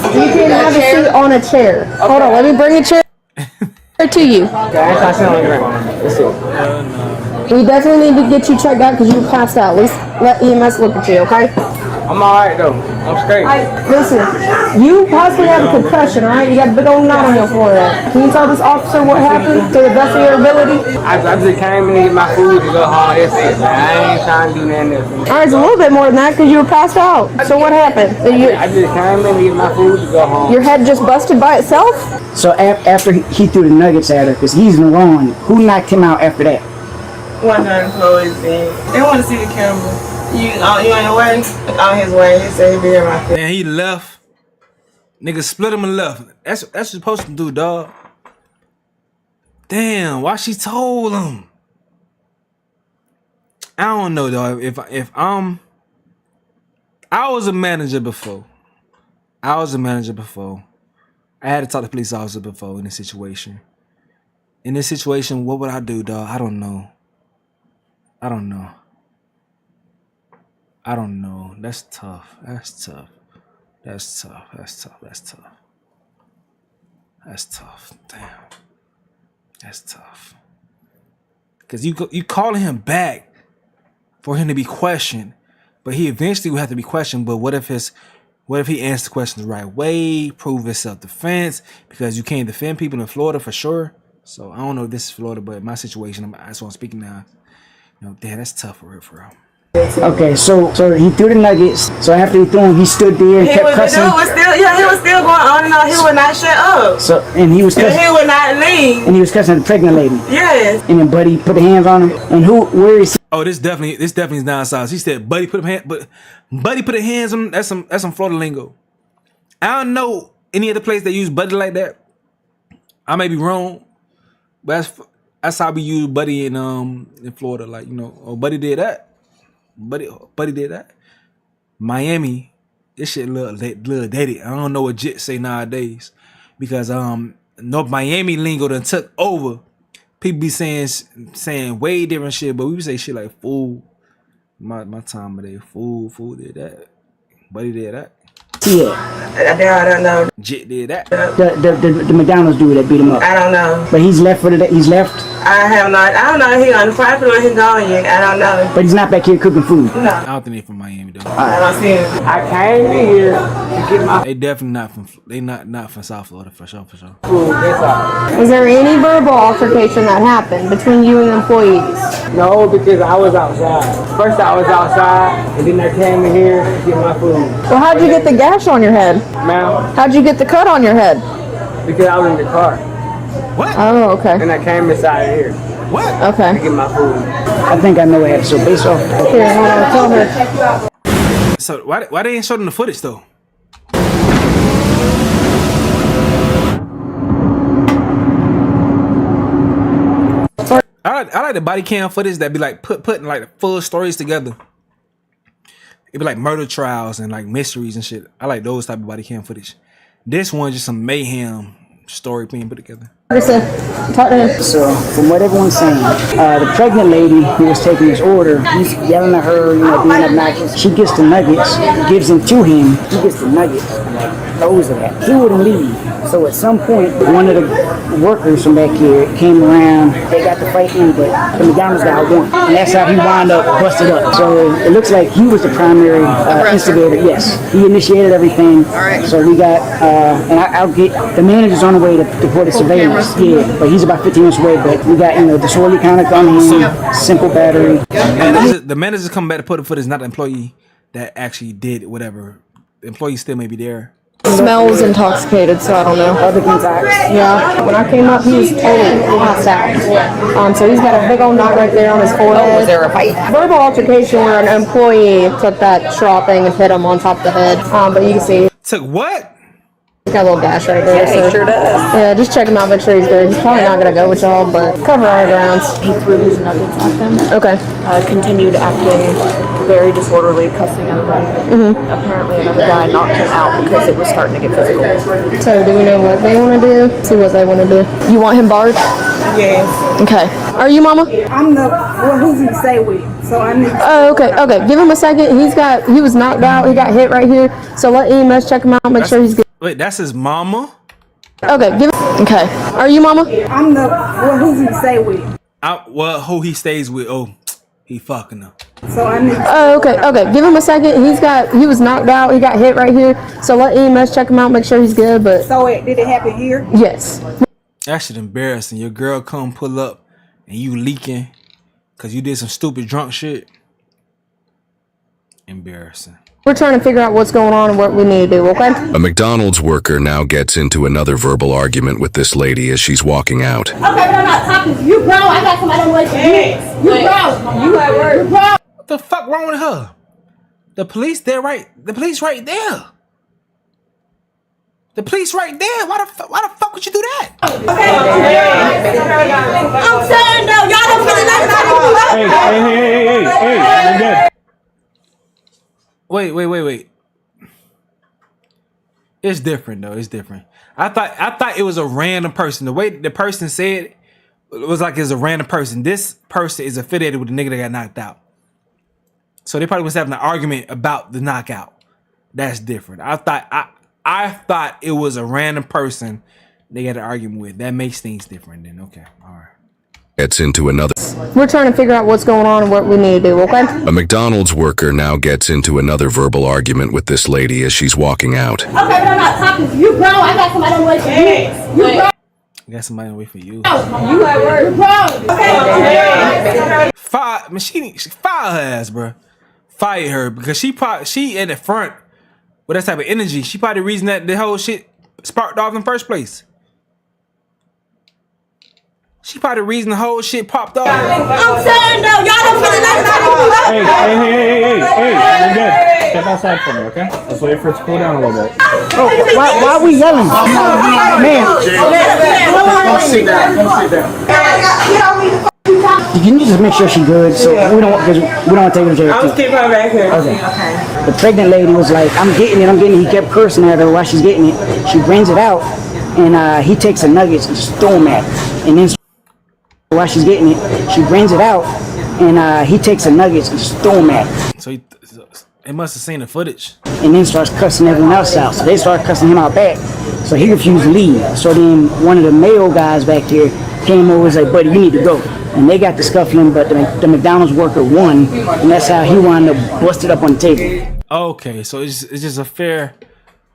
You can have a seat on a chair. Hold on, let me bring a chair to you. We definitely need to get you checked out because you passed out. At least let EMS look at you, okay? I'm alright though. I'm straight. Listen, you possibly have a concussion, alright? You got a big old knot on your forehead. Can you tell this officer what happened to the best of your ability? I just came in to get my food to go home. That's it, man. I ain't trying to do nothing else. Alright, it's a little bit more than that because you were passed out. So what happened? I just came in to get my food to go home. Your head just busted by itself? So after he threw the nuggets at her, because he's in the wrong, who knocked him out after that? One of the employees did. They want to see the camera. You on your way? On his way. He said he'd be here my Man, he left. Nigga split him and left. That's what you're supposed to do, dog. Damn, why she told him? I don't know, dog. If I was a manager before. I had to talk to police officer before in this situation. In this situation, what would I do, dog? I don't know. I don't know. I don't know. That's tough. That's tough. That's tough. That's tough. That's tough. That's tough. Damn. That's tough. Cause you calling him back for him to be questioned, but he eventually will have to be questioned. But what if he answers the question the right way, prove his self-defense? Because you can't defend people in Florida for sure. So I don't know if this is Florida, but my situation, that's what I'm speaking now. You know, damn, that's tough for real, for real. Okay, so he threw the nuggets. So after he threw them, he stood there and kept cussing. He was still going on and on. He would not shut up. So he was cussing. He would not leave. And he was cussing at the pregnant lady. Yes. And then Buddy put the hands on him. And where is he? Oh, this definitely is down south. He said, Buddy put the hands on him. That's some Florida lingo. I don't know any other place that use Buddy like that. I may be wrong, but that's how we use Buddy in Florida. Like, you know, oh, Buddy did that. Buddy did that. Miami, this shit little dated. I don't know what Jit say nowadays because no Miami lingo done took over. People be saying way different shit, but we would say shit like fool. My time of day, fool did that. Buddy did that. Yeah. I don't know. Jit did that. The McDonald's dude that beat him up. I don't know. But he's left for the day. He's left. I don't know. He on the property or he gone yet. I don't know. But he's not back here cooking food. No. I don't think they from Miami though. I don't see him. I came here to get my. They definitely not from. They not from South Florida for sure. Was there any verbal altercation that happened between you and the employees? No, because I was outside. First I was outside, and then I came in here to get my food. Well, how'd you get the gash on your head? Ma'am? How'd you get the cut on your head? Because I was in the car. What? Oh, okay. And I came inside here. What? Okay. To get my food. I think I know what happened. So based off. Here, hold on. Tell her. So why they ain't showing the footage though? I like the body cam footage that be like putting like the full stories together. It'd be like murder trials and like mysteries and shit. I like those type of body cam footage. This one just some mayhem story being put together. Talk to him. So, from what everyone's saying, the pregnant lady who was taking his order, he's yelling at her, you know, being obnoxious. She gets the nuggets, gives them to him. He gets the nuggets, throws it at. He wouldn't leave. So at some point, one of the workers from back here came around. They got to fight in, but the McDonald's guy won. And that's how he wound up busted up. So it looks like he was the primary instigator. Yes, he initiated everything. All right. So we got, and I'll get, the manager's on the way to put the surveillance. Yeah, but he's about 15 minutes away. But we got, you know, disorderly conduct on him, simple battery. The manager's coming back to put the footage, not the employee that actually did whatever. The employee still may be there. Smells intoxicated, so I don't know. Other contacts. Yeah. When I came up, he was totally passed out. So he's got a big old knot right there on his forehead. Oh, was there a fight? Verbal altercation where an employee took that straw thing and hit him on top of the head. But you can see. Took what? He's got a little gash right there. Yeah, he sure does. Yeah, just check him out, make sure he's good. He's probably not going to go with y'all, but cover our grounds. He threw his nuggets at them. Okay. Continued acting very disorderly, cussing everybody. Apparently another guy knocked him out because it was starting to get physical. So do we know what they want to do? See what they want to do. You want him barred? Yes. Okay. Are you Mama? I'm the, well, who's he stay with? So I need. Oh, okay, okay. Give him a second. He was knocked out. He got hit right here. So let EMS check him out, make sure he's good. Wait, that's his mama? Okay, okay. Are you Mama? I'm the, well, who's he stay with? Well, who he stays with? Oh, he fucking her. So I need. Oh, okay, okay. Give him a second. He was knocked out. He got hit right here. So let EMS check him out, make sure he's good. But so did it happen here? Yes. That shit embarrassing. Your girl come pull up and you leaking because you did some stupid drunk shit. Embarrassing. We're trying to figure out what's going on and what we need to do, okay? A McDonald's worker now gets into another verbal argument with this lady as she's walking out. Okay, but I'm not talking to you, bro. I got somebody on the way to you. You, bro. You at work. You, bro. What the fuck wrong with her? The police, they're right. The police right there. The police right there. Why the fuck would you do that? I'm saying though, y'all don't really let me talk. Hey, Wait. It's different though. It's different. I thought it was a random person. The way the person said it was like it's a random person. This person is affiliated with the nigga that got knocked out. So they probably was having an argument about the knockout. That's different. I thought it was a random person they got an argument with. That makes things different then. Okay. All right. Gets into another. We're trying to figure out what's going on and what we need to do, okay? A McDonald's worker now gets into another verbal argument with this lady as she's walking out. Okay, but I'm not talking to you, bro. I got somebody on the way for you. You bro. I got somebody on the way for you. You at work, bro. Okay. Fire her ass, bro. Fire her because she in the front with that type of energy. She probably the reason that the whole shit sparked off in the first place. She probably the reason the whole shit popped off. I'm saying though, y'all don't feel like Hey, you're good. Step outside for me, okay? Let's wait for it to cool down a little bit. Oh, why are we yelling? Man. Don't sit down. You need to just make sure she's good, so we don't take her to jail. I'll keep her back here. Okay. The pregnant lady was like, I'm getting it. He kept cursing at her while she's getting it. She brings it out, and he takes the nuggets and just throw them at her. And then while she's getting it, she brings it out, and he takes the nuggets and just throw them at her. So they must have seen the footage. And then starts cussing everyone else out. So they start cussing him out back. So he refused to leave. So then one of the male guys back here came over and was like, buddy, you need to go. And they got the scuffling, but the McDonald's worker won, and that's how he wound up busted up on the table. Okay, so it's just a fair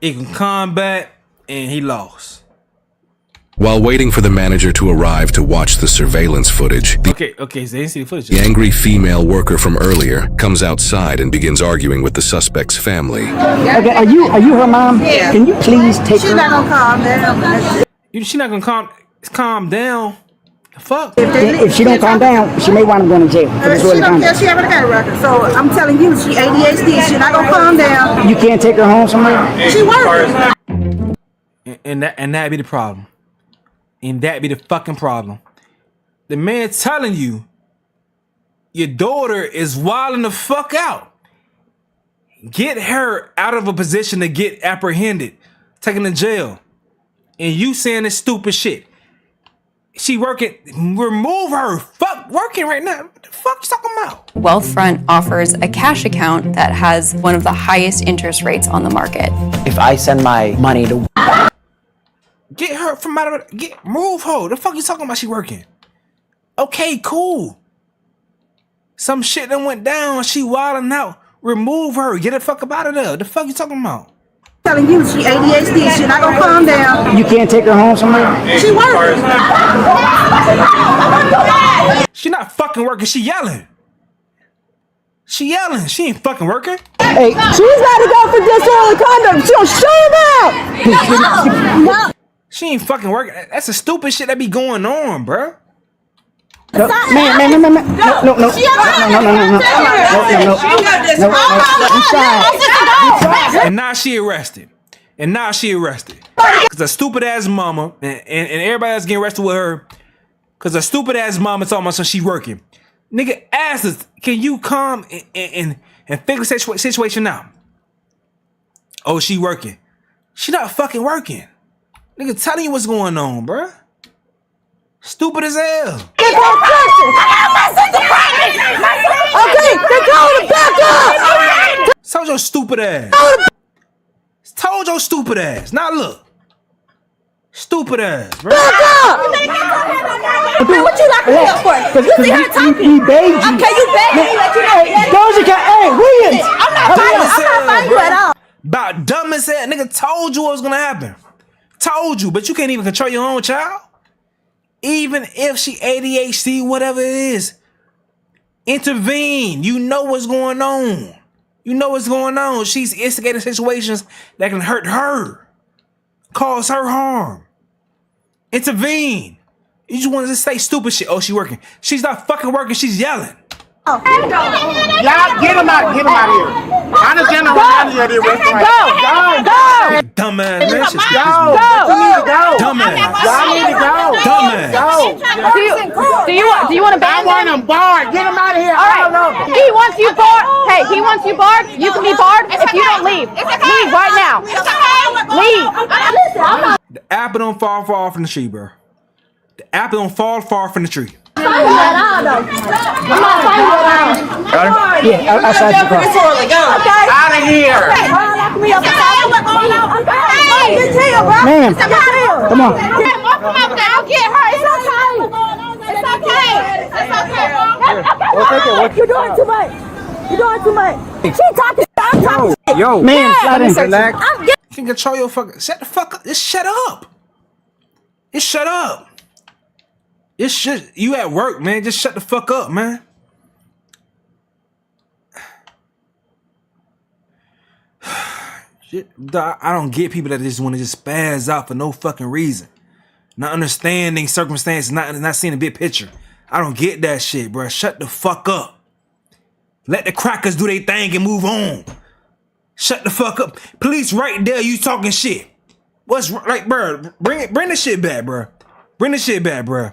equal combat, and he lost. While waiting for the manager to arrive to watch the surveillance footage, Okay, so they didn't see the footage. the angry female worker from earlier comes outside and begins arguing with the suspect's family. Okay, are you her mom? Yeah. Can you please take her? She's not gonna calm down. She not gonna calm down. The fuck? If she don't calm down, she may wind up going to jail. She don't care. She already got a record. So I'm telling you, she ADHD. She's not gonna calm down. You can't take her home somewhere? She working. And that be the problem. And that be the fucking problem. The man telling you your daughter is wilding the fuck out. Get her out of a position to get apprehended, taken to jail. And you saying this stupid shit. She working, remove her. Fuck, working right now. What the fuck you talking about? Wealthfront offers a cash account that has one of the highest interest rates on the market. If I send my money to... Get her from out of it. Move her. The fuck you talking about she working? Okay, cool. Some shit that went down. She wilding out. Remove her. Get the fuck up out of there. The fuck you talking about? Telling you, she ADHD. She's not gonna calm down. You can't take her home somewhere? She working. She not fucking working. She yelling. She yelling. She ain't fucking working. Hey, she's about to go for disorderly conduct. She'll show him out. She ain't fucking working. That's the stupid shit that be going on, bruh. No. And now she arrested. Cause a stupid ass mama and everybody else getting arrested with her. Cause a stupid ass mama talking about so she working. Nigga asked us, can you come and figure the situation out? Oh, she working. She not fucking working. Nigga telling you what's going on, bruh. Stupid as hell. Okay, they told him back up. Told your stupid ass. Told your stupid ass. Now look. Stupid ass, bro. Back up. Okay, what you locking me up for? You see her talking. He begged you. Okay, you begged me. Let you know. Doja Cat, hey, Williams. I'm not fighting you at all. About dumb as hell. Nigga told you what was gonna happen. Told you, but you can't even control your own child. Even if she ADHD, whatever it is, intervene. You know what's going on. You know what's going on. She's instigating situations that can hurt her, cause her harm. Intervene. You just want to say stupid shit. Oh, she working. She's not fucking working. She's yelling. Y'all get him out of here. I understand the reality of this restaurant. Go. Dumbass. Go. You need to go. Dumbass. Y'all need to go. Dumbass. Do you want to ban him? I want him barred. Get him out of here. All right. He wants you barred. Hey, he wants you barred. You can be barred if you don't leave. Leave right now. Leave. Listen, I'm not. The apple don't fall far from the tree, bro. The apple don't fall far from the tree. I'm not fighting at all. Got him? Yeah, outside the car. Out of here. Ma'am, come on. I'll get her. It's okay. It's okay. It's okay. You're doing too much. You're doing too much. She talking. I'm talking. Yo, man, relax. I'm getting. You can control your fucking. Shut the fuck up. Just shut up. Just shut up. It's shit. You at work, man. Just shut the fuck up, man. Shit, I don't get people that just want to just spaz out for no fucking reason. Not understanding circumstances, not seeing the big picture. I don't get that shit, bro. Shut the fuck up. Let the crackers do their thing and move on. Shut the fuck up. Police right there, you talking shit. What's like, bro? Bring the shit back, bro. Bring the shit back, bro.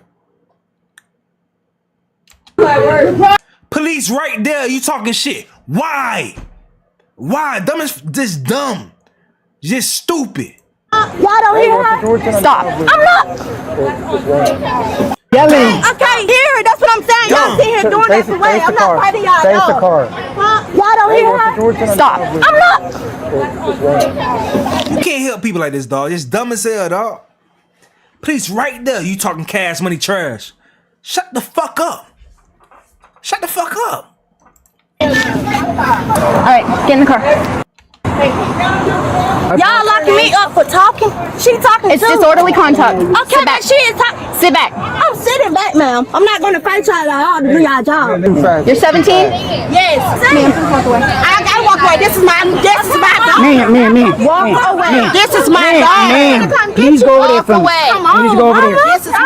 Police right there, you talking shit. Why? Why? Dumb is just dumb. Just stupid. Y'all don't hear her? Stop. I'm not. Yelling. Okay, here. That's what I'm saying. Y'all sit here doing this away. I'm not fighting y'all. Face the car. Y'all don't hear her? Stop. I'm not. You can't help people like this, dog. It's dumb as hell, dog. Police right there, you talking cash money trash. Shut the fuck up. Shut the fuck up. Alright, get in the car. Y'all locking me up for talking? She talking It's too. disorderly conduct. Okay, Sit but back. she is talking. Sit back. I'm sitting back, ma'am. I'm not going to fight y'all at all to do y'all job. You're 17? Yes. Ma'am, please walk away. I gotta walk away. This is my dog. Man. Walk away. This is my dog. Man, please go over there for me. away. Come on. Please go over there. This is my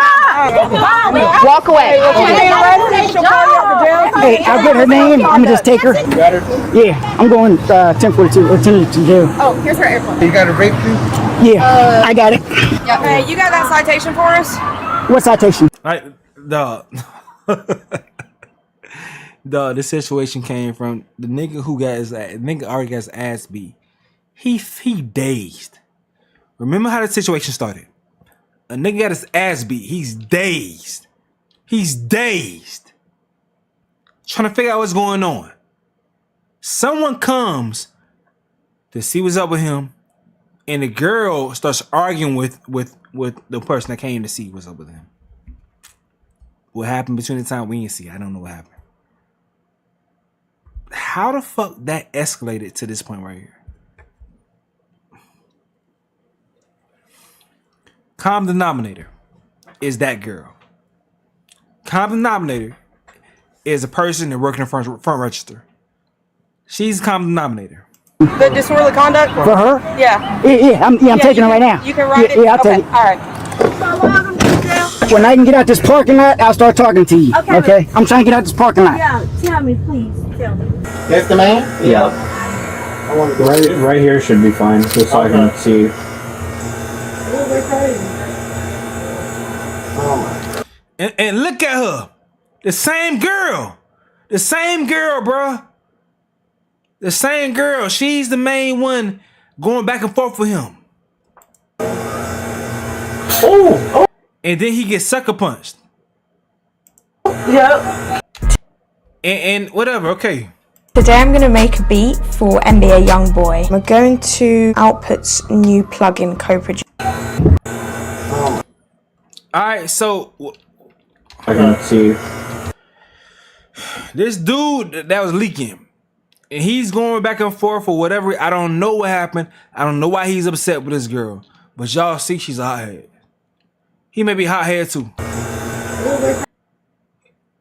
dog. Walk away. Hey, I'll get her name. I'm gonna just take her. Yeah, I'm going 1042 or 10 to jail. Oh, here's her airplane. You got a rape too? Yeah, I got it. Yeah. Hey, you got that citation for us? What citation? Right, dog. Dog, this situation came from the nigga who got his nigga already got his ass beat. He dazed. Remember how the situation started? A nigga got his ass beat. He's dazed. He's dazed. Trying to figure out what's going on. Someone comes to see what's up with him, and the girl starts arguing with the person that came to see what's up with him. What happened between the time we didn't see? I don't know what happened. How the fuck that escalated to this point right here? Common denominator is that girl. Common denominator is a person that working in front register. She's a common denominator. The disorderly conduct? For her? Yeah. Yeah, I'm taking her right now. You can write it? Yeah, I'll okay. take it. All right. When I can get out this parking lot, I'll start talking to you. Okay? I'm trying to get out this parking lot. Yeah, tell me, please. Tell me. That's the man? Yeah. Right here should be fine, just so I can see. And look at her. The same girl. The same girl, bruh. The same girl. She's the main one going back and forth with him. Oh. And then he gets sucker punched. Yep. And whatever, okay. Today I'm going to make a beat for NBA Youngboy. We're going to Output's new plugin co-produce. Alright, so I can see. This dude that was leaking, and he's going back and forth for whatever. I don't know what happened. I don't know why he's upset with this girl. But y'all see she's a hothead. He may be a hothead too.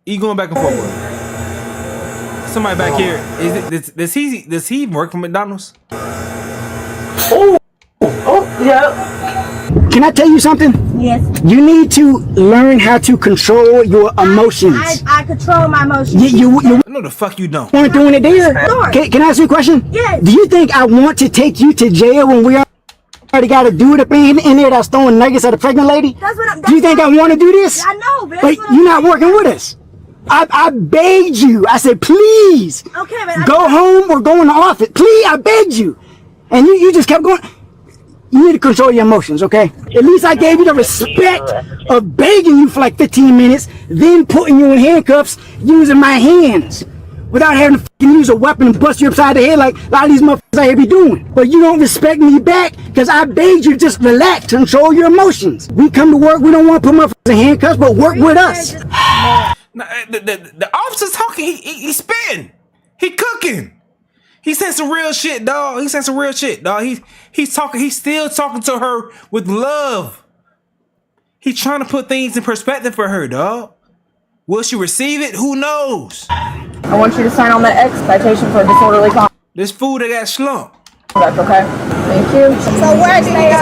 He going back and forth with her. Somebody back here. Does he work for McDonald's? Yeah. Can I tell you something? Yes. You need to learn how to control your emotions. I control my emotions. You no, the fuck you don't. Weren't doing it there. Sure. Can I ask you a question? Yes. Do you think I want to take you to jail when we already got a dude up in there that's throwing nuggets at a pregnant lady? That's what I'm. Do you think I want to do this? I know, but But you're not working with us. I begged you. I said, please. Okay, but go home or go in the office. Please, I begged you. And you just kept going. You need to control your emotions, okay? At least I gave you the respect of begging you for like 15 minutes, then putting you in handcuffs, using my hands, without having to use a weapon and bust you upside the head like a lot of these motherfuckers out here be doing. But you don't respect me back because I begged you to just relax, control your emotions. We come to work, we don't want to put motherfuckers in handcuffs, but work with us. The officer's talking, he's spitting, he cooking. He said some real shit, dog. He said some real shit, dog. He's still talking to her with love. He's trying to put things in perspective for her, dog. Will she receive it? Who knows? I want you to sign on that X citation for disorderly conduct. This fool that got slumped. Okay, thank you. So where did they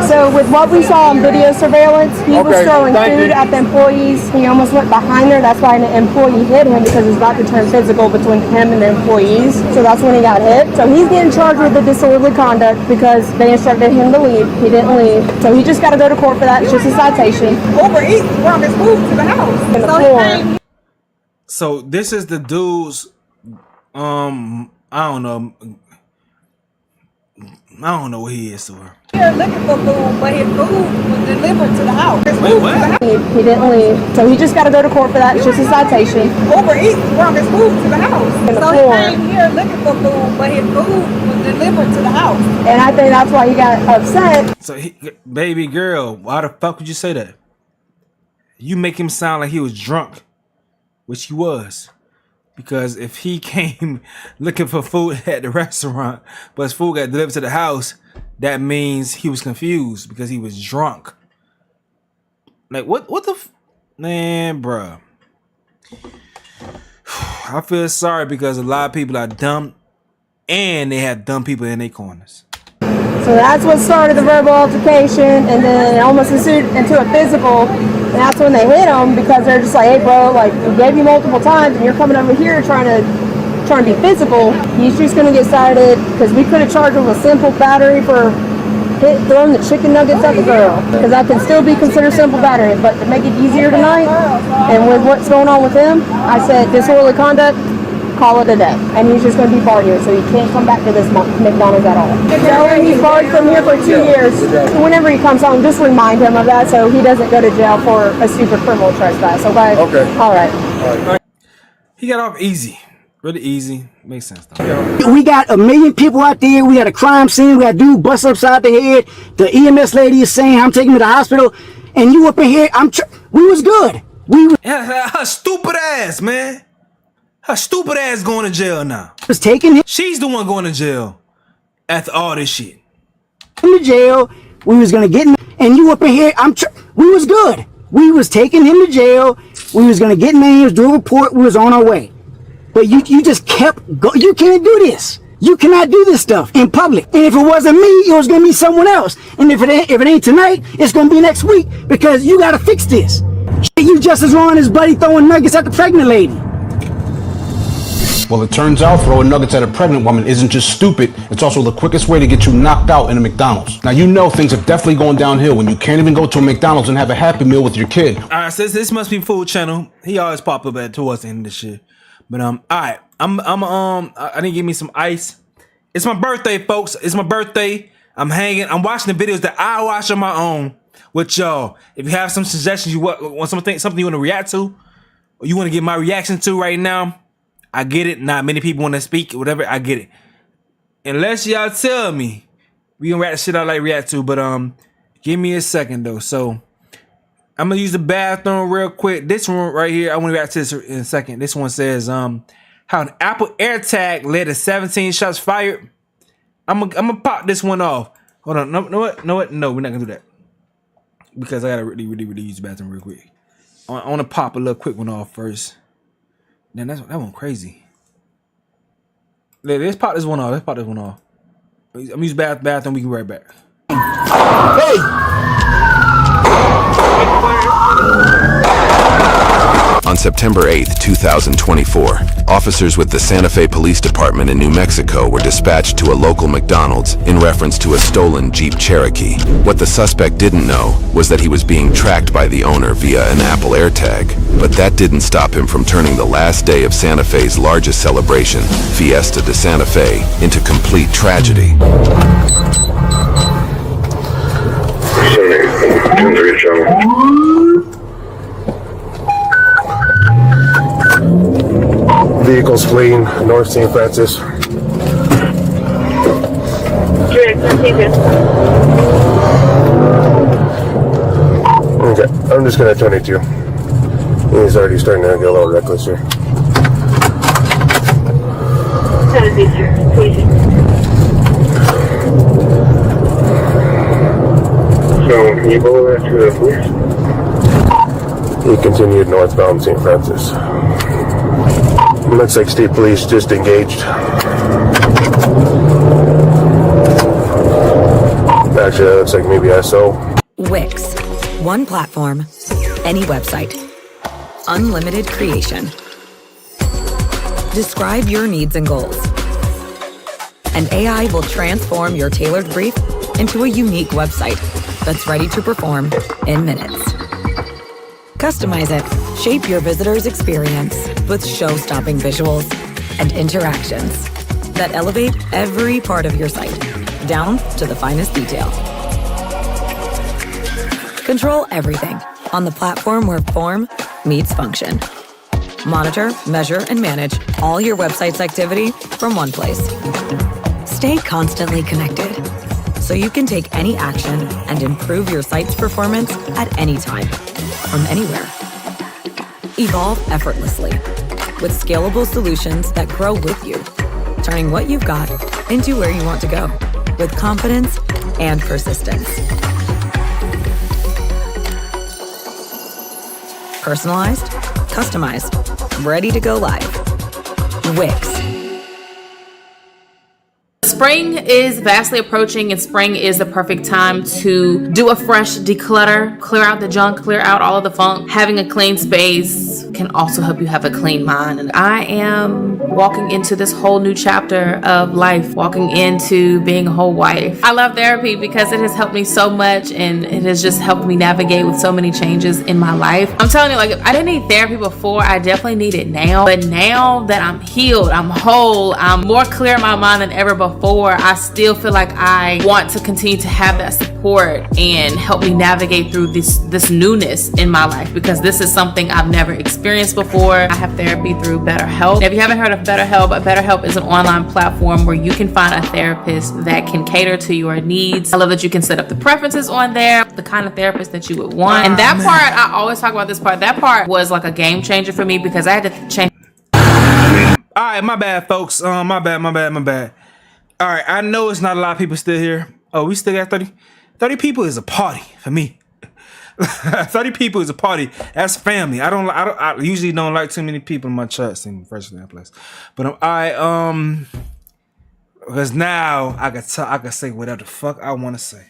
So with what we saw on video surveillance, he was throwing food at the employees. He almost went behind there. That's why an employee hit him because it's about to turn physical between him and the employees. So that's when he got hit. So he's getting charged with the disorderly conduct because they instructed him to leave. He didn't leave. So he just got to go to court for that. It's just a citation. overeat brought his food to the house? In the floor. So this is the dude's, I don't know what he is to her. Here looking for food, but his food was delivered to the house. Wait, what? He didn't leave. So he just got to go to court for that. It's just a citation. Overeat brought his food to the house. In the So floor. he came here looking for food, but his food was delivered to the house. And I think that's why he got upset. So baby girl, why the fuck would you say that? You make him sound like he was drunk, which he was. Because if he came looking for food at the restaurant, but his food got delivered to the house, that means he was confused because he was drunk. Like, what the man, bruh. I feel sorry because a lot of people are dumb and they have dumb people in their corners. So that's what started the verbal altercation, and then it almost ensued into a physical. And that's when they hit him because they're just like, "Hey, bro, like we gave you multiple times, and you're coming over here trying to be physical. He's just gonna get cited because we could have charged him with simple battery for throwing the chicken nuggets at the girl, because that can still be considered simple battery. But to make it easier tonight, and with what's going on with him, I said disorderly conduct. Call it a day, and he's just going to be barred here, so he can't come back to this McDonald's at all. So he's barred from here for 2 years. Whenever he comes home, just remind him of that so he doesn't go to jail for a stupid criminal trespass. Okay. Okay. All right. He got off easy, really easy. Makes sense though. We got a million people out there. We got a crime scene. We got a dude bust upside the head. The EMS lady is saying, "I'm taking him to the hospital," and you up in here. We was good. Her stupid ass, man. Her stupid ass going to jail now. Was taking him. She's the one going to jail after all this shit. Him to jail. We was gonna get him, and you up in here. We was good. We was taking him to jail. We was gonna get names, do a report. We was on our way. But you just kept going. You can't do this. You cannot do this stuff in public. And if it wasn't me, it was gonna be someone else. And if it ain't tonight, it's gonna be next week because you gotta fix this. You just as wrong as Buddy throwing nuggets at the pregnant lady. Well, it turns out throwing nuggets at a pregnant woman isn't just stupid, it's also the quickest way to get you knocked out in a McDonald's. Now, you know things are definitely going downhill when you can't even go to a McDonald's and have a Happy Meal with your kid. Alright, so this must be Food Channel. He always pop up at towards the end of this shit. But alright, I didn't give me some ice. It's my birthday, folks. It's my birthday. I'm watching the videos that I watch on my own with y'all. If you have some suggestions, you want something you want to react to, or you want to get my reaction to right now, I get it. Not many people want to speak, whatever. I get it. Unless y'all tell me, we gonna react to shit I like react to. But give me a second though. So I'm gonna use the bathroom real quick. This one right here, I want to react to this in a second. This one says how an Apple AirTag led to 17 shots fired. I'm gonna pop this one off. Hold on. No, what? No, we're not gonna do that because I gotta really use the bathroom real quick. I want to pop a little quick one off first. Man, that one crazy. Let's pop this one off. I'm gonna use bathroom. We can be right back. On September 8th, 2024, officers with the Santa Fe Police Department in New Mexico were dispatched to a local McDonald's in reference to a stolen Jeep Cherokee. What the suspect didn't know was that he was being tracked by the owner via an Apple AirTag. But that didn't stop him from turning the last day of Santa Fe's largest celebration, Fiesta de Santa Fe, into complete tragedy. Vehicles fleeing North St. Francis. Okay, I'm just gonna turn it to you. He's already starting to get a little reckless here. So, can you go over to the police? He continued northbound St. Francis. Looks like state police just engaged. Actually, that looks like maybe SO. Wix. One platform, any website. Unlimited creation. Describe your needs and goals. And AI will transform your tailored brief into a unique website that's ready to perform in minutes. Customize it. Shape your visitor's experience with show-stopping visuals and interactions that elevate every part of your site, down to the finest detail. Control everything on the platform where form meets function. Monitor, measure, and manage all your website's activity from one place. Stay constantly connected so you can take any action and improve your site's performance at any time, from anywhere. Evolve effortlessly with scalable solutions that grow with you, turning what you've got into where you want to go with confidence and persistence. Personalized, customized, ready to go live. Wix. Spring is vastly approaching, and spring is the perfect time to do a fresh declutter, clear out the junk, clear out all of the funk. Having a clean space can also help you have a clean mind. And I am walking into this whole new chapter of life, walking into being a whole wife. I love therapy because it has helped me so much, and it has just helped me navigate with so many changes in my life. I'm telling you, like, I didn't need therapy before. I definitely need it now. But now that I'm healed, I'm whole, I'm more clear in my mind than ever before, I still feel like I want to continue to have that support and help me navigate through this newness in my life, because this is something I've never experienced before. I have therapy through BetterHelp. If you haven't heard of BetterHelp, BetterHelp is an online platform where you can find a therapist that can cater to your needs. I love that you can set up the preferences on there, the kind of therapist that you would want. And that part, I always talk about this part, that part was like a game changer for me, because I had to change. All right, my bad, folks. My bad. All right, I know it's not a lot of people still here. Oh, we still got 30? 30 people is a party for me. 30 people is a party. That's family. I usually don't like too many people in my church in the first place. But because now I can say whatever the fuck I want to say.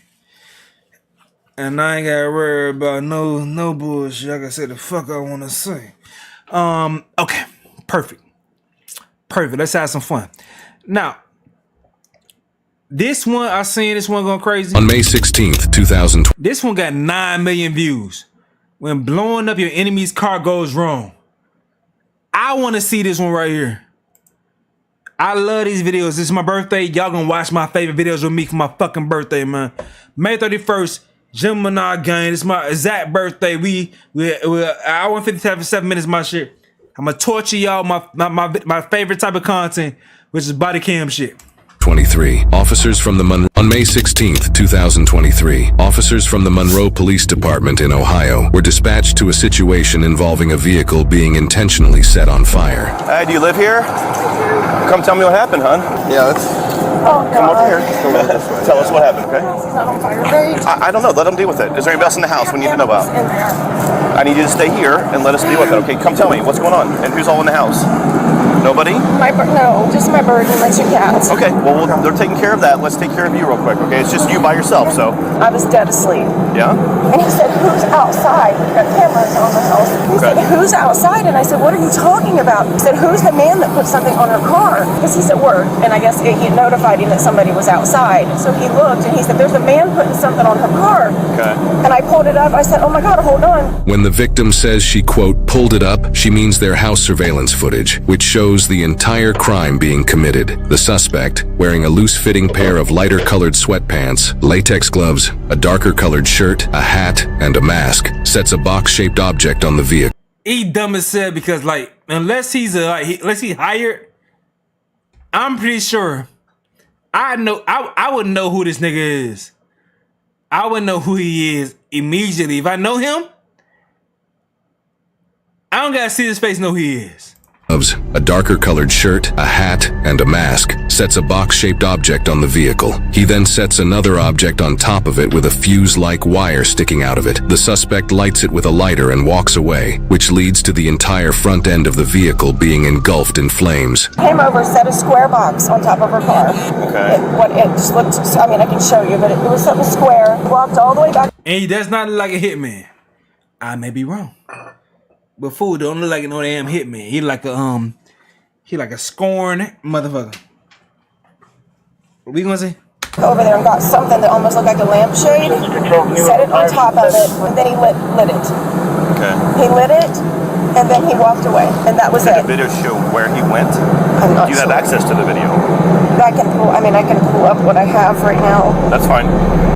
And I ain't gotta worry about no bullshit. I can say the fuck I want to say. Okay, perfect. Let's have some fun. Now, this one going crazy. On May 16th, 2020. This one got 9 million views. When blowing up your enemy's car goes wrong. I want to see this one right here. I love these videos. This is my birthday. Y'all gonna watch my favorite videos with me for my fucking birthday, man. May 31st, Gemini gang. It's my exact birthday. We hour and 57 minutes, my shit. I'm gonna torture y'all my favorite type of content, which is body cam shit. 23. Officers from the on May 16th, 2023, officers from the Monroe Police Department in Ohio were dispatched to a situation involving a vehicle being intentionally set on fire. Hey, do you live here? Come tell me what happened, hon. Yeah, let's come over here. Tell us what happened, okay? I don't know. Let them deal with it. Is there anybody else in the house we need to know about? I need you to stay here and let us deal with it, okay? Come tell me what's going on and who's all in the house. Nobody? No, just my bird and my two cats. Okay, well, they're taking care of that. Let's take care of you real quick, okay? It's just you by yourself, so. I was dead asleep. Yeah? And he said, who's outside? We've got cameras on the house. He said, who's outside? And I said, what are you talking about? He said, who's the man that put something on her car? Because he's at work, and I guess he notified him that somebody was outside. So he looked, and he said, there's a man putting something on her car. Okay. And I pulled it up. I said, oh my God, hold on. When the victim says she, quote, pulled it up, she means their house surveillance footage, which shows shows the entire crime being committed. The suspect, wearing a loose-fitting pair of lighter-colored sweatpants, latex gloves, a darker-colored shirt, a hat, and a mask, sets a box-shaped object on the vehicle. He dumb as said because, like, unless he's unless he hired, I'm pretty sure I would know who this nigga is. I would know who he is immediately. If I know him, I don't gotta see his face, know who he is. A darker-colored shirt, a hat, and a mask, sets a box-shaped object on the vehicle. He then sets another object on top of it with a fuse-like wire sticking out of it. The suspect lights it with a lighter and walks away, which leads to the entire front end of the vehicle being engulfed in flames. Came over, set a square box on top of her car. Okay. It just looked, I mean, I can show you, but it was something square. Walked all the way back. And he does not look like a hitman. I may be wrong. But fool don't look like no damn hitman. He like a scorned motherfucker. What we gonna say? Over there and got something that almost looked like a lampshade. Set it on top of it, and then he lit it. Okay. He lit it, and then he walked away, and that was it. Did the video show where he went? I'm not Do you sure. have access to the video? I can pull up what I have right now. That's fine.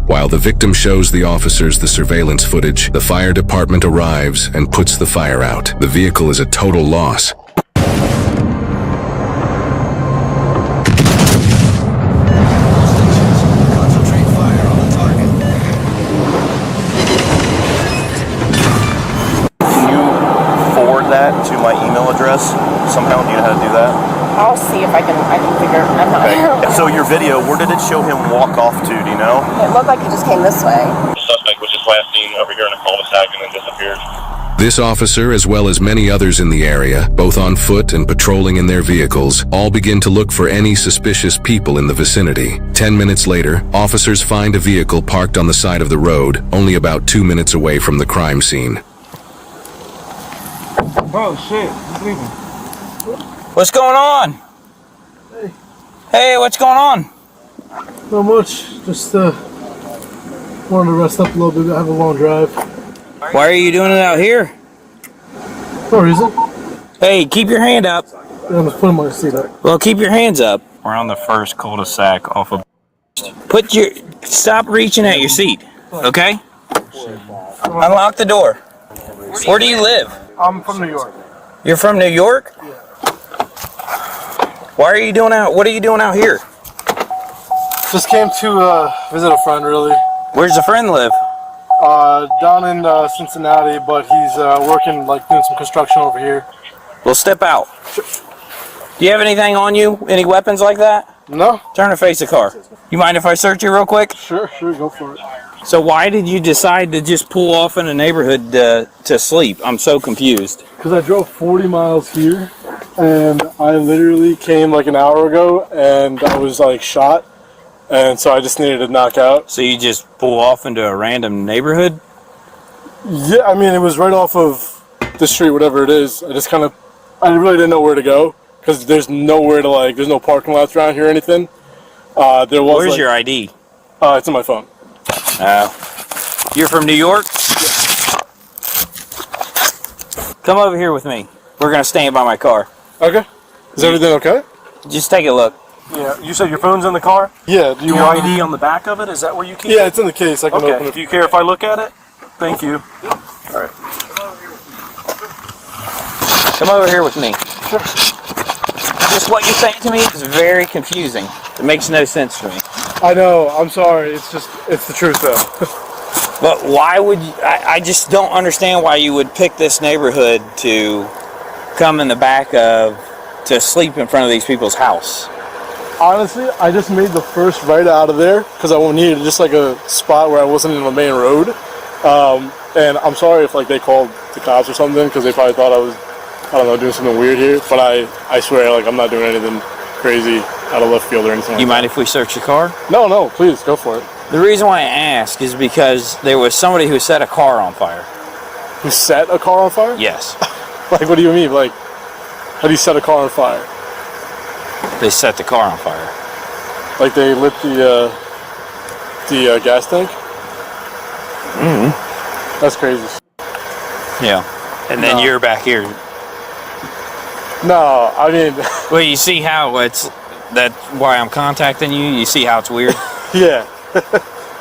While the victim shows the officers the surveillance footage, the fire department arrives and puts the fire out. The vehicle is a total loss. Can you forward that to my email address somehow? Do you know how to do that? I'll see if I can figure. I'm not. Okay. So your video, where did it show him walk off to? Do you know? It looked like he just came this way. The suspect was just last seen over here in a cul-de-sac and then disappeared. This officer, as well as many others in the area, both on foot and patrolling in their vehicles, all begin to look for any suspicious people in the vicinity. 10 minutes later, officers find a vehicle parked on the side of the road, only about 2 minutes away from the crime scene. Oh shit, he's leaving. What's going on? Hey. Hey, what's going on? Not much. Just wanted to rest up a little bit. I have a long drive. Why are you doing it out here? No reason. Hey, keep your hand up. Yeah, I'm just putting my seat up. Well, keep your hands up. We're on the first cul-de-sac off of... Stop reaching at your seat, okay? Unlock the door. Where do you live? I'm from New York. You're from New York? Yeah. What are you doing out here? Just came to visit a friend, really. Where's the friend live? Down in Cincinnati, but he's working, like, doing some construction over here. Well, step out. Do you have anything on you? Any weapons like that? No. Turn and face the car. You mind if I search you real quick? Sure, go for it. So why did you decide to just pull off in a neighborhood to sleep? I'm so confused. Because I drove 40 miles here, and I literally came like an hour ago, and I was like shot, and so I just needed to knock out. So you just pull off into a random neighborhood? Yeah, I mean, it was right off of the street, whatever it is. I really didn't know where to go, because there's nowhere to, there's no parking lots around here or anything. Where's your ID? It's in my phone. You're from New York? Come over here with me. We're gonna stand by my car. Okay. Is everything okay? Just take a look. Yeah. You said your phone's in the car? Yeah. Do you Your want ID on the back of it? Is that where you keep Yeah, it's in the case. I can open it. Do you care if I look at it? Thank you. All right. Come over here with me. Sure. Just what you're saying to me is very confusing. It makes no sense to me. I know. I'm sorry. It's the truth, though. But why would you... I just don't understand why you would pick this neighborhood to come in the back of... to sleep in front of these people's house. Honestly, I just made the first right out of there because I needed just like a spot where I wasn't in the main road. And I'm sorry if they called the cops or something because they probably thought I was, I don't know, doing something weird here. But I swear, I'm not doing anything crazy out of left field or anything. You mind if we search the car? No, please, go for it. The reason why I ask is because there was somebody who set a car on fire. Who set a car on fire? Yes. What do you mean? How do you set a car on fire? They set the car on fire. They lit the gas tank? Mm-hmm. That's crazy. Yeah. And then you're back here. No, I mean. Well, you see how that's why I'm contacting you. You see how it's weird. Yeah,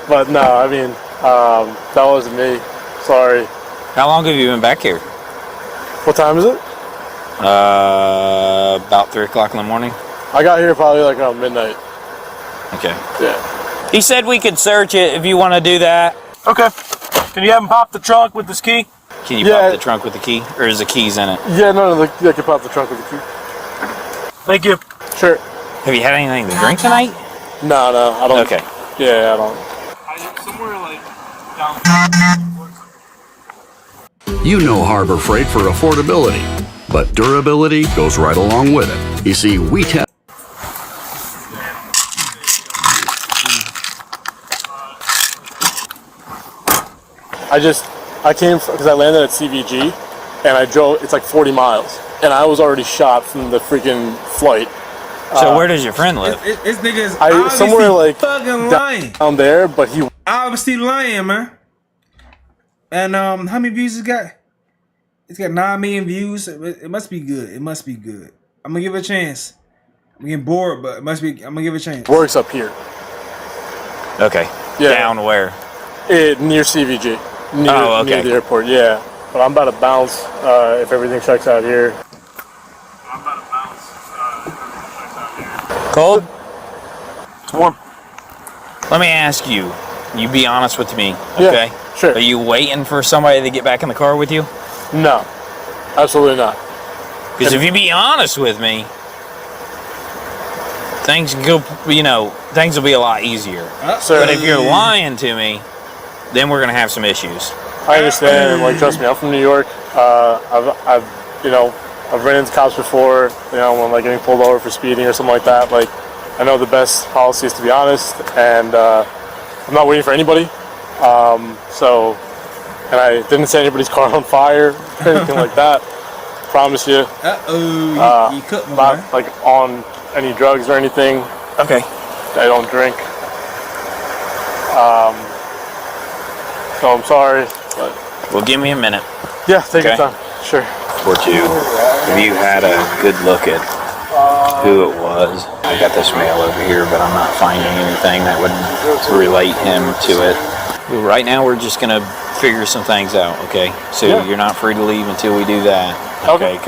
but no, I mean that wasn't me. Sorry. How long have you been back here? What time is it? About 3 o'clock in the morning. I got here probably like around midnight. Okay. Yeah. He said we could search it if you want to do that. Okay. Can you have him pop the trunk with this key? Can you pop the trunk with the key, or is the keys in it? Yeah, no, I can pop the trunk with the key. Thank you. Sure. Have you had anything to drink tonight? No, I don't. Okay. Yeah, I don't. Somewhere like down. You know Harbor Freight for affordability, but durability goes right along with it. You see, we test. I came because I landed at CVG, and I drove. It's like 40 miles, and I was already shot from the freaking flight. So where does your friend live? This nigga is somewhere like fucking lying. down there, but he obviously lying, man. And how many views it got? It's got 9 million views. It must be good. It must be good. I'm gonna give it a chance. I'm getting bored, but it must be. I'm gonna give it a chance. works up here. Okay. Yeah. Down where? Near CVG. Near the airport. Yeah, but I'm about to bounce if everything checks out here. Cold? It's warm. Let me ask you. You be honest with me, okay? Yeah, sure. Are you waiting for somebody to get back in the car with you? No, absolutely not. Because if you be honest with me, things go. Things will be a lot easiher. But if you're lying to me, then we're gonna have some issues. I understand, and trust me, I'm from New York. I've ran into cops before. When getting pulled over for speeding or something like that. I know the best policy is to be honest, and I'm not waiting for anybody. And I didn't set anybody's car on fire or anything like that. Promise you. You cooked me, not on any drugs or anything. Okay. I don't drink. So I'm sorry, but. Well, give me a minute. Yeah, take your time. Sure. Or two. Have you had a good look at who it was? I got this mail over here, but I'm not finding anything that would relate him to it. Right now, we're just gonna figure some things out, okay? So you're not free to leave until we do that, okay?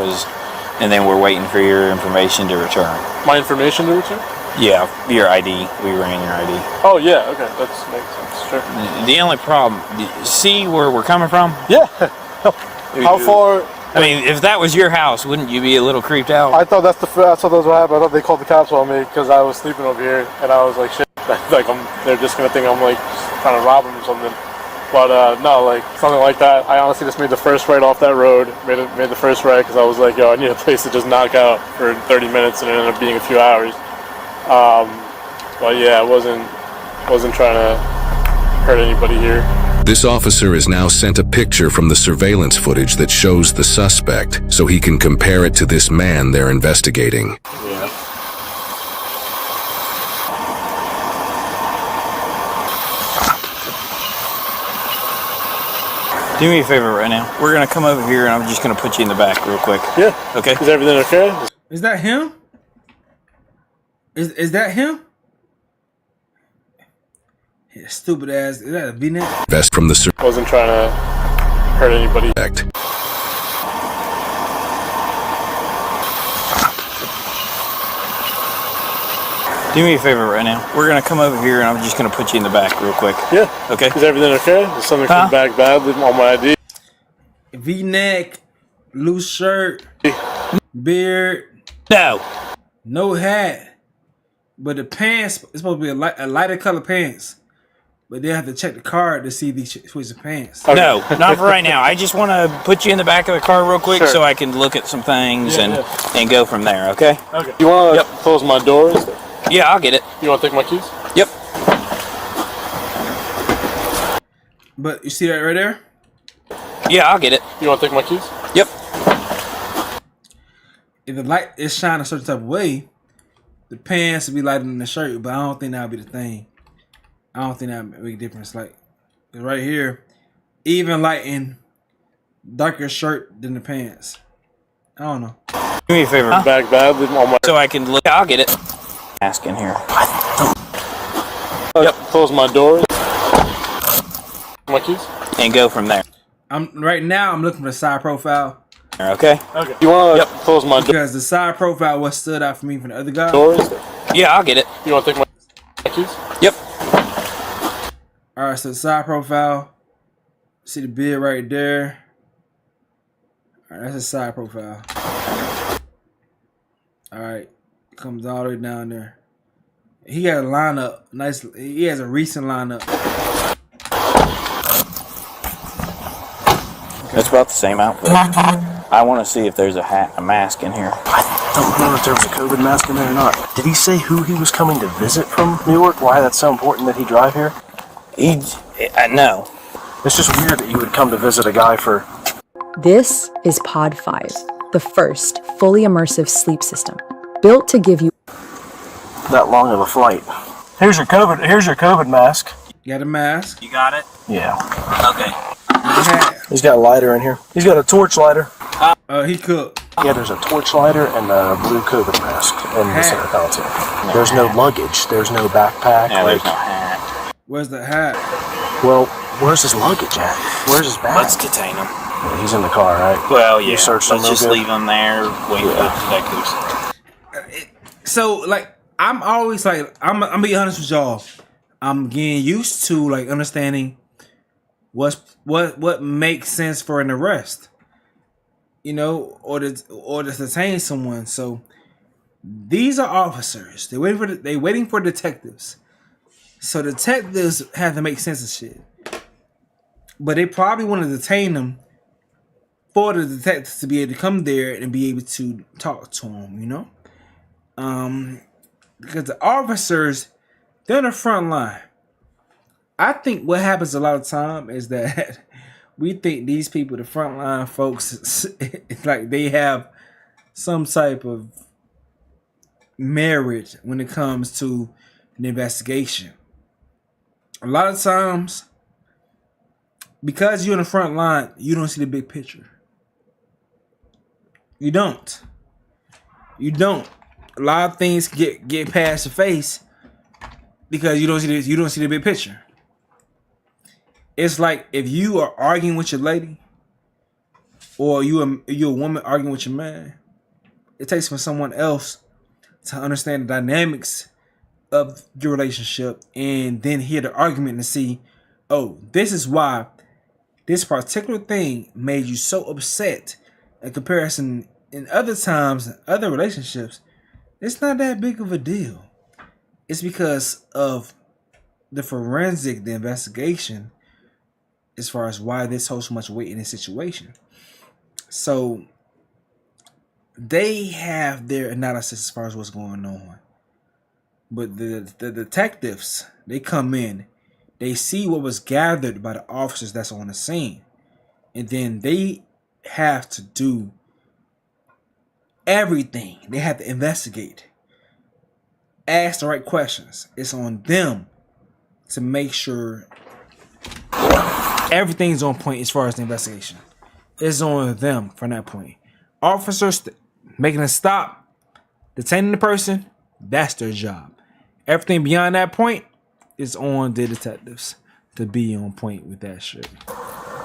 And then we're waiting for your information to return. My information to return? Yeah, your ID. We ran your ID. Oh yeah, okay, that makes sense. Sure. The only problem, see where we're coming from? Yeah. How far? I mean, if that was your house, wouldn't you be a little creeped out? I thought that's what happened. I thought they called the cops on me because I was sleeping over here, and I was like, shit, they're just gonna think I'm trying to rob them or something. But no, something like that. I honestly just made the first right off that road. Made the first right because I was like, yo, I need a place to just knock out for 30 minutes, and it ended up being a few hours. But yeah, I wasn't trying to hurt anybody here. This officer has now sent a picture from the surveillance footage that shows the suspect, so he can compare it to this man they're investigating. Yeah. Do me a favor right now. We're gonna come over here and I'm just gonna put you in the back real quick. Yeah. Okay. Is everything okay? Is that him? Is that him? Yeah, stupid ass. Is that a V-neck? Vest from the wasn't trying to hurt anybody. Do me a favor right now. We're gonna come over here and I'm just gonna put you in the back real quick. Yeah. Okay. Is everything okay? Is something come back badly on my ID? V-neck, loose shirt, beard. No hat. But the pants, it's supposed to be a lighter color pants. But they have to check the card to see if he switches pants. Okay. No, not for right now. I just want to put you in the back of the car real quick so I can look at some things and go from there, okay? Okay. You want to close my doors? Yeah, I'll get it. You want to take my keys? Yep. But you see that right there? Yeah, I'll get it. You want to take my keys? Yep. If the light is shining a certain type of way, the pants will be lighter than the shirt, but I don't think that'll be the thing. I don't think that make a difference. Right here, even lighting darker shirt than the pants. I don't know. Do me a favor. Back bad. Leave them on my. So I can look. I'll get it. Mask in here. Yep. Close my door. My keys. And go from there. Right now I'm looking for the side profile. Okay. Okay. You want to close my door? Because the side profile what stood out for me from the other guy. Doors. Yeah, I'll get it. You want to take my keys? Yep. Alright, so the side profile. See the beard right there. Alright, that's the side profile. Alright. Comes all the way down there. He got a lineup. Nice. He has a recent lineup. It's about the same outfit. I want to see if there's a mask in here. I don't know if there was a COVID mask in there or not. Did he say who he was coming to visit from New York? Why that's so important that he drive here? No. It's just weird that you would come to visit a guy for... This is Pod 5, the first fully immersive sleep system, built to give you that long of a flight. Here's your COVID mask. You got a mask? You got it? Yeah. Okay. He's got a lighter in here. He's got a torch lighter. He cooked. Yeah, there's a torch lighter and a blue COVID mask in the center console. There's no luggage. There's no backpack. Yeah, there's no hat. Where's the hat? Well, where's his luggage at? Where's his bag? Let's detain him. Yeah, he's in the car, right? Well, yeah. You searched him Let's just leave him there, wait for the detectives. So, like, I'm always like, I'm gonna be honest with y'all. I'm getting used to like understanding what makes sense for an arrest, you know, or to detain someone. So these are officers. They're waiting for detectives. So detectives have to make sense of shit. But they probably want to detain them for the detectives to be able to come there and be able to talk to them, you know? Because the officers, they're on the front line. I think what happens a lot of time is that we think these people, the frontline folks, it's like they have some type of merit when it comes to an investigation. A lot of times, because you're in the front line, you don't see the big picture. You don't. A lot of things get past your face because you don't see the big picture. It's like if you are arguing with your lady, or you're a woman arguing with your man, it takes for someone else to understand the dynamics of your relationship and then hear the argument and see, oh, this is why this particular thing made you so upset. In comparison, in other times, other relationships, it's not that big of a deal. It's because of the forensic, the investigation, as far as why this holds so much weight in this situation. So they have their analysis as far as what's going on. But the detectives, they come in, they see what was gathered by the officers that's on the scene. And then they have to do everything. They have to investigate. Ask the right questions. It's on them to make sure everything's on point as far as the investigation. It's on them from that point. Officers making a stop, detaining the person, that's their job. Everything beyond that point is on the detectives to be on point with that shit.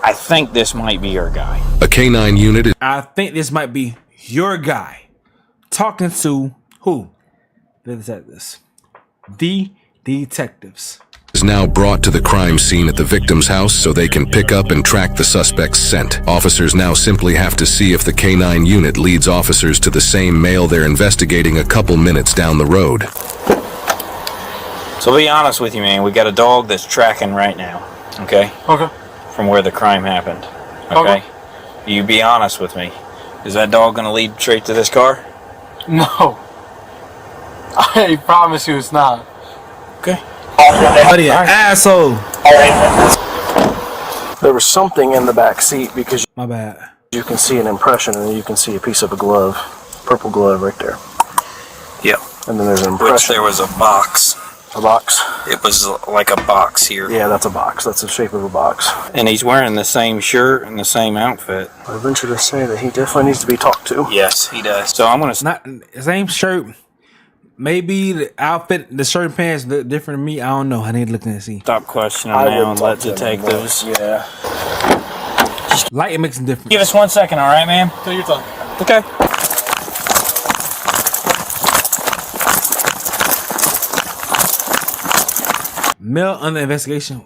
I think this might be your guy. A canine unit is... I think this might be your guy. Talking to who? The detectives. The detectives. Is now brought to the crime scene at the victim's house so they can pick up and track the suspect's scent. Officers now simply have to see if the canine unit leads officers to the same male they're investigating a couple minutes down the road. So be honest with you, man. We got a dog that's tracking right now. Okay? Okay. From where the crime happened. Okay? You be honest with me. Is that dog gonna lead straight to this car? No. I promise you it's not. Okay. Buddy, asshole. There was something in the back seat because my bad. You can see an impression and you can see a piece of a glove, purple glove right there. Yep. And then there's an impression. Which there was a box. A box? It was like a box here. Yeah, that's a box. That's the shape of a box. And he's wearing the same shirt and the same outfit. I venture to say that he definitely needs to be talked to. Yes, he does. So I'm gonna Not the same shirt. Maybe the outfit, the shirt and pants look different to me. I don't know. I need to look and see. stop questioning now and let detectives. Yeah. Light it makes a difference. Give us 1 second, all right, ma'am? Take your time. Okay. Male under investigation.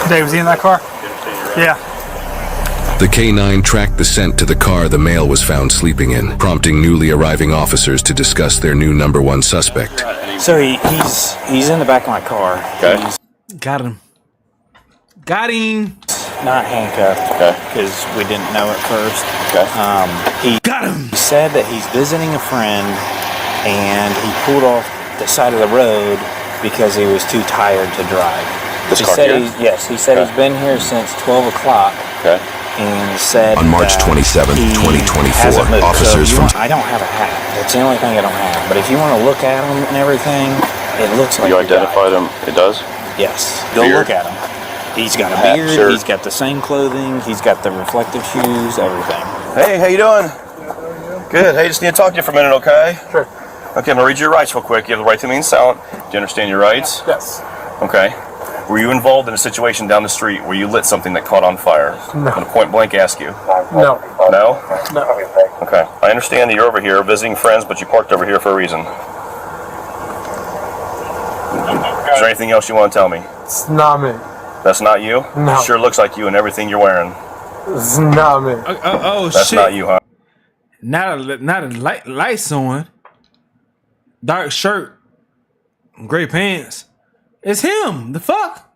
Dave, was he in that car? Yeah. The K9 tracked the scent to the car the male was found sleeping in, prompting newly arriving officers to discuss their new #1 suspect. So he's in the back of my car. Okay. Got him. Got him. Not handcuffed. Okay. Because we didn't know at first. Okay. He got him. He said that he's visiting a friend, and he pulled off the side of the road because he was too tired to drive. This He car said here? yes. He said he's been here since 12 o'clock. Okay. And said On March that 27th, he 2024, hasn't moved. officers So from... I don't have a hat. That's the only thing I don't have. But if you want to look at him and everything, it looks like You a guy. identified him? It does? Yes. Go Beard? look at him. He's got a Hat, beard. shirt. He's got the same clothing. He's got the reflective shoes. Everything. Hey, how you doing? Good. Hey, just need to talk to you for a minute, okay? Sure. Okay, I'm gonna read your rights real quick. You have the right to remain silent. Do you understand your rights? Yes. Okay. Were you involved in a situation down the street where you lit something that caught on fire? No. I'm gonna point blank ask you. No. No? No. Okay. I understand that you're over here visiting friends, but you parked over here for a reason. Is there anything else you want to tell me? It's not me. That's not you? No. Sure looks like you and everything you're wearing. It's not me. Oh That's shit. not you, huh? Not a lights on. Dark shirt. Gray pants. It's him. The fuck?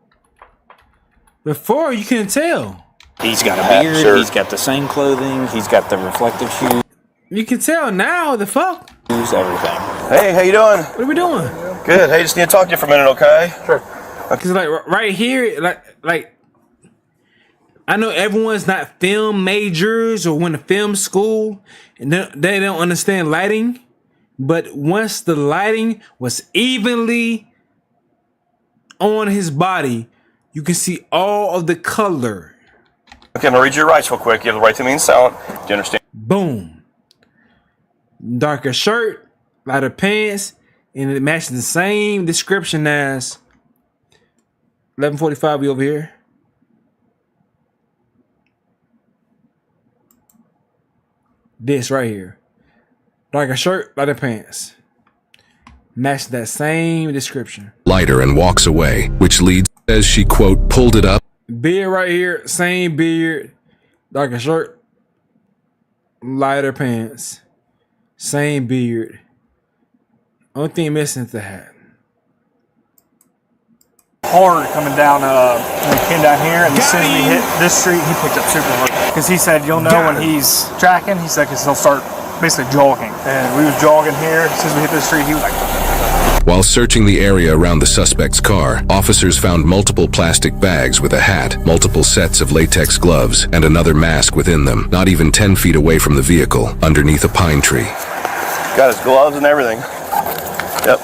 Before you couldn't tell. He's got a Hat, beard. shirt. He's got the same clothing. He's got the reflective shoes. You can tell now. The fuck? Everything. Hey, how you doing? What are we doing? Good. Hey, just need to talk to you for a minute, okay? Sure. Cause like right here, like I know everyone's not film majors or went to film school, and they don't understand lighting. But once the lighting was evenly on his body, you can see all of the color. Okay, I'm gonna read your rights real quick. You have the right to remain silent. Do you understand? Boom. Darker shirt, lighter pants, and it matches the same description as 1145. We over here. This right here. Darker shirt, lighter pants. Match that same description. Lighter and walks away, which leads as she, quote, pulled it up. Beard right here, same beard. Darker shirt, lighter pants. Same beard. Only thing missing is the hat. Hard coming down, when he came down here, and as soon as he hit this street, he picked up super hard. Because he said, you'll know when he's tracking, he said, because he'll start basically jogging. And we was jogging here, as soon as we hit this street, he was like... While searching the area around the suspect's car, officers found multiple plastic bags with a hat, multiple sets of latex gloves, and another mask within them, not even 10 feet away from the vehicle, underneath a pine tree. Got his gloves and everything. Yep.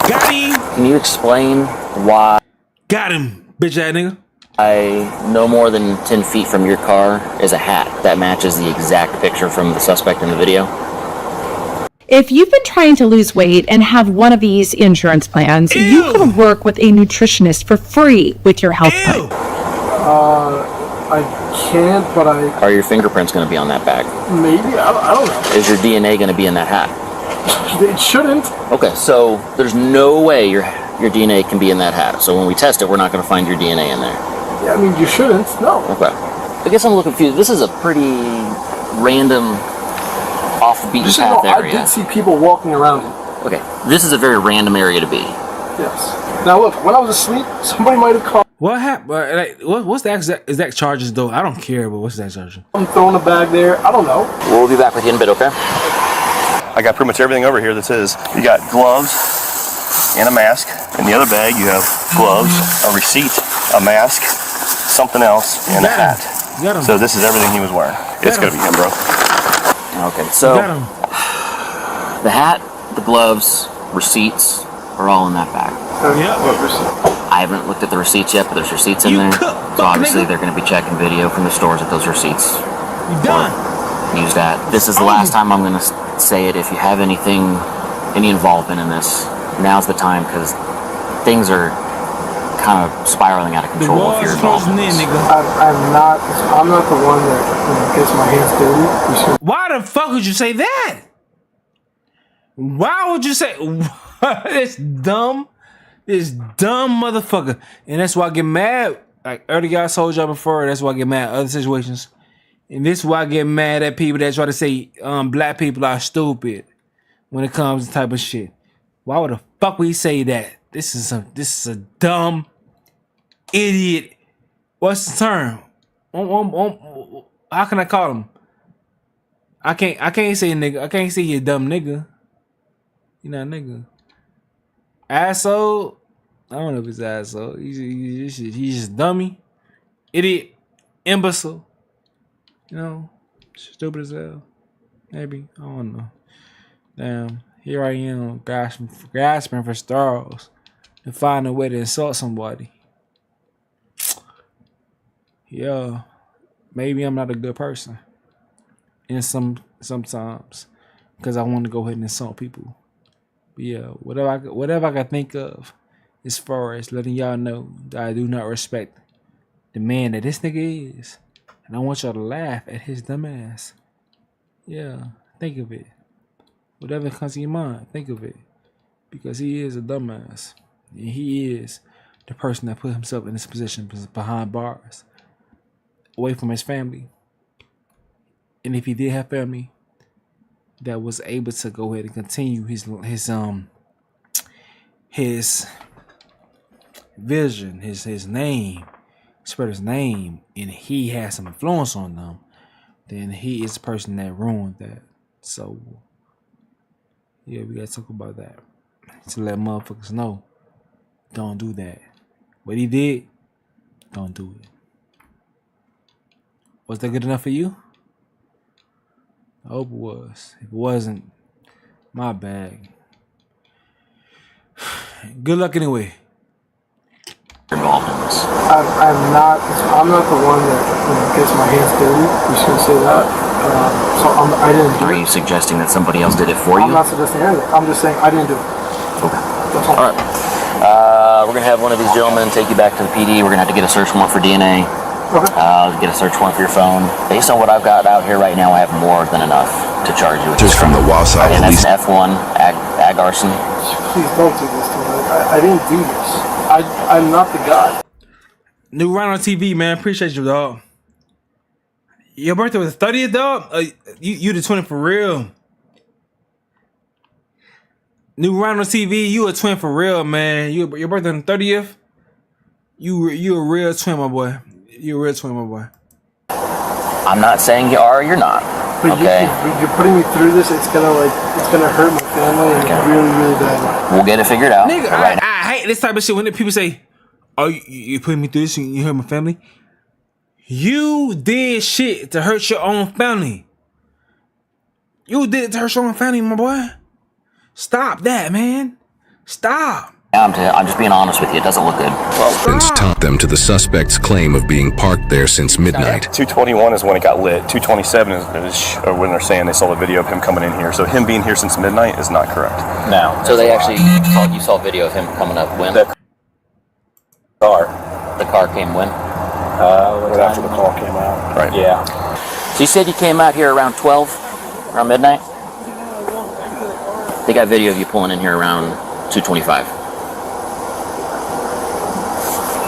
Got him! Can you explain why? Got him, bitch ass nigga. No more than 10 feet from your car is a hat that matches the exact picture from the suspect in the video? If you've been trying to lose weight and have one of these insurance plans, you can work with a nutritionist for free with your health plan. I can't, but I... Are your fingerprints going to be on that bag? Maybe, I don't know. Is your DNA going to be in that hat? It shouldn't. Okay, so there's no way your DNA can be in that hat. So when we test it, we're not going to find your DNA in there. Yeah, I mean, you shouldn't, no. Okay. I guess I'm a little confused. This is a pretty random, off the beaten path area. I did see people walking around it. Okay, this is a very random area to be. Yes. Now look, when I was asleep, somebody might have called. What happened? Like, what's the exact charges though? I don't care, but what's that charge? I'm throwing a bag there. I don't know. We'll be back with you in a bit, okay? I got pretty much everything over here that's his. You got gloves and a mask. In the other bag, you have gloves, a receipt, a mask, something else, and a hat. So this is everything he was wearing. It's gonna be him, bro. Okay, so the hat, the gloves, receipts are all in that bag. Yeah. What receipt? I haven't looked at the receipts yet, but there's receipts in there. So obviously they're going to be checking video from the stores at those receipts. You done? Use that. This is the last time I'm going to say it. If you have any involvement in this, now's the time, because things are kind of spiraling out of control if you're involved in this. I'm not the one that gets my hands dirty. Why the fuck would you say that? Why would you say this dumb motherfucker? And that's why I get mad. Like earlier I told y'all before, that's why I get mad at other situations. And this is why I get mad at people that try to say black people are stupid when it comes to type of shit. Why would the fuck we say that? This is a dumb idiot. What's the term? How can I call him? I can't say nigga. I can't say you a dumb nigga. You know, nigga. Asshole. I don't know if it's asshole. He's just dummy, idiot, imbecile. You know, stupid as hell. Maybe, I don't know. Damn, here I am grasping for straws to find a way to insult somebody. Yeah, maybe I'm not a good person. And sometimes, because I want to go ahead and insult people. But yeah, whatever I can think of, as far as letting y'all know that I do not respect the man that this nigga is. And I want y'all to laugh at his dumb ass. Yeah, think of it. Whatever comes to your mind, think of it. Because he is a dumbass. And he is the person that put himself in this position behind bars. Away from his family. And if he did have family that was able to go ahead and continue his vision, his name, spread his name, and he has some influence on them, then he is the person that ruined that. So yeah, we gotta talk about that. To let motherfuckers know, don't do that. What he did, don't do it. Was that good enough for you? I hope it was. If it wasn't, my bad. Good luck anyway. Involved in this. I'm not the one that gets my hands dirty. I'm just gonna say that. I didn't do it. Are you suggesting that somebody else did it for you? I'm not suggesting anything. I'm just saying I didn't do it. Okay. All right. We're gonna have one of these gentlemen take you back to the PD. We're gonna have to get a search warrant for DNA. Okay. Get a search warrant for your phone. Based on what I've got out here right now, I have more than enough to charge you with. Just from the Wausau and that's an F1 ag arson. Please don't do this to me. I didn't do this. I'm not the guy. New Ryan on TV, man. Appreciate you, dog. Your birthday was the 30th, dog? You the 20 for real. New Ryan on TV, you a twin for real, man. Your birthday on the 30th? You a real twin, my boy. You a real twin, my boy. I'm not saying you are or you're not. But okay. You're putting me through this. It's gonna hurt my family and really, really bad. We'll get it figured out. Nigga, I hate this type of shit when people say, "Oh, you putting me through this and you hurt my family." You did shit to hurt your own family. You did it to hurt your own family, my boy. Stop that, man. Stop. I'm just being honest with you. It doesn't look good. Topped them to the suspect's claim of being parked there since midnight. 221 is when it got lit. 227 is when they're saying they saw a video of him coming in here. So him being here since midnight is not correct. No. So they actually saw video of him coming up when? The car came when? Right after the call came out. Right. Yeah. So you said you came out here around 12, around midnight? They got video of you pulling in here around 2:25.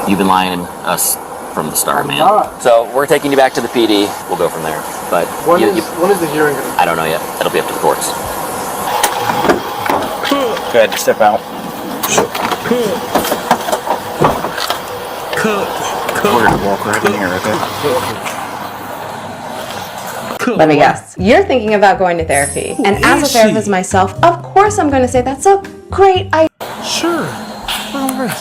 You've been lying to us from the start, man. So we're taking you back to the PD. We'll go from there. But when is the hearing? I don't know yet. It'll be up to the courts. Go ahead, step out. We're gonna walk right in here, okay? Let me guess. You're thinking about going to therapy. And as a therapist myself, of course I'm going to say that's a great idea. Sure.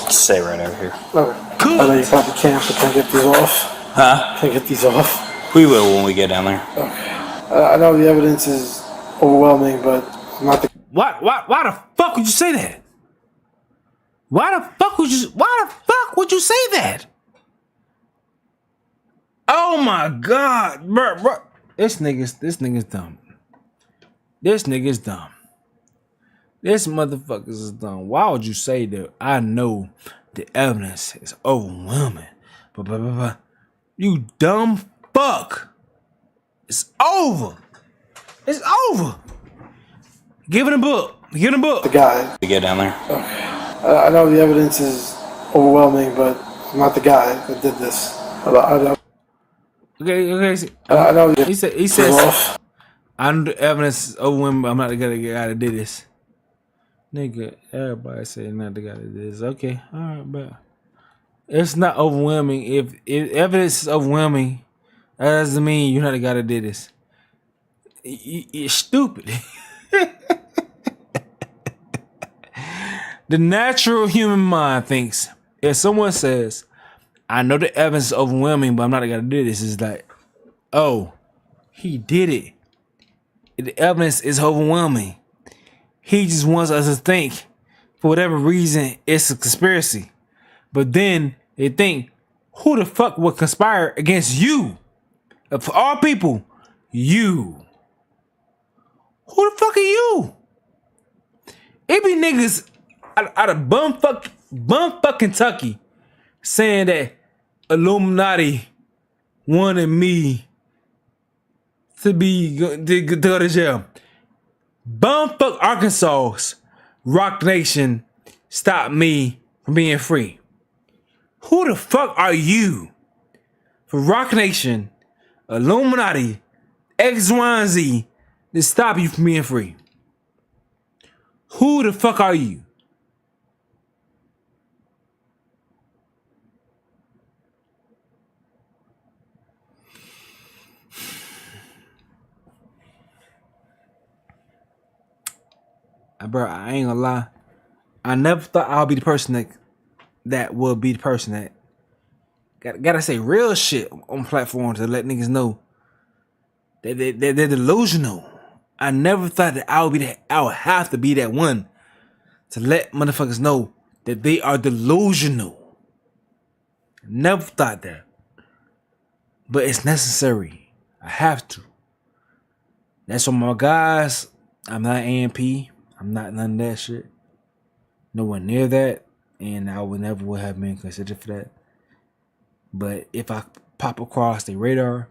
Stay right over here. Okay. Cool. I know you probably can't, but can I get these off? Huh? Can I get these off? We will when we get down there. Okay. I know the evidence is overwhelming, but not the. Why the fuck would you say that? Why the fuck would you say that? Oh my god, bro. This nigga's dumb. This nigga's dumb. This motherfucker is dumb. Why would you say that? I know the evidence is overwhelming. But you dumb fuck. It's over. It's over. Give it a book. Give it a book. The guy. To get down there. Okay. I know the evidence is overwhelming, but I'm not the guy that did this. Okay. I know. He says, I know the evidence is overwhelming, but I'm not the guy that did this. Nigga, everybody say not the guy that did this. Okay, alright, but it's not overwhelming. If evidence is overwhelming, that doesn't mean you're not the guy that did this. You're stupid. The natural human mind thinks if someone says, I know the evidence is overwhelming, but I'm not the guy that did this, it's like, oh, he did it. The evidence is overwhelming. He just wants us to think, for whatever reason, it's a conspiracy. But then they think, who the fuck would conspire against you? Of all people, you. Who the fuck are you? It be niggas out of bumfuck Kentucky saying that Illuminati wanted me to go to jail. Bumfuck Arkansas's Rock Nation stopped me from being free. Who the fuck are you? For Rock Nation, Illuminati, X, Y, and Z to stop you from being free. Who the fuck are you? Bro, I ain't gonna lie. I never thought I'll be the person that will be the person that gotta say real shit on platforms to let niggas know that they're delusional. I never thought that I would have to be that one to let motherfuckers know that they are delusional. Never thought that. But it's necessary. I have to. That's why my guys, I'm not AMP. I'm not none of that shit. Nowhere near that. And I would never have been considered for that. But if I pop across the radar,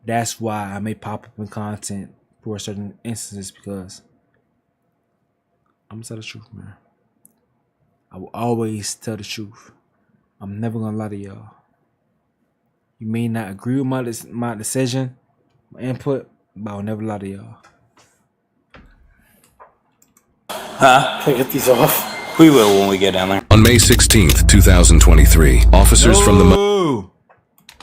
that's why I may pop up in content for certain instances, because I'm gonna tell the truth, man. I will always tell the truth. I'm never gonna lie to y'all. You may not agree with my decision, my input, but I'll never lie to y'all. Huh? Can I get these off? We will when we get down there. On May 16th, 2023, officers from the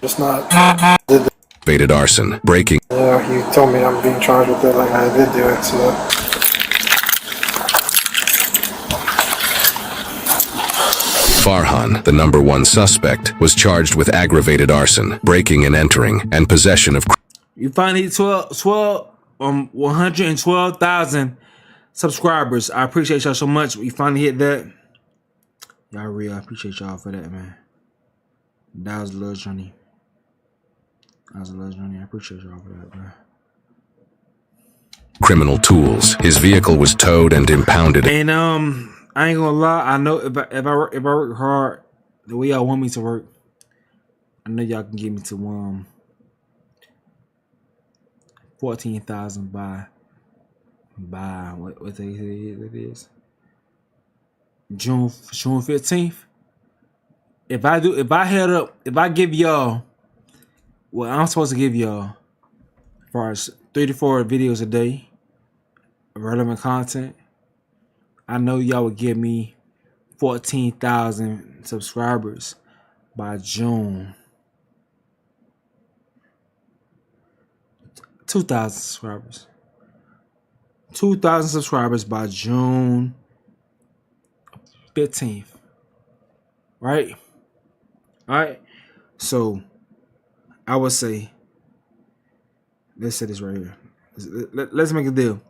Just not. Aggravated arson, breaking. Yeah, you told me I'm being charged with it, like I did do it, so. Farhan, the number one suspect, was charged with aggravated arson, breaking and entering, and possession of. You finally hit 112,000 subscribers. I appreciate y'all so much. We finally hit that. Y'all real. I appreciate y'all for that, man. That was a little journey. I appreciate y'all for that, man. Criminal tools. His vehicle was towed and impounded. And I ain't gonna lie. I know if I work hard the way y'all want me to work, I know y'all can get me to 14,000 by what day it is? June 15th. If I give y'all what I'm supposed to give y'all, as far as 3 to 4 videos a day, relevant content, I know y'all would give me 14,000 subscribers by June. 2,000 subscribers. 2,000 subscribers by June 15th. Right? Alright? So, I would say let's say this right here. Let's make a deal.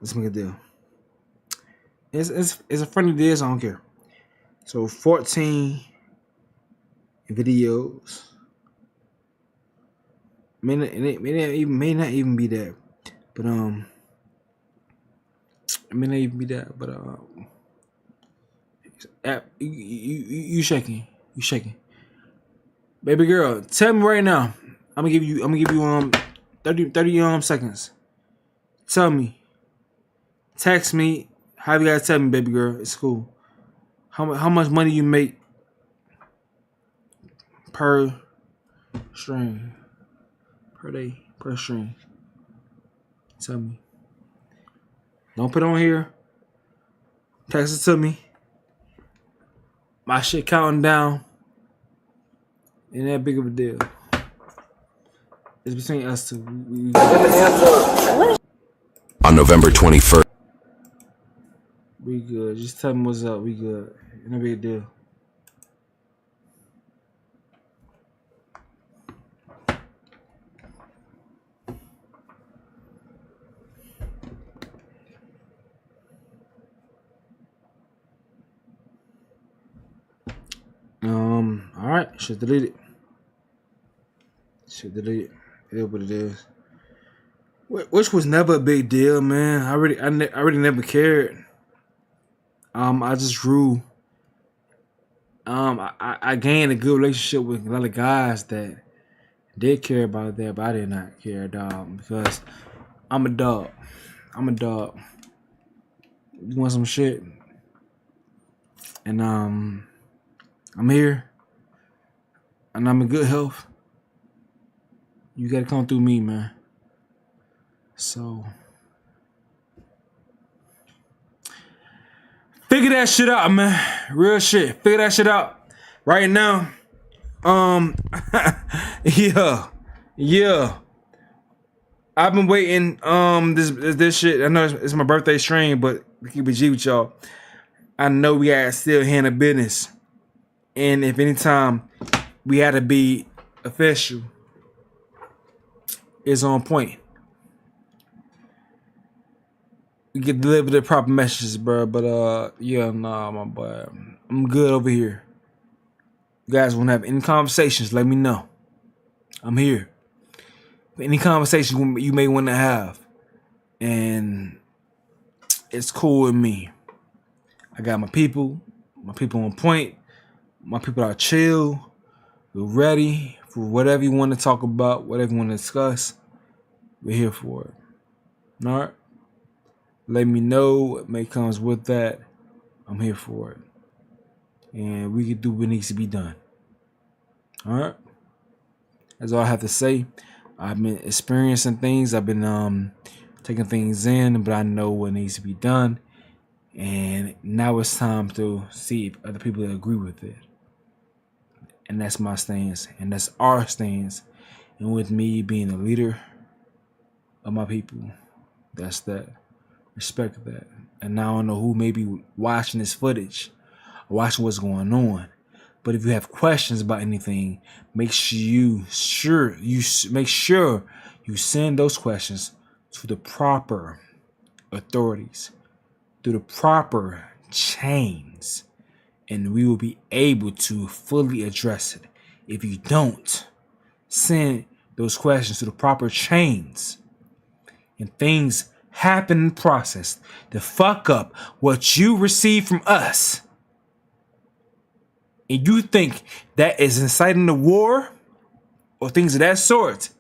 Let's make a deal. It's a friendly deal, so I don't care. So 14 videos. May not even be that, but it may not even be that, but you shaking, baby girl. Tell me right now. I'm gonna give you 30 seconds. Tell me. Text me. How you gotta tell me, baby girl? It's cool. How much money you make per stream, per day, per stream? Tell me. Don't put it on here. Text it to me. My shit counting down. Ain't that big of a deal. It's between us two. On November 21st. We good. Just tell me what's up. We good. Ain't no big deal. All right. Should delete it. Should delete it. It is what it is. Which was never a big deal, man. I really never cared. I just grew. I gained a good relationship with a lot of guys that did care about that, but I did not care, dog, because I'm a dog. I'm a dog. You want some shit? And I'm here. And I'm in good health. You gotta come through me, man. So figure that shit out, man. Real shit. Figure that shit out right now. Yeah. I've been waiting. This shit. I know it's my birthday stream, but to keep it G with y'all, I know we gotta still handle business. And if anytime we had to be official, it's on point. We can deliver the proper messages, bro. But yeah, nah, my boy, I'm good over here. You guys want to have any conversations? Let me know. I'm here. Any conversation you may want to have, and it's cool with me. I got my people on point. My people are chill. We're ready for whatever you want to talk about, whatever you want to discuss. We're here for it. All right. Let me know what may comes with that. I'm here for it. And we can do what needs to be done. All right. That's all I have to say. I've been experiencing things. I've been taking things in, but I know what needs to be done. And now it's time to see if other people agree with it. And that's my stance. And that's our stance. And with me being a leader of my people, that's that. Respect that. And now I don't know who may be watching this footage, or watching what's going on. But if you have questions about anything, make sure you send those questions to the proper authorities, to the proper chains, and we will be able to fully address it. If you don't send those questions to the proper chains, and things happen in the process to fuck up what you receive from us, and you think that is inciting the war or things of that sort,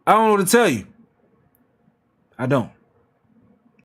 I don't know what to tell you. I don't.